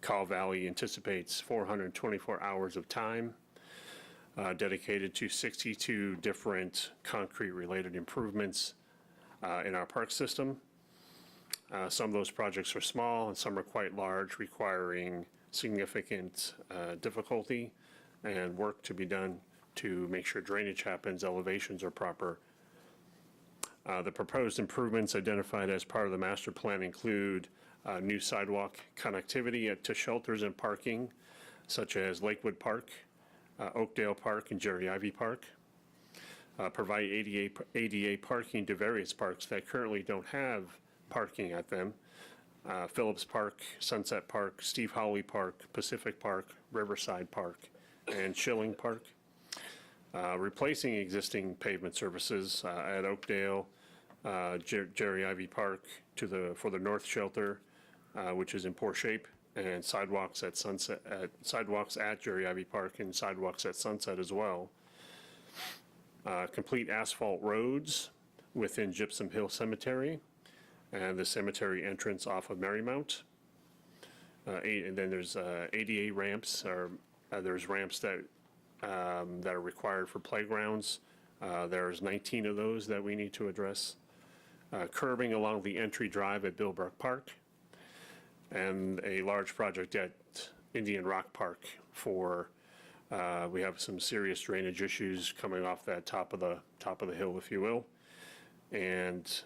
Caw Valley anticipates 424 hours of time dedicated to 62 different concrete-related improvements in our park system. Some of those projects are small and some are quite large, requiring significant difficulty and work to be done to make sure drainage happens, elevations are proper. The proposed improvements identified as part of the master plan include new sidewalk connectivity to shelters and parking, such as Lakewood Park, Oakdale Park, and Jerry Ivy Park. Provide ADA parking to various parks that currently don't have parking at them. Phillips Park, Sunset Park, Steve Hawley Park, Pacific Park, Riverside Park, and Schilling Park. Replacing existing pavement surfaces at Oakdale, Jerry Ivy Park for the north shelter, which is in poor shape, and sidewalks at Jerry Ivy Park and sidewalks at Sunset as well. Complete asphalt roads within Gypsum Hill Cemetery and the cemetery entrance off of Marymount. And then there's ADA ramps, or there's ramps that are required for playgrounds. There's 19 of those that we need to address. Curbing along the entry drive at Bill Burke Park, and a large project at Indian Rock Park for, we have some serious drainage issues coming off that top of the hill, if you will, and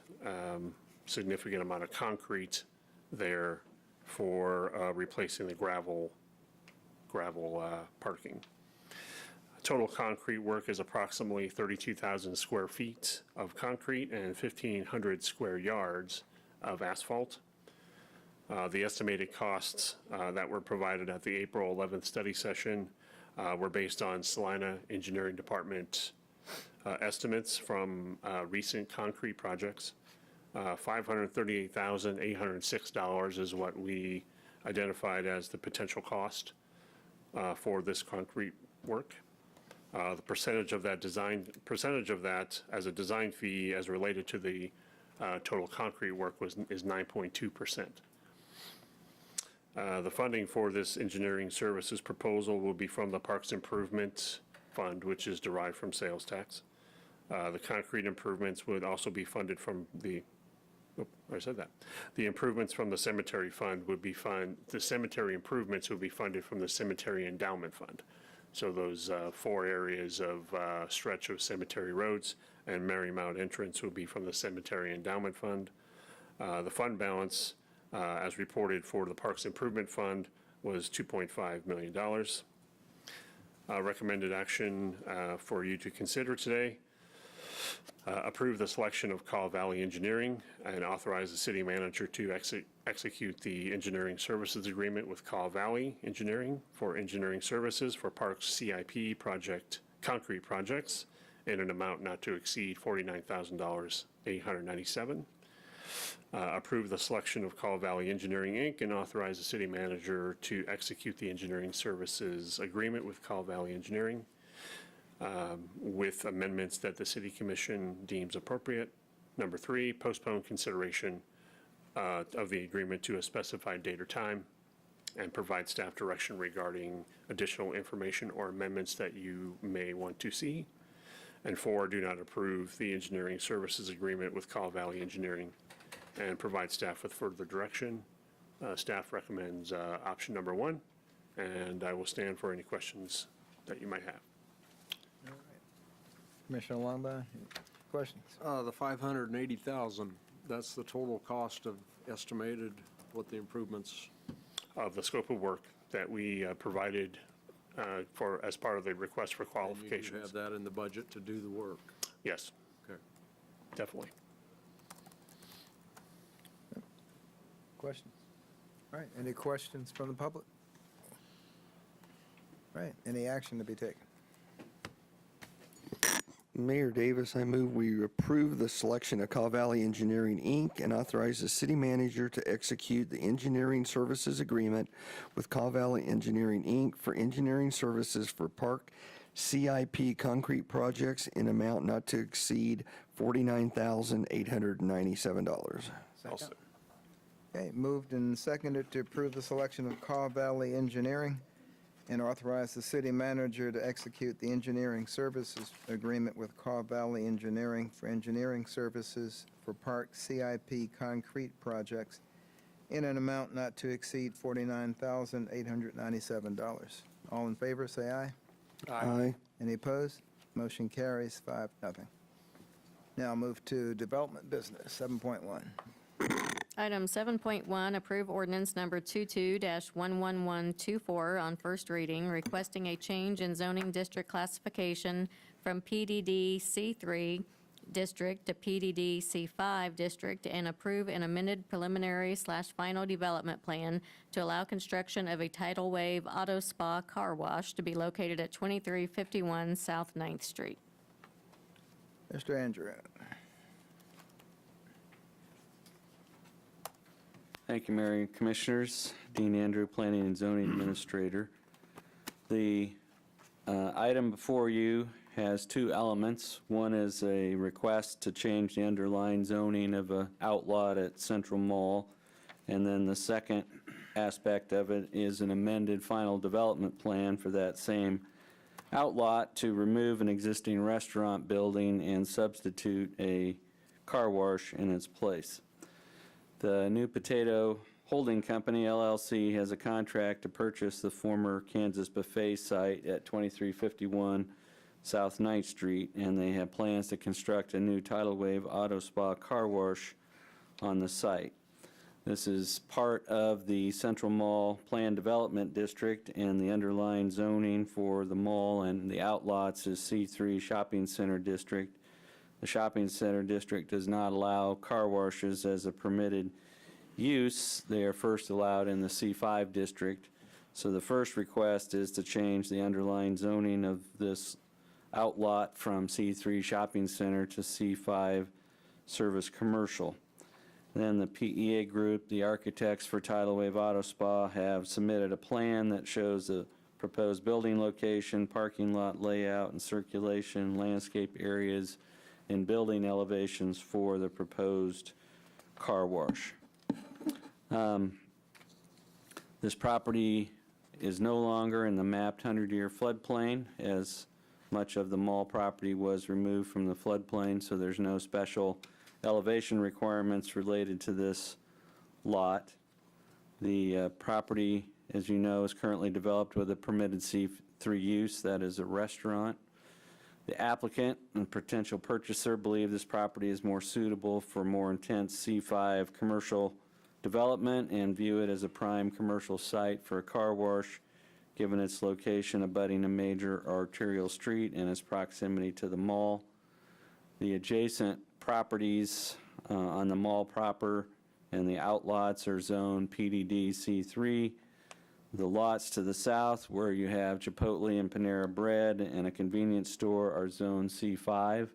significant amount of concrete there for replacing the gravel parking. Total concrete work is approximately 32,000 square feet of concrete and 1,500 square yards of asphalt. The estimated costs that were provided at the April 11th study session were based on Salina Engineering Department estimates from recent concrete projects. $538,806 is what we identified as the potential cost for this concrete work. The percentage of that as a design fee as related to the total concrete work is 9.2%. The funding for this engineering services proposal will be from the Parks Improvement Fund, which is derived from sales tax. The concrete improvements would also be funded from the improvements from the cemetery fund the cemetery improvements would be funded from the cemetery endowment fund. So those 4 areas of stretch of cemetery roads and Marymount entrance would be from the cemetery endowment fund. The fund balance, as reported for the Parks Improvement Fund, was $2.5 million. Recommended action for you to consider today. Approve the selection of Call Valley Engineering and authorize the city manager to execute the engineering services agreement with Call Valley Engineering for engineering services for Parks CIP concrete projects in an amount not to exceed $49,897. Approve the selection of Call Valley Engineering, Inc., and authorize the city manager to execute the engineering services agreement with Call Valley Engineering with amendments that the City Commission deems appropriate. Number 3, postpone consideration of the agreement to a specified date or time, and provide staff direction regarding additional information or amendments that you may want to see. And 4, do not approve the engineering services agreement with Call Valley Engineering and provide staff with further direction. Staff recommends option number 1, and I will stand for any questions that you might have. Commissioner Longbottom, questions? The 580,000, that's the total cost of estimated what the improvements? Of the scope of work that we provided as part of the request for qualifications. And you have that in the budget to do the work? Yes. Okay. Definitely. Questions? All right, any questions from the public? All right, any action to be taken? Mayor Davis, I move we approve the selection of Call Valley Engineering, Inc. and authorize the city manager to execute the engineering services agreement with Call Valley Engineering, Inc. for engineering services for Park CIP Concrete Projects in amount not to exceed $49,897. Okay, moved and seconded to approve the selection of Call Valley Engineering and authorize the city manager to execute the engineering services agreement with Call Valley Engineering for engineering services for Park CIP Concrete Projects in an amount not to exceed $49,897. All in favor, say aye. Aye. Any opposed? Motion carries 5-0. Now move to development business, 7.1. Item 7.1, approve ordinance number 22-11124 on first reading, requesting a change in zoning district classification from PDD C3 district to PDD C5 district, and approve an amended preliminary/final development plan to allow construction of a tidal wave auto spa car wash to be located at 2351 South 9th Street. Mr. Andrew. Thank you, Mayor and Commissioners. Dean Andrew, Planning and Zoning Administrator. The item before you has two elements. One is a request to change the underlying zoning of an outlot at Central Mall, and then the second aspect of it is an amended final development plan for that same outlot to remove an existing restaurant building and substitute a car wash in its place. The New Potato Holding Company, LLC, has a contract to purchase the former Kansas Buffet site at 2351 South 9th Street, and they have plans to construct a new tidal wave auto spa car wash on the site. This is part of the Central Mall Planned Development District, and the underlying zoning for the mall and the outlots is C3 Shopping Center District. The shopping center district does not allow car washes as a permitted use. They are first allowed in the C5 district. So the first request is to change the underlying zoning of this outlot from C3 shopping center to C5 service commercial. Then the PEA group, the architects for Tidal Wave Auto Spa, have submitted a plan that shows the proposed building location, parking lot layout and circulation, landscape areas, and building elevations for the proposed car wash. This property is no longer in the mapped 100-year floodplain, as much of the mall property was removed from the floodplain, so there's no special elevation requirements related to this lot. The property, as you know, is currently developed with a permitted C3 use, that is a restaurant. The applicant and potential purchaser believe this property is more suitable for more intense C5 commercial development and view it as a prime commercial site for a car wash, given its location abutting a major arterial street and its proximity to the mall. The adjacent properties on the mall proper and the outlots are zoned PDD C3. The lots to the south, where you have Chipotle and Panera Bread and a convenience store, are zone C5,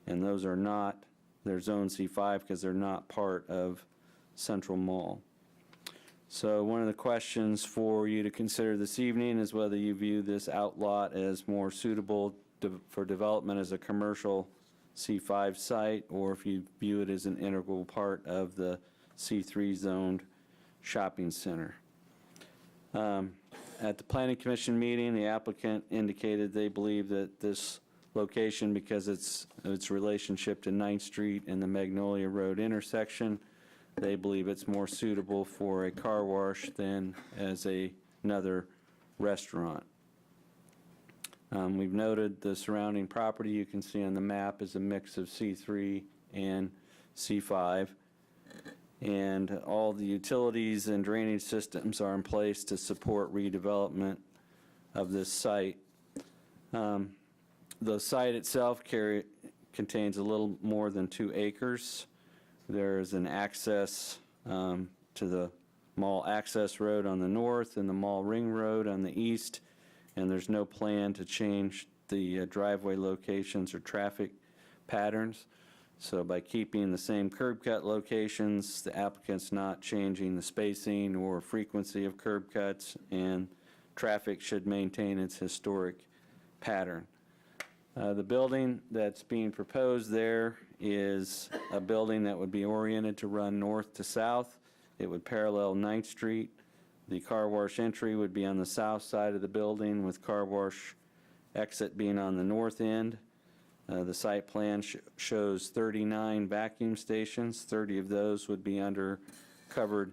and those are not, they're zone C5 because they're not part of Central Mall. So one of the questions for you to consider this evening is whether you view this outlot as more suitable for development as a commercial C5 site, or if you view it as an integral part of the C3 zoned shopping center. At the Planning Commission meeting, the applicant indicated they believe that this location, because its relationship to 9th Street and the Magnolia Road intersection, they believe it's more suitable for a car wash than as another restaurant. We've noted the surrounding property you can see on the map is a mix of C3 and C5. And all the utilities and drainage systems are in place to support redevelopment of this site. The site itself contains a little more than 2 acres. There's an access to the mall access road on the north and the mall ring road on the east, and there's no plan to change the driveway locations or traffic patterns. So by keeping the same curb cut locations, the applicant's not changing the spacing or frequency of curb cuts, and traffic should maintain its historic pattern. The building that's being proposed there is a building that would be oriented to run north to south. It would parallel 9th Street. The car wash entry would be on the south side of the building, with car wash exit being on the north end. The site plan shows 39 vacuum stations. 30 of those would be under covered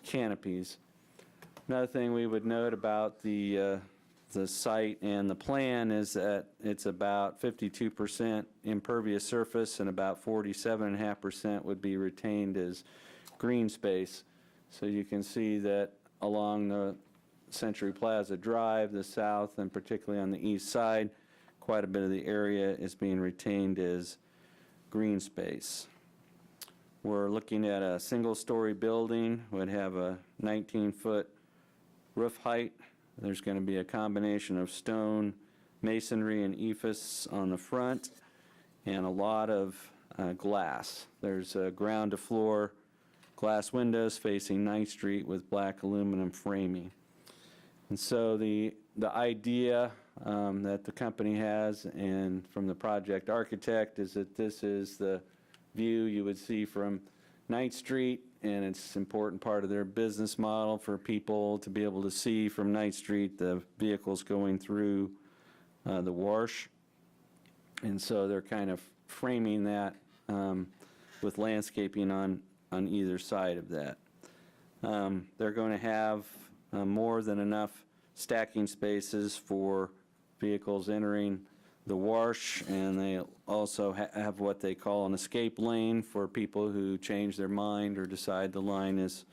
canopies. Another thing we would note about the the site and the plan is that it's about 52% impervious surface and about 47.5% would be retained as green space. So you can see that along the Century Plaza Drive, the south, and particularly on the east side, quite a bit of the area is being retained as green space. We're looking at a single-story building, would have a 19-foot roof height. There's going to be a combination of stone, masonry, and ephes on the front, and a lot of glass. There's ground-to-floor glass windows facing 9th Street with black aluminum framing. And so the idea that the company has, and from the project architect, is that this is the view you would see from 9th Street, and it's an important part of their business model for people to be able to see from 9th Street the vehicles going through the wash. And so they're kind of framing that with landscaping on either side of that. They're going to have more than enough stacking spaces for vehicles entering the wash, and they also have what they call an escape lane for people who change their mind or decide the line is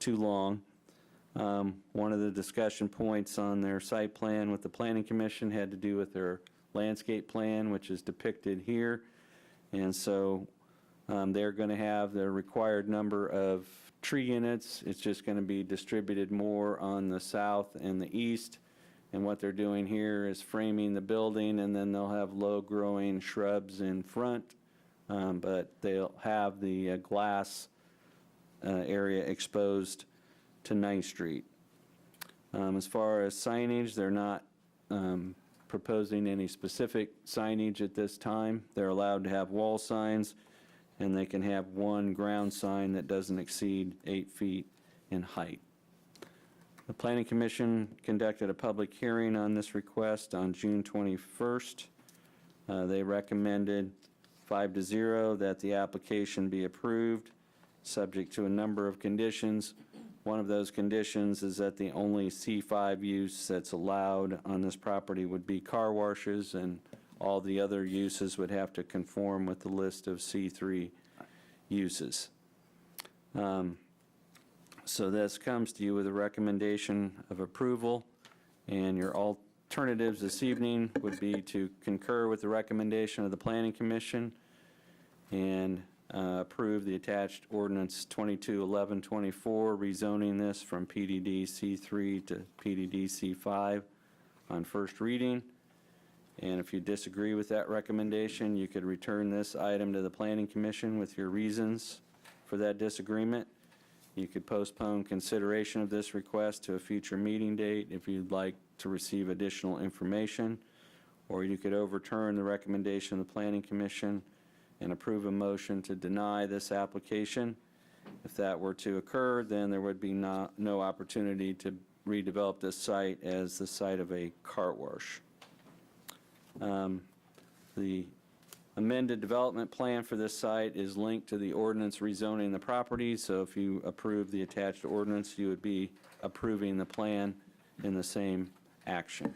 too long. One of the discussion points on their site plan with the Planning Commission had to do with their landscape plan, which is depicted here. And so they're going to have the required number of tree units. It's just going to be distributed more on the south and the east. And what they're doing here is framing the building, and then they'll have low-growing shrubs in front, but they'll have the glass area exposed to 9th Street. As far as signage, they're not proposing any specific signage at this time. They're allowed to have wall signs, and they can have one ground sign that doesn't exceed 8 feet in height. The Planning Commission conducted a public hearing on this request on June 21st. They recommended 5-0 that the application be approved, subject to a number of conditions. One of those conditions is that the only C5 use that's allowed on this property would be car washes, and all the other uses would have to conform with the list of C3 uses. So this comes to you with a recommendation of approval, and your alternatives this evening would be to concur with the recommendation of the Planning Commission and approve the attached ordinance 221124, rezoning this from PDD C3 to PDD C5 on first reading. And if you disagree with that recommendation, you could return this item to the Planning Commission with your reasons for that disagreement. You could postpone consideration of this request to a future meeting date if you'd like to receive additional information, or you could overturn the recommendation of the Planning Commission and approve a motion to deny this application. If that were to occur, then there would be no opportunity to redevelop this site as the site of a car wash. The amended development plan for this site is linked to the ordinance rezoning the property, so if you approve the attached ordinance, you would be approving the plan in the same action.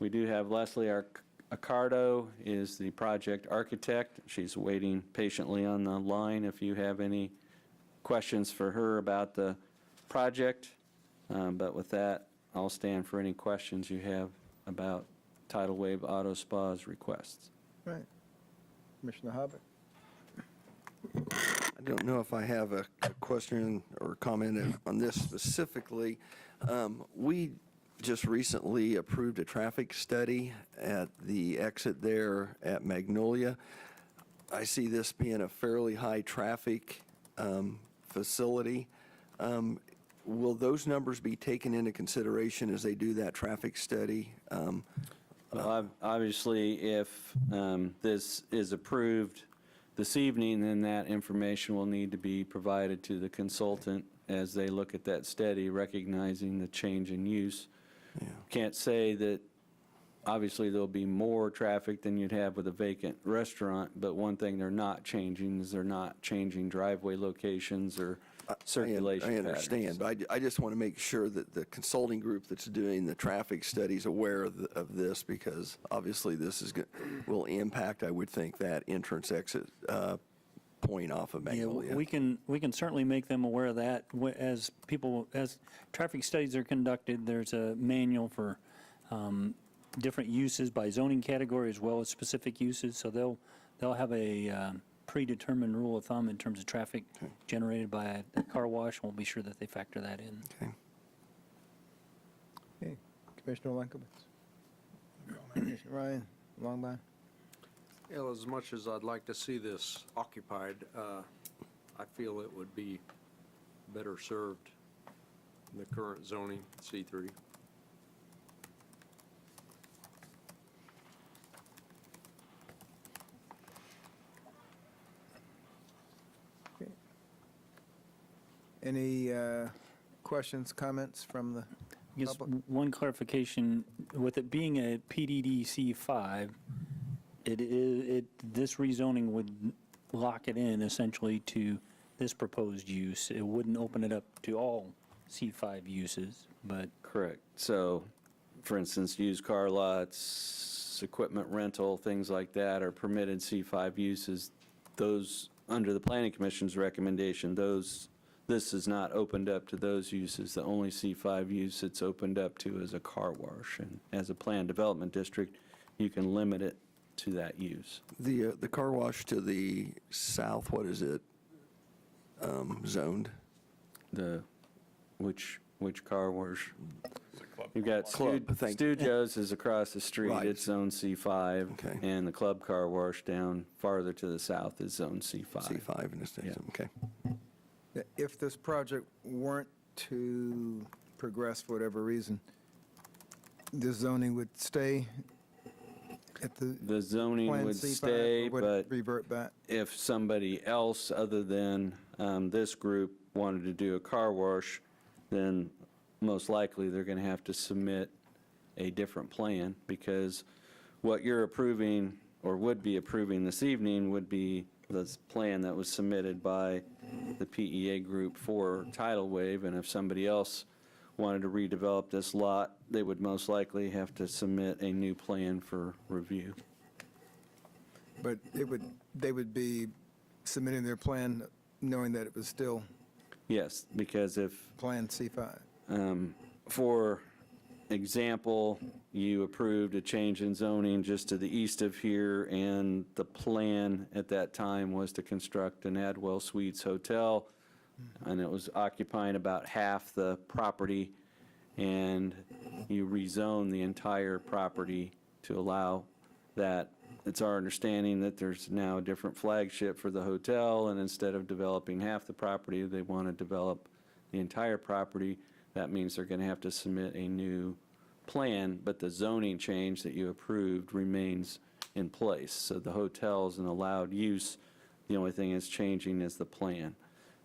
We do have Leslie Accardo is the project architect. She's waiting patiently on the line if you have any questions for her about the project. But with that, I'll stand for any questions you have about Tidal Wave Auto Spa's requests. Right. Commissioner Hobbit? I don't know if I have a question or comment on this specifically. We just recently approved a traffic study at the exit there at Magnolia. I see this being a fairly high traffic facility. Will those numbers be taken into consideration as they do that traffic study? Well, obviously, if this is approved this evening, then that information will need to be provided to the consultant as they look at that study, recognizing the change in use. Can't say that, obviously, there'll be more traffic than you'd have with a vacant restaurant, but one thing they're not changing is they're not changing driveway locations or circulation I understand, patterns. but I just want to make sure that the consulting group that's doing the traffic studies aware of this, because obviously this is, will impact, I would think, that entrance exit point off of Yeah, Magnolia. we can certainly make them aware of that. As traffic studies are conducted, there's a manual for different uses by zoning category as well as specific uses, so they'll have a predetermined rule of thumb in terms of traffic generated by a car wash. We'll be sure that they factor that in. Okay. Okay, Commissioner Lankovitz. Commissioner Ryan, Longby. Well, as much as I'd like to see this occupied, I feel it would be better served in the current zoning, C3. Any questions, comments from the I guess public? one clarification, with it being a PDD C5, this rezoning would lock it in essentially to this proposed use. It wouldn't open it up to all C5 uses, but. Correct. So, for instance, used car lots, equipment rental, things like that are permitted C5 uses. Those, under the Planning Commission's recommendation, this is not opened up to those uses. The only C5 use it's opened up to is a car wash. And as a planned development district, you can limit it to that use. The car wash to the south, what is it, zoned? Which car wash? Club You've got Club, thank you. Stu Joe's is across the street, Right. it's zone C5. Okay. And the club car wash down farther to the south is zone C5. C5 in this case, okay. If this project weren't to progress for whatever reason, the zoning would stay at The zoning Plan would C5, stay, or would it but revert back? if somebody else other than this group wanted to do a car wash, then most likely they're going to have to submit a different plan, because what you're approving or would be approving this evening would be the plan that was submitted by the PEA group for tidal wave, and if somebody else wanted to redevelop this lot, they would most likely have to submit a new plan for review. But they would be submitting their plan knowing that it was still Yes, because if Plan C5. For example, you approved a change in zoning just to the east of here, and the plan at that time was to construct an Adwell Suites hotel, and it was occupying about half the property, and you rezone the entire property to allow that. It's our understanding that there's now a different flagship for the hotel, and instead of developing half the property, they want to develop the entire property. That means they're going to have to submit a new plan, but the zoning change that you approved remains in place. So the hotel is an allowed use. The only thing that's changing is the plan.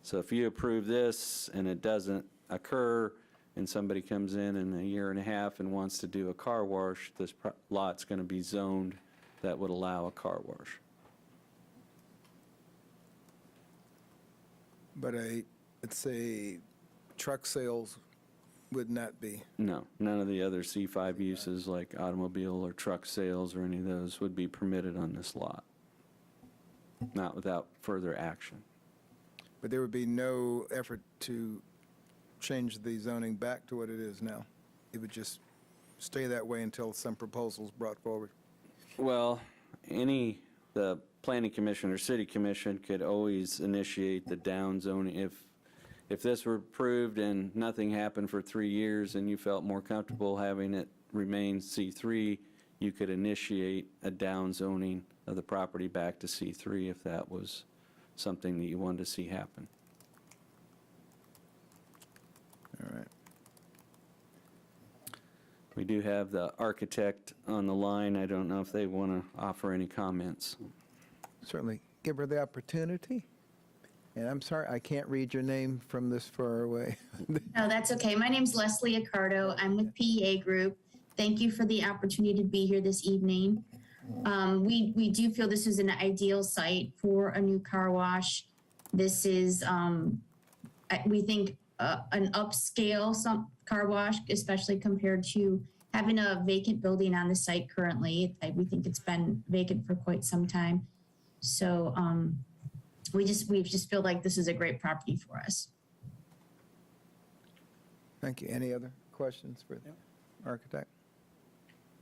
So if you approve this and it doesn't occur, and somebody comes in a year and a half and wants to do a car wash, this lot's going to be zoned that would allow a car wash. But let's say truck sales would not be. No, none of the other C5 uses like automobile or truck sales or any of those would be permitted on this lot. Not without further action. But there would be no effort to change the zoning back to what it is now. It would just stay that way until some proposals brought forward. Well, the planning commission or city commission could always initiate the down zoning. If this were approved and nothing happened for 3 years and you felt more comfortable having it remain C3, you could initiate a down zoning of the property back to C3 if that was something that you wanted to see happen. All right. We do have the architect on the line. I don't know if they want to offer any comments. Certainly give her the opportunity. And I'm sorry, I can't read your name from this far away. No, that's okay. My name's Leslie Accardo. I'm with PEA Group. Thank you for the opportunity to be here this evening. We do feel this is an ideal site for a new car wash. This is we think an upscale car wash, especially compared to having a vacant building on the site currently. We think it's been vacant for quite some time. So we just feel like this is a great property for us. Thank you. Any other questions for the architect?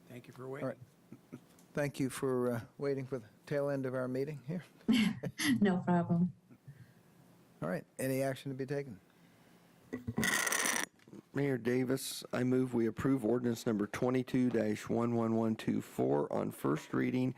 Thank you for All waiting. right. Thank you for waiting for the tail end of our meeting here. No problem. All right. Any action to be taken? Mayor Davis, I move we approve ordinance number 22-11124 on first reading,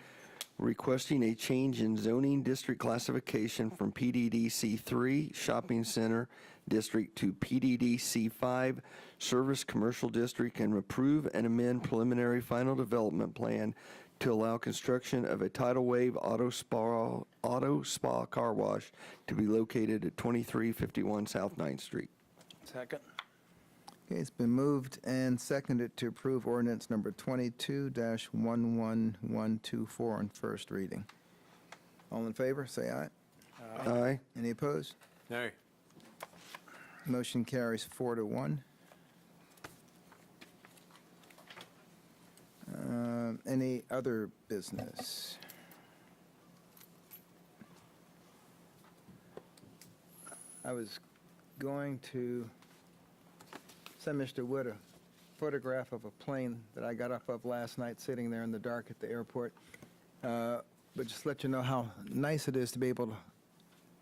requesting a change in zoning district classification from PDD C3 Shopping Center District to PDD C5 Service Commercial District, and approve and amend preliminary final development plan to allow construction of a tidal wave auto spa car wash to be located at 2351 South 9th Street. Second. Okay, it's been moved and seconded to approve ordinance number 22-11124 on first reading. All in favor, say aye. Aye. Any opposed? No. Motion carries 4-1. Any other business? I was going to send Mr. Wood a photograph of a plane that I got off of last night sitting there in the dark at the airport. But just let you know how nice it is to be able to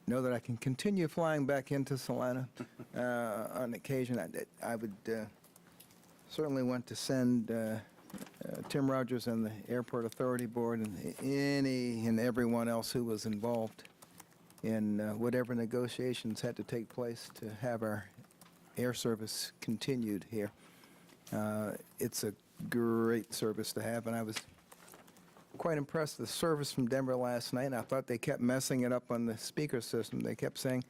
know that I can continue flying back into Salina on occasion. I would certainly want to send Tim Rogers and the Airport Authority Board and any and everyone else who was involved in whatever negotiations had to take place to have our air service continued here. It's a great service to have, and I was quite impressed with the service from Denver last night, and I thought they kept messing it up on the speaker system. They kept saying,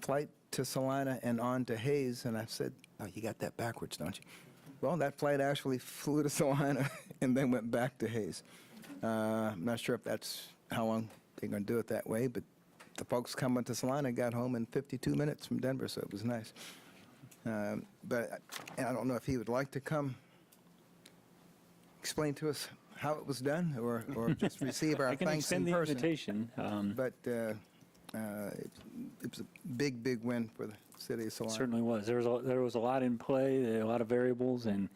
flight to Salina and on to Hayes, and I said, oh, you got that backwards, don't you? Well, that flight actually flew to Salina and then went back to Hayes. I'm not sure if that's how long they're going to do it that way, but the folks coming to Salina got home in 52 minutes from Denver, so it was nice. But I don't know if he would like to come explain to us how it was done, or just receive our I can thanks in extend the person. invitation. But it was a big, big win for the city of Salina. Certainly was. There was a lot in play, a lot of variables, and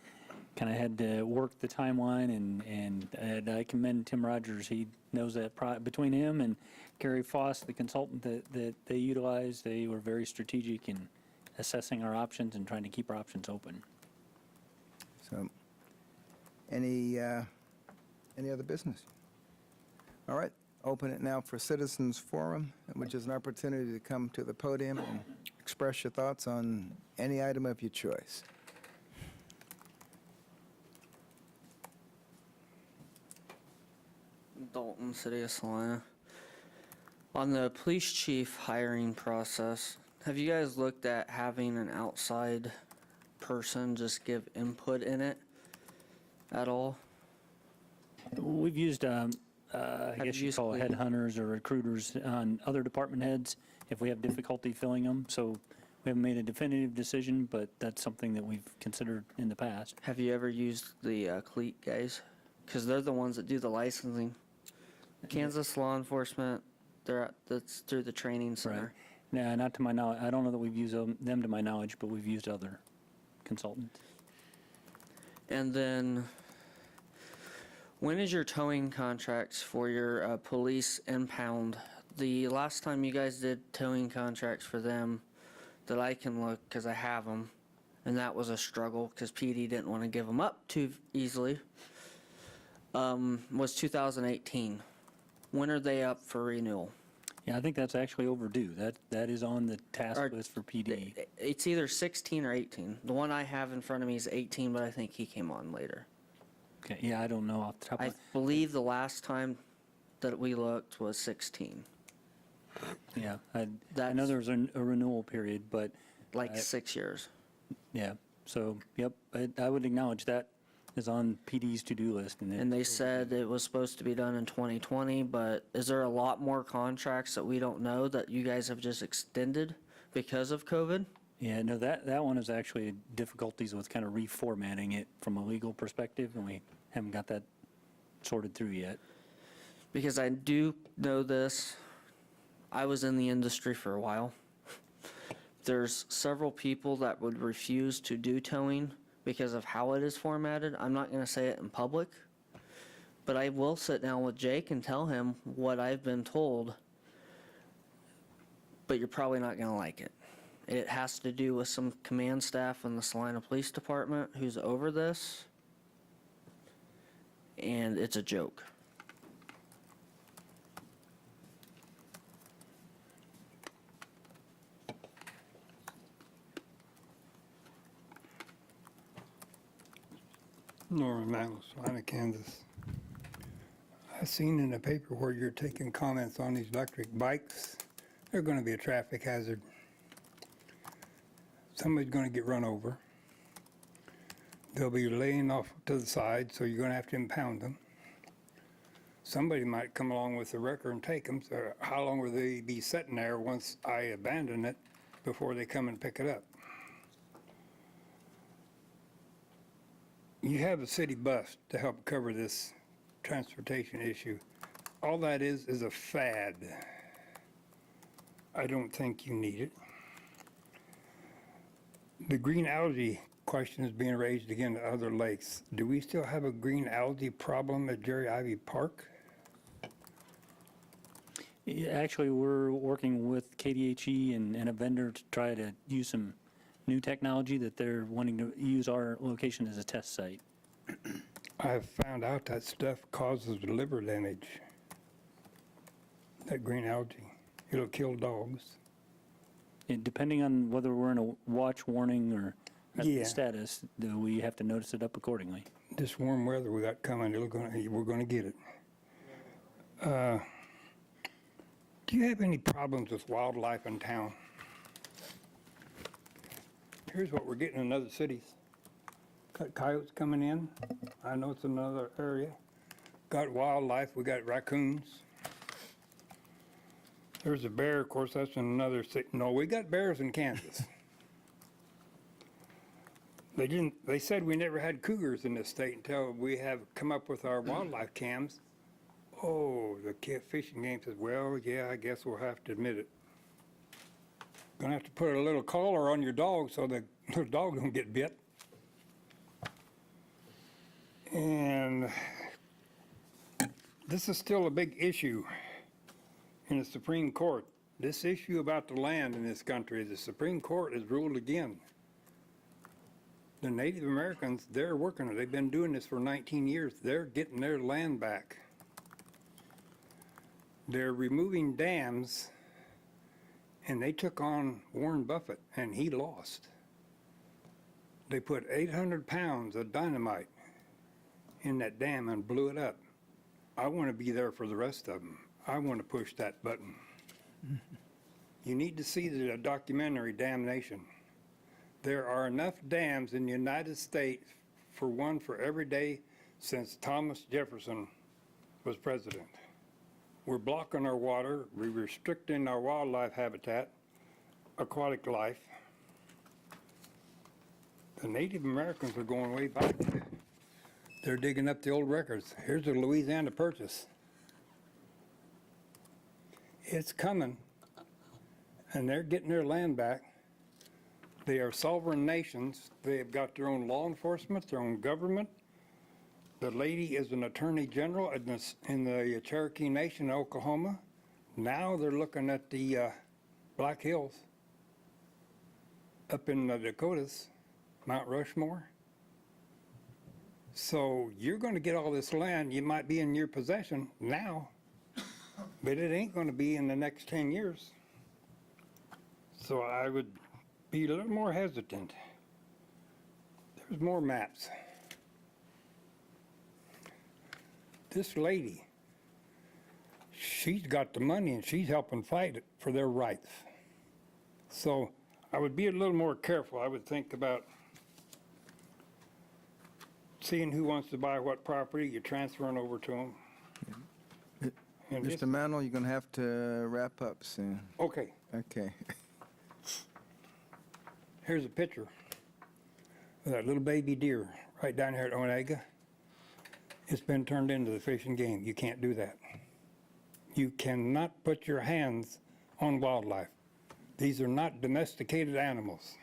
kind of had to work the timeline. And I commend Tim Rogers. He knows that between him and Gary Foss, the consultant that they utilized, they were very strategic in assessing our options and trying to keep our options open. So, any other business? All right, open it now for Citizens Forum, which is an opportunity to come to the podium and express your thoughts on any item of your choice. Dalton, City of Salina. On the police chief hiring process, have you guys looked at having an outside person just give input in it at all? We've used, I guess you call it headhunters or recruiters on other department heads if we have difficulty filling them. So we haven't made a definitive decision, but that's something that we've considered in the past. Have you ever used the CLEAT guys? Because they're the ones that do the licensing. Kansas law enforcement, that's through the training center. Right. No, not to my knowledge. I don't know that we've used them to my knowledge, but we've used other consultants. And then, when is your towing contracts for your police impound? The last time you guys did towing contracts for them that I can look, because I have them, and that was a struggle because PD didn't want to give them up too easily, was 2018. When are they up for renewal? Yeah, I think that's actually overdue. That is on the task list for PD. It's either 16 or 18. The one I have in front of me is 18, but I think he came on later. Okay, yeah, I don't know off the top of I believe the last time that we looked was 16. Yeah, I know there was a renewal period, but... Like 6 years. Yeah, so, yep, I would acknowledge that is on PD's to-do list. And they said it was supposed to be done in 2020, but is there a lot more contracts that we don't know that you guys have just extended because of COVID. Yeah, no, that one is actually difficulties with kind of reformatting it from a legal perspective, and we haven't got that sorted through yet. Because I do know this, I was in the industry for a while. There's several people that would refuse to do towing because of how it is formatted. I'm not going to say it in public, but I will sit down with Jake and tell him what I've been told, but you're probably not going to like it. It has to do with some command staff in the Salina Police Department who's over this, and it's a joke. Norman Manos, Salina, Kansas. I seen in the paper where you're taking comments on these electric bikes. They're going to be a traffic hazard. Somebody's going to get run over. They'll be laying off to the side, so you're going to have to impound them. Somebody might come along with a wrecker and take them. So how long will they be sitting there once I abandon it before they come and pick it up? You have a city bus to help cover this transportation issue. All that is a fad. I don't think you need it. The green algae question is being raised again to other lakes. Do we still have a green algae problem at Jerry Ivy Park? Yeah, actually, we're working with KDHE and a vendor to try to use some new technology that they're wanting to use our location as a test site. I've found out that stuff causes liver damage. That green algae. It'll kill dogs. And depending on whether we're in a watch, warning, or Yeah. status, we have to notice it up accordingly. This warm weather we got coming, we're going to get it. Do you have any problems with wildlife in town? Here's what we're getting in other cities. Got coyotes coming in. I know it's another area. Got wildlife. We got raccoons. There's a bear, of course, that's in another city. No, we got bears in Kansas. They said we never had cougars in this state until we have come up with our wildlife cams. Oh, the fishing game says, well, yeah, I guess we'll have to admit it. Gonna have to put a little collar on your dog so the little dog don't get bit. And this is still a big issue in the Supreme Court. This issue about the land in this country, the Supreme Court has ruled again. The Native Americans, they're working, they've been doing this for 19 years. They're getting their land back. They're removing dams, and they took on Warren Buffett, and he lost. They put 800 pounds of dynamite in that dam and blew it up. I want to be there for the rest of them. I want to push that button. You need to see the documentary Damnation. There are enough dams in the United States for one for every day since Thomas Jefferson was president. We're blocking our water, we're restricting our wildlife habitat, aquatic life. The Native Americans are going way back. They're digging up the old records. Here's the Louisiana Purchase. It's coming, and they're getting their land back. They are sovereign nations. They have got their own law enforcement, their own government. The lady is an attorney general in the Cherokee Nation in Oklahoma. Now they're looking at the Black Hills up in the Dakotas, Mount Rushmore. So you're going to get all this land. You might be in your possession now, but it ain't going to be in the next 10 years. So I would be a little more hesitant. There's more maps. This lady, she's got the money and she's helping fight it for their rights. So I would be a little more careful. I would think about seeing who wants to buy what property, you're transferring over to them. And Mr. Mantle, you're going to have to wrap up soon. Okay. Okay. Here's a picture of that little baby deer right down here at Onega. It's been turned into the fishing game. You can't do that. You cannot put your hands on wildlife. These are not domesticated animals.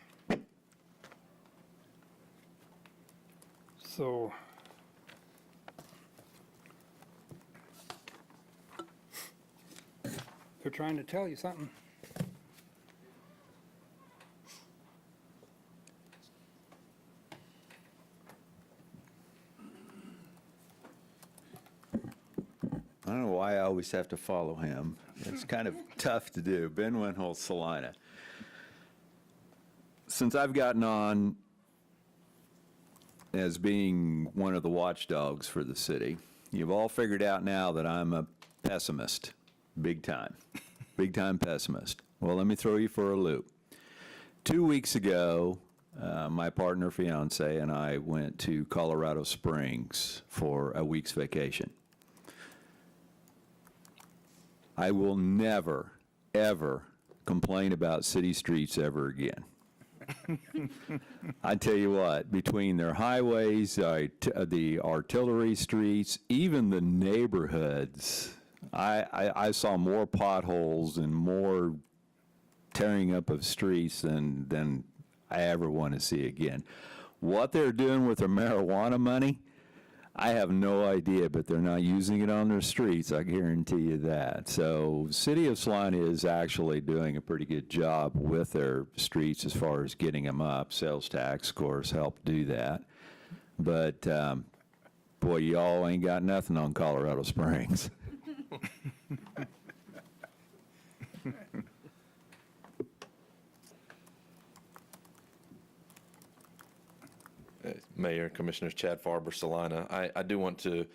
So they're trying to tell you something. I don't know why I always have to follow him. It's kind of tough to do. Ben Winholt, Salina. Since I've gotten on as being one of the watchdogs for the city, you've all figured out now that I'm a pessimist, big time pessimist. Well, let me throw you for a loop. 2 weeks ago, my partner, fiance, and I went to Colorado Springs for a week's vacation. I will never, ever complain about city streets ever again. I tell you what, between their highways, the artillery streets, even the neighborhoods, I saw more potholes and more tearing up of streets than I ever want to see again. What they're doing with their marijuana money, I have no idea, but they're not using it on their streets, I guarantee you that. So City of Salina is actually doing a pretty good job with their streets as far as getting them up. Sales tax, of course, helped do that. But, boy, y'all ain't got nothing on Colorado Springs. Mayor, Commissioners, Chad Farber, Salina. I do want to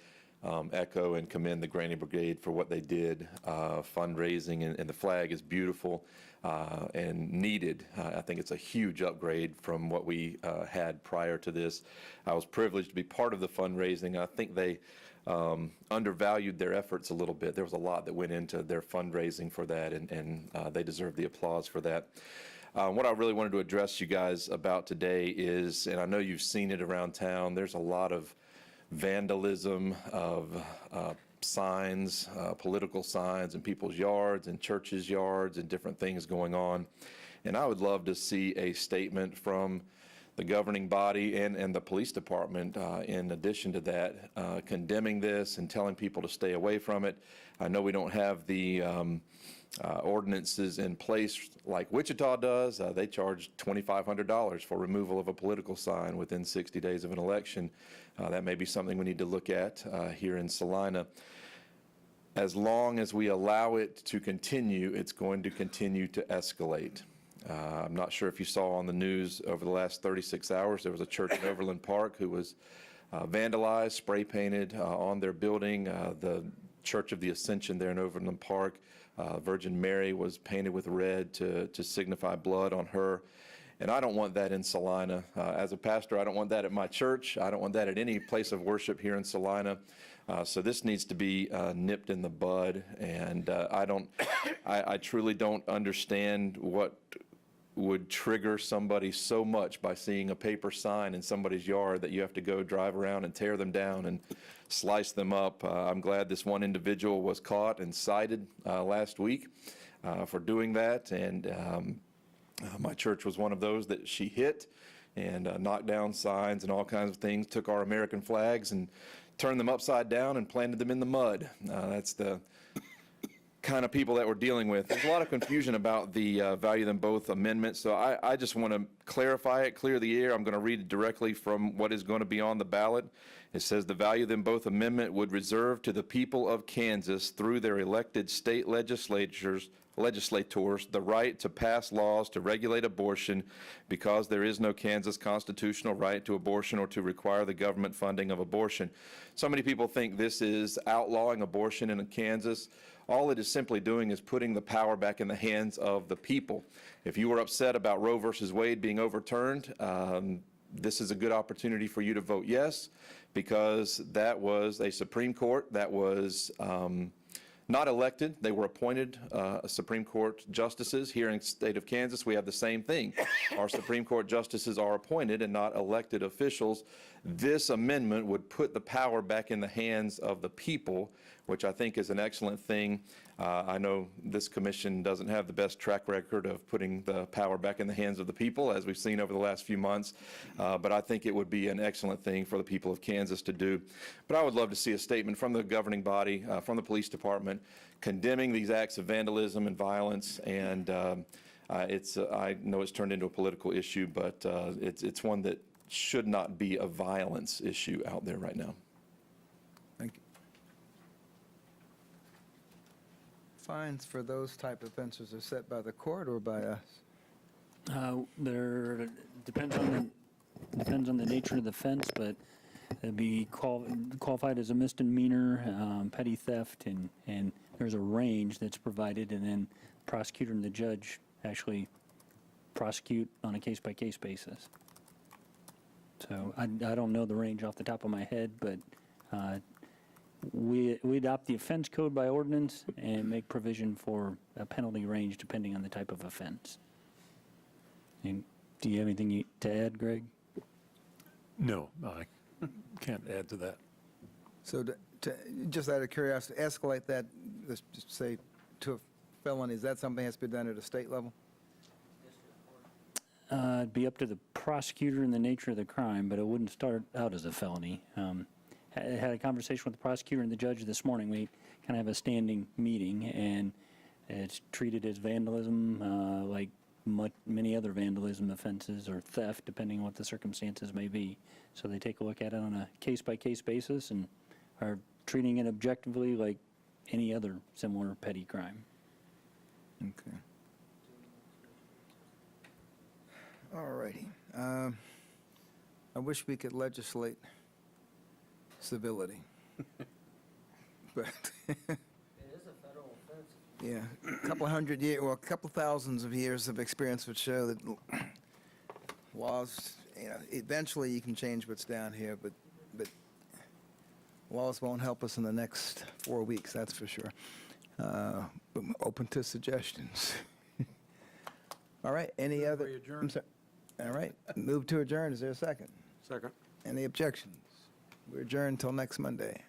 echo and commend the Granny Brigade for what they did. Fundraising and the flag is beautiful and needed. I think it's a huge upgrade from what we had prior to this. I was privileged to be part of the fundraising. I think they undervalued their efforts a little bit. There was a lot that went into their fundraising for that, and they deserve the applause for that. What I really wanted to address you guys about today is, and I know you've seen it around town, there's a lot of vandalism of signs, political signs in people's yards and churches' yards and different things going on. And I would love to see a statement from the governing body and the police department, in addition to that, condemning this and telling people to stay away from it. I know we don't have the ordinances in place like Wichita does. They charge $2,500 for removal of a political sign within 60 days of an election. That may be something we need to look at here in Salina. As long as we allow it to continue, it's going to continue to escalate. I'm not sure if you saw on the news over the last 36 hours, there was a church in Overland Park who was vandalized, spray painted on their building. The Church of the Ascension there in Overland Park, Virgin Mary was painted with red to signify blood on her. And I don't want that in Salina. As a pastor, I don't want that at my church. I don't want that at any place of worship here in Salina. So this needs to be nipped in the bud. And I truly don't understand what would trigger somebody so much by seeing a paper sign in somebody's yard that you have to go drive around and tear them down and slice them up. I'm glad this one individual was caught and cited last week for doing that. And my church was one of those that she hit and knocked down signs and all kinds of things, took our American flags and turned them upside down and planted them in the mud. That's the kind of people that we're dealing with. There's a lot of confusion about the value them both amendment, so I just want to clarify it, clear the air. I'm going to read it directly from what is going to be on the ballot. It says the value them both amendment would reserve to the people of Kansas through their elected state legislators the right to pass laws to regulate abortion because there is no Kansas constitutional right to abortion or to require the government funding of abortion. So many people think this is outlawing abortion in Kansas. All it is simply doing is putting the power back in the hands of the people. If you were upset about Roe versus Wade being overturned, this is a good opportunity for you to vote yes, because that was a Supreme Court that was not elected. They were appointed Supreme Court justices. Here in the state of Kansas, we have the same thing. Our Supreme Court justices are appointed and not elected officials. This amendment would put the power back in the hands of the people, which I think is an excellent thing. I know this commission doesn't have the best track record of putting the power back in the hands of the people, as we've seen over the last few months, but I think it would be an excellent thing for the people of Kansas to do. But I would love to see a statement from the governing body, from the police department, condemning these acts of vandalism and violence, and I know it's turned into a political issue, but it's one that should not be a violence issue out there right now. Thank you. Fines for those type of offenses are set by the court or by us? There, depends on the nature of the offense, but it'd be qualified as a misdemeanor, petty theft, and there's a range that's provided, and then prosecutor and the judge actually prosecute on a case-by-case basis. So I don't know the range off the top of my head, but we adopt the offense code by ordinance and make provision for a penalty range depending on the type of offense. And do you have anything to add, Greg? No, I can't add to that. So just out of curiosity, escalate that, let's just say, to a felony, is that something that has to be done at a state level? It'd be up to the prosecutor and the nature of the crime, but it wouldn't start out as a felony. Had a conversation with the prosecutor and the judge this morning. We kind of have a standing meeting, and it's treated as vandalism, like many other vandalism offenses or theft, depending on what the circumstances may be. So they take a look at it on a case-by-case basis and are treating it objectively like any other similar petty crime. Okay. All righty. I wish we could legislate civility. But It is a federal offense. yeah, a couple hundred years, well, a couple thousands of years of experience would show that laws, eventually you can change what's down here, but laws won't help us in the next 4 weeks, that's for sure. But I'm open to suggestions. All right, any other? I'm sorry. All right, move to adjourn. Is there a second? Second. Any objections? We're adjourned until next Monday.